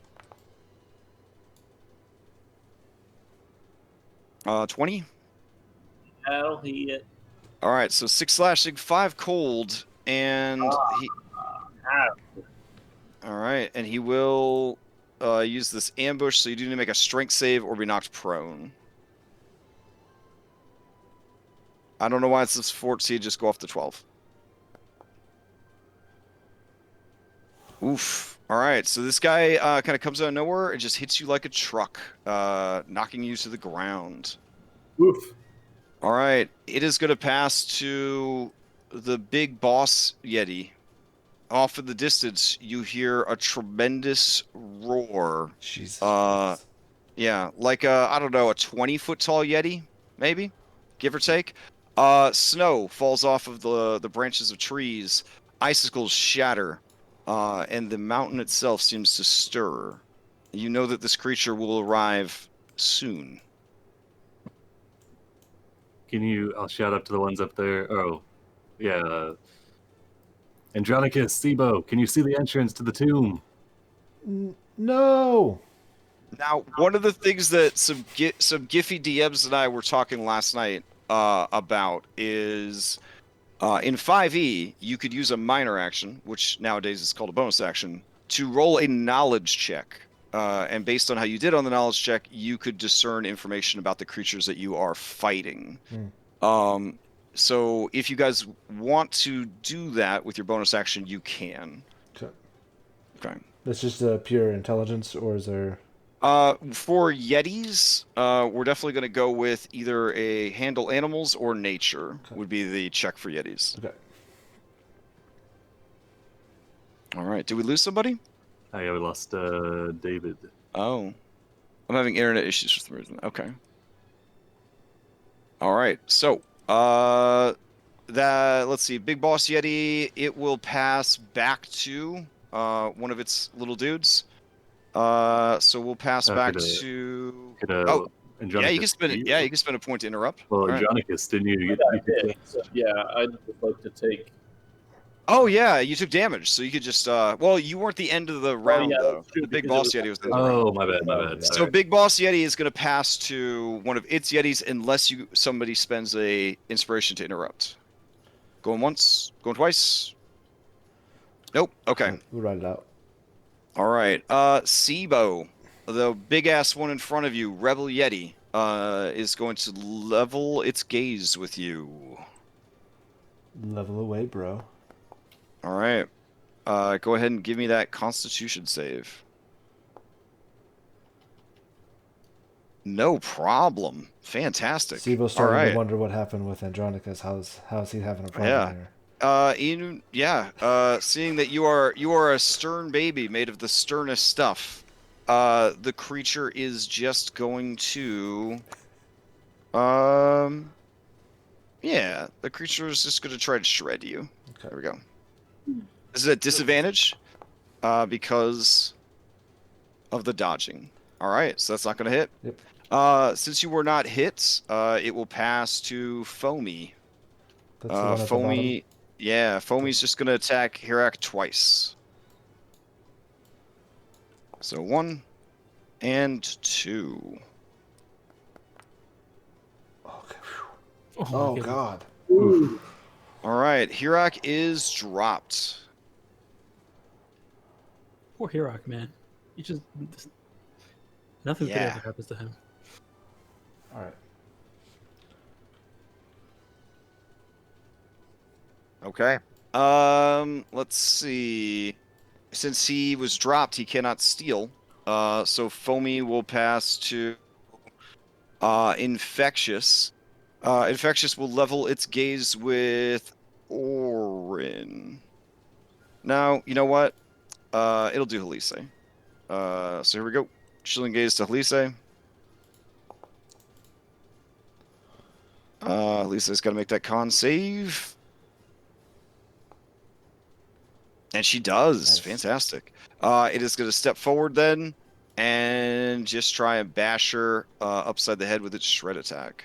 [SPEAKER 1] 20.
[SPEAKER 5] That'll hit.
[SPEAKER 1] All right, so 6 slashing, 5 cold, and he. All right, and he will use this ambush. So you do need to make a strength save or be knocked prone. I don't know why it's this 14. Just go off the 12. Oof. All right, so this guy kind of comes out of nowhere and just hits you like a truck, knocking you to the ground.
[SPEAKER 5] Oof.
[SPEAKER 1] All right, it is going to pass to the big boss Yeti. Off in the distance, you hear a tremendous roar.
[SPEAKER 3] Jesus.
[SPEAKER 1] Yeah, like I don't know, a 20-foot tall Yeti, maybe. give or take. Snow falls off of the branches of trees. Icicles shatter, and the mountain itself seems to stir. You know that this creature will arrive soon.
[SPEAKER 6] I'll shout up to the ones up there. Oh, yeah. Andronicus, Sibo, can you see the entrance to the tomb?
[SPEAKER 3] No.
[SPEAKER 1] Now, one of the things that some Giphy DMs and I were talking last night about is in 5e, you could use a minor action, which nowadays is called a bonus action, to roll a knowledge check. And based on how you did on the knowledge check, you could discern information about the creatures that you are fighting. So if you guys want to do that with your bonus action, you can. Okay.
[SPEAKER 3] That's just a pure intelligence, or is there...
[SPEAKER 1] For Yetis, we're definitely going to go with either a handle animals or nature would be the check for Yetis.
[SPEAKER 3] Okay.
[SPEAKER 1] All right. Did we lose somebody?
[SPEAKER 6] Oh, yeah, we lost David.
[SPEAKER 1] Oh. I'm having internet issues for some reason. Okay. All right. So, let's see. Big Boss Yeti, it will pass back to one of its little dudes. So we'll pass back to. Yeah, you can spend it. Yeah, you can spend a point to interrupt.
[SPEAKER 6] Well,
[SPEAKER 1] All right.
[SPEAKER 6] Andronicus, didn't you?
[SPEAKER 5] Yeah, I'd like to take.
[SPEAKER 1] Oh yeah, you took damage, so you could just. Well, you weren't the end of the round though. The Big Boss Yeti was the end of the round.
[SPEAKER 6] Oh, my bad.
[SPEAKER 1] So Big Boss Yeti is going to pass to one of its Yetis unless somebody spends a inspiration to interrupt. Going once, going twice. Nope. Okay.
[SPEAKER 3] We'll write it out.
[SPEAKER 1] All right. Sibo, the big ass one in front of you, Rebel Yeti, is going to level its gaze with you.
[SPEAKER 3] Level away, bro.
[SPEAKER 1] All right. Go ahead and give me that Constitution save. No problem. Fantastic.
[SPEAKER 3] Sibo's starting to wonder what happened with Andronicus. How's he having a problem here?
[SPEAKER 1] Seeing that you are a stern baby made of the sternest stuff, the creature is just going to, the creature is just going to try to shred you.
[SPEAKER 3] Okay.
[SPEAKER 1] There we go. This is at disadvantage, because of the dodging. All right, so that's not going to hit.
[SPEAKER 3] Yep.
[SPEAKER 1] Since you were not hit, it will pass to Foamy.
[SPEAKER 3] That's the one at the
[SPEAKER 1] Foamy. Yeah, Foamy's just going to attack Hirak twice. So 1 and 2.
[SPEAKER 3] Okay.
[SPEAKER 2] Oh,
[SPEAKER 3] God.
[SPEAKER 4] Ooh.
[SPEAKER 1] All right, Hirak is dropped.
[SPEAKER 2] Poor Hirak, man. He just nothing good ever happens to him.
[SPEAKER 3] All right.
[SPEAKER 1] Okay. Let's see. Since he was dropped, he cannot steal. So Foamy will pass to Infectious. Infectious will level its gaze with Orin. Now, you know what? It'll do Halise. So here we go. Chilling gaze to Halise. Halise's got to make that con save. And she does. Nice. Fantastic. It is going to step forward then and just try and bash her upside the head with its shred attack.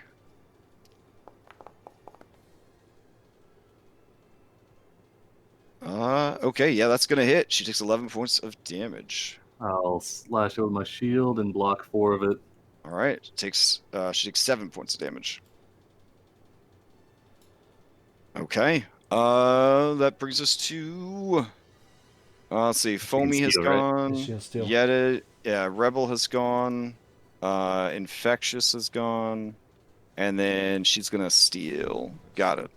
[SPEAKER 1] Okay, yeah, that's going to hit. She takes 11 points of damage.
[SPEAKER 6] I'll slash it with my shield and block 4 of it.
[SPEAKER 1] All right. She takes 7 points of damage. Okay. That brings us to. Let's see. Foamy has gone.
[SPEAKER 3] Right?
[SPEAKER 1] Yeah. Rebel has gone. Infectious has gone, and then she's gonna steal. Got it.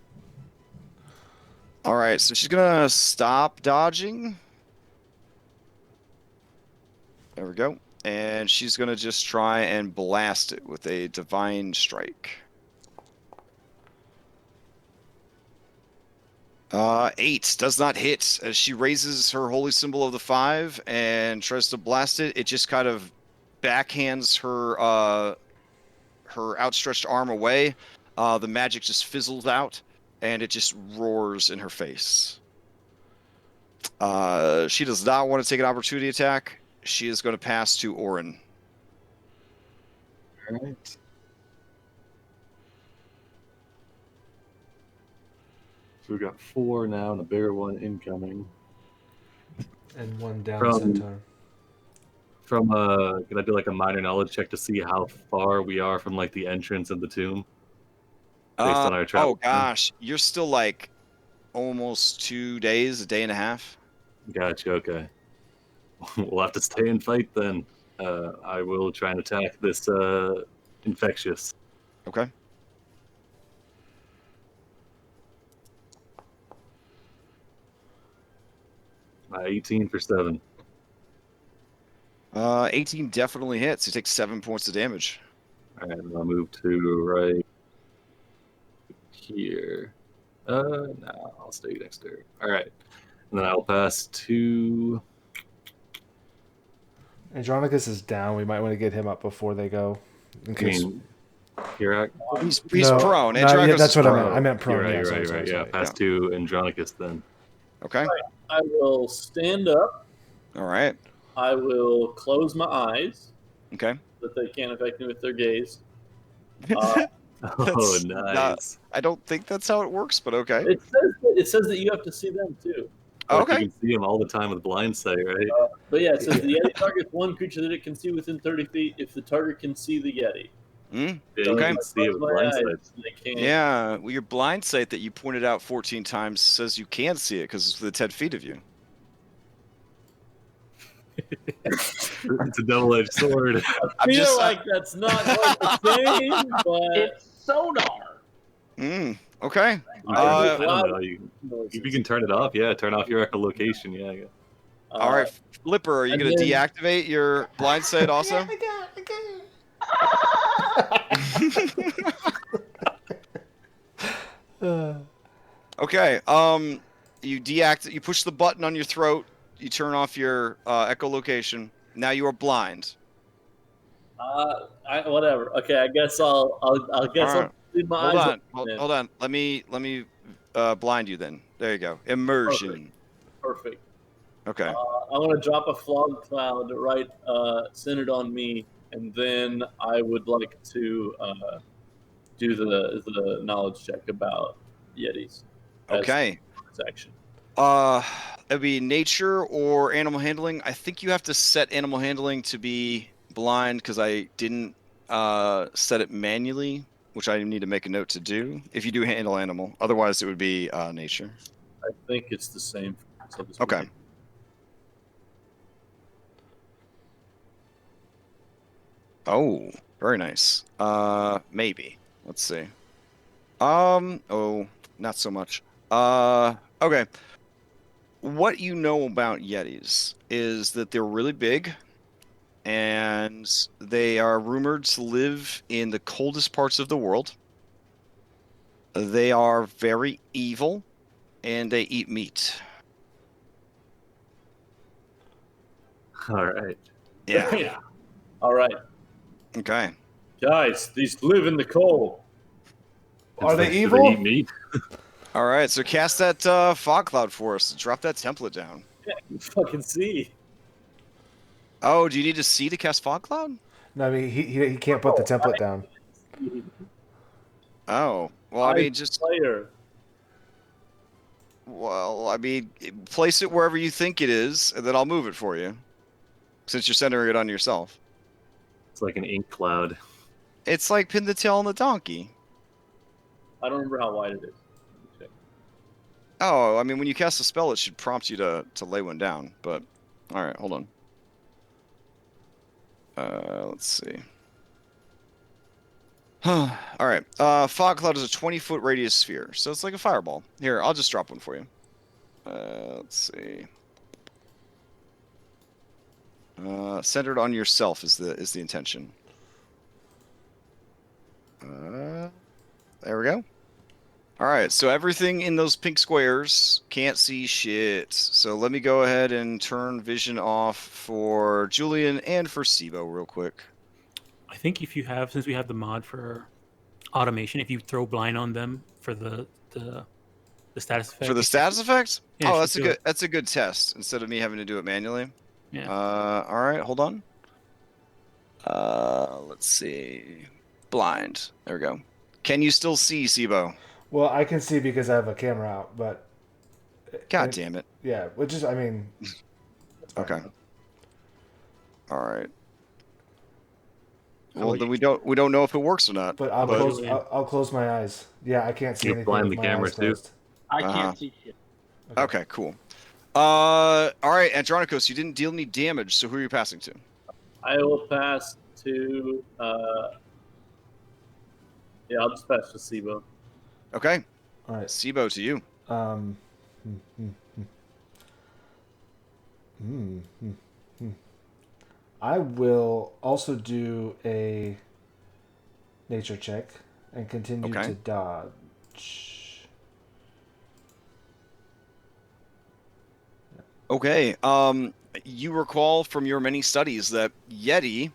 [SPEAKER 1] All right. So she's gonna stop dodging. There we go. And she's gonna just try and blast it with a divine strike. 8 does not hit. As she raises her holy symbol of the 5 and tries to blast it, it just kind of backhands her her outstretched arm away. the magic just fizzles out, and it just roars in her face. She does not want to take an opportunity attack. She is going to pass to Orin.
[SPEAKER 6] All right. So we got 4 now and a bigger one incoming.
[SPEAKER 3] And one down
[SPEAKER 6] From-
[SPEAKER 3] centaur.
[SPEAKER 6] Can I do like a minor knowledge check to see how far we are from like the entrance of the tomb? Based on our travel
[SPEAKER 1] Oh gosh, you're still like almost 2 days, a day and a half.
[SPEAKER 6] Gotcha, okay. We'll have to stay and fight then. I will try and attack this infectious.
[SPEAKER 1] Okay.
[SPEAKER 6] My 18 for 7.
[SPEAKER 1] 18 definitely hits. You take 7 points of damage.
[SPEAKER 6] Alright, I'll move to right here. No, I'll stay next to her. Alright. And then I'll pass to...
[SPEAKER 3] Andronicus is down. We might want to get him up before they go. In
[SPEAKER 6] I
[SPEAKER 3] case...
[SPEAKER 6] mean, Kirak?
[SPEAKER 1] He's
[SPEAKER 3] No,
[SPEAKER 1] prone.
[SPEAKER 3] no,
[SPEAKER 1] Andronicus
[SPEAKER 3] yeah, that's
[SPEAKER 1] is
[SPEAKER 3] what I
[SPEAKER 1] prone.
[SPEAKER 3] meant. I meant prone.
[SPEAKER 6] You're right,
[SPEAKER 3] yeah,
[SPEAKER 6] you're
[SPEAKER 3] sorry,
[SPEAKER 6] right,
[SPEAKER 3] sorry,
[SPEAKER 6] right. Yeah,
[SPEAKER 3] sorry.
[SPEAKER 6] pass to Andronicus then.
[SPEAKER 1] Okay.
[SPEAKER 5] I will stand up.
[SPEAKER 1] All right.
[SPEAKER 5] I will close my eyes
[SPEAKER 1] Okay.
[SPEAKER 5] so that they can't affect me with their gaze.
[SPEAKER 6] Oh,
[SPEAKER 1] That's
[SPEAKER 6] nice.
[SPEAKER 1] I don't think that's how it works, but okay.
[SPEAKER 5] It says that you have to see them too.
[SPEAKER 6] Like,
[SPEAKER 1] Okay.
[SPEAKER 6] You can see him all the time with blind sight, right?
[SPEAKER 5] But yeah, it says the Yeti targets one creature that it can see within 30 feet if the target can see the Yeti.
[SPEAKER 1] Mm?
[SPEAKER 6] Yeah,
[SPEAKER 5] So
[SPEAKER 6] you
[SPEAKER 1] Okay.
[SPEAKER 6] can
[SPEAKER 5] I
[SPEAKER 6] see it
[SPEAKER 5] close
[SPEAKER 6] with
[SPEAKER 5] my
[SPEAKER 6] blind
[SPEAKER 5] eyes,
[SPEAKER 6] sight.
[SPEAKER 5] They can't.
[SPEAKER 1] Yeah. Well, your blind sight that you pointed out 14 times says you can see it because it's within 10 feet of you.
[SPEAKER 6] It's a double-edged sword.
[SPEAKER 5] I feel like that's not quite the same, but
[SPEAKER 4] It's sonar.
[SPEAKER 1] Okay.
[SPEAKER 6] I don't
[SPEAKER 5] loud
[SPEAKER 6] know. You
[SPEAKER 5] noises.
[SPEAKER 6] can turn it off. Yeah, turn off your echolocation. Yeah, yeah.
[SPEAKER 1] All right. Flipper, are you
[SPEAKER 5] and
[SPEAKER 1] going to
[SPEAKER 5] then-
[SPEAKER 1] deactivate your blind sight also? Okay. You push the button on your throat. You turn off your echolocation. Now you are blind.
[SPEAKER 5] Whatever. Okay, I guess I'll guess
[SPEAKER 1] All right.
[SPEAKER 5] I'll leave my
[SPEAKER 1] Hold
[SPEAKER 5] eyes
[SPEAKER 1] on.
[SPEAKER 5] open.
[SPEAKER 1] Hold on. Let me blind you then. There you go. Immersion.
[SPEAKER 5] Perfect.
[SPEAKER 1] Okay.
[SPEAKER 5] I want to drop a fog cloud right centered on me, and then I would like to do the knowledge check about Yetis. as
[SPEAKER 1] Okay.
[SPEAKER 5] this action.
[SPEAKER 1] It'd be nature or animal handling. I think you have to set animal handling to be blind because I didn't set it manually, which I need to make a note to do. If you do handle animal, otherwise it would be nature.
[SPEAKER 5] I think it's the same. So this
[SPEAKER 1] Okay.
[SPEAKER 5] would be-
[SPEAKER 1] Oh, very nice. Maybe. Let's see. Oh, not so much. Okay. What you know about Yetis is that they're really big, and they are rumored to live in the coldest parts of the world. They are very evil, and they eat meat.
[SPEAKER 6] All right.
[SPEAKER 1] Yeah.
[SPEAKER 5] All right,
[SPEAKER 1] Okay.
[SPEAKER 5] guys, these live in the cold.
[SPEAKER 3] Are they
[SPEAKER 6] Do
[SPEAKER 3] evil?
[SPEAKER 6] eat meat?
[SPEAKER 1] All right. So cast that fog cloud for us. Drop that template down.
[SPEAKER 5] You fucking see.
[SPEAKER 1] Oh, do you need to see to cast fog cloud?
[SPEAKER 3] No, I mean he can't put the template down.
[SPEAKER 1] Oh, well, I mean, just
[SPEAKER 5] player.
[SPEAKER 1] place it wherever you think it is, and then I'll move it for you. Since you're centering it on yourself,
[SPEAKER 6] It's like an ink cloud.
[SPEAKER 1] it's like pin the tail on the donkey.
[SPEAKER 5] I don't remember how wide it is. Let me check.
[SPEAKER 1] Oh, I mean, when you cast a spell, it should prompt you to lay one down. But all right, hold on. Let's see. All right. Fog cloud is a 20-foot radius sphere, so it's like a fireball. Here, I'll just drop one for you. Let's see. Centered on yourself is the intention. There we go. All right, so everything in those pink squares can't see shit. So let me go ahead and turn vision off for Julian and for Sibo real quick.
[SPEAKER 2] I think if you have, since we have the mod for automation. If you throw blind on them for the status effect.
[SPEAKER 1] For the status effect?
[SPEAKER 2] Yeah,
[SPEAKER 1] Oh,
[SPEAKER 2] should do it.
[SPEAKER 1] that's a good test instead of me having to do it manually.
[SPEAKER 2] Yeah.
[SPEAKER 1] All right, hold on. Let's see. Blind. There we go. Can you still see, Sibo?
[SPEAKER 3] Well, I can see because I have a camera out, but
[SPEAKER 1] God damn it.
[SPEAKER 3] yeah, which is, I mean, it's fine.
[SPEAKER 1] Okay. All right. Well, then we don't know if it works or not.
[SPEAKER 3] But I'll close my eyes. Yeah, I can't see
[SPEAKER 6] You
[SPEAKER 3] anything
[SPEAKER 6] blind
[SPEAKER 3] with
[SPEAKER 6] the
[SPEAKER 3] my
[SPEAKER 6] camera
[SPEAKER 3] eyes
[SPEAKER 6] too?
[SPEAKER 3] closed.
[SPEAKER 4] I can't see shit.
[SPEAKER 1] Okay, cool. All right, Andronicos, you didn't deal any damage, so who are you passing to?
[SPEAKER 5] I will pass to. Yeah, I'll just pass to Sibo.
[SPEAKER 1] Okay.
[SPEAKER 3] All right.
[SPEAKER 1] Sibo, to you.
[SPEAKER 3] I will also do a nature check and continue
[SPEAKER 1] Okay.
[SPEAKER 3] to dodge.
[SPEAKER 1] Okay. You recall from your many studies that Yeti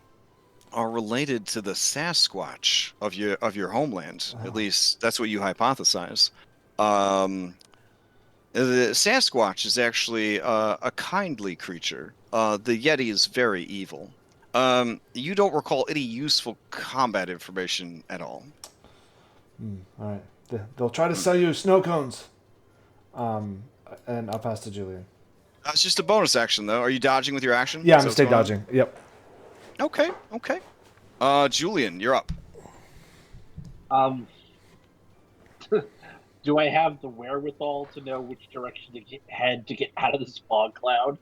[SPEAKER 1] are related to the Sasquatch of your homeland. At least that's what you hypothesize. The Sasquatch is actually a kindly creature. The Yeti is very evil. You don't recall any useful combat information at all.
[SPEAKER 3] All right. They'll try to sell you snow cones. And I'll pass to Julian.
[SPEAKER 1] That's just a bonus action, though. Are you dodging with your action?
[SPEAKER 3] Yeah, I'm
[SPEAKER 1] Is
[SPEAKER 3] gonna
[SPEAKER 1] that
[SPEAKER 3] stay
[SPEAKER 1] what's going
[SPEAKER 3] dodging. Yep.
[SPEAKER 1] on? Okay. Julian, you're up.
[SPEAKER 4] Do I have the wherewithal to know which direction to head to get out of this fog cloud?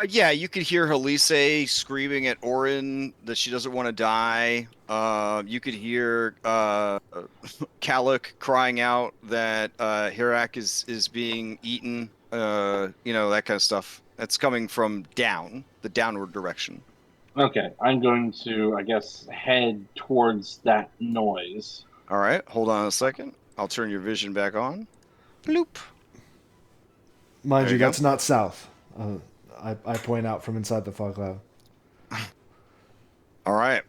[SPEAKER 1] Yeah, you could hear Halise screaming at Orin that she doesn't want to die. You could hear Kalik crying out that Hirak is being eaten. That kind of stuff. That's coming from the downward direction.
[SPEAKER 4] Okay, I'm going to, I guess, head towards that noise.
[SPEAKER 1] All right, hold on a second. I'll turn your vision back on. Bloop.
[SPEAKER 3] Mind
[SPEAKER 1] There
[SPEAKER 3] you,
[SPEAKER 1] you go.
[SPEAKER 3] that's not south. I point out from inside the fog cloud.
[SPEAKER 1] All right.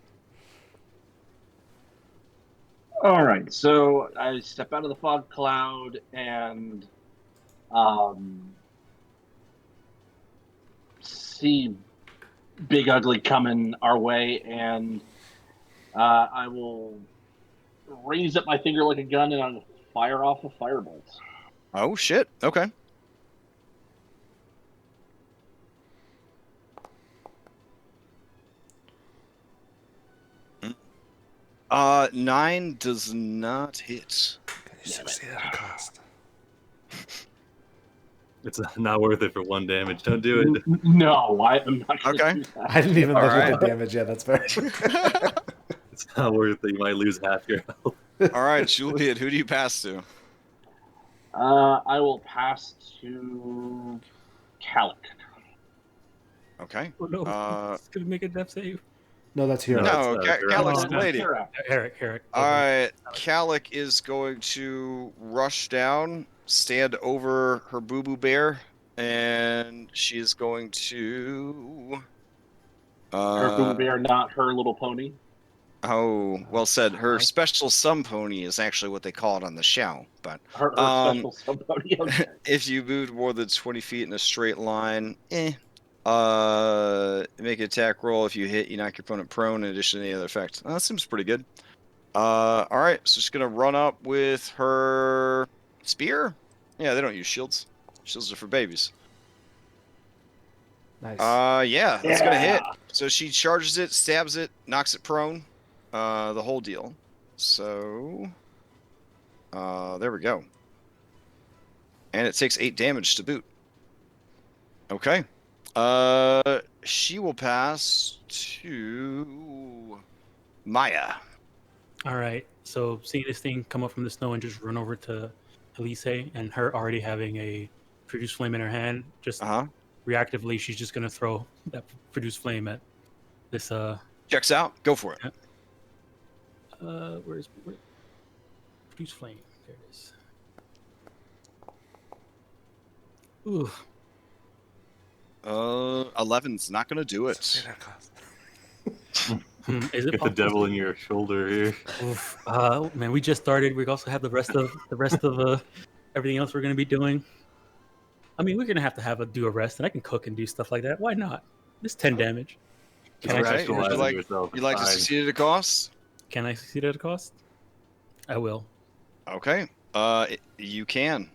[SPEAKER 4] All right, so I step out of the fog cloud and see Big Ugly coming our way, and I will raise up my finger like a gun and I'll fire off a firebolt.
[SPEAKER 1] Oh shit. Okay. Uh, 9 does not hit.
[SPEAKER 6] It's not worth it for 1 damage. Don't do it.
[SPEAKER 4] No, I'm not going to
[SPEAKER 1] Okay.
[SPEAKER 4] do that.
[SPEAKER 3] I didn't even
[SPEAKER 1] All
[SPEAKER 3] look
[SPEAKER 1] right.
[SPEAKER 3] at the damage yet. That's fair.
[SPEAKER 6] It's not worth it. You might lose half your health.
[SPEAKER 1] All right, Juliet, who do you pass to?
[SPEAKER 4] I will pass to Kalik.
[SPEAKER 1] Okay.
[SPEAKER 2] Oh no, it's gonna make a death save.
[SPEAKER 3] No, that's here.
[SPEAKER 1] No,
[SPEAKER 6] that's not
[SPEAKER 1] Kalik's
[SPEAKER 2] Oh,
[SPEAKER 1] the
[SPEAKER 2] no.
[SPEAKER 1] lady.
[SPEAKER 2] Eric.
[SPEAKER 1] All right, Kalik is going to rush down, stand over her boo-boo bear, and she is going to...
[SPEAKER 4] Her Boo Bear, not her little pony.
[SPEAKER 1] Oh, well said. Her special sun pony is actually what they call it on the show, but...
[SPEAKER 4] Her special sub pony. Okay.
[SPEAKER 1] If you moved more than 20 feet in a straight line, make an attack roll. If you hit, you knock your opponent prone in addition to any other effect. That seems pretty good. All right, so she's gonna run up with her spear. Yeah, they don't use shields. Shields are for babies.
[SPEAKER 3] Nice.
[SPEAKER 1] Yeah, that's gonna hit. So she charges it, stabs it, knocks it prone. The whole deal. So, there we go. And it takes 8 damage to boot. Okay. She will pass to Maya.
[SPEAKER 2] All right. So seeing this thing come up from the snow and just run over to Elise, and her already having a produce flame in her hand, just reactively, she's just gonna throw that produce flame at this.
[SPEAKER 1] Checks out. Go for it.
[SPEAKER 2] Where's produce flame? There it is. Ooh.
[SPEAKER 1] 11's not gonna do it.
[SPEAKER 2] Is it
[SPEAKER 6] Get the
[SPEAKER 2] possible?
[SPEAKER 6] devil in your shoulder here.
[SPEAKER 2] Oof. Man, we just started. We also have the rest of everything else we're gonna be doing. I mean, we're gonna have to do a rest, and I can cook and do stuff like that. Why not? It's 10 damage.
[SPEAKER 6] Just
[SPEAKER 2] Can I
[SPEAKER 1] Right.
[SPEAKER 2] succeed at a
[SPEAKER 1] Would you
[SPEAKER 6] rationalizing
[SPEAKER 1] like
[SPEAKER 6] yourself.
[SPEAKER 1] you like to
[SPEAKER 6] Fine.
[SPEAKER 1] succeed at a cost?
[SPEAKER 2] Can I succeed at a cost? I will.
[SPEAKER 1] Okay. You can.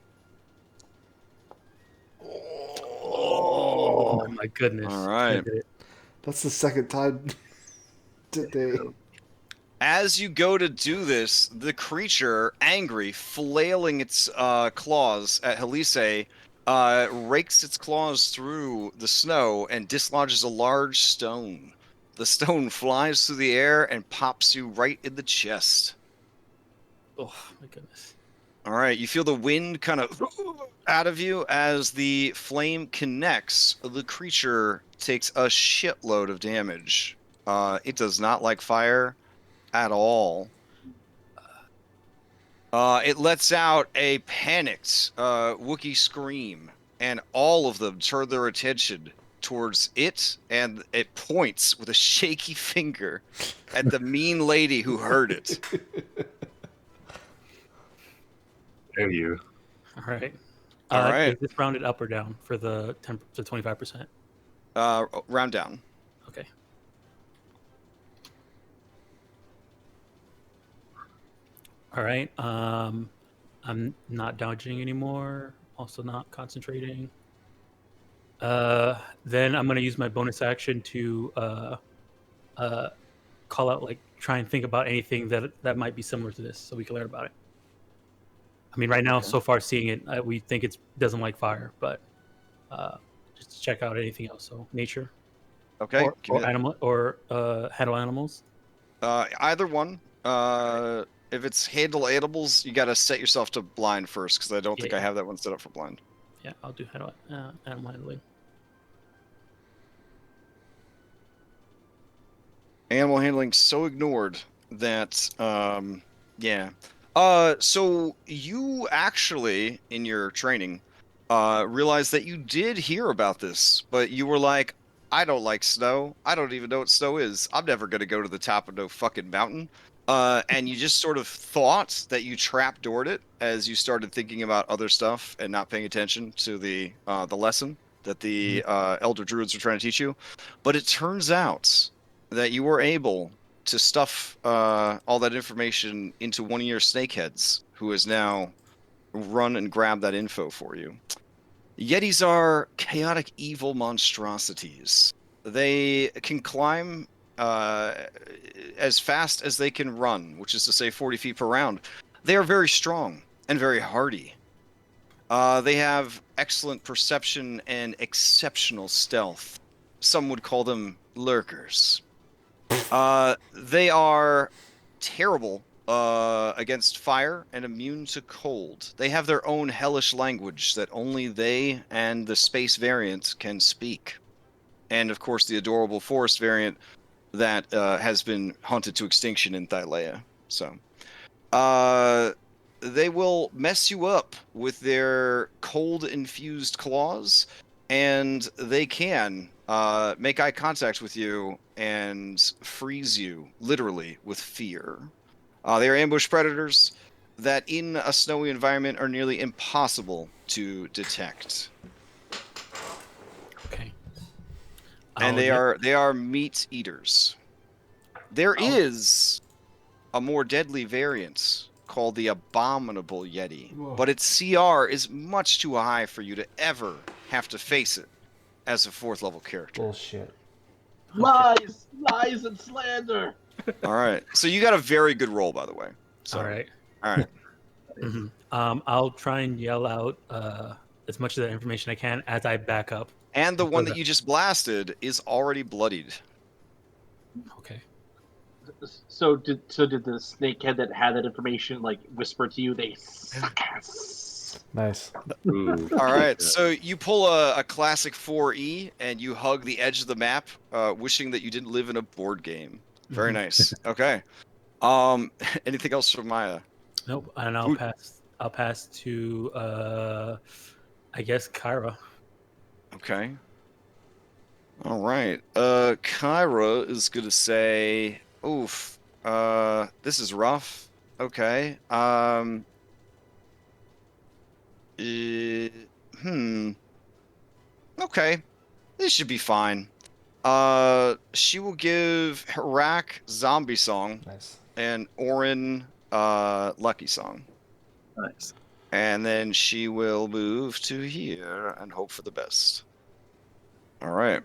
[SPEAKER 2] Oh my goodness!
[SPEAKER 1] All
[SPEAKER 2] I
[SPEAKER 1] right.
[SPEAKER 2] did it.
[SPEAKER 3] That's the second time today.
[SPEAKER 1] As you go to do this, the creature, angry, flailing its claws at Helise, rakes its claws through the snow and dislodges a large stone. The stone flies through the air and pops you right in the chest.
[SPEAKER 2] Oh my goodness!
[SPEAKER 1] All right, you feel the wind kind of out of you as the flame connects. The creature takes a shitload of damage. It does not like fire at all. It lets out a panicked Wookiee scream, and all of them turn their attention towards it, and it points with a shaky finger at the mean lady who heard it.
[SPEAKER 6] There you.
[SPEAKER 2] All right.
[SPEAKER 1] All right.
[SPEAKER 2] Is this rounded up or down for the 10 to 25%?
[SPEAKER 1] Round down.
[SPEAKER 2] Okay. All right. I'm not dodging anymore. Also not concentrating. Then I'm gonna use my bonus action to call out, like, try and think about anything that might be similar to this, so we can learn about it. I mean, right now, so far, seeing it, we think it doesn't like fire, but just to check out anything else. So nature,
[SPEAKER 1] Okay.
[SPEAKER 2] or animal, or handle animals.
[SPEAKER 1] Either one. If it's handle animals, you got to set yourself to blind first, because I don't think I have that one set up for blind.
[SPEAKER 2] Yeah, I'll do animal handling.
[SPEAKER 1] Animal handling so ignored that yeah. So you actually, in your training, realized that you did hear about this, but you were like, I don't like snow. I don't even know what snow is. I'm never gonna go to the top of no fucking mountain. And you just sort of thought that you trapdoored it as you started thinking about other stuff and not paying attention to the lesson that the elder druids were trying to teach you. But it turns out that you were able to stuff all that information into one of your snakeheads, who has now run and grabbed that info for you. Yetis are chaotic evil monstrosities. They can climb as fast as they can run, which is to say 40 feet per round. They are very strong and very hardy. They have excellent perception and exceptional stealth. Some would call them lurkers. They are terrible against fire and immune to cold. They have their own hellish language that only they and the space variant can speak. And of course, the adorable forest variant that has been hunted to extinction in Thylea. So, they will mess you up with their cold-infused claws, and they can make eye contact with you and freeze you, literally, with fear. They are ambush predators that, in a snowy environment, are nearly impossible to detect.
[SPEAKER 2] Okay.
[SPEAKER 1] And they are meat eaters. There is a more deadly variant called the Abominable Yeti, but its CR is much too high for you to ever have to face it as a 4th level character.
[SPEAKER 3] Bullshit.
[SPEAKER 4] Lies and slander.
[SPEAKER 1] All right, so you got a very good roll, by the way. So,
[SPEAKER 2] all right.
[SPEAKER 1] Mm-hmm.
[SPEAKER 2] I'll try and yell out as much of that information I can as I back up.
[SPEAKER 1] And the one that you just blasted is already bloodied.
[SPEAKER 2] Okay.
[SPEAKER 4] So did the snakehead that had that information like whisper to you? They suck ass.
[SPEAKER 3] Nice.
[SPEAKER 6] Ooh.
[SPEAKER 1] All right, so you pull a classic 4E and you hug the edge of the map, wishing that you didn't live in a board game. Very nice. Okay. Anything else from Maya?
[SPEAKER 2] Nope. And I'll pass to I guess Kyra.
[SPEAKER 1] Okay. All right. Kyra is gonna say, Oof. This is rough. Okay. Okay. This should be fine. She will give Harak Zombie Song
[SPEAKER 3] Nice.
[SPEAKER 1] and Orin Lucky Song.
[SPEAKER 6] Nice.
[SPEAKER 1] And then she will move to here and hope for the best. All right.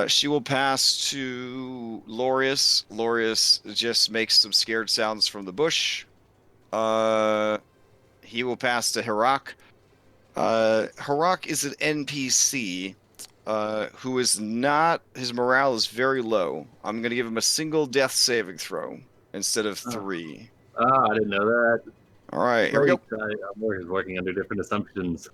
[SPEAKER 1] She will pass to Lorius. Lorius just makes some scared sounds from the bush. He will pass to Harak. Harak is an NPC who is not... His morale is very low. I'm going to give him a single death saving throw instead of 3.
[SPEAKER 6] Ah, I didn't know that.
[SPEAKER 1] All right, here we go.
[SPEAKER 6] I'm working under different assumptions.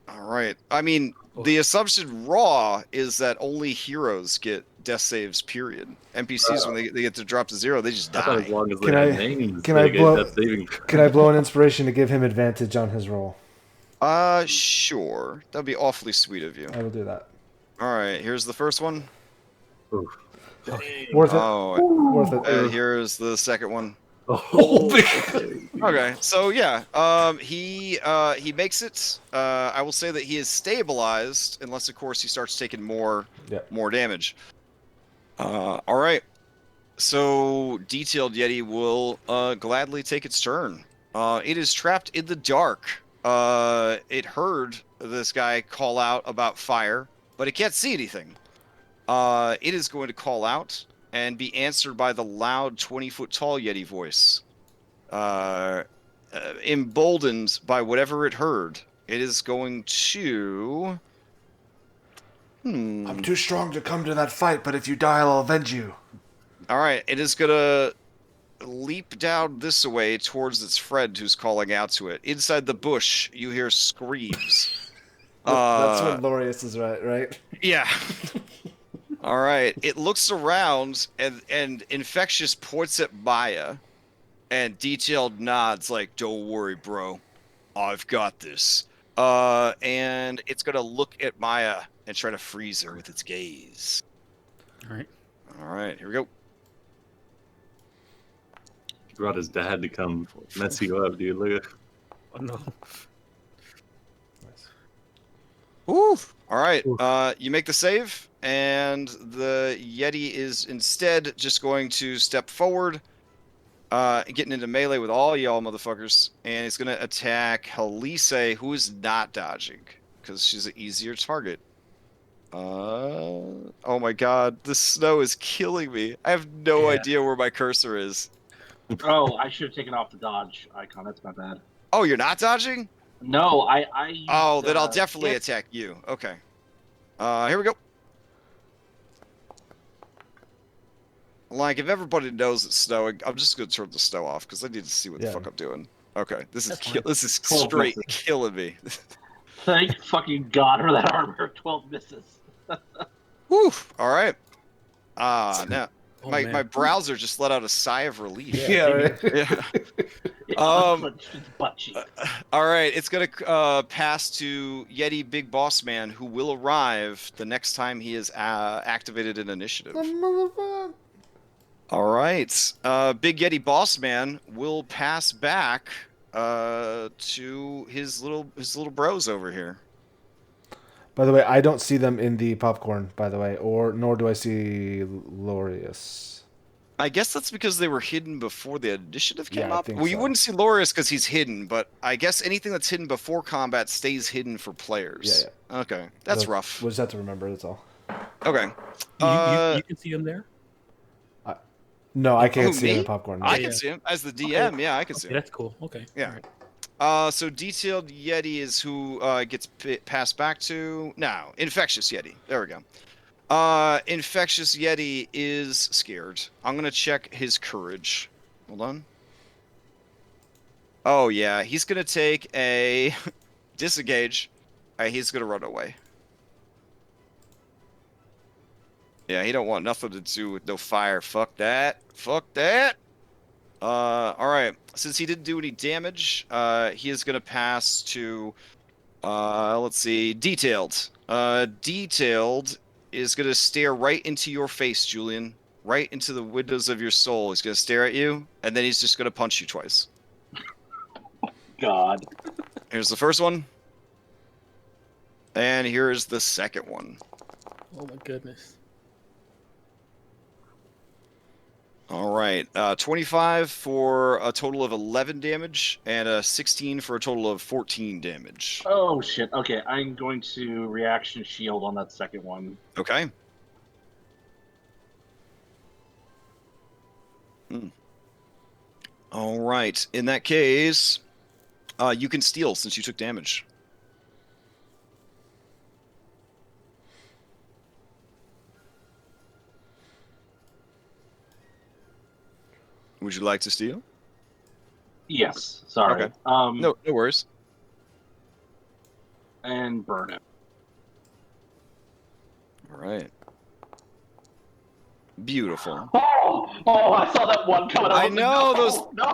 [SPEAKER 1] All right. I mean, the assumption raw is that only heroes get death saves, period. NPCs, when they get to drop to 0, they just
[SPEAKER 6] I thought as
[SPEAKER 1] die.
[SPEAKER 6] long as they
[SPEAKER 3] Can
[SPEAKER 6] have
[SPEAKER 3] I-
[SPEAKER 6] names,
[SPEAKER 3] can
[SPEAKER 6] they
[SPEAKER 3] I
[SPEAKER 6] get
[SPEAKER 3] blow-
[SPEAKER 6] death saving.
[SPEAKER 3] Can I blow an inspiration to give him advantage on his roll?
[SPEAKER 1] Sure. That'd be awfully sweet of you.
[SPEAKER 3] I will do that.
[SPEAKER 1] All right, here's the first one.
[SPEAKER 6] Oof.
[SPEAKER 3] Worth it.
[SPEAKER 1] Oh,
[SPEAKER 3] Worth it.
[SPEAKER 1] here's the second one.
[SPEAKER 6] Oh,
[SPEAKER 1] Okay, so yeah, he makes it. I will say that he is stabilized, unless of course he starts taking more damage. All right, so Detailed Yeti will gladly take its turn. It is trapped in the dark. It heard this guy call out about fire, but it can't see anything. It is going to call out and be answered by the loud 20-foot-tall Yeti voice. Emboldened by whatever it heard, it is going to...
[SPEAKER 3] I'm too strong to come to that fight, but if you die, I'll avenge you.
[SPEAKER 1] All right, it is going to leap down this way towards its friend who's calling out to it. Inside the bush, you hear screams.
[SPEAKER 3] That's what Lorius is right?
[SPEAKER 1] Yeah. All right. It looks around and Infectious points at Maya, and Detailed nods like, "Don't worry, bro. I've got this." And it's gonna look at Maya and try to freeze her with its gaze.
[SPEAKER 2] All right.
[SPEAKER 1] All right. Here we go.
[SPEAKER 6] He brought his dad to come mess you up, dude. Look at.
[SPEAKER 2] Oh no.
[SPEAKER 1] Ooh. All right. You make the save, and the Yeti is instead just going to step forward, getting into melee with all y'all motherfuckers, and it's going to attack Halise, who is not dodging, because she's an easier target. Oh my god, the snow is killing me. I have no idea where my cursor is.
[SPEAKER 4] Oh, I should have taken off the dodge icon. That's my bad.
[SPEAKER 1] Oh, you're not dodging?
[SPEAKER 4] No, I used,
[SPEAKER 1] then I'll definitely attack you. Okay. Here we go. Like, if everybody knows it's snowing, I'm just going to turn the snow off, because I need to see what the fuck I'm doing. Okay, this is straight killing me.
[SPEAKER 4] Thank fucking God for that armor. 12 misses.
[SPEAKER 1] Whew. All right. Now,
[SPEAKER 2] Oh,
[SPEAKER 1] my browser just let out a sigh of relief.
[SPEAKER 3] Yeah, right.
[SPEAKER 1] Yeah.
[SPEAKER 4] It unclenched its butt cheek.
[SPEAKER 1] All right, it's going to pass to Yeti Big Boss Man, who will arrive the next time he is activated in initiative. All right. Big Yeti Boss Man will pass back to his little bros over here.
[SPEAKER 3] By the way, I don't see them in the popcorn, by the way, nor do I see Lorius.
[SPEAKER 1] I guess that's because they were hidden before the initiative came
[SPEAKER 3] Yeah, I
[SPEAKER 1] up.
[SPEAKER 3] think
[SPEAKER 1] Well, you
[SPEAKER 3] so.
[SPEAKER 1] wouldn't see Lorius because he's hidden, but I guess anything that's hidden before combat stays hidden for players.
[SPEAKER 3] Yeah.
[SPEAKER 1] Okay, that's rough.
[SPEAKER 3] We'll just have to remember, that's all.
[SPEAKER 1] Okay.
[SPEAKER 2] You can see him there.
[SPEAKER 3] No, I can't
[SPEAKER 1] Who,
[SPEAKER 3] see him
[SPEAKER 1] me?
[SPEAKER 3] in popcorn.
[SPEAKER 1] I
[SPEAKER 3] No.
[SPEAKER 1] can see him as the DM. Yeah, I can see
[SPEAKER 2] Okay,
[SPEAKER 1] him.
[SPEAKER 2] that's cool. Okay.
[SPEAKER 1] Yeah.
[SPEAKER 2] All right.
[SPEAKER 1] So Detailed Yeti is who gets passed back to now. Infectious Yeti. There we go. Infectious Yeti is scared. I'm gonna check his courage. Hold on. Oh yeah, he's gonna take a disengage. He's gonna run away. Yeah, he don't want nothing to do with no fire. Fuck that. Fuck that. All right. Since he didn't do any damage, he is gonna pass to, let's see, Detailed. Detailed is gonna stare right into your face, Julian, right into the windows of your soul. He's going to stare at you, and then he's just going to punch you twice.
[SPEAKER 4] God.
[SPEAKER 1] Here's the first one. And here is the second one.
[SPEAKER 2] Oh my goodness.
[SPEAKER 1] All right. 25 for a total of 11 damage, and a 16 for a total of 14 damage.
[SPEAKER 4] Oh shit. Okay, I'm going to reaction shield on that second one.
[SPEAKER 1] Okay. All right. In that case, you can steal since you took damage. Would you like to steal?
[SPEAKER 4] Yes. Sorry.
[SPEAKER 1] Okay. No worries.
[SPEAKER 4] And burn it.
[SPEAKER 1] All right. Beautiful.
[SPEAKER 4] Oh! I saw that one coming.
[SPEAKER 1] I
[SPEAKER 4] was like,
[SPEAKER 1] know
[SPEAKER 4] no,
[SPEAKER 1] those.
[SPEAKER 4] No,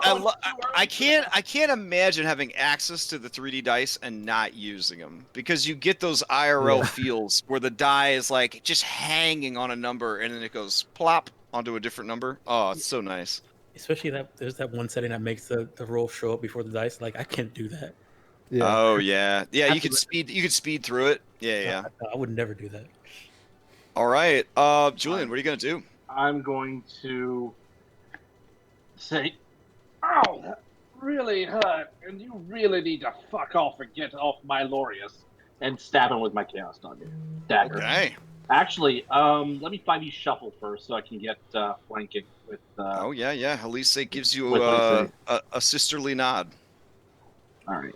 [SPEAKER 1] I can't imagine having access to the 3D dice and not using them, because you get those IRL feels where the die is like just hanging on a number and then it goes plop onto a different number. Oh, it's so nice.
[SPEAKER 2] Especially that there's that one setting that makes the roll show up before the dice. Like I can't do that.
[SPEAKER 3] Yeah.
[SPEAKER 1] Oh yeah. You could speed through it. Yeah.
[SPEAKER 2] I would never do that.
[SPEAKER 1] All right. Julian, what are you gonna do?
[SPEAKER 4] I'm going to say, "Ow, that really hurt, and you really need to fuck off and get off my Lorius," and stab him with my Chaos Dagger.
[SPEAKER 1] Okay.
[SPEAKER 4] Actually, let me 5e shuffle first so I can get flanking with.
[SPEAKER 1] Oh yeah. Halise gives you
[SPEAKER 4] with
[SPEAKER 1] a sisterly nod.
[SPEAKER 4] All right.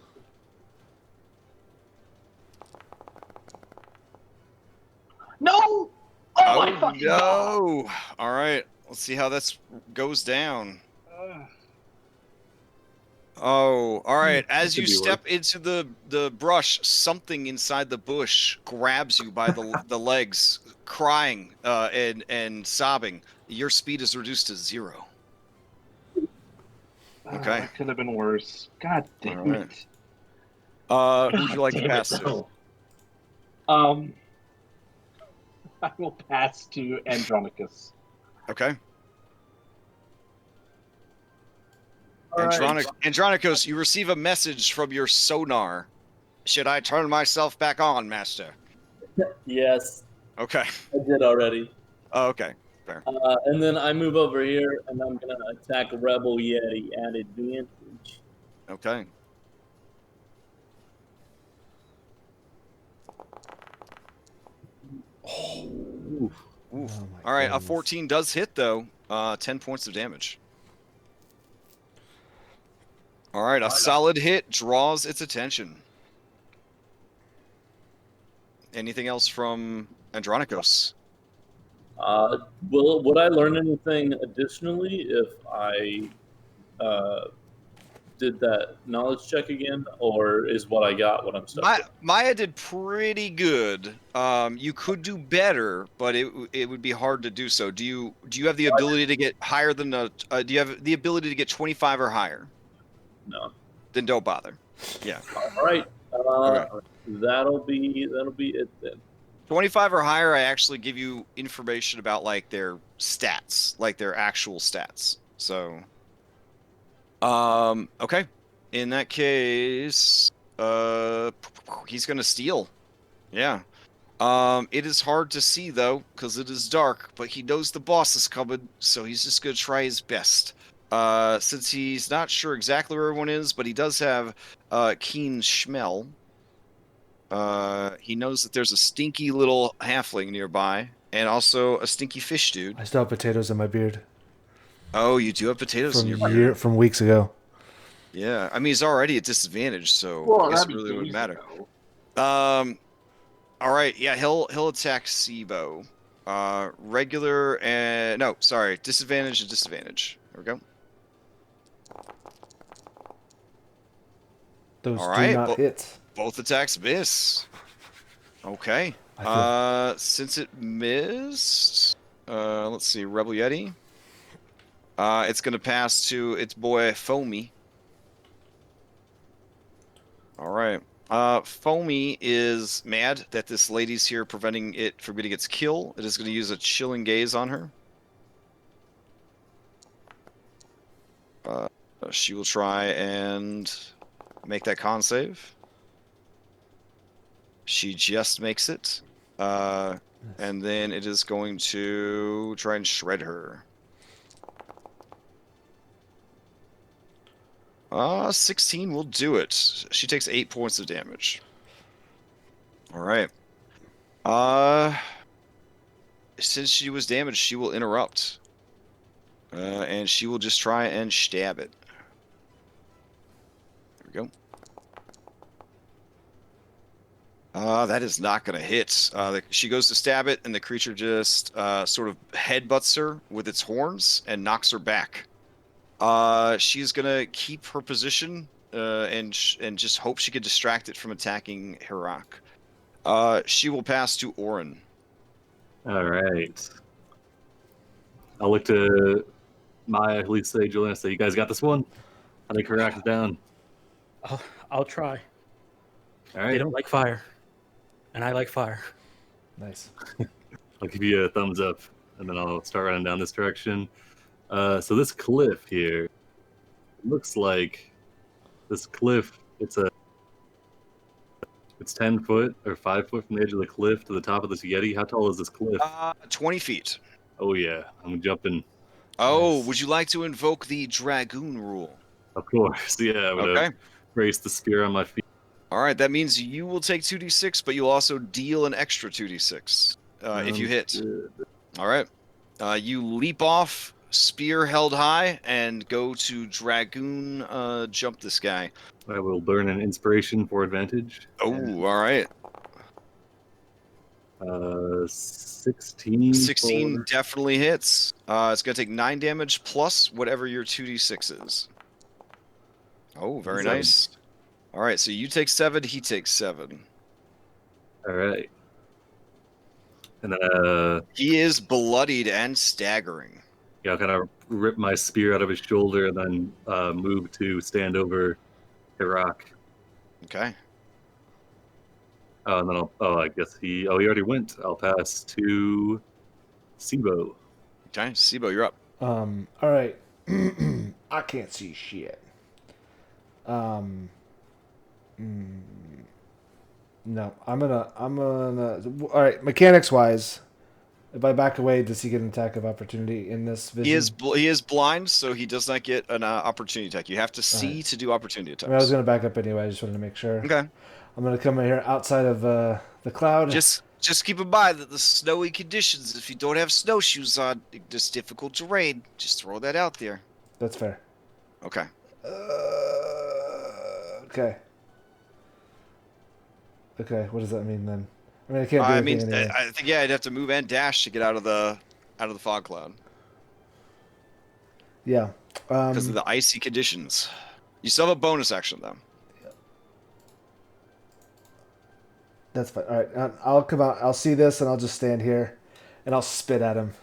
[SPEAKER 4] No! Oh my fucking god!
[SPEAKER 1] No! All right. Let's see how this goes down. Oh, all right. As you step into the brush, something inside the bush grabs you by the legs, crying and sobbing. Your speed is reduced to 0. Okay.
[SPEAKER 4] That could have been worse. God damn
[SPEAKER 1] All right.
[SPEAKER 4] it.
[SPEAKER 1] Who'd you like to
[SPEAKER 4] Damn
[SPEAKER 1] pass
[SPEAKER 4] it.
[SPEAKER 1] to?
[SPEAKER 4] I will pass to Andronicus.
[SPEAKER 1] Okay.
[SPEAKER 4] All right.
[SPEAKER 1] Andronicus, you receive a message from your sonar. Should I turn myself back on, Master?
[SPEAKER 5] Yes,
[SPEAKER 1] Okay.
[SPEAKER 5] I did already.
[SPEAKER 1] Oh, okay. Fair.
[SPEAKER 5] And then I move over here, and I'm gonna attack Rebel Yeti at advantage.
[SPEAKER 1] Okay.
[SPEAKER 5] Oof.
[SPEAKER 1] Oof.
[SPEAKER 3] Oh my
[SPEAKER 1] All right, a
[SPEAKER 3] goodness.
[SPEAKER 1] 14 does hit, though. 10 points of damage. All right, a solid hit draws its attention. Anything else from Andronicus?
[SPEAKER 5] Would I learn anything additionally if I did that knowledge check again, or is what I got what I'm stuck?
[SPEAKER 1] Maya did pretty good. You could do better, but it would be hard to do so. Do you have the ability to get higher than do you have the ability to get 25 or higher?
[SPEAKER 5] No.
[SPEAKER 1] Then don't bother. Yeah.
[SPEAKER 5] All right.
[SPEAKER 1] Okay.
[SPEAKER 5] That'll be it then.
[SPEAKER 1] 25 or higher, I actually give you information about like their stats, like their actual stats. So, okay. In that case, he's gonna steal. Yeah. It is hard to see though, because it is dark. But he knows the boss is coming, so he's just gonna try his best. Since he's not sure exactly where everyone is, but he does have keen smell. He knows that there's a stinky little halfling nearby, and also a stinky fish dude.
[SPEAKER 3] I still have potatoes in my beard
[SPEAKER 1] Oh, you do have potatoes in your beard.
[SPEAKER 3] from weeks ago.
[SPEAKER 1] Yeah, I mean he's already at disadvantage, so
[SPEAKER 4] Well,
[SPEAKER 1] I guess it
[SPEAKER 4] that'd be
[SPEAKER 1] really wouldn't
[SPEAKER 4] easy,
[SPEAKER 1] matter.
[SPEAKER 4] though.
[SPEAKER 1] All right, yeah, he'll attack Sibo. Regular and no, sorry, disadvantage and disadvantage. There we go.
[SPEAKER 3] Those
[SPEAKER 1] All
[SPEAKER 3] do
[SPEAKER 1] right,
[SPEAKER 3] not hit.
[SPEAKER 1] Both attacks miss. Okay. Since it missed, let's see, Rebel Yeti. It's gonna pass to its boy Foamy. All right. Foamy is mad that this lady's here preventing it from getting its kill. It is going to use a chilling gaze on her. She will try and make that con save. She just makes it. And then it is going to try and shred her. 16 will do it. She takes 8 points of damage. All right. Since she was damaged, she will interrupt. And she will just try and stab it. There we go. That is not going to hit. She goes to stab it, and the creature just sort of headbutts her with its horns and knocks her back. She's going to keep her position and just hope she can distract it from attacking Herak. She will pass to Orin.
[SPEAKER 6] All right. I'll look to Maya, Lisa, Julian, say, you guys got this one? I think Herak is down.
[SPEAKER 2] I'll try.
[SPEAKER 6] All right.
[SPEAKER 2] They don't like fire, and I like fire.
[SPEAKER 3] Nice.
[SPEAKER 6] I'll give you a thumbs up, and then I'll start running down this direction. So this cliff here, looks like this cliff, it's 10 foot or 5 foot from the edge of the cliff to the top of this Yeti. How tall is this cliff?
[SPEAKER 1] 20 feet.
[SPEAKER 6] Oh yeah, I'm jumping.
[SPEAKER 1] Oh,
[SPEAKER 3] Nice.
[SPEAKER 1] would you like to invoke the Dragoon rule?
[SPEAKER 6] Of course, yeah. I'm gonna brace the spear on my feet.
[SPEAKER 1] All right, that means you will take 2d6, but you'll also deal an extra 2d6 if you hit.
[SPEAKER 6] Good.
[SPEAKER 1] All right. You leap off, spear held high, and go to Dragoon jump this guy.
[SPEAKER 6] I will burn an inspiration for advantage.
[SPEAKER 1] Oh, all right.
[SPEAKER 6] 16.
[SPEAKER 1] 16
[SPEAKER 6] for...
[SPEAKER 1] definitely hits. It's going to take 9 damage plus whatever your 2d6 is. Oh, very
[SPEAKER 6] 7.
[SPEAKER 1] nice. All right, so you take 7, he takes 7.
[SPEAKER 6] All right. And then
[SPEAKER 1] He is bloodied and staggering.
[SPEAKER 6] yeah, I'll kind of rip my spear out of his shoulder and then move to stand over Herak.
[SPEAKER 1] Okay.
[SPEAKER 6] Oh, and then I guess he already went. I'll pass to Sibo.
[SPEAKER 1] Okay, Sibo, you're up.
[SPEAKER 3] All right. I can't see shit. No, I'm gonna. All right, mechanics wise, if I back away, does he get an attack of opportunity in this vision?
[SPEAKER 1] He is blind, so he does not get an opportunity attack. You have to see to do opportunity
[SPEAKER 3] I
[SPEAKER 1] attacks.
[SPEAKER 3] mean, I was gonna back up anyway. I just wanted to make sure.
[SPEAKER 1] Okay.
[SPEAKER 3] I'm gonna come in here outside of the cloud.
[SPEAKER 1] Just keep in mind that the snowy conditions, if you don't have snowshoes on, it's difficult terrain. Just throw that out there.
[SPEAKER 3] That's fair.
[SPEAKER 1] Okay.
[SPEAKER 3] Okay. Okay. What does that mean then? I mean, I can't do anything anyway.
[SPEAKER 1] I think I'd have to move and dash to get out of the fog cloud
[SPEAKER 3] Yeah.
[SPEAKER 1] because of the icy conditions. You still have a bonus action though.
[SPEAKER 3] That's fine. All right. I'll come out. I'll see this, and I'll just stand here, and I'll spit at him.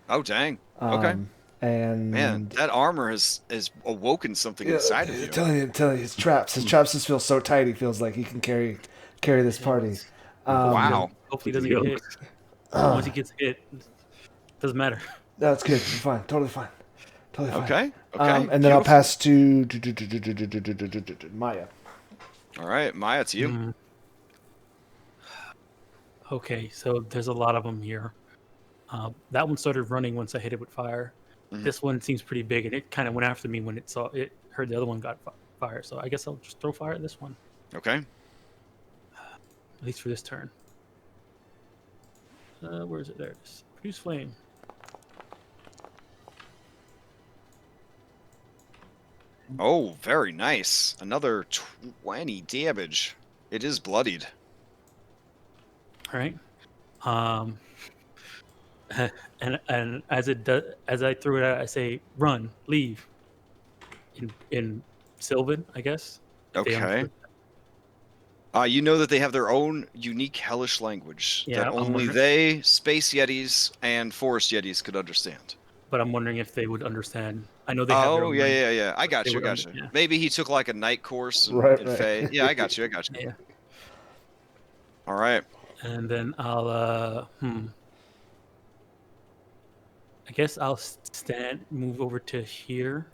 [SPEAKER 1] Oh dang. Okay.
[SPEAKER 3] And
[SPEAKER 1] Man, that armor has awoken something inside of you.
[SPEAKER 3] Tell you, his traps just feel so tight. He feels like he can carry this party.
[SPEAKER 1] Wow.
[SPEAKER 2] Hopefully he doesn't get hit. Once he gets hit, doesn't matter.
[SPEAKER 3] No, it's good. You're fine. Totally fine. Totally fine.
[SPEAKER 1] Okay. Okay.
[SPEAKER 3] And then I'll pass to Maya.
[SPEAKER 1] All right, Maya, it's you.
[SPEAKER 2] Okay, so there's a lot of them here. That one started running once I hit it with fire. This one seems pretty big, and it kind of went after me when it heard the other one got fire. So I guess I'll just throw fire at this one.
[SPEAKER 1] Okay.
[SPEAKER 2] At least for this turn. Where is it? There it is. Produce flame.
[SPEAKER 1] Oh, very nice. Another 20 damage. It is bloodied.
[SPEAKER 2] All right. And as I threw it out, I say, "Run, leave." In Sylvan, I guess.
[SPEAKER 1] Okay. You know that they have their own unique hellish language that only they, space yetis, and forest yetis could understand.
[SPEAKER 2] But I'm wondering if they would understand. I know they have their own
[SPEAKER 1] yeah. I got you.
[SPEAKER 2] Yeah.
[SPEAKER 1] Maybe he took like a night course in Fae. Yeah, I got you.
[SPEAKER 2] Yeah.
[SPEAKER 1] All right.
[SPEAKER 2] And then I'll I guess I'll move over to here,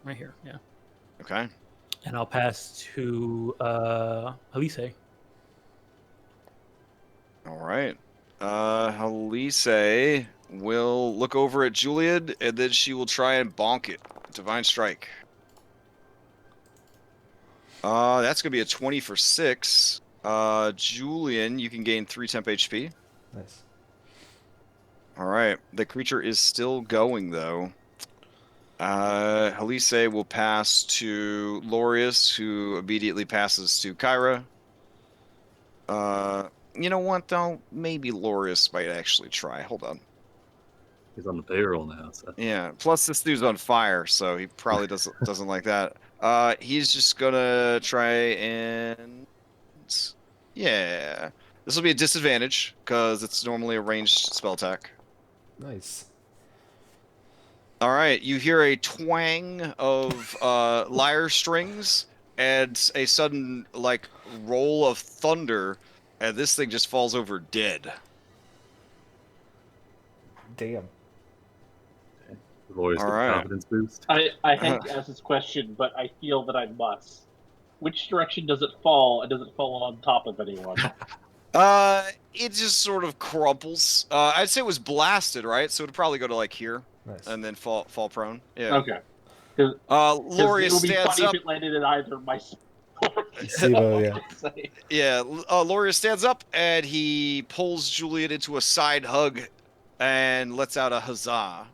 [SPEAKER 2] right here. Yeah.
[SPEAKER 1] Okay.
[SPEAKER 2] And I'll pass to Elise.
[SPEAKER 1] All right. Elise will look over at Julian, and then she will try and bonk it. Divine Strike. That's gonna be a 20 for 6. Julian, you can gain 3 temp HP.
[SPEAKER 3] Nice.
[SPEAKER 1] All right. The creature is still going though. Elise will pass to Lorius, who immediately passes to Kyra. You know what though? Maybe Lorius might actually try. Hold on.
[SPEAKER 6] He's on the payroll now. So.
[SPEAKER 1] Yeah. Plus, this dude's on fire, so he probably doesn't like that. He's just gonna try and yeah. This will be a disadvantage because it's normally a ranged spell attack.
[SPEAKER 3] Nice.
[SPEAKER 1] All right. You hear a twang of lyre strings and a sudden like roll of thunder, and this thing just falls over dead.
[SPEAKER 3] Damn.
[SPEAKER 6] Lawyer's
[SPEAKER 1] All
[SPEAKER 6] got
[SPEAKER 1] right.
[SPEAKER 6] confidence boost.
[SPEAKER 4] I hate to ask this question, but I feel that I must. Which direction does it fall, and does it fall on top of anyone?
[SPEAKER 1] It just sort of crumples. I'd say it was blasted, right? So it'd probably go to like here
[SPEAKER 3] Nice.
[SPEAKER 1] and then fall prone. Yeah.
[SPEAKER 4] Okay. Because
[SPEAKER 1] Lorius
[SPEAKER 4] it would be
[SPEAKER 1] stands
[SPEAKER 4] funny
[SPEAKER 1] up.
[SPEAKER 4] if it landed in either my.
[SPEAKER 3] Sivo, yeah.
[SPEAKER 1] Yeah, Lorius stands up and he pulls Julian into a side hug and lets out a huzzah.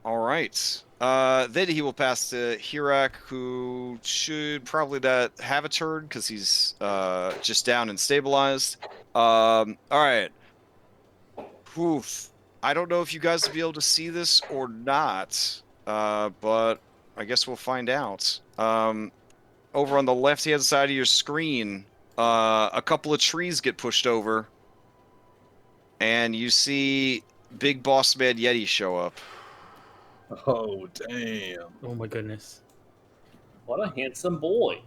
[SPEAKER 1] All right. Then he will pass to Hirak, who should probably not have a turn because he's just down and stabilized. All right. Oof. I don't know if you guys will be able to see this or not, but I guess we'll find out. Over on the left-hand side of your screen, a couple of trees get pushed over, and you see Big Boss Man Yeti show up.
[SPEAKER 6] Oh, damn.
[SPEAKER 2] Oh my goodness.
[SPEAKER 5] What a handsome boy.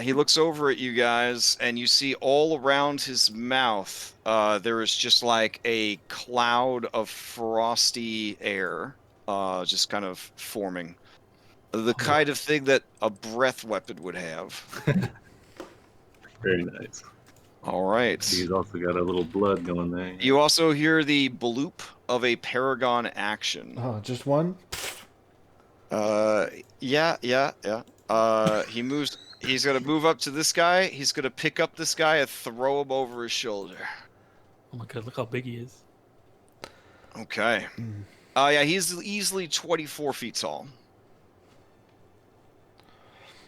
[SPEAKER 1] He looks over at you guys, and you see all around his mouth, there is just like a cloud of frosty air, just kind of forming. The kind of thing that a breath weapon would have.
[SPEAKER 6] Very nice.
[SPEAKER 1] All right.
[SPEAKER 6] He's also got a little blood going there.
[SPEAKER 1] You also hear the bloop of a paragon action.
[SPEAKER 3] Oh, just one?
[SPEAKER 1] Yeah. He moves. He's gonna move up to this guy. He's gonna pick up this guy and throw him over his shoulder.
[SPEAKER 2] Oh my god, look how big he is.
[SPEAKER 1] Okay. Yeah, he's easily 24 feet tall.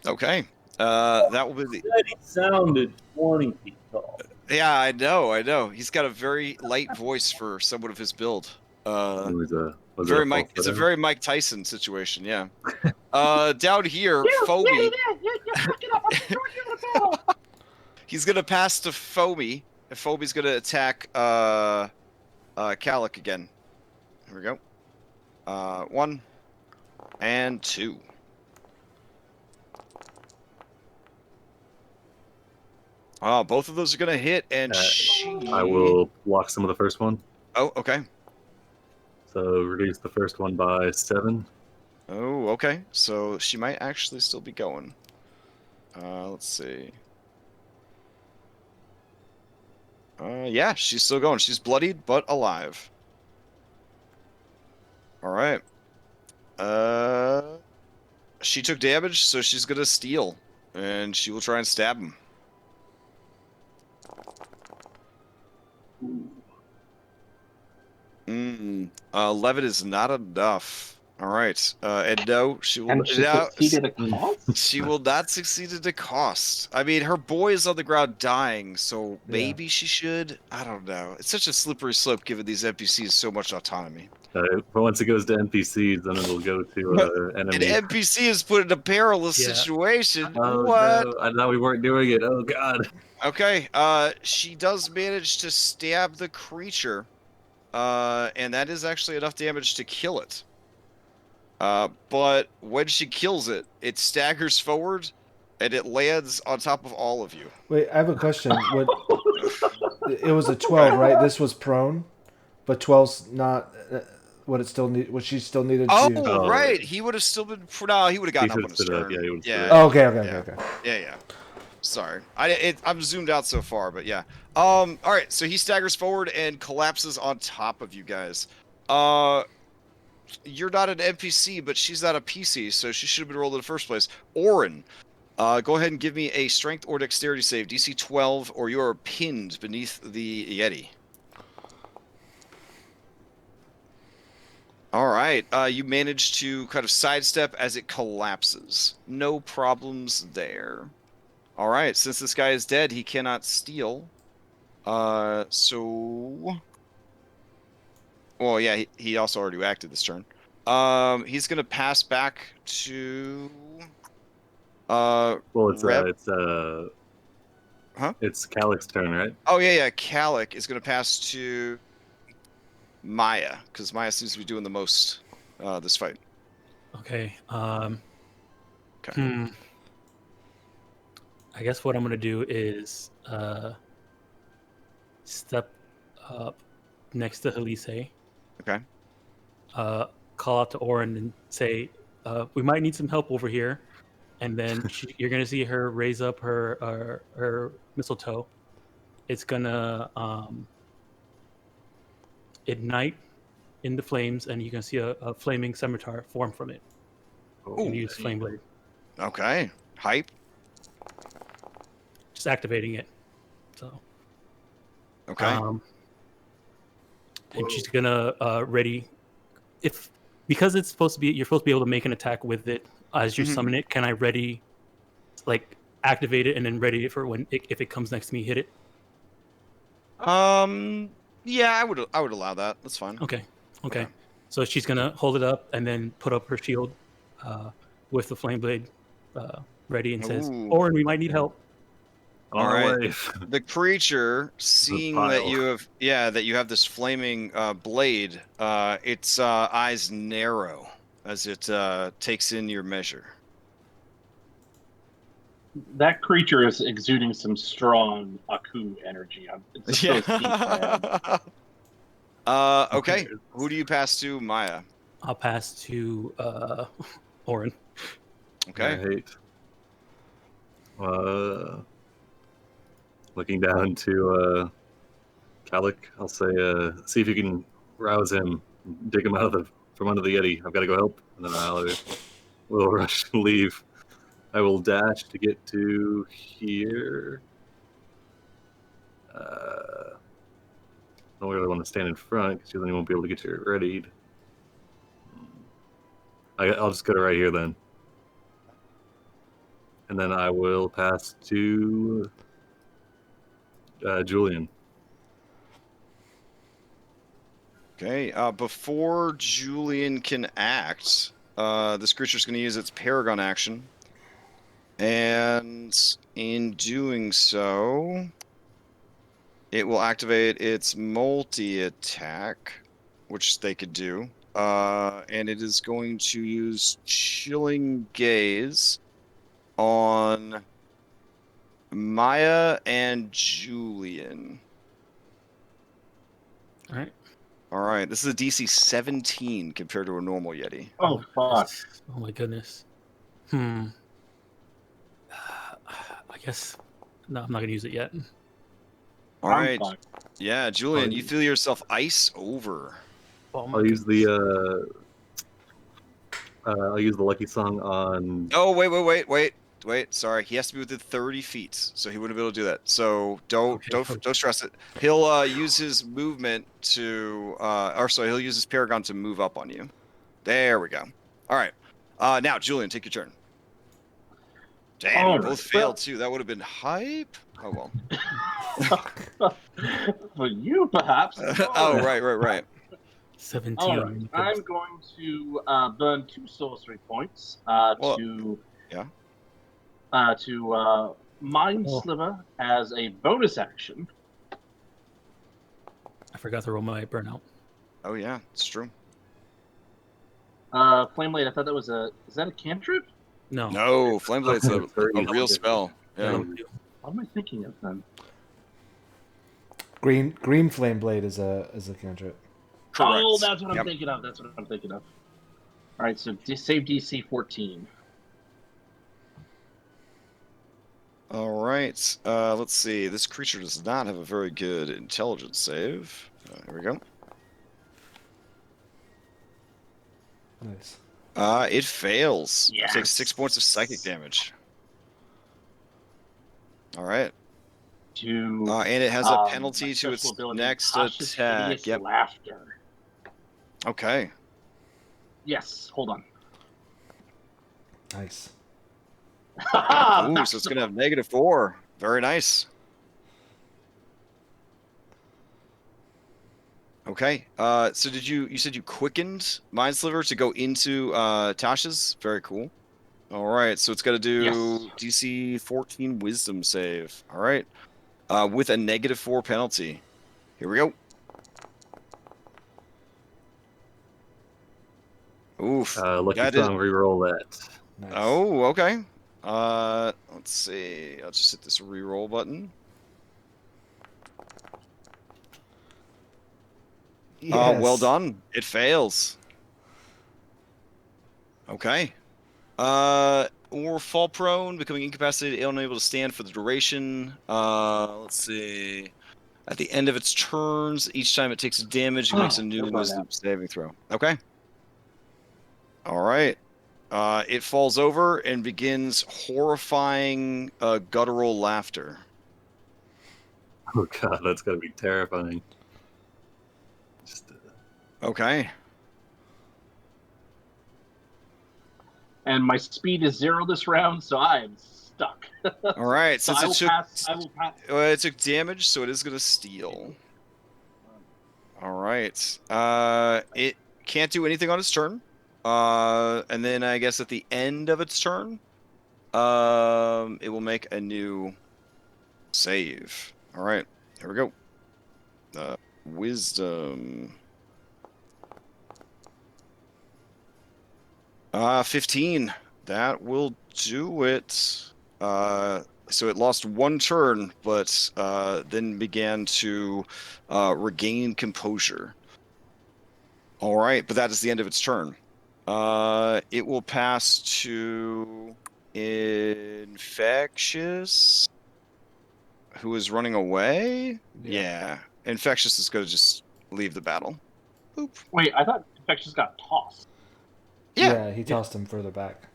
[SPEAKER 1] Okay. That will be the.
[SPEAKER 5] He sounded 20 feet tall.
[SPEAKER 1] Yeah, I know. He's got a very light voice for someone of his build. It's a very Mike Tyson situation, yeah. Down here, Foamy. He's gonna pass to Foamy, and Foamy's gonna attack Calic again. Here we go. 1 and 2. Both of those are gonna hit, and
[SPEAKER 6] I will block some of the first one.
[SPEAKER 1] Oh, okay.
[SPEAKER 6] So reduce the first one by 7.
[SPEAKER 1] Oh, okay. So she might actually still be going. Let's see. Yeah, she's still going. She's bloodied but alive. All right. She took damage, so she's gonna steal, and she will try and stab him.
[SPEAKER 5] Ooh.
[SPEAKER 1] 11 is not enough. All right. And no, she will.
[SPEAKER 4] And she succeeded a cost?
[SPEAKER 1] She will not succeed at a cost. I mean, her boy is on the ground dying, so maybe she should. I don't know. It's such a slippery slope giving these NPCs so much autonomy.
[SPEAKER 6] But once it goes to NPCs, then it'll go to enemy.
[SPEAKER 1] An NPC is put in a perilous situation.
[SPEAKER 6] Oh,
[SPEAKER 1] What?
[SPEAKER 6] No. I thought we weren't doing it. Oh, God.
[SPEAKER 1] Okay. She does manage to stab the creature, and that is actually enough damage to kill it. But when she kills it, it staggers forward, and it lands on top of all of you.
[SPEAKER 3] Wait, I have a question. It was a 12, right? This was prone, but 12's not. Would it still need? Would she still needed
[SPEAKER 1] Oh,
[SPEAKER 3] to?
[SPEAKER 6] Oh,
[SPEAKER 1] right.
[SPEAKER 6] right.
[SPEAKER 1] He would have still been. No, he would have gotten up
[SPEAKER 6] He
[SPEAKER 1] on his
[SPEAKER 6] stood up,
[SPEAKER 1] turn.
[SPEAKER 6] yeah, he would've stood
[SPEAKER 1] Yeah.
[SPEAKER 6] up.
[SPEAKER 3] Oh, okay.
[SPEAKER 1] Yeah. Yeah. Sorry, I'm zoomed out so far, but yeah. All right. So he staggers forward and collapses on top of you guys. You're not an NPC, but she's not a PC, so she should have been rolled in the first place. Oren, go ahead and give me a strength or dexterity save, DC 12, or you are pinned beneath the Yeti. All right. You manage to kind of sidestep as it collapses. No problems there. All right. Since this guy is dead, he cannot steal. So... Well, yeah, he also already acted this turn. He's going to pass back to...
[SPEAKER 6] Well, it's
[SPEAKER 1] Huh?
[SPEAKER 6] It's Calic's turn, right?
[SPEAKER 1] Oh, yeah. Calic is going to pass to Maya, because Maya seems to be doing the most this fight.
[SPEAKER 2] Okay.
[SPEAKER 1] Okay.
[SPEAKER 2] I guess what I'm gonna do is step up next to Helise.
[SPEAKER 1] Okay.
[SPEAKER 2] Call out to Oren and say, "We might need some help over here." And then you're gonna see her raise up her mistletoe. It's gonna ignite in the flames, and you can see a flaming scimitar form from it.
[SPEAKER 1] Ooh.
[SPEAKER 2] And use flame blade.
[SPEAKER 1] Okay. Hype.
[SPEAKER 2] Just activating it. So.
[SPEAKER 1] Okay.
[SPEAKER 2] And she's gonna ready. Because it's supposed to be, you're supposed to be able to make an attack with it as you summon it. Can I ready, like activate it and then ready it for when if it comes next to me, hit it?
[SPEAKER 1] Yeah, I would allow that. That's fine.
[SPEAKER 2] Okay. So she's gonna hold it up and then put up her shield with the flame blade ready and says,
[SPEAKER 1] Ooh.
[SPEAKER 2] "Oren, we might need help."
[SPEAKER 1] All
[SPEAKER 6] On our
[SPEAKER 1] right.
[SPEAKER 6] way.
[SPEAKER 1] The creature, seeing that
[SPEAKER 6] pile.
[SPEAKER 1] you have this flaming blade, its eyes narrow as it takes in your measure.
[SPEAKER 4] That creature is exuding some strong Aku energy. It's those teeth, man.
[SPEAKER 1] Okay. Who do you pass to, Maya?
[SPEAKER 2] I'll pass to Oren.
[SPEAKER 1] Okay.
[SPEAKER 6] I hate. Looking down to Calic, I'll say, see if you can rouse him, dig him out from under the Yeti. I've got to go help, and then we'll rush and leave. I will dash to get to here. I don't really want to stand in front because then you won't be able to get you readied. I'll just go to right here then. And then I will pass to Julian.
[SPEAKER 1] Okay. Before Julian can act, this creature's going to use its Paragon action. And in doing so, it will activate its multi-attack, which they could do. And it is going to use Chilling Gaze on Maya and Julian. All right. This is a DC 17 compared to a normal Yeti.
[SPEAKER 4] Oh, fuck.
[SPEAKER 2] Oh my goodness. I guess no, I'm not gonna use it yet.
[SPEAKER 1] All right. Yeah, Julian, you feel yourself ice over.
[SPEAKER 6] I'll use the lucky song on.
[SPEAKER 1] Oh, wait. Sorry, he has to be within 30 feet, so he wouldn't be able to do that. So don't stress it. He'll use his movement to, he'll use his Paragon to move up on you. There we go. All right. Now, Julian, take your turn. Damn, you both failed too. That would have been hype. Oh well.
[SPEAKER 4] For you, perhaps.
[SPEAKER 1] Oh, right.
[SPEAKER 2] 17.
[SPEAKER 4] All right. I'm going to burn 2 sorcery points to Mind Sliver as a bonus action.
[SPEAKER 2] I forgot to roll my burnout.
[SPEAKER 1] Oh yeah, it's true.
[SPEAKER 4] Flame Blade. I thought that was is that a cantrip?
[SPEAKER 1] No, Flame Blade's a real spell. Yeah.
[SPEAKER 4] What am I thinking of then?
[SPEAKER 3] Green flame blade is a cantrip.
[SPEAKER 1] Correct.
[SPEAKER 4] Oh, that's what I'm
[SPEAKER 1] Yep.
[SPEAKER 4] thinking of. That's what I'm thinking of. All right, so save DC 14.
[SPEAKER 1] All right. Let's see. This creature does not have a very good intelligence save. Here we go.
[SPEAKER 3] Nice.
[SPEAKER 1] It fails.
[SPEAKER 4] Yes.
[SPEAKER 1] It takes 6 points of psychic damage. All right.
[SPEAKER 4] To
[SPEAKER 1] And it has a penalty to its
[SPEAKER 4] special ability,
[SPEAKER 1] next
[SPEAKER 4] cautious,
[SPEAKER 1] attack.
[SPEAKER 4] hideous
[SPEAKER 1] Yep.
[SPEAKER 4] laughter.
[SPEAKER 1] Okay.
[SPEAKER 4] Yes, hold on.
[SPEAKER 3] Nice.
[SPEAKER 1] Ooh, so it's gonna have -4. Very nice. Okay. So you said you quickened Mind Sliver to go into Tasha's? Very cool. All right, so it's got to do
[SPEAKER 4] Yes.
[SPEAKER 1] DC 14 Wisdom save. All right. With a -4 penalty. Here we go. Oof.
[SPEAKER 6] Lucky
[SPEAKER 1] That is-
[SPEAKER 6] strong reroll that.
[SPEAKER 3] Nice.
[SPEAKER 1] Oh, okay. Let's see. I'll just hit this reroll button. Well done. It fails. Okay. Or fall prone, becoming incapacitated, unable to stand for the duration. Let's see. At the end of its turns, each time it takes damage, it makes a new
[SPEAKER 4] What about
[SPEAKER 1] wisdom saving throw. Okay. All right. It falls over and begins horrifying guttural laughter.
[SPEAKER 6] Oh god, that's gonna be terrifying. Just,
[SPEAKER 1] Okay.
[SPEAKER 4] And my speed is 0 this round, so I am stuck.
[SPEAKER 1] All right.
[SPEAKER 4] So
[SPEAKER 1] Since
[SPEAKER 4] I will pass.
[SPEAKER 1] it took damage, so it is going to steal. All right. It can't do anything on its turn. And then I guess at the end of its turn, it will make a new save. All right. Here we go. Wisdom. 15. That will do it. So it lost 1 turn, but then began to regain composure. All right, but that is the end of its turn. It will pass to Infectious, who is running away. Yeah. Infectious is going to just leave the battle. Boop.
[SPEAKER 4] Wait, I thought Infectious got tossed.
[SPEAKER 3] Yeah, he tossed him further back.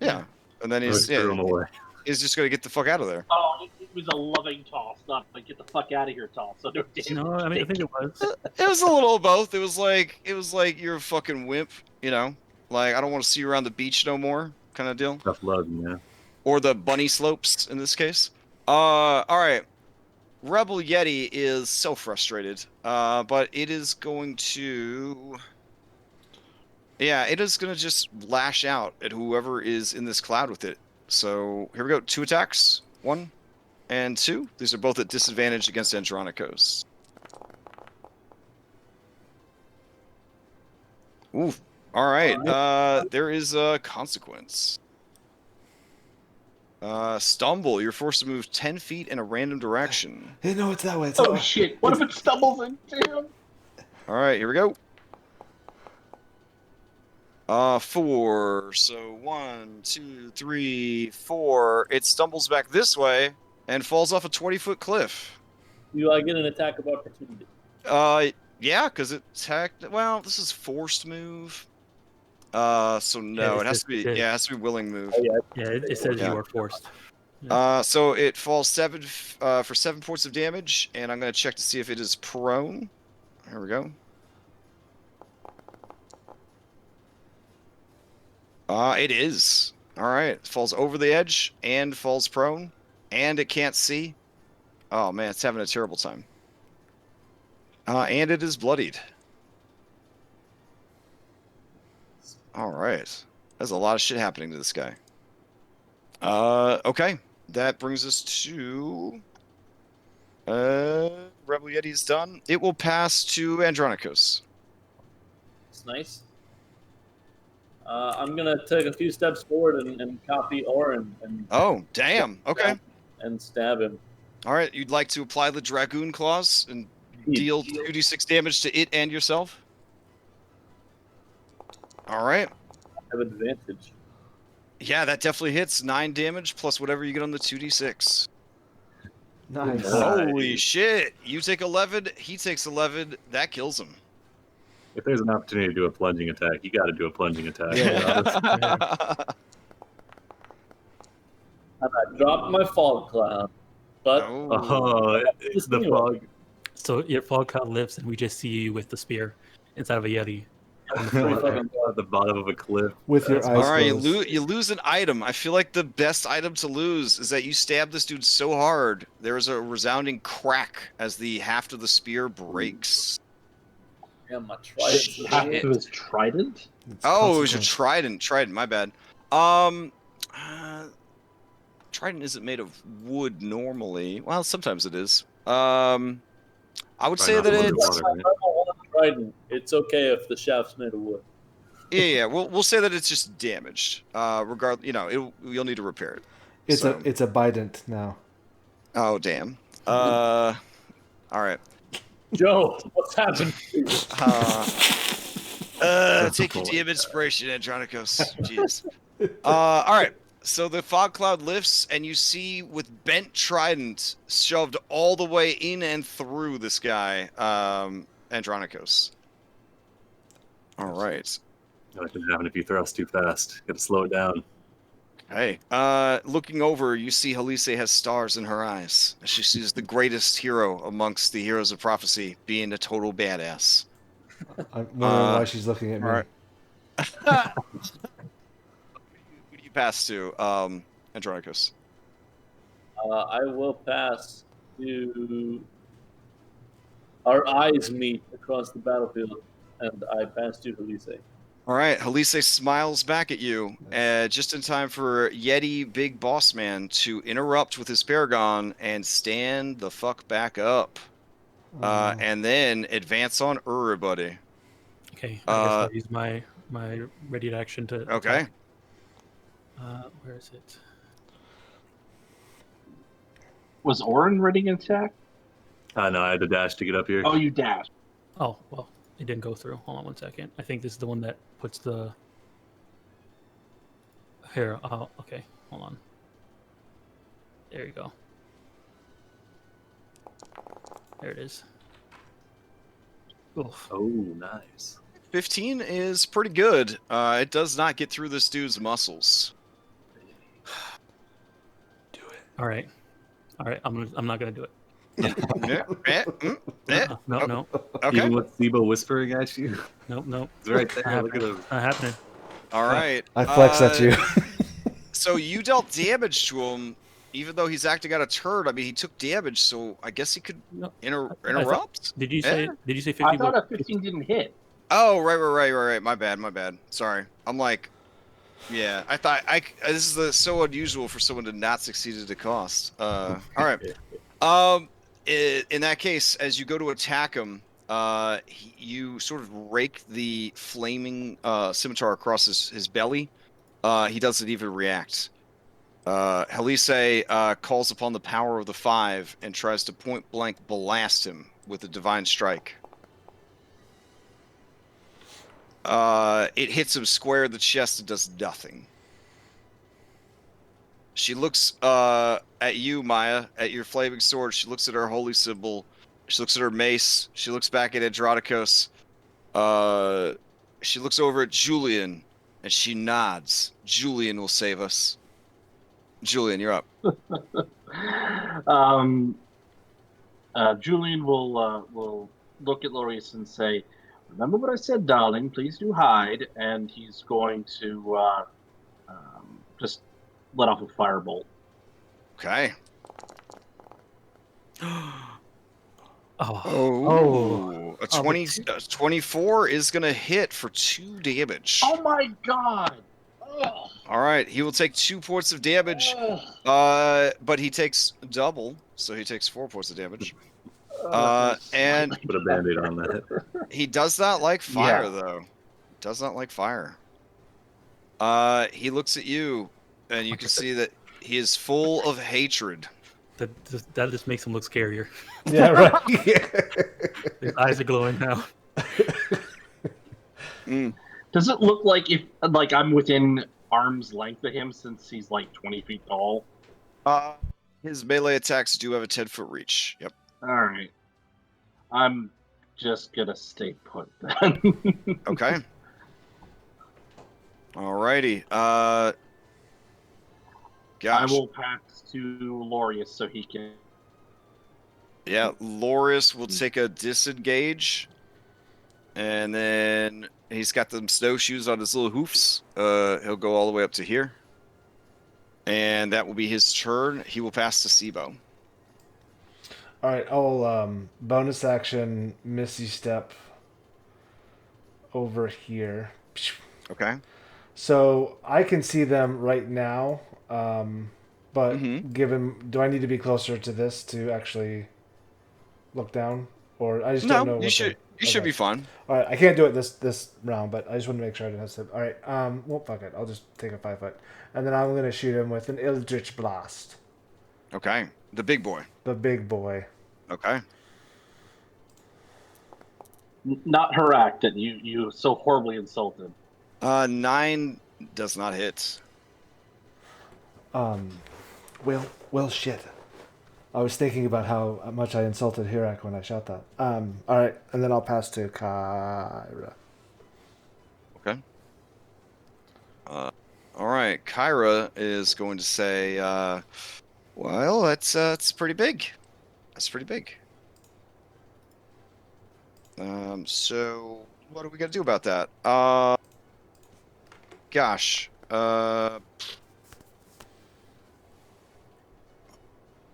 [SPEAKER 1] Yeah. And then
[SPEAKER 6] just threw him away.
[SPEAKER 1] he's just going to get the fuck out of there.
[SPEAKER 4] Oh, it was a loving toss, not like get the fuck out of here toss. So no damage.
[SPEAKER 2] No, I mean I think it was.
[SPEAKER 1] It was a little of both. It was like you're a fucking wimp, you know? Like I don't want to see you around the beach no more kind of deal.
[SPEAKER 6] Tough love, yeah.
[SPEAKER 1] Or the bunny slopes in this case. All right. Rebel Yeti is so frustrated. But it is going to it is going to just lash out at whoever is in this cloud with it. So here we go. 2 attacks. 1 and 2. These are both at disadvantage against Andronikos. Ooh. All right. There is a consequence. Stumble. You're forced to move 10 feet in a random direction.
[SPEAKER 3] Hey, no, it's that way. It's that
[SPEAKER 4] Oh
[SPEAKER 3] way.
[SPEAKER 4] shit! What if it stumbles into him?
[SPEAKER 1] All right. Here we go. 4. So 1, 2, 3, 4. It stumbles back this way and falls off a 20-foot cliff.
[SPEAKER 5] You get an attack of opportunity.
[SPEAKER 1] Yeah, because it attacked. Well, this is forced move. So no, it has to be. Yeah, it has to be willing move.
[SPEAKER 5] Oh, yeah.
[SPEAKER 2] Yeah, it says
[SPEAKER 1] Yeah.
[SPEAKER 2] you are forced.
[SPEAKER 1] So it falls 7 for 7 points of damage, and I'm gonna check to see if it is prone. Here we go. It is. All right. It falls over the edge and falls prone, and it can't see. Oh man, it's having a terrible time. And it is bloodied. All right. There's a lot of shit happening to this guy. Okay. That brings us to Rebel Yeti's done. It will pass to Andronikos.
[SPEAKER 5] It's nice. I'm gonna take a few steps forward and copy Oren and
[SPEAKER 1] Oh, damn. Okay.
[SPEAKER 5] and stab him.
[SPEAKER 1] All right. You'd like to apply the Dragoon Claws and deal 2d6 damage to it and yourself? All right.
[SPEAKER 5] I have advantage.
[SPEAKER 1] Yeah, that definitely hits 9 damage plus whatever you get on the 2d6.
[SPEAKER 3] Nice.
[SPEAKER 1] Holy shit! You take 11. He takes 11. That kills him.
[SPEAKER 6] If there's an opportunity to do a plunging attack, you got to do a plunging attack.
[SPEAKER 5] And I dropped my fog cloud. But
[SPEAKER 1] Oh.
[SPEAKER 6] It's the fog.
[SPEAKER 2] So your fog cloud lifts, and we just see you with the spear inside of a yeti. On the
[SPEAKER 5] pretty
[SPEAKER 2] floor.
[SPEAKER 5] fucking
[SPEAKER 6] At the bottom of a cliff.
[SPEAKER 3] With your eyes
[SPEAKER 1] All right,
[SPEAKER 3] closed.
[SPEAKER 1] you lose an item. I feel like the best item to lose is that you stab this dude so hard there is a resounding crack as the haft of the spear breaks.
[SPEAKER 5] Yeah, my trident.
[SPEAKER 4] Half of his trident?
[SPEAKER 3] It's
[SPEAKER 1] Oh, it was your
[SPEAKER 3] consequence.
[SPEAKER 1] trident. My bad. Trident isn't made of wood normally. Well, sometimes it is. I would say that it's
[SPEAKER 5] Trident. It's okay if the shaft's made of wood.
[SPEAKER 1] yeah. We'll say that it's just damaged. You'll need to repair it.
[SPEAKER 3] It's a bident now.
[SPEAKER 1] Oh damn. All right.
[SPEAKER 5] Joe, what's happened?
[SPEAKER 1] Take your DM inspiration, Andronicos. Jeez. All right. So the fog cloud lifts, and you see with bent trident shoved all the way in and through this guy, Andronicos. All right.
[SPEAKER 6] That can happen if you thrust too fast. Got to slow it down.
[SPEAKER 1] Hey. Looking over, you see Halise has stars in her eyes. She sees the greatest hero amongst the heroes of prophecy, being a total badass.
[SPEAKER 3] I'm wondering why she's looking at me.
[SPEAKER 1] All right. Who do you pass to, Andronicus?
[SPEAKER 5] I will pass to... Our eyes meet across the battlefield, and I pass to Halise.
[SPEAKER 1] All right, Halise smiles back at you, just in time for Yeti Big Boss Man to interrupt with his Paragon and stand the fuck back up. And then advance on everybody.
[SPEAKER 2] Okay, I guess I'll use my ready action to.
[SPEAKER 1] Okay.
[SPEAKER 2] Attack. Where is it?
[SPEAKER 4] Was Orin ready to attack?
[SPEAKER 6] No, I had to dash to get up here.
[SPEAKER 4] Oh, you dashed.
[SPEAKER 2] Oh, well, it didn't go through. Hold on 1 second. I think this is the one that puts the... Here, okay, hold on. There you go. There it is. Oof.
[SPEAKER 6] Oh, nice.
[SPEAKER 1] 15 is pretty good. It does not get through this dude's muscles.
[SPEAKER 2] All right, I'm not gonna do it. No.
[SPEAKER 1] Okay.
[SPEAKER 6] Even with Sibo whispering at you?
[SPEAKER 2] Nope.
[SPEAKER 6] It's right there. Look at him.
[SPEAKER 2] Not happening.
[SPEAKER 1] All right.
[SPEAKER 3] I flex at you.
[SPEAKER 1] So you dealt damage to him, even though he's acting out a turd. I mean, he took damage, so I guess he could interrupt.
[SPEAKER 2] Did you say 50?
[SPEAKER 4] I thought a 15 didn't hit.
[SPEAKER 1] Oh, right. My bad. Sorry. I'm like, yeah. I thought this is so unusual for someone to not succeed at a cost. All right. In that case, as you go to attack him, you sort of rake the flaming scimitar across his belly. He doesn't even react. Halise calls upon the power of the 5 and tries to point blank blast him with a divine strike. It hits him square in the chest and does nothing. She looks at you, Maya, at your flaming sword. She looks at her holy symbol. She looks at her mace. She looks back at Andronicos. She looks over at Julian, and she nods. Julian will save us. Julian, you're up.
[SPEAKER 4] Julian will look at Lorius and say, "Remember what I said, darling. Please do hide." And he's going to just let off a firebolt.
[SPEAKER 1] Okay.
[SPEAKER 2] Oh.
[SPEAKER 1] A 24 is going to hit for 2 damage.
[SPEAKER 4] Oh my god! Ugh.
[SPEAKER 1] All right, he will take 2 points of damage,
[SPEAKER 4] Ugh.
[SPEAKER 1] but he takes double, so he takes 4 points of damage. And
[SPEAKER 6] Put a band-aid on that.
[SPEAKER 1] he does not like fire,
[SPEAKER 4] Yeah.
[SPEAKER 1] though. Does not like fire. He looks at you, and you can see that he is full of hatred.
[SPEAKER 2] That just makes him look scarier.
[SPEAKER 3] Yeah, right.
[SPEAKER 2] His eyes are glowing now.
[SPEAKER 4] Does it look like if I'm within arm's length of him since he's like 20 feet tall?
[SPEAKER 1] His melee attacks do have a 10-foot reach. Yep.
[SPEAKER 4] All right. I'm just gonna stay put then.
[SPEAKER 1] Okay. Alrighty.
[SPEAKER 4] I
[SPEAKER 1] Gosh.
[SPEAKER 4] will pass to Lorius so he can.
[SPEAKER 1] Yeah, Loris will take a disengage, and then he's got them snowshoes on his little hoofs. He'll go all the way up to here, and that will be his turn. He will pass to Sibo.
[SPEAKER 3] All right, I'll bonus action Misty Step over here.
[SPEAKER 1] Okay.
[SPEAKER 3] So I can see them right now, but
[SPEAKER 1] Mhm.
[SPEAKER 3] do I need to be closer to this to actually look down, or I just don't know?
[SPEAKER 1] No, you should
[SPEAKER 3] Okay.
[SPEAKER 1] be fine.
[SPEAKER 3] All right, I can't do it this round, but I just want to make sure I didn't have to. All right, well, fuck it. I'll just take a 5-foot, and then I'm gonna shoot him with an Eldritch Blast,
[SPEAKER 1] Okay. The big boy.
[SPEAKER 3] the big boy.
[SPEAKER 1] Okay.
[SPEAKER 4] Not Harak that you so horribly insulted.
[SPEAKER 1] 9 does not hit.
[SPEAKER 3] Well, shit. I was thinking about how much I insulted Hirak when I shot that. All right, and then I'll pass to Kyra.
[SPEAKER 1] Okay. All right. Kyra is going to say, well, that's pretty big. That's pretty big. So what are we gonna do about that? Gosh.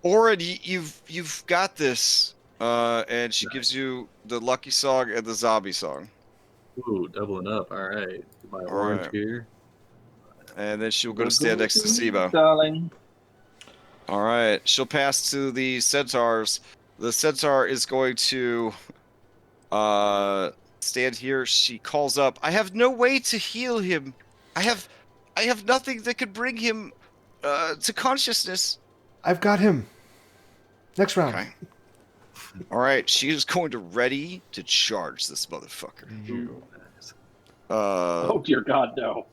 [SPEAKER 1] Orin, you've got this. And she gives you the lucky song and the zombie song.
[SPEAKER 6] Ooh, doubling up. All right. My
[SPEAKER 1] All
[SPEAKER 6] orange
[SPEAKER 1] right.
[SPEAKER 6] here.
[SPEAKER 1] And then she'll go to stand next to Sibo.
[SPEAKER 4] Darling.
[SPEAKER 1] All right. She'll pass to the centaurs. The centaur is going to stand here. She calls up, I have no way to heal him. I have nothing that could bring him to consciousness.
[SPEAKER 3] I've got him. Next round.
[SPEAKER 1] Okay. All right, she is going to ready to charge this motherfucker.
[SPEAKER 4] Oh dear God, no.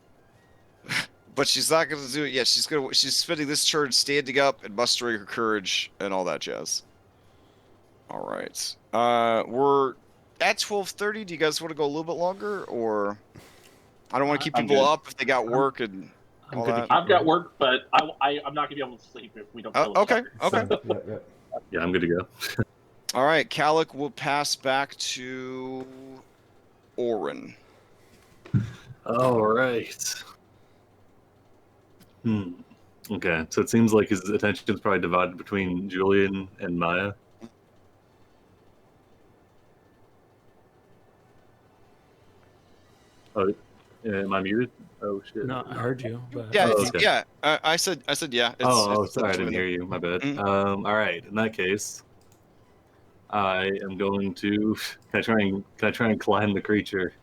[SPEAKER 1] But she's not going to do it yet. She's spending this turn standing up and mustering her courage and all that jazz. All right. We're at 12:30. Do you guys want to go a little bit longer, or I don't want to keep
[SPEAKER 4] I'm
[SPEAKER 1] people
[SPEAKER 4] good.
[SPEAKER 1] up if they got work and
[SPEAKER 2] I'm
[SPEAKER 1] all
[SPEAKER 2] good to
[SPEAKER 1] that.
[SPEAKER 2] keep
[SPEAKER 4] I've got work, but I'm not gonna be able to sleep if we don't kill each
[SPEAKER 1] Okay.
[SPEAKER 4] other.
[SPEAKER 1] Okay.
[SPEAKER 3] Yeah.
[SPEAKER 6] Yeah, I'm good to go.
[SPEAKER 1] All right. Kalik will pass back to Orin.
[SPEAKER 6] All right. Okay, so it seems like his attention is probably divided between Julian and Maya. Oh, am I muted? Oh shit.
[SPEAKER 2] No, I heard you. But
[SPEAKER 1] Yeah.
[SPEAKER 6] Oh, okay.
[SPEAKER 1] Yeah. I said yeah.
[SPEAKER 6] Sorry, I didn't hear you. My bad.
[SPEAKER 1] Mhm.
[SPEAKER 6] All right. In that case, I am going to. Can I try and climb the creature?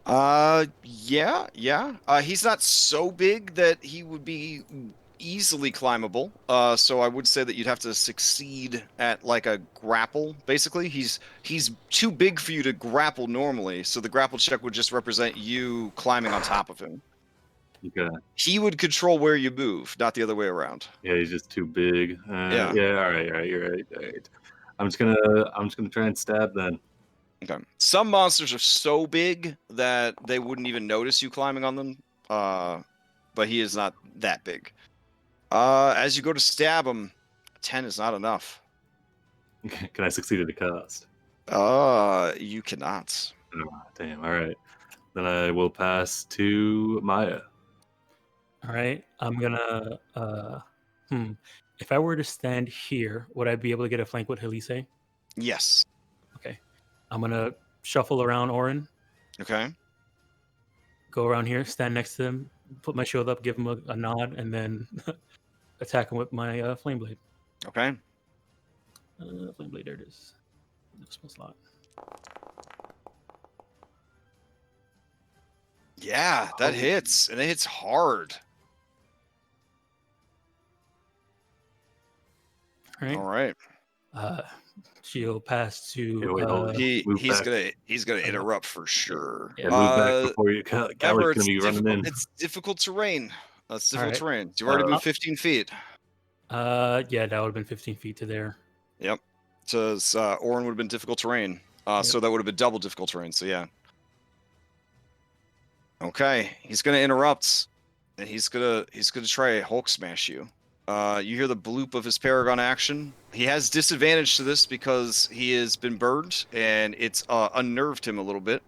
[SPEAKER 1] Yeah. He's not so big that he would be easily climbable. So I would say that you'd have to succeed at like a grapple. Basically, he's too big for you to grapple normally. So the grapple check would just represent you climbing on top of him.
[SPEAKER 6] Okay.
[SPEAKER 1] He would control where you move, not the other way around.
[SPEAKER 6] Yeah, he's just too big.
[SPEAKER 1] Yeah.
[SPEAKER 6] Yeah. All right. You're right. All right. I'm just gonna try and stab then.
[SPEAKER 1] Okay. Some monsters are so big that they wouldn't even notice you climbing on them. But he is not that big. As you go to stab him, 10 is not enough.
[SPEAKER 6] Can I succeed at a cost?
[SPEAKER 1] You cannot.
[SPEAKER 6] Oh, damn. All right. Then I will pass to Maya.
[SPEAKER 2] all right, I'm gonna. If I were to stand here, would I be able to get a flank with Helise?
[SPEAKER 1] Yes.
[SPEAKER 2] Okay, I'm gonna shuffle around Orin,
[SPEAKER 1] Okay.
[SPEAKER 2] go around here, stand next to him, put my shield up, give him a nod, and then attack him with my flame blade.
[SPEAKER 1] Okay.
[SPEAKER 2] Flame blade, there it is. No spell slot.
[SPEAKER 1] Yeah, that hits, and it hits hard.
[SPEAKER 2] All right.
[SPEAKER 1] All right.
[SPEAKER 2] She'll pass to.
[SPEAKER 6] Yeah, wait, hold on. Move
[SPEAKER 1] He's
[SPEAKER 6] back.
[SPEAKER 1] gonna interrupt for sure.
[SPEAKER 2] Yeah.
[SPEAKER 6] Move back before you. Callie's
[SPEAKER 1] Remember,
[SPEAKER 6] gonna be running in.
[SPEAKER 1] it's difficult terrain. It's difficult
[SPEAKER 2] Alright.
[SPEAKER 1] terrain. You've already moved 15 feet.
[SPEAKER 2] Yeah, that would have been 15 feet to there.
[SPEAKER 1] Yep. So Orin would have been difficult terrain. So that would have been double difficult terrain. So yeah. Okay, he's gonna interrupt, and he's gonna try a Hulk smash you. You hear the bloop of his Paragon action. He has disadvantage to this because he has been burned, and it's unnerved him a little bit.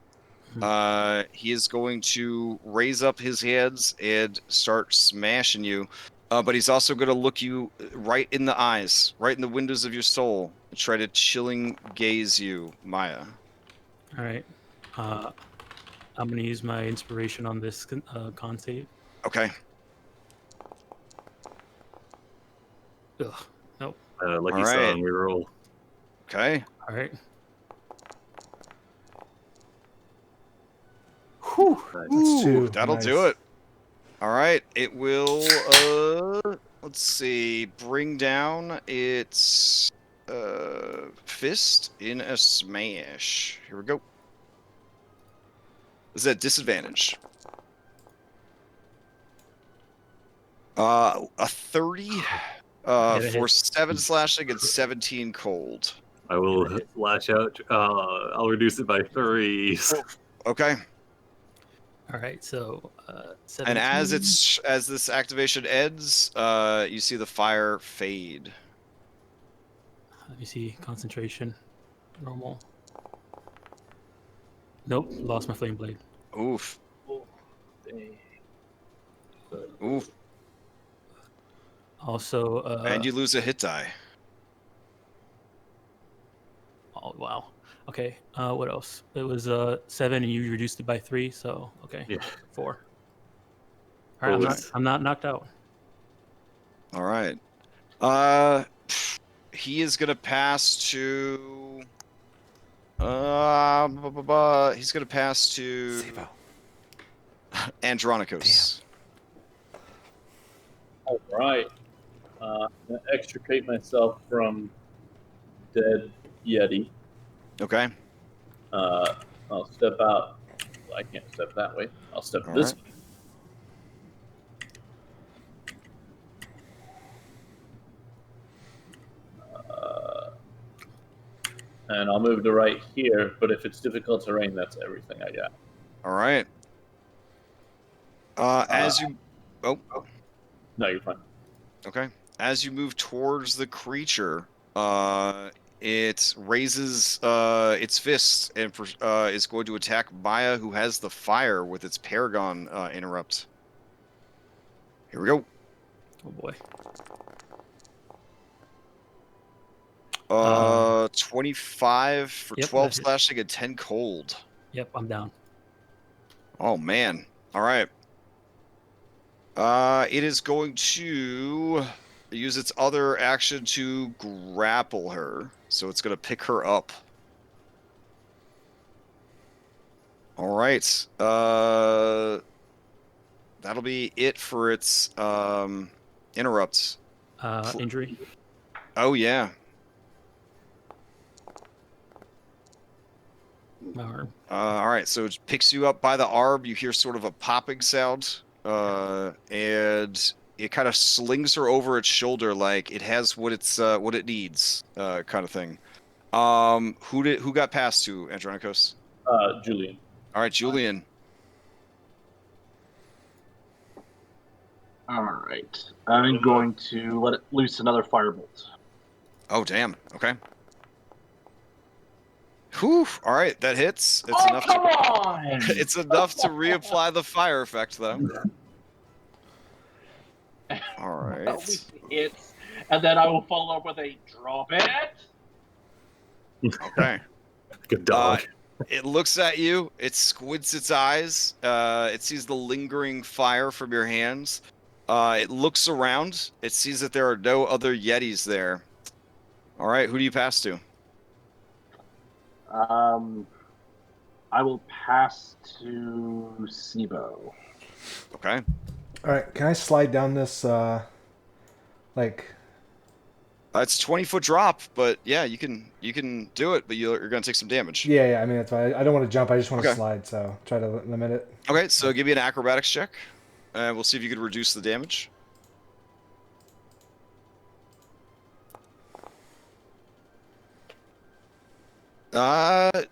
[SPEAKER 1] He is going to raise up his hands and start smashing you. But he's also going to look you right in the eyes, right in the windows of your soul, and try to chilling gaze you, Maya.
[SPEAKER 2] All right. I'm going to use my inspiration on this con save.
[SPEAKER 1] Okay.
[SPEAKER 2] Ugh. Nope.
[SPEAKER 6] Lucky
[SPEAKER 1] All right.
[SPEAKER 6] song, we roll.
[SPEAKER 1] Okay.
[SPEAKER 2] All right.
[SPEAKER 3] Whew. That's two.
[SPEAKER 1] That'll
[SPEAKER 3] Nice.
[SPEAKER 1] do it. All right. It will, let's see, bring down its fist in a smash. Here we go. Is that disadvantage? A 30 for 7 slashing and 17 cold.
[SPEAKER 6] I will lash out. I'll reduce it by 3.
[SPEAKER 1] Okay.
[SPEAKER 2] All right. So, 17.
[SPEAKER 1] And as this activation ends, you see the fire fade.
[SPEAKER 2] Let me see. Concentration. Normal. Nope. Lost my flame blade.
[SPEAKER 1] Oof. Oof.
[SPEAKER 2] Also.
[SPEAKER 1] And you lose a hit die.
[SPEAKER 2] Oh wow. Okay. What else? It was 7, and you reduced it by 3. So okay.
[SPEAKER 6] Yeah.
[SPEAKER 2] 4. All right. I'm not knocked out.
[SPEAKER 1] All right. He is gonna pass to. He's gonna pass to. Andronicos.
[SPEAKER 5] All right. I'm going to extricate myself from dead Yeti.
[SPEAKER 1] Okay.
[SPEAKER 5] I'll step out. I can't step that way. I'll step this way. And I'll move to right here, but if it's difficult terrain, that's everything I got.
[SPEAKER 1] All right. As you. Oh.
[SPEAKER 5] No, you're fine.
[SPEAKER 1] Okay. As you move towards the creature, it raises its fist and is going to attack Maya, who has the fire with its Paragon interrupt. Here we go.
[SPEAKER 2] Oh boy.
[SPEAKER 1] 25 for
[SPEAKER 2] Yep,
[SPEAKER 1] 12
[SPEAKER 2] that hits.
[SPEAKER 1] slashing and 10 cold.
[SPEAKER 2] Yep. I'm down.
[SPEAKER 1] Oh man. All right. It is going to use its other action to grapple her. So it's going to pick her up. All right. That'll be it for its interrupts.
[SPEAKER 2] Injury.
[SPEAKER 1] Oh yeah.
[SPEAKER 2] My arm.
[SPEAKER 1] All right. So it picks you up by the arm. You hear sort of a popping sound. And it kind of slings her over its shoulder like it has what it needs, kind of thing. Who got passed to Andronicos?
[SPEAKER 5] Julian.
[SPEAKER 1] All right, Julian.
[SPEAKER 4] All right. I'm going to let it loose another firebolt.
[SPEAKER 1] Oh damn. Okay. Whew. All right, that hits. It's enough.
[SPEAKER 4] Come on!
[SPEAKER 1] It's enough to reapply the fire effect, though. All right.
[SPEAKER 4] It's, and then I will follow up with a drop it.
[SPEAKER 1] Okay.
[SPEAKER 6] Good dog.
[SPEAKER 1] It looks at you. It squints its eyes. It sees the lingering fire from your hands. It looks around. It sees that there are no other Yetis there. All right, who do you pass to?
[SPEAKER 4] I will pass to Sibo.
[SPEAKER 1] Okay.
[SPEAKER 3] All right, can I slide down this, like,
[SPEAKER 1] It's a 20-foot drop, but yeah, you can do it, but you're going to take some damage.
[SPEAKER 3] Yeah, I mean, that's why I don't want to jump. I just want to
[SPEAKER 1] Okay.
[SPEAKER 3] slide, so try to limit it.
[SPEAKER 1] Okay, so give me an acrobatics check, and we'll see if you could reduce the damage.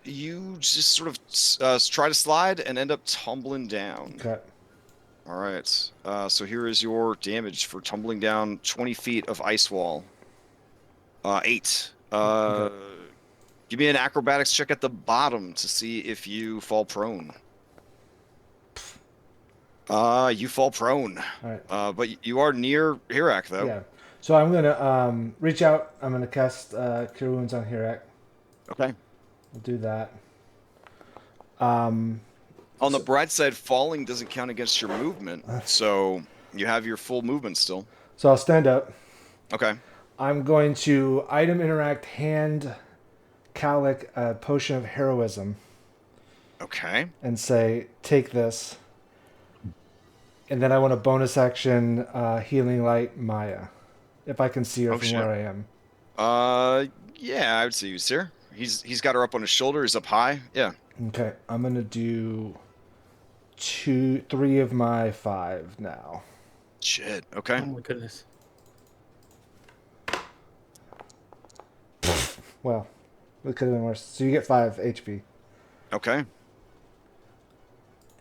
[SPEAKER 1] You just sort of try to slide and end up tumbling down.
[SPEAKER 3] Okay.
[SPEAKER 1] All right. So here is your damage for tumbling down 20 feet of ice wall. 8.
[SPEAKER 3] Okay.
[SPEAKER 1] Give me an acrobatics check at the bottom to see if you fall prone. You fall prone.
[SPEAKER 3] All right.
[SPEAKER 1] But you are near Hirak, though.
[SPEAKER 3] Yeah. So I'm gonna reach out. I'm gonna cast Cure Wounds on Hirak.
[SPEAKER 1] Okay.
[SPEAKER 3] I'll do that.
[SPEAKER 1] On the bright side, falling doesn't count against your movement, so you have your full movement still.
[SPEAKER 3] So I'll stand up.
[SPEAKER 1] Okay.
[SPEAKER 3] I'm going to item interact hand Calic a potion of heroism
[SPEAKER 1] Okay.
[SPEAKER 3] and say, take this. And then I want a bonus action healing light Maya, if I can see her from where I am.
[SPEAKER 1] Yeah, I would say he's here. He's got her up on his shoulder. He's up high. Yeah.
[SPEAKER 3] Okay, I'm gonna do 3 of my 5 now.
[SPEAKER 1] Shit. Okay.
[SPEAKER 2] Oh my goodness.
[SPEAKER 3] Well, it could have been worse. So you get 5 HP,
[SPEAKER 1] Okay.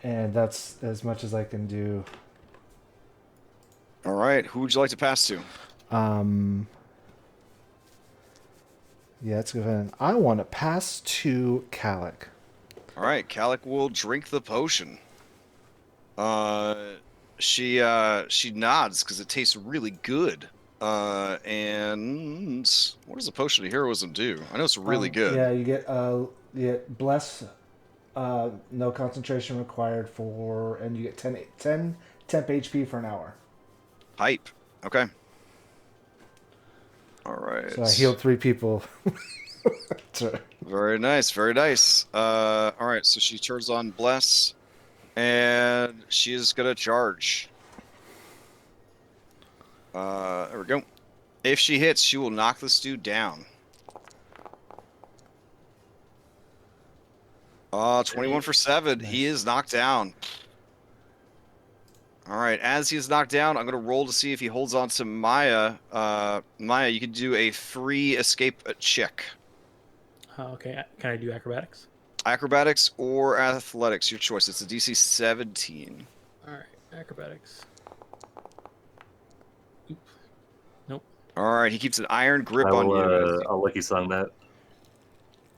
[SPEAKER 3] and that's as much as I can do.
[SPEAKER 1] All right. Who would you like to pass to?
[SPEAKER 3] Yeah, let's go ahead. I want to pass to Calic.
[SPEAKER 1] All right. Calic will drink the potion. She nods because it tastes really good. And what does a potion of heroism do? I know it's really good.
[SPEAKER 3] Yeah, you get bless, no concentration required for, and you get 10 temp HP for an hour.
[SPEAKER 1] Hype. Okay. All right.
[SPEAKER 3] So I healed 3 people.
[SPEAKER 1] Very nice. Very nice. All right. So she turns on bless, and she is gonna charge. There we go. If she hits, she will knock this dude down. 21 for 7. Nice. He is knocked down. All right. As he is knocked down, I'm going to roll to see if he holds on to Maya. Maya, you can do a free escape check.
[SPEAKER 2] Okay. Can I do acrobatics?
[SPEAKER 1] Acrobatics or athletics, your choice. It's a DC 17.
[SPEAKER 2] All right. Acrobatics. Oop. Nope.
[SPEAKER 1] All right. He keeps an iron grip on you.
[SPEAKER 6] I'll let you song that.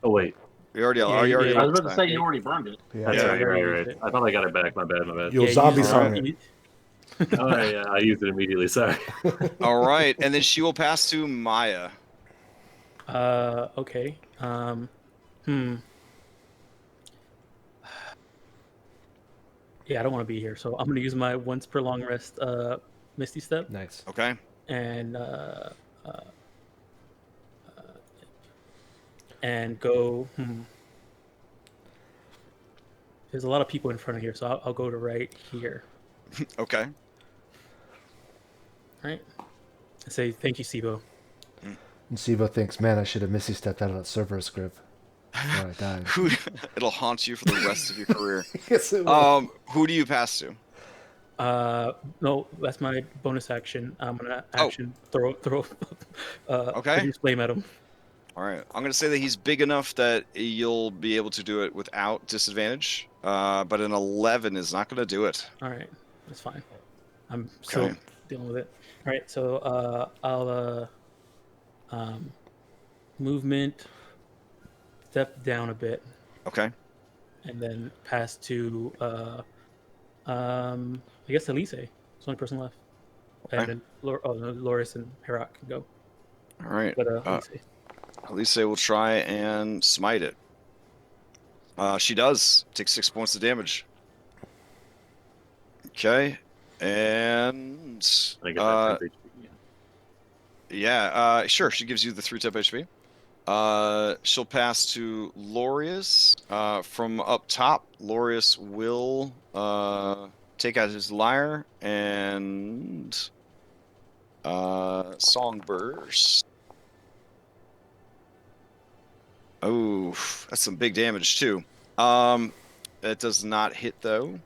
[SPEAKER 6] Oh, wait.
[SPEAKER 1] You already.
[SPEAKER 2] Yeah,
[SPEAKER 1] you already.
[SPEAKER 2] yeah.
[SPEAKER 4] I was about to say you already burned it.
[SPEAKER 3] Yeah,
[SPEAKER 6] That's
[SPEAKER 2] Yeah,
[SPEAKER 6] right,
[SPEAKER 2] yeah,
[SPEAKER 6] you're
[SPEAKER 2] yeah.
[SPEAKER 6] right. I thought I got it back. My bad.
[SPEAKER 3] You'll zombie song it.
[SPEAKER 6] Oh, yeah, I used it immediately. Sorry.
[SPEAKER 1] All right. And then she will pass to Maya.
[SPEAKER 2] Okay. Yeah, I don't want to be here, so I'm gonna use my once per long rest, Misty Step,
[SPEAKER 3] Nice.
[SPEAKER 1] Okay.
[SPEAKER 2] and go. There's a lot of people in front of here, so I'll go to right here.
[SPEAKER 1] Okay.
[SPEAKER 2] Right. I say thank you, Sibo.
[SPEAKER 3] And Sibo thinks, man, I should have Missy stepped out of that Cerberus grip before I died.
[SPEAKER 1] It'll haunt you for the rest of your career.
[SPEAKER 3] Yes, it will.
[SPEAKER 1] Who do you pass to?
[SPEAKER 2] No, that's my bonus action. I'm gonna throw
[SPEAKER 1] Okay.
[SPEAKER 2] produce flame at him.
[SPEAKER 1] All right. I'm gonna say that he's big enough that you'll be able to do it without disadvantage. But an 11 is not gonna do it.
[SPEAKER 2] All right, that's fine. I'm still
[SPEAKER 1] Okay.
[SPEAKER 2] dealing with it. All right, so I'll movement, step down a bit,
[SPEAKER 1] Okay.
[SPEAKER 2] and then pass to I guess Elise. There's only person left,
[SPEAKER 1] Okay.
[SPEAKER 2] and then Loris and Herak can go.
[SPEAKER 1] All right.
[SPEAKER 2] But Elise.
[SPEAKER 1] Elise will try and smite it. She does. Takes 6 points of damage. Okay. And
[SPEAKER 6] I get that 10 HP.
[SPEAKER 1] yeah, sure. She gives you the 3 temp HP. She'll pass to Lorius. From up top, Lorius will take out his lyre and Song Burst. Oh, that's some big damage too. That does not hit though.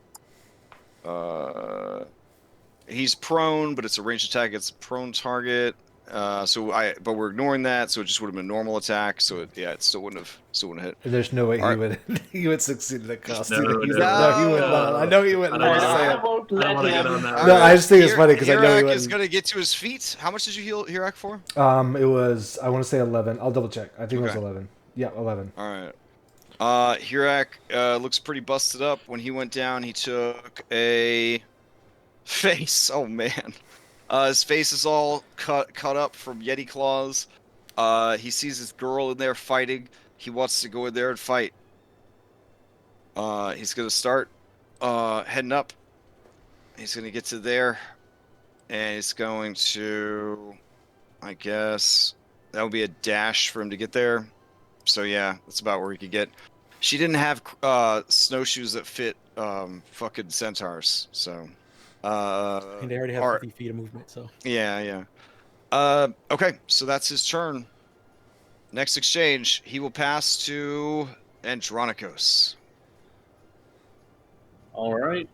[SPEAKER 1] He's prone, but it's a ranged attack. It's a prone target. But we're ignoring that, so it just would have been a normal attack. So it still wouldn't have hit.
[SPEAKER 3] And there's no way
[SPEAKER 1] All
[SPEAKER 3] he
[SPEAKER 1] right.
[SPEAKER 3] would he would succeed in the costume.
[SPEAKER 6] No,
[SPEAKER 3] He would
[SPEAKER 6] no.
[SPEAKER 3] not. I know he wouldn't.
[SPEAKER 6] I
[SPEAKER 3] I'm just
[SPEAKER 6] don't
[SPEAKER 3] saying.
[SPEAKER 4] I won't
[SPEAKER 6] I
[SPEAKER 4] let
[SPEAKER 6] want to get
[SPEAKER 4] him.
[SPEAKER 6] on that.
[SPEAKER 3] No, I just think it's funny because I know he
[SPEAKER 1] Hirak is
[SPEAKER 3] wouldn't.
[SPEAKER 1] gonna get to his feet. How much did you heal Hirak for?
[SPEAKER 3] It was, I want to say 11. I'll double check. I think it was
[SPEAKER 1] Okay.
[SPEAKER 3] 11. Yeah, 11.
[SPEAKER 1] All right. Hirak looks pretty busted up. When he went down, he took a face. Oh man. His face is all cut up from Yeti claws. He sees his girl in there fighting. He wants to go in there and fight. He's gonna start heading up. He's gonna get to there, and he's going to, I guess, that would be a dash for him to get there. So yeah, that's about where he could get. She didn't have snowshoes that fit fucking centaurs, so.
[SPEAKER 2] And they already have 50 feet of movement, so.
[SPEAKER 1] Yeah. Okay, so that's his turn. Next exchange, he will pass to Andronikos.
[SPEAKER 5] All right.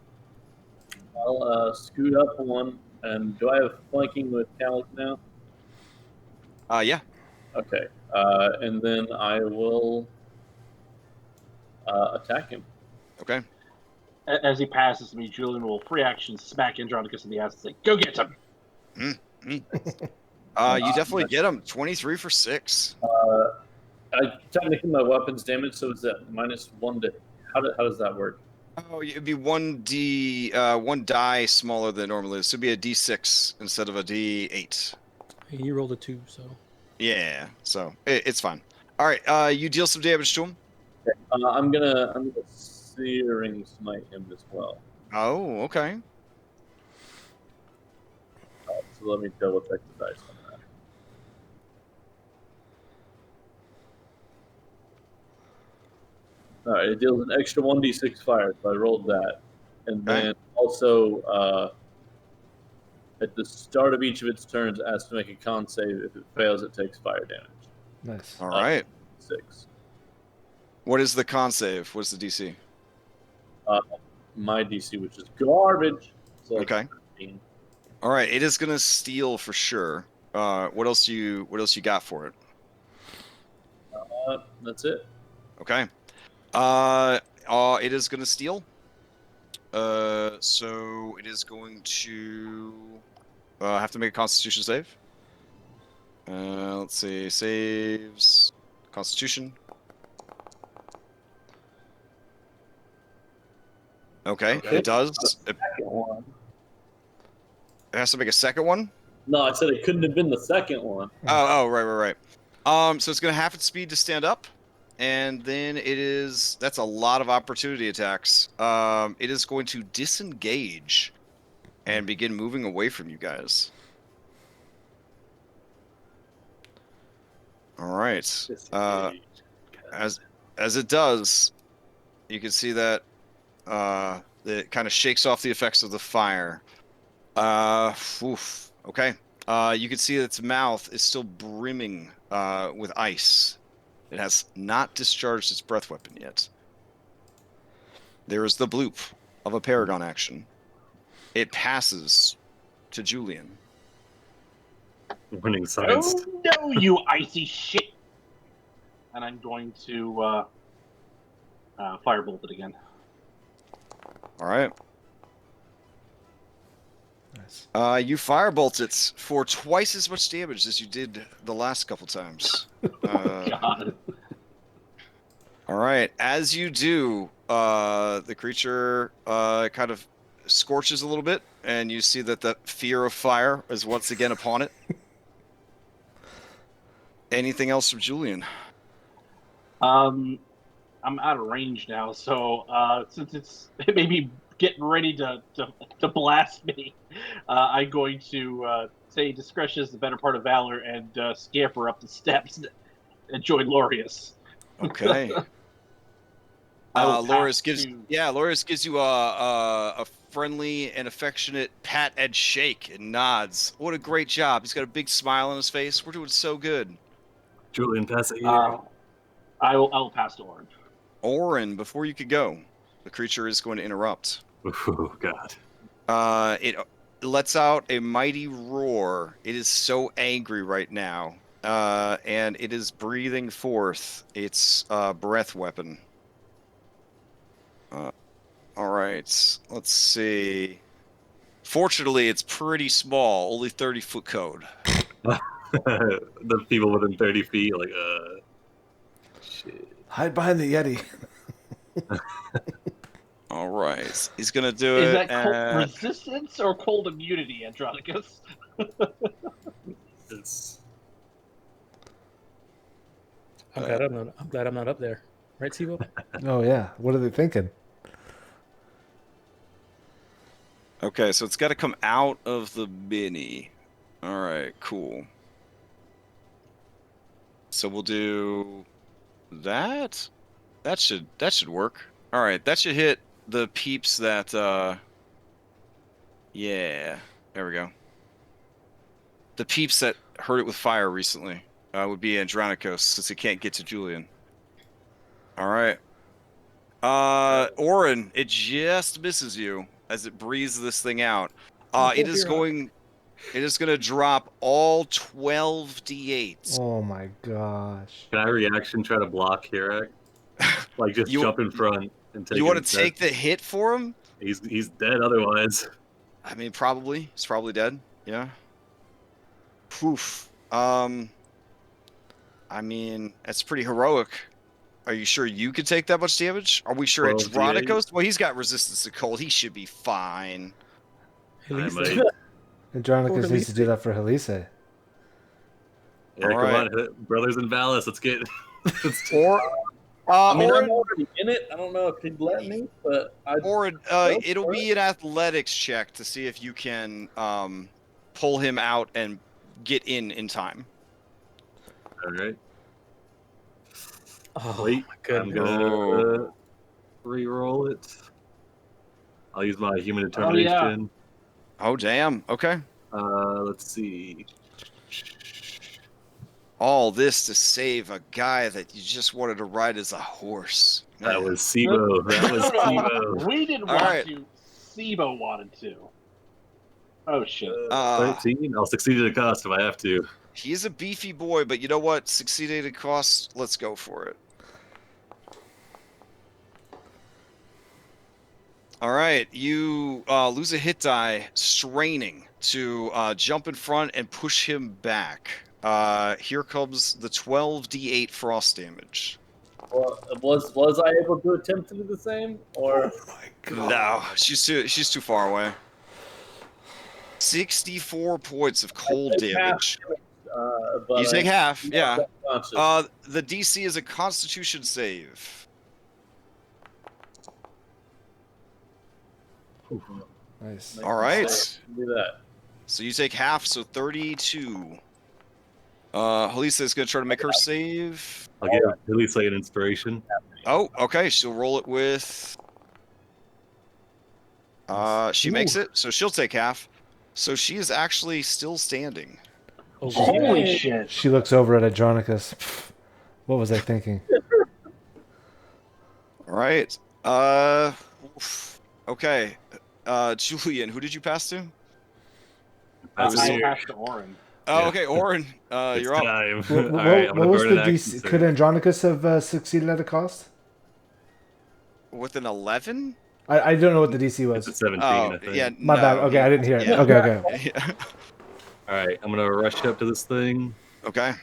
[SPEAKER 5] I'll scoot up one. And do I have flanking with Calic now?
[SPEAKER 1] Yeah.
[SPEAKER 5] Okay. And then I will attack him.
[SPEAKER 1] Okay.
[SPEAKER 4] As he passes me, Julian will free action smack Andronicus in the ass and say, "Go get him!"
[SPEAKER 1] You definitely get him. 23 for 6.
[SPEAKER 5] Technically, my weapon's damage, so is that -1 to... How does that work?
[SPEAKER 1] Oh, it'd be 1 die smaller than normally. So it'd be a D6 instead of a D8.
[SPEAKER 2] You rolled a 2, so.
[SPEAKER 1] Yeah, so it's fine. All right, you deal some damage to him.
[SPEAKER 5] Okay. I'm gonna searing smite him as well.
[SPEAKER 1] Oh, okay.
[SPEAKER 5] So let me double check the dice on that. All right, it deals an extra 1d6 fire, so I rolled that. And then also, at the start of each of its turns, it has to make a con save. If it fails, it takes fire damage.
[SPEAKER 3] Nice.
[SPEAKER 1] All right.
[SPEAKER 5] 6.
[SPEAKER 1] What is the con save? What's the DC?
[SPEAKER 5] My DC, which is garbage. So
[SPEAKER 1] Okay.
[SPEAKER 5] 13.
[SPEAKER 1] All right, it is gonna steal for sure. What else you got for it?
[SPEAKER 5] That's it.
[SPEAKER 1] Okay. It is gonna steal. So it is going to have to make a Constitution save. Let's see, saves, Constitution. Okay, it does. It
[SPEAKER 5] Second one.
[SPEAKER 1] has to make a second one.
[SPEAKER 5] No, I said it couldn't have been the second one.
[SPEAKER 1] Oh, right. So it's gonna have its speed to stand up, and then that's a lot of opportunity attacks. It is going to disengage and begin moving away from you guys. All right. As it does, you can see that it kind of shakes off the effects of the fire. Okay. You can see that its mouth is still brimming with ice. It has not discharged its breath weapon yet. There is the bloop of a paragon action. It passes to Julian.
[SPEAKER 6] Winning science.
[SPEAKER 4] Oh no, you icy shit! And I'm going to firebolt it again.
[SPEAKER 1] All right.
[SPEAKER 3] Nice.
[SPEAKER 1] You firebolt it for twice as much damage as you did the last couple times.
[SPEAKER 4] God.
[SPEAKER 1] All right. As you do, the creature kind of scorches a little bit, and you see that the fear of fire is once again upon it. Anything else from Julian?
[SPEAKER 4] I'm out of range now, so since it's maybe getting ready to blast me, I'm going to say discretion is the better part of valor and scamper up the steps and join Lorius.
[SPEAKER 1] Okay. Loris gives you a friendly and affectionate pat and shake and nods. What a great job! He's got a big smile on his face. We're doing so good.
[SPEAKER 6] Julian, pass it here.
[SPEAKER 4] I'll pass to Orin.
[SPEAKER 1] Orin, before you could go, the creature is going to interrupt.
[SPEAKER 6] Oh God.
[SPEAKER 1] It lets out a mighty roar. It is so angry right now. And it is breathing forth its breath weapon. All right, let's see. Fortunately, it's pretty small, only 30-foot code.
[SPEAKER 6] The people within 30 feet, like, shit.
[SPEAKER 3] Hide behind the Yeti.
[SPEAKER 1] All right, he's gonna do
[SPEAKER 4] Is
[SPEAKER 1] it.
[SPEAKER 4] that cold resistance or cold immunity, Andronicus?
[SPEAKER 5] It's
[SPEAKER 2] I'm glad I'm not up there, right, Sibo?
[SPEAKER 3] Oh yeah. What are they thinking?
[SPEAKER 1] Okay, so it's got to come out of the mini. All right, cool. So we'll do that. That should work. All right, that should hit the peeps that. Yeah, there we go. The peeps that hurt it with fire recently would be Andronicos, since it can't get to Julian. All right. Orin, it just misses you as it breathes this thing out. It is going to drop all 12 d8s.
[SPEAKER 3] Oh my gosh.
[SPEAKER 6] Can I reaction try to block Hirak? Like just jump in front and take.
[SPEAKER 1] You want to take the hit for him?
[SPEAKER 6] He's dead otherwise.
[SPEAKER 1] I mean, probably. He's probably dead. Yeah. Poof. I mean, that's pretty heroic. Are you sure you could take that much damage? Are we sure Andronicos? Well, he's got resistance to cold. He should be fine.
[SPEAKER 3] Andronicus needs to do that for Helise.
[SPEAKER 6] Yeah, come on, brothers in Valis, let's get.
[SPEAKER 5] I mean, I'm already in it. I don't know if he'd let me, but
[SPEAKER 1] it'll be an athletics check to see if you can pull him out and get in time.
[SPEAKER 6] All right.
[SPEAKER 2] Oh,
[SPEAKER 6] wait,
[SPEAKER 2] my
[SPEAKER 6] I'm gonna re-roll it. I'll use my human determination.
[SPEAKER 1] Oh damn. Okay.
[SPEAKER 6] Let's see.
[SPEAKER 1] All this to save a guy that you just wanted to ride as a horse. Man.
[SPEAKER 6] That was Sibo. That was Sibo.
[SPEAKER 4] We didn't want to. Sibo wanted to. Oh shit.
[SPEAKER 6] 13. I'll succeed at a cost if I have to.
[SPEAKER 1] He's a beefy boy, but you know what? Succeeded at a cost. Let's go for it. All right, you lose a hit die, straining to jump in front and push him back. Here comes the 12d8 frost damage.
[SPEAKER 5] Well, was I able to attempt to do the same, or?
[SPEAKER 3] Oh my god!
[SPEAKER 1] No, she's too far away. 64 points of cold damage. You take half, yeah. The DC is a Constitution save.
[SPEAKER 3] Nice.
[SPEAKER 1] All right.
[SPEAKER 5] Do that.
[SPEAKER 1] So you take half, so 32. Halisa is going to try to make her save.
[SPEAKER 6] I'll give Halisa an inspiration.
[SPEAKER 1] Oh, okay. She'll roll it with. She makes it, so she'll take half. So she is actually still standing.
[SPEAKER 4] Holy shit.
[SPEAKER 3] She looks over at Andronicus. What was I thinking?
[SPEAKER 1] All right. Okay. Julian, who did you pass to?
[SPEAKER 4] I passed to Orin.
[SPEAKER 1] Oh, okay, Orin, you're up.
[SPEAKER 3] What was the DC? Could Andronicus have succeeded at a cost?
[SPEAKER 1] With an 11?
[SPEAKER 3] I don't know what the DC was.
[SPEAKER 6] It's a 17,
[SPEAKER 1] Oh,
[SPEAKER 6] I think.
[SPEAKER 1] yeah.
[SPEAKER 3] My bad. Okay, I didn't hear it.
[SPEAKER 1] Yeah.
[SPEAKER 3] Okay.
[SPEAKER 1] Yeah.
[SPEAKER 6] All right, I'm going to rush up to this thing.
[SPEAKER 1] Okay.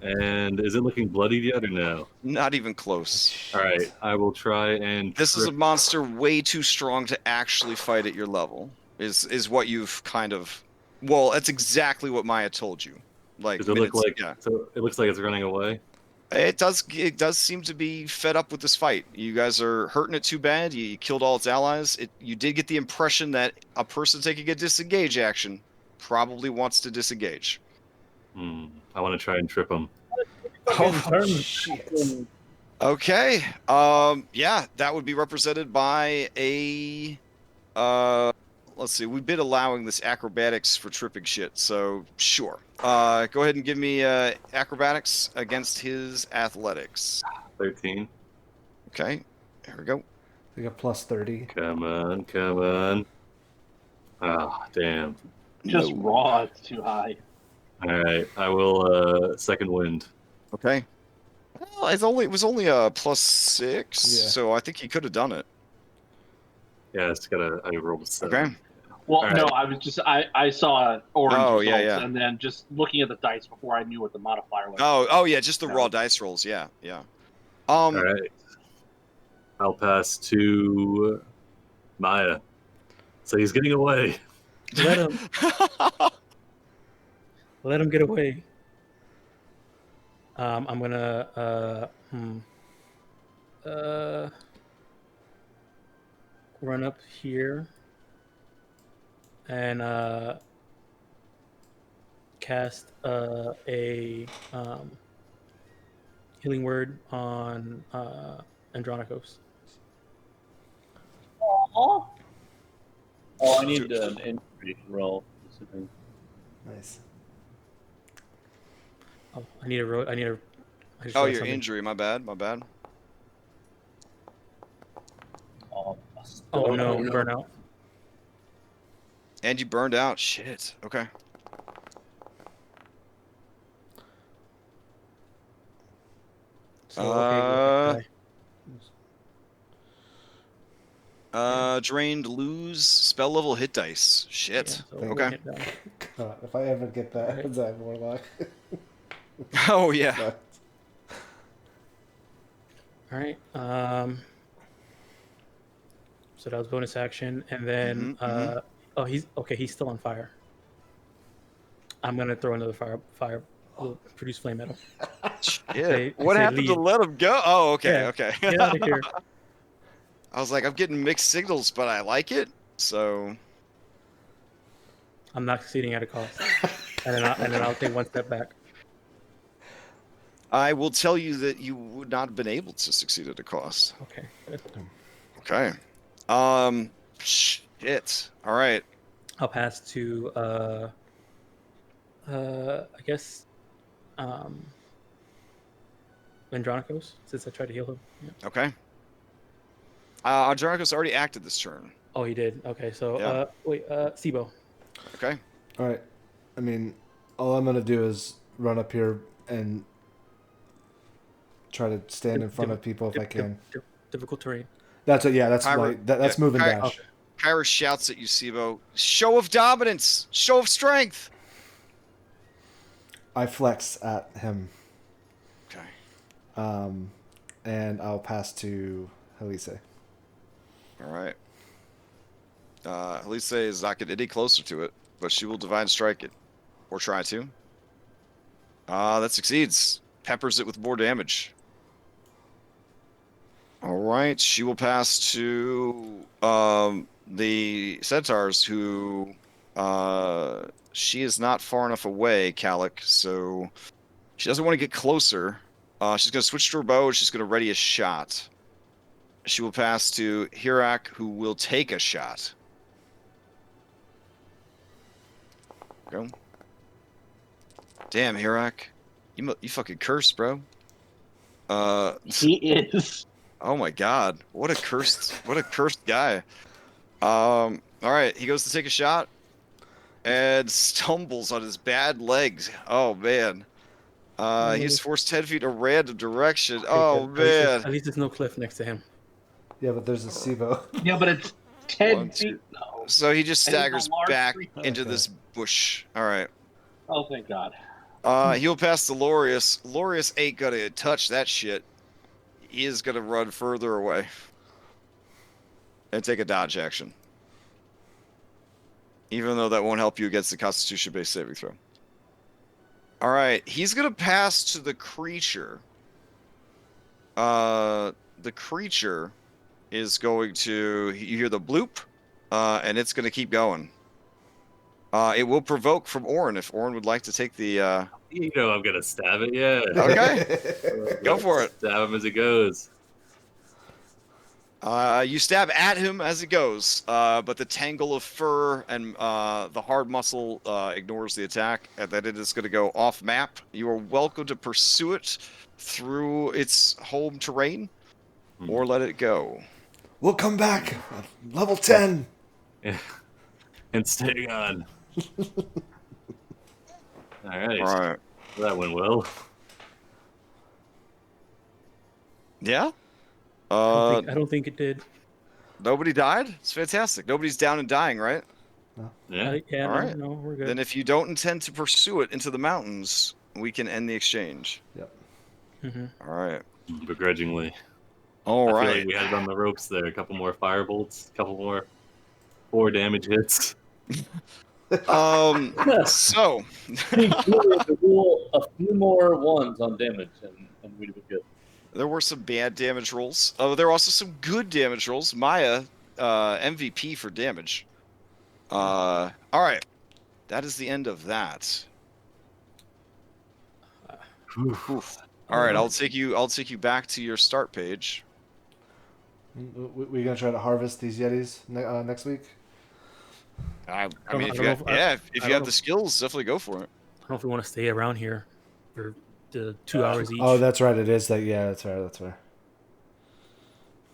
[SPEAKER 6] And is it looking bloodied yet or no?
[SPEAKER 1] Not even close.
[SPEAKER 6] All right, I will try and...
[SPEAKER 1] This is a monster way too strong to actually fight at your level, is what you've kind of... Well, that's exactly what Maya told you. Like,
[SPEAKER 6] does it look like... Yeah. So it looks like it's running away?
[SPEAKER 1] It does seem to be fed up with this fight. You guys are hurting it too bad. You killed all its allies. You did get the impression that a person taking a disengage action probably wants to disengage.
[SPEAKER 6] I want to try and trip him.
[SPEAKER 1] Oh, shit. Okay. Yeah, that would be represented by a let's see. We've been allowing this acrobatics for tripping shit, so sure. Go ahead and give me acrobatics against his athletics.
[SPEAKER 6] 13.
[SPEAKER 1] Okay, there we go.
[SPEAKER 3] I got plus 30.
[SPEAKER 6] Come on, come on. Ah, damn.
[SPEAKER 4] Just
[SPEAKER 1] No.
[SPEAKER 4] raw, it's too high.
[SPEAKER 6] All right, I will second wind.
[SPEAKER 1] Okay. Well, it was only a plus 6,
[SPEAKER 3] Yeah.
[SPEAKER 1] so I think he could have done it.
[SPEAKER 6] Yeah, I rolled a 7.
[SPEAKER 1] Okay.
[SPEAKER 4] Well,
[SPEAKER 6] All right.
[SPEAKER 4] no, I was just I saw orange
[SPEAKER 1] Oh,
[SPEAKER 4] results,
[SPEAKER 1] yeah, yeah.
[SPEAKER 4] and then just looking at the dice before I knew what the modifier was.
[SPEAKER 1] Oh yeah, just the
[SPEAKER 4] No.
[SPEAKER 1] raw dice rolls. Yeah, yeah.
[SPEAKER 6] All right. I'll pass to Maya. So he's getting away.
[SPEAKER 2] Let him. Let him get away. I'm gonna run up here and cast a healing word on Andronikos.
[SPEAKER 5] Oh, I need an injury roll.
[SPEAKER 3] Nice.
[SPEAKER 2] Oh, I need a. I just
[SPEAKER 1] Oh,
[SPEAKER 2] realized
[SPEAKER 1] your
[SPEAKER 2] something.
[SPEAKER 1] injury. My bad.
[SPEAKER 2] Oh no, burnout.
[SPEAKER 1] And you burned out. Shit. Okay.
[SPEAKER 2] So okay,
[SPEAKER 1] Drained, lose, spell level, hit dice. Shit.
[SPEAKER 2] so
[SPEAKER 1] Okay.
[SPEAKER 2] hit down.
[SPEAKER 3] God, if I ever get that
[SPEAKER 2] Right.
[SPEAKER 3] as a warlock.
[SPEAKER 1] Oh yeah.
[SPEAKER 3] But
[SPEAKER 2] All right. So that was bonus action, and then oh, he's still on fire. I'm gonna throw another fire, produce flame at him.
[SPEAKER 1] Shit.
[SPEAKER 2] I
[SPEAKER 1] What
[SPEAKER 2] say
[SPEAKER 1] happened to
[SPEAKER 2] leave.
[SPEAKER 1] let him go? Oh, okay,
[SPEAKER 2] Yeah.
[SPEAKER 1] okay.
[SPEAKER 2] Get out of here.
[SPEAKER 1] I was like, I'm getting mixed signals, but I like it. So
[SPEAKER 2] I'm not succeeding at a cost, and then I'll take one step back.
[SPEAKER 1] I will tell you that you would not have been able to succeed at a cost.
[SPEAKER 2] Okay. Good.
[SPEAKER 1] Okay. Shit. All right.
[SPEAKER 2] I'll pass to I guess Andronikos, since I tried to heal him. Yeah.
[SPEAKER 1] Okay. Andronikos already acted this turn.
[SPEAKER 2] Oh, he did. Okay, so
[SPEAKER 1] Yeah.
[SPEAKER 2] wait, Sibo.
[SPEAKER 1] Okay.
[SPEAKER 3] all right. I mean, all I'm gonna do is run up here and try to stand in front of people if I can.
[SPEAKER 2] Difficult terrain.
[SPEAKER 3] That's it. Yeah, that's
[SPEAKER 1] Kyra-
[SPEAKER 3] that's
[SPEAKER 1] yeah,
[SPEAKER 3] moving
[SPEAKER 1] Kyra-
[SPEAKER 3] dash.
[SPEAKER 1] Kyra shouts at you, Sibo. Show of dominance. Show of strength.
[SPEAKER 3] I flex at him,
[SPEAKER 1] Okay.
[SPEAKER 3] and I'll pass to Elise.
[SPEAKER 1] All right. Elise is not getting any closer to it, but she will divine strike it, or try to. That succeeds. Peppers it with more damage. All right. She will pass to the centaurs, who she is not far enough away, Calic, so she doesn't want to get closer. She's going to switch to her bow. She's going to ready a shot. She will pass to Hirak, who will take a shot. Go. Damn, Hirak. You fucking cursed, bro.
[SPEAKER 4] He is.
[SPEAKER 1] Oh my god. What a cursed guy. All right, he goes to take a shot and stumbles on his bad legs. Oh man. He's forced 10 feet in a random direction.
[SPEAKER 2] Okay,
[SPEAKER 1] Oh
[SPEAKER 2] good.
[SPEAKER 1] man.
[SPEAKER 2] At least there's no cliff next to him.
[SPEAKER 3] Yeah, but there's a Sibo.
[SPEAKER 4] Yeah, but it's 10
[SPEAKER 1] 1, 2.
[SPEAKER 4] feet. No.
[SPEAKER 1] So he just
[SPEAKER 4] And he's a
[SPEAKER 1] staggers
[SPEAKER 4] large
[SPEAKER 1] back
[SPEAKER 4] creature.
[SPEAKER 1] into
[SPEAKER 3] Okay.
[SPEAKER 1] this bush. All right.
[SPEAKER 4] Oh, thank God.
[SPEAKER 1] He'll pass to Lorius. Lorius ain't gonna touch that shit. He is gonna run further away and take a dodge action, even though that won't help you against the Constitution-based saving throw. All right, he's gonna pass to the creature. The creature is going to. You hear the bloop, and it's gonna keep going. It will provoke from Orin if Orin would like to take the.
[SPEAKER 6] You know I'm gonna stab it, yeah.
[SPEAKER 1] Okay. Go for it.
[SPEAKER 6] Stab him as it goes.
[SPEAKER 1] You stab at him as it goes, but the tangle of fur and the hard muscle ignores the attack, and then it is going to go off map. You are welcome to pursue it through its home terrain, or let it go.
[SPEAKER 3] We'll come back. Level 10.
[SPEAKER 6] Yeah. And staying on. All right.
[SPEAKER 1] All right.
[SPEAKER 6] That went well.
[SPEAKER 1] Yeah.
[SPEAKER 2] I don't think it did.
[SPEAKER 1] Nobody died? It's fantastic. Nobody's down and dying, right?
[SPEAKER 6] Yeah.
[SPEAKER 2] Yeah,
[SPEAKER 1] All right.
[SPEAKER 2] no, we're good.
[SPEAKER 1] Then if you don't intend to pursue it into the mountains, we can end the exchange.
[SPEAKER 3] Yep.
[SPEAKER 1] All right.
[SPEAKER 6] Begrudgingly.
[SPEAKER 1] All
[SPEAKER 6] I
[SPEAKER 1] right.
[SPEAKER 6] feel like we had it on the ropes there. A couple more fire bolts, a couple more 4 damage hits.
[SPEAKER 1] So
[SPEAKER 5] A few more ones on damage, and we'd be good.
[SPEAKER 1] there were some bad damage rolls. There were also some good damage rolls. Maya, MVP for damage. All right. That is the end of that. Oof. All right, I'll take you back to your start page.
[SPEAKER 3] We gonna try to harvest these yetis next week?
[SPEAKER 1] I
[SPEAKER 2] don't-
[SPEAKER 1] mean,
[SPEAKER 2] I
[SPEAKER 1] if
[SPEAKER 2] don't
[SPEAKER 1] you
[SPEAKER 2] know
[SPEAKER 1] have,
[SPEAKER 2] if- I-
[SPEAKER 1] yeah,
[SPEAKER 2] I
[SPEAKER 1] if you
[SPEAKER 2] don't
[SPEAKER 1] have
[SPEAKER 2] know.
[SPEAKER 1] the skills, definitely go for it.
[SPEAKER 2] I don't know if we want to stay around here for the 2 hours each.
[SPEAKER 3] Oh, that's right. It is that. Yeah, that's right. That's right.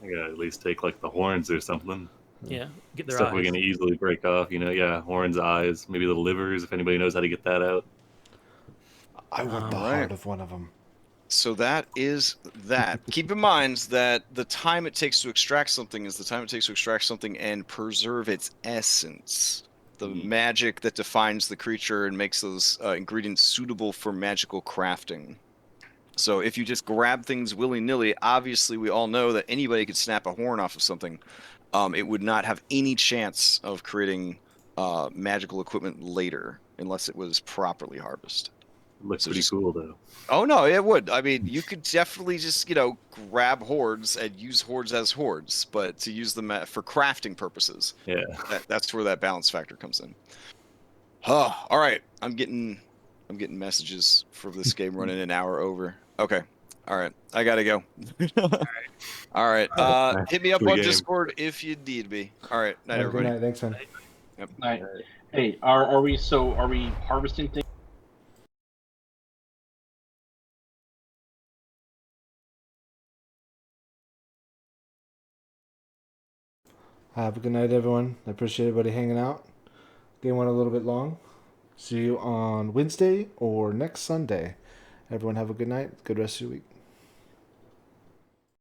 [SPEAKER 6] I gotta at least take like the horns or something.
[SPEAKER 2] Yeah, get their
[SPEAKER 6] Stuff
[SPEAKER 2] eyes.
[SPEAKER 6] we can easily break off. Yeah, horns, eyes, maybe the livers if anybody knows how to get that out.
[SPEAKER 3] I want the
[SPEAKER 1] Alright.
[SPEAKER 3] heart of one of them.
[SPEAKER 1] So that is that. Keep in mind that the time it takes to extract something is the time it takes to extract something and preserve its essence. The magic that defines the creature and makes those ingredients suitable for magical crafting. So if you just grab things willy-nilly, obviously we all know that anybody could snap a horn off of something. It would not have any chance of creating magical equipment later unless it was properly harvested.
[SPEAKER 6] Looks
[SPEAKER 1] So
[SPEAKER 6] pretty
[SPEAKER 1] just-
[SPEAKER 6] cool though.
[SPEAKER 1] Oh no, it would. I mean, you could definitely just, grab hordes and use hordes as hordes, but to use them for crafting purposes,
[SPEAKER 6] Yeah.
[SPEAKER 1] that's where that balance factor comes in. All right, I'm getting messages for this game running an hour over. Okay. All right, I gotta go. All right. Hit me up
[SPEAKER 6] Good
[SPEAKER 1] on
[SPEAKER 6] game.
[SPEAKER 1] Discord if you need me. All right, night
[SPEAKER 3] Good
[SPEAKER 1] everybody.
[SPEAKER 3] night. Thanks, man.
[SPEAKER 4] Night. Hey, are we harvesting things?
[SPEAKER 3] Have a good night, everyone. I appreciate everybody hanging out. Game went a little bit long. See you on Wednesday or next Sunday. Everyone have a good night. Good rest of your week.